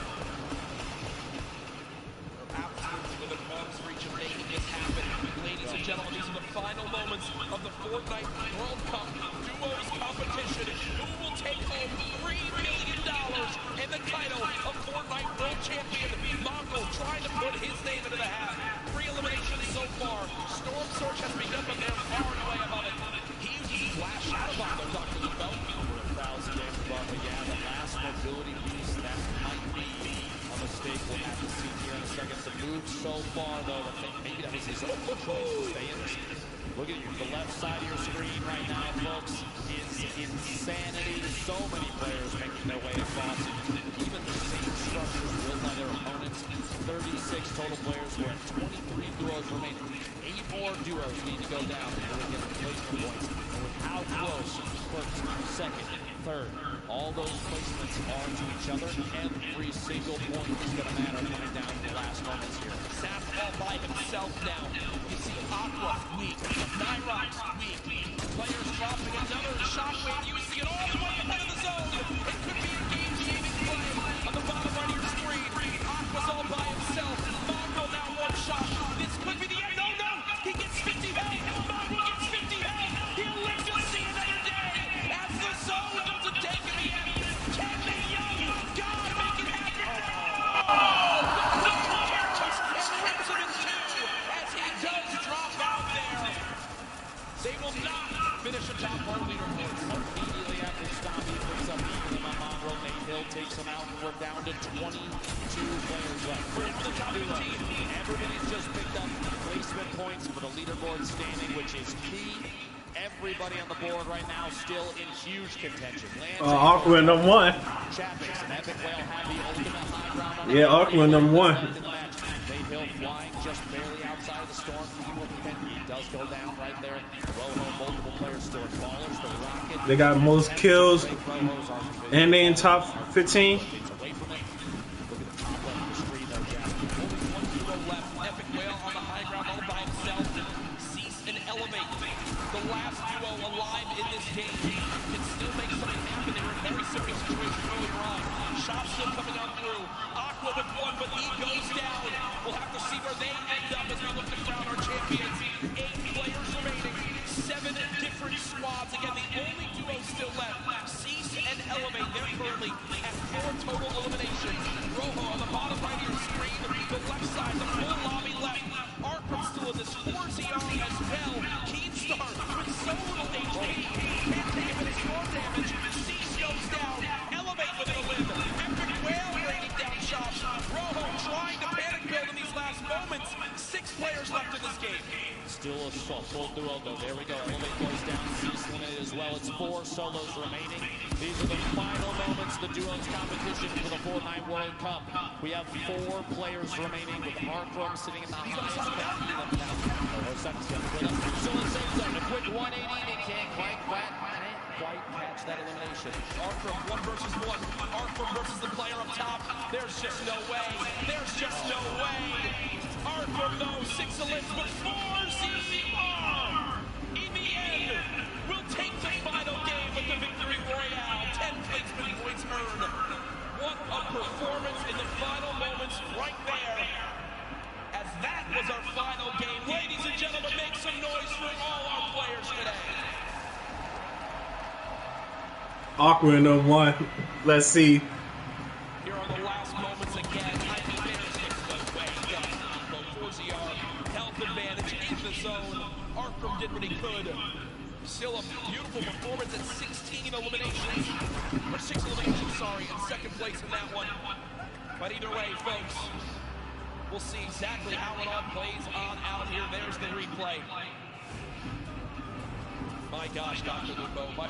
Absolutely within arm's reach of making this happen. Ladies and gentlemen, these are the final moments of the Fortnite World Cup Duos competition. Who will take home $3 million and the title of Fortnite World Champion? Markael trying to put his name into the hat. 3 eliminations so far. Storm Surge has begun, but they're far and away above it. He uses his last shadow bomb, though, Dr. Lupo. Over 1,000 games above, but yeah, the last mobility piece, that might be a mistake. We'll have to see here in a second. The move so far, though, I think maybe that was his own choice to stay in this. Look at you, the left side of your screen right now, folks, is insanity. So many players making their way across. Even the same structures built by their opponents. 36 total players. We're at 23 duos remaining. 8 more duos need to go down in order to get replacement points. And with how close first, second, third, all those placements are to each other. Every single point is going to matter coming down to the last moments here. Sap all by himself now. You see Aqua weak, Nyrox weak. Players dropping another shockwave, using it all the way ahead of the zone. It could be a game-changing play on the bottom right of your screen. Aqua's all by himself. Mongo now 1 shot. This could be the end. No, no! He gets 50 health. Mongo gets 50 health. He'll live to see another day as the zone doesn't take him yet. Can they young God make it happen? Oh! The player just rips him in 2 as he does drop out there. They will not finish the top 1 leaderboard. Immediately after Stomp, he picks up even on Mongo. Nate Hill takes him out, and we're down to 22 players left. We're into the top 15. Everybody's just picked up placement points for the leaderboard standing, which is key. Everybody on the board right now still in huge contention. Aqua number 1. Chappix and Epic Whale have the ultimate high ground on Yeah, Aqua number 1. Nate Hill flying just barely outside of the storm. He does go down right there. Rojo, multiple players still at Ballers, the Rocket. They got most kills, and they in top 15. Away from it. Look at the top left of the screen though, Jack. Only 1 duo left. Epic Whale on the high ground all by himself. Cease and Elevate. The last duo alive in this game can still make something happen. They were in a very serious situation earlier on. Shots still coming on through. Aqua with 1, but he goes down. We'll have to see where they end up as we look to crown our champions. 8 players remaining. 7 different squads. Again, the only duo still left. Cease and Elevate. They're currently at 4 total eliminations. Rojo on the bottom right of your screen. The left side, the full lobby left. Arkham still in this. Forzion as well. Keenstar with so little HP. Can't take a bit of storm damage. Cease goes down. Elevate with a win. Epic Whale raining down shots. Rojo trying to panic build in these last moments. 6 players left in this game. Still a full duo though. There we go. Elevate goes down. Cease limited as well. It's 4 solos remaining. These are the final moments of the duos competition for the Fortnite World Cup. We have 4 players remaining with Arkham sitting in the highest still in safe zone. A quick 180. They can't quite catch that elimination. Arkham 1 versus 1. Arkham versus the player up top. There's just no way. There's just no way. Arkham though, 6 elims, but 4 ZR. In the end, will take the final game with the victory royale. 10 placement points earned. What a performance in the final moments right there. As that was our final game. Ladies and gentlemen, make some noise for all our players today. Aqua number 1. Let's see. Here are the last moments again. I think there's way done. Forzion held health advantage in the zone. Arkram did what he could. Still a beautiful performance at 16 eliminations. Or 6 eliminations, sorry, in second place in that one. But either way, folks, we'll see exactly how it all plays on out here. There's the replay. My gosh, Dr. Lupo, my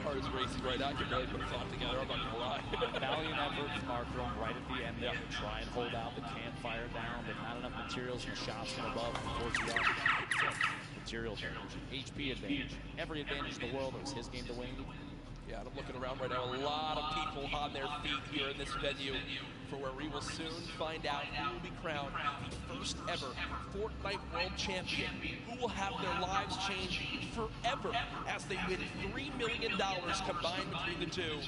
heart is racing right now. I can barely put a thought together, I'm not gonna lie. Valiant effort from Arkram right at the end there to try and hold out the campfire down, but not enough materials and the shots from above towards the arc. Material advantage, HP advantage, every advantage in the world. It was his game to win. Yeah, and I'm looking around right now, a lot of people on their feet here in this venue for where we will soon find out who will be crowned the first ever Fortnite World Champion, who will have their lives changed forever as they win $3 million combined between the two.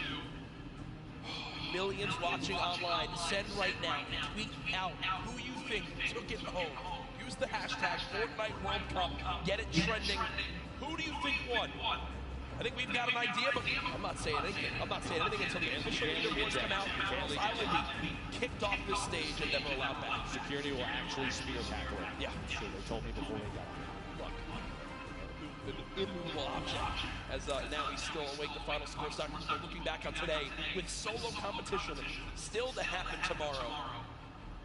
Millions watching online. Send right now, tweet out who you think took it home. Use the hashtag Fortnite World Cup, get it trending. Who do you think won? I think we've got an idea, but I'm not saying anything. I'm not saying anything until the official leaderboards come out, or else I will be kicked off this stage and never allowed back. Security will actually spear tackle it. Yeah. Sure, they told me before they got here. Look, an immovable object. As now we still await the final score. We're looking back on today with solo competition still to happen tomorrow.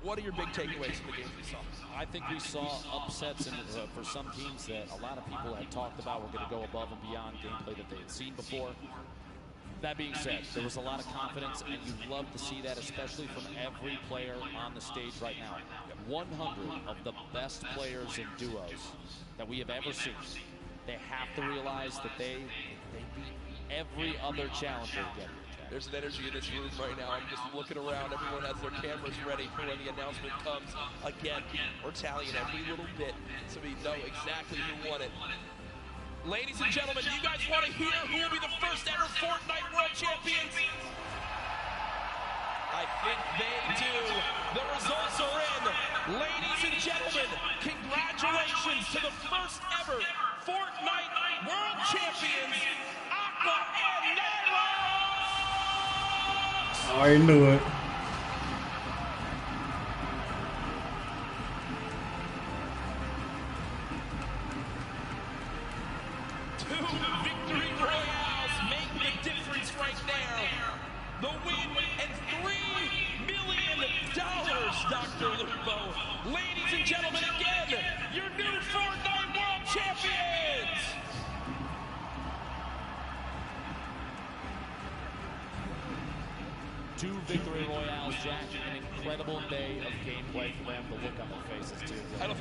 What are your big takeaways from the games we saw? I think we saw upsets for some teams that a lot of people had talked about were going to go above and beyond gameplay that they had seen before. That being said, there was a lot of confidence, and you love to see that, especially from every player on the stage right now. 100 of the best players in duos that we have ever seen. They have to realize that they beat every other challenger again. There's an energy in this room right now. I'm just looking around. Everyone has their cameras ready for when the announcement comes. Again, we're tallying every little bit so we know exactly who won it. Ladies and gentlemen, do you guys want to hear who will be the first ever Fortnite World Champions? I think they do. The results are in. Ladies and gentlemen, congratulations to the first ever Fortnite World Champions, Aqua and Naira! I already knew it. Two victory royales make the difference right there. The win and $3 million, Dr. Lupo. Ladies and gentlemen, again, your new Fortnite World Champions! Two victory royales, Jack. An incredible day of gameplay for them. The look on their faces, too. I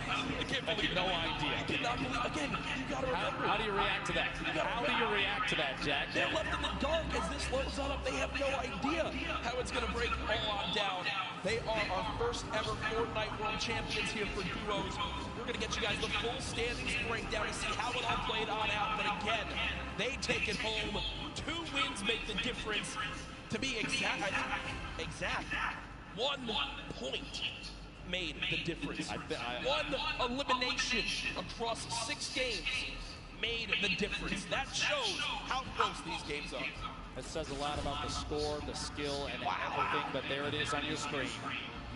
can't believe no idea. I cannot believe, again, you gotta remember. How do you react to that? How do you react to that, Jack? They're left in the dark as this loads on up. They have no idea how it's gonna break all on down. They are our first ever Fortnite World Champions here for duos. We're gonna get you guys the full standings breakdown to see how it all played on out. But again, they take it home. 2 wins make the difference. To be exact, 1 point made the difference. One elimination across 6 games made the difference. That shows how close these games are. It says a lot about the score, the skill, and everything, but there it is on your screen.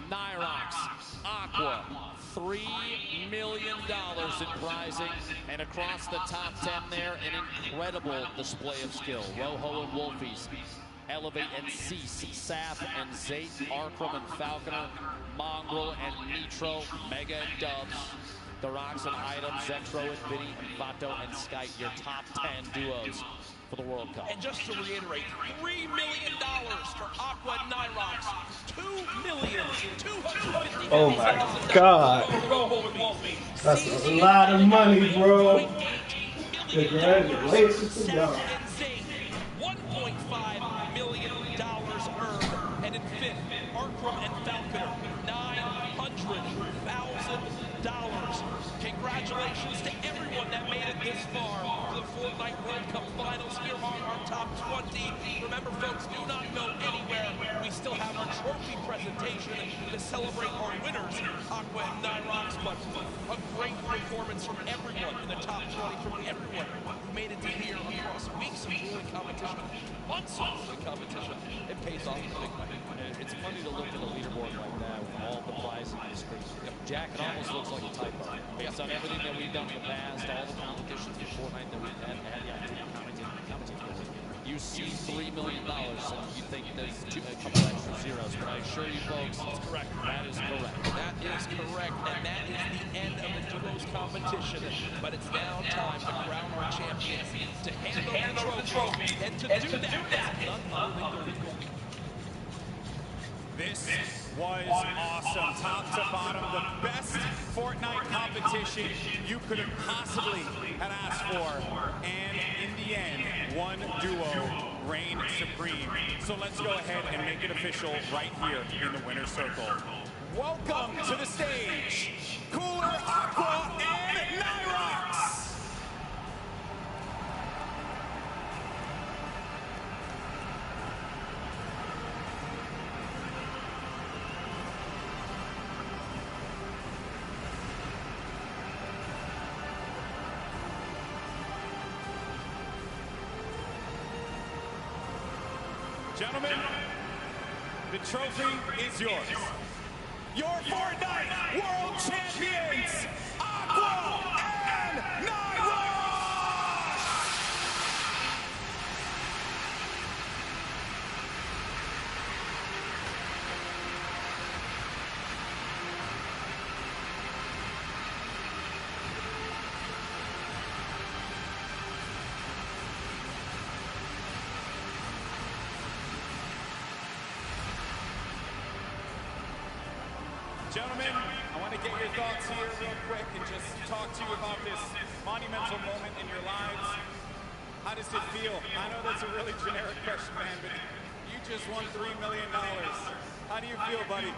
Nyrox, Aqua, $3 million in prizing, and across the top 10 there, an incredible display of skill. Rojo and Wolfies, Elevate and Cease, Saf and Zayt, Arkram and Falconer, Mongrel and Nitro, Mega and Dubs, the Rocks and Items, Zexro and Vinny, and Vato and Skype, your top 10 duos for the World Cup. And just to reiterate, $3 million for Aqua and Nyrox, $2,250,000. Oh my God. That's a lot of money, bro. Congratulations to y'all. $1.5 million earned. And in 5th, Arkram and Falconer, $900,000. Congratulations to everyone that made it this far to the Fortnite World Cup Finals. Here are our top 20. Remember, folks, do not go anywhere. We still have our trophy presentation to celebrate our winners, Aqua and Nyrox, but a great performance from everyone in the top 20, from everyone who made it to here across weeks of grueling competition, months of grueling competition. It pays off in a big way. It's funny to look at a leaderboard like that with all the prizes on the screen. Jack, it almost looks like a typo. Based on everything that we've done in the past, all the competitions in Fortnite that we've had the opportunity to commentate with, you see $3 million and you think there's a couple extra zeros, but I assure you folks, that's correct. That is correct. That is correct, and that is the end of the duos competition. But it's now time to crown our champions, to hand over the trophy, and to do that, it's none other than Rico. This was awesome, top to bottom, the best Fortnite competition you could have possibly had asked for, and in the end, one duo reigned supreme. So let's go ahead and make it official right here in the winner's circle. Welcome to the stage, Cooler, Aqua, and Nyrox. Gentlemen, the trophy is yours. Your Fortnite World Champions, Aqua and Nyrox! Gentlemen, I want to get your thoughts here real quick and just talk to you about this monumental moment in your lives. How does it feel? I know that's a really generic question, man, but you just won $3 million. How do you feel, buddy?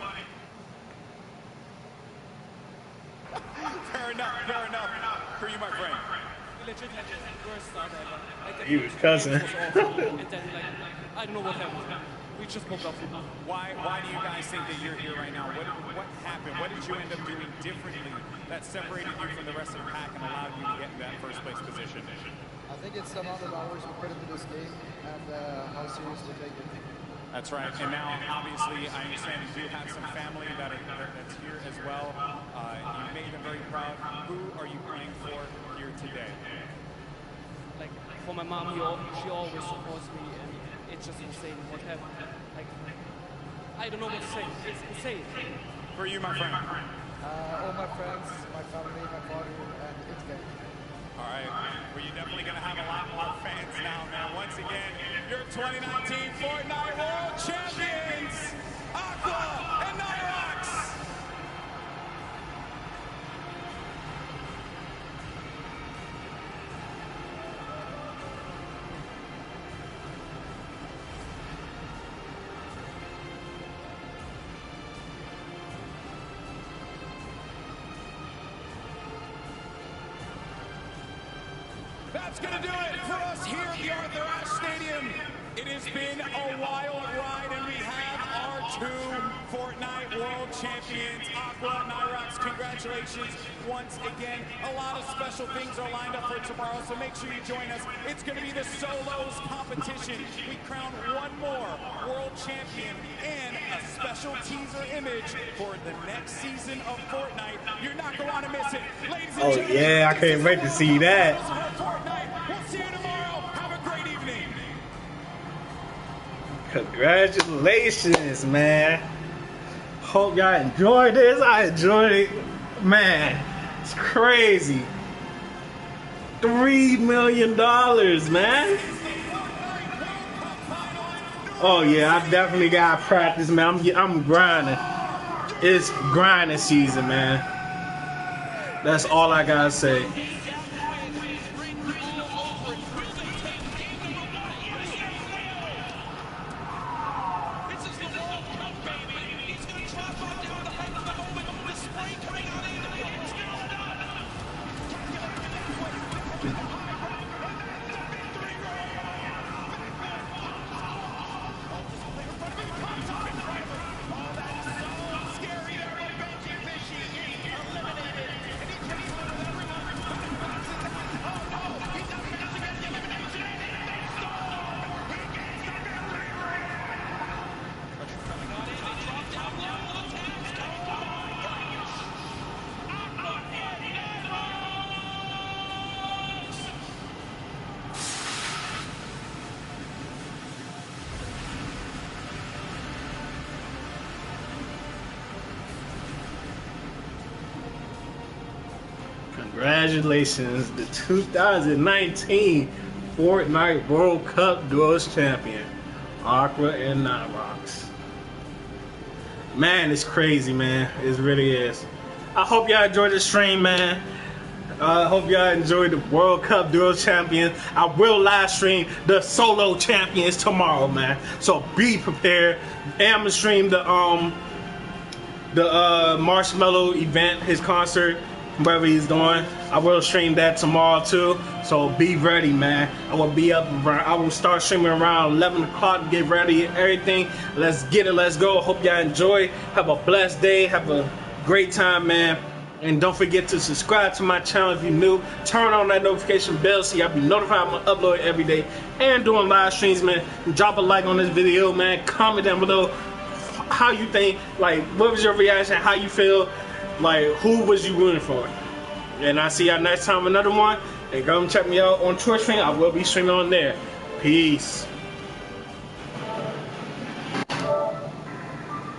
Fair enough. For you, my friend. Legit had the worst start ever. Like, He was cussing. and then, like, I don't know what happened. We just broke up. Why do you guys think that you're here right now? What happened? What did you end up doing differently that separated you from the rest of the pack and allowed you to get in that first place position? I think it's the amount of hours we put into this game and how serious we take it. That's right. And now, obviously, I understand you do have some family that's here as well. You made them very proud. Who are you playing for here today? Like, for my mom, she always supports me, and it's just insane what happened. Like, I don't know what to say. It's insane. For you, my friend. All my friends, my family, my father, and it's game. All right. Well, you're definitely going to have a lot more fans now, man. Once again, your 2019 Fortnite World Champions, Aqua and Nyrox. That's going to do it for us here at the Arthur Ashe Stadium. It has been a wild ride, and we have our two Fortnite World Champions, Aqua and Nyrox. Congratulations once again. A lot of special things are lined up for tomorrow, so make sure you join us. It's going to be the solos competition. We crown one more world champion and a special teaser image for the next season of Fortnite. You're not going to want to miss it. Ladies and gentlemen, yeah, I can't wait to see that. we'll see you tomorrow. Have a great evening. Congratulations, man. Hope y'all enjoyed this. I enjoyed it. Man, it's crazy. $3 million, man. Oh, yeah, I definitely got to practice, man. I'm grinding. It's grinding season, man. That's all I got to say. Congratulations, the 2019 Fortnite World Cup Duos champion, Aqua and Knotrox. Man, it's crazy, man. It really is. I hope y'all enjoyed the stream, man. I hope y'all enjoyed the World Cup Duos champions. I will live stream the solo champions tomorrow, man. So be prepared. And I'm gonna stream the Marshmello event, his concert, wherever he's doing. I will stream that tomorrow too. So be ready, man. I will be up around, I will start streaming around 11 o'clock, get ready and everything. Let's get it, let's go. Hope y'all enjoy. Have a blessed day. Have a great time, man. And don't forget to subscribe to my channel if you're new. Turn on that notification bell so y'all be notified when I upload every day. And doing live streams, man. Drop a like on this video, man. Comment down below how you think, like, what was your reaction, how you feel, like, who was you rooting for? And I'll see y'all next time with another one. And go and check me out on Twitch stream. I will be streaming on there. Peace.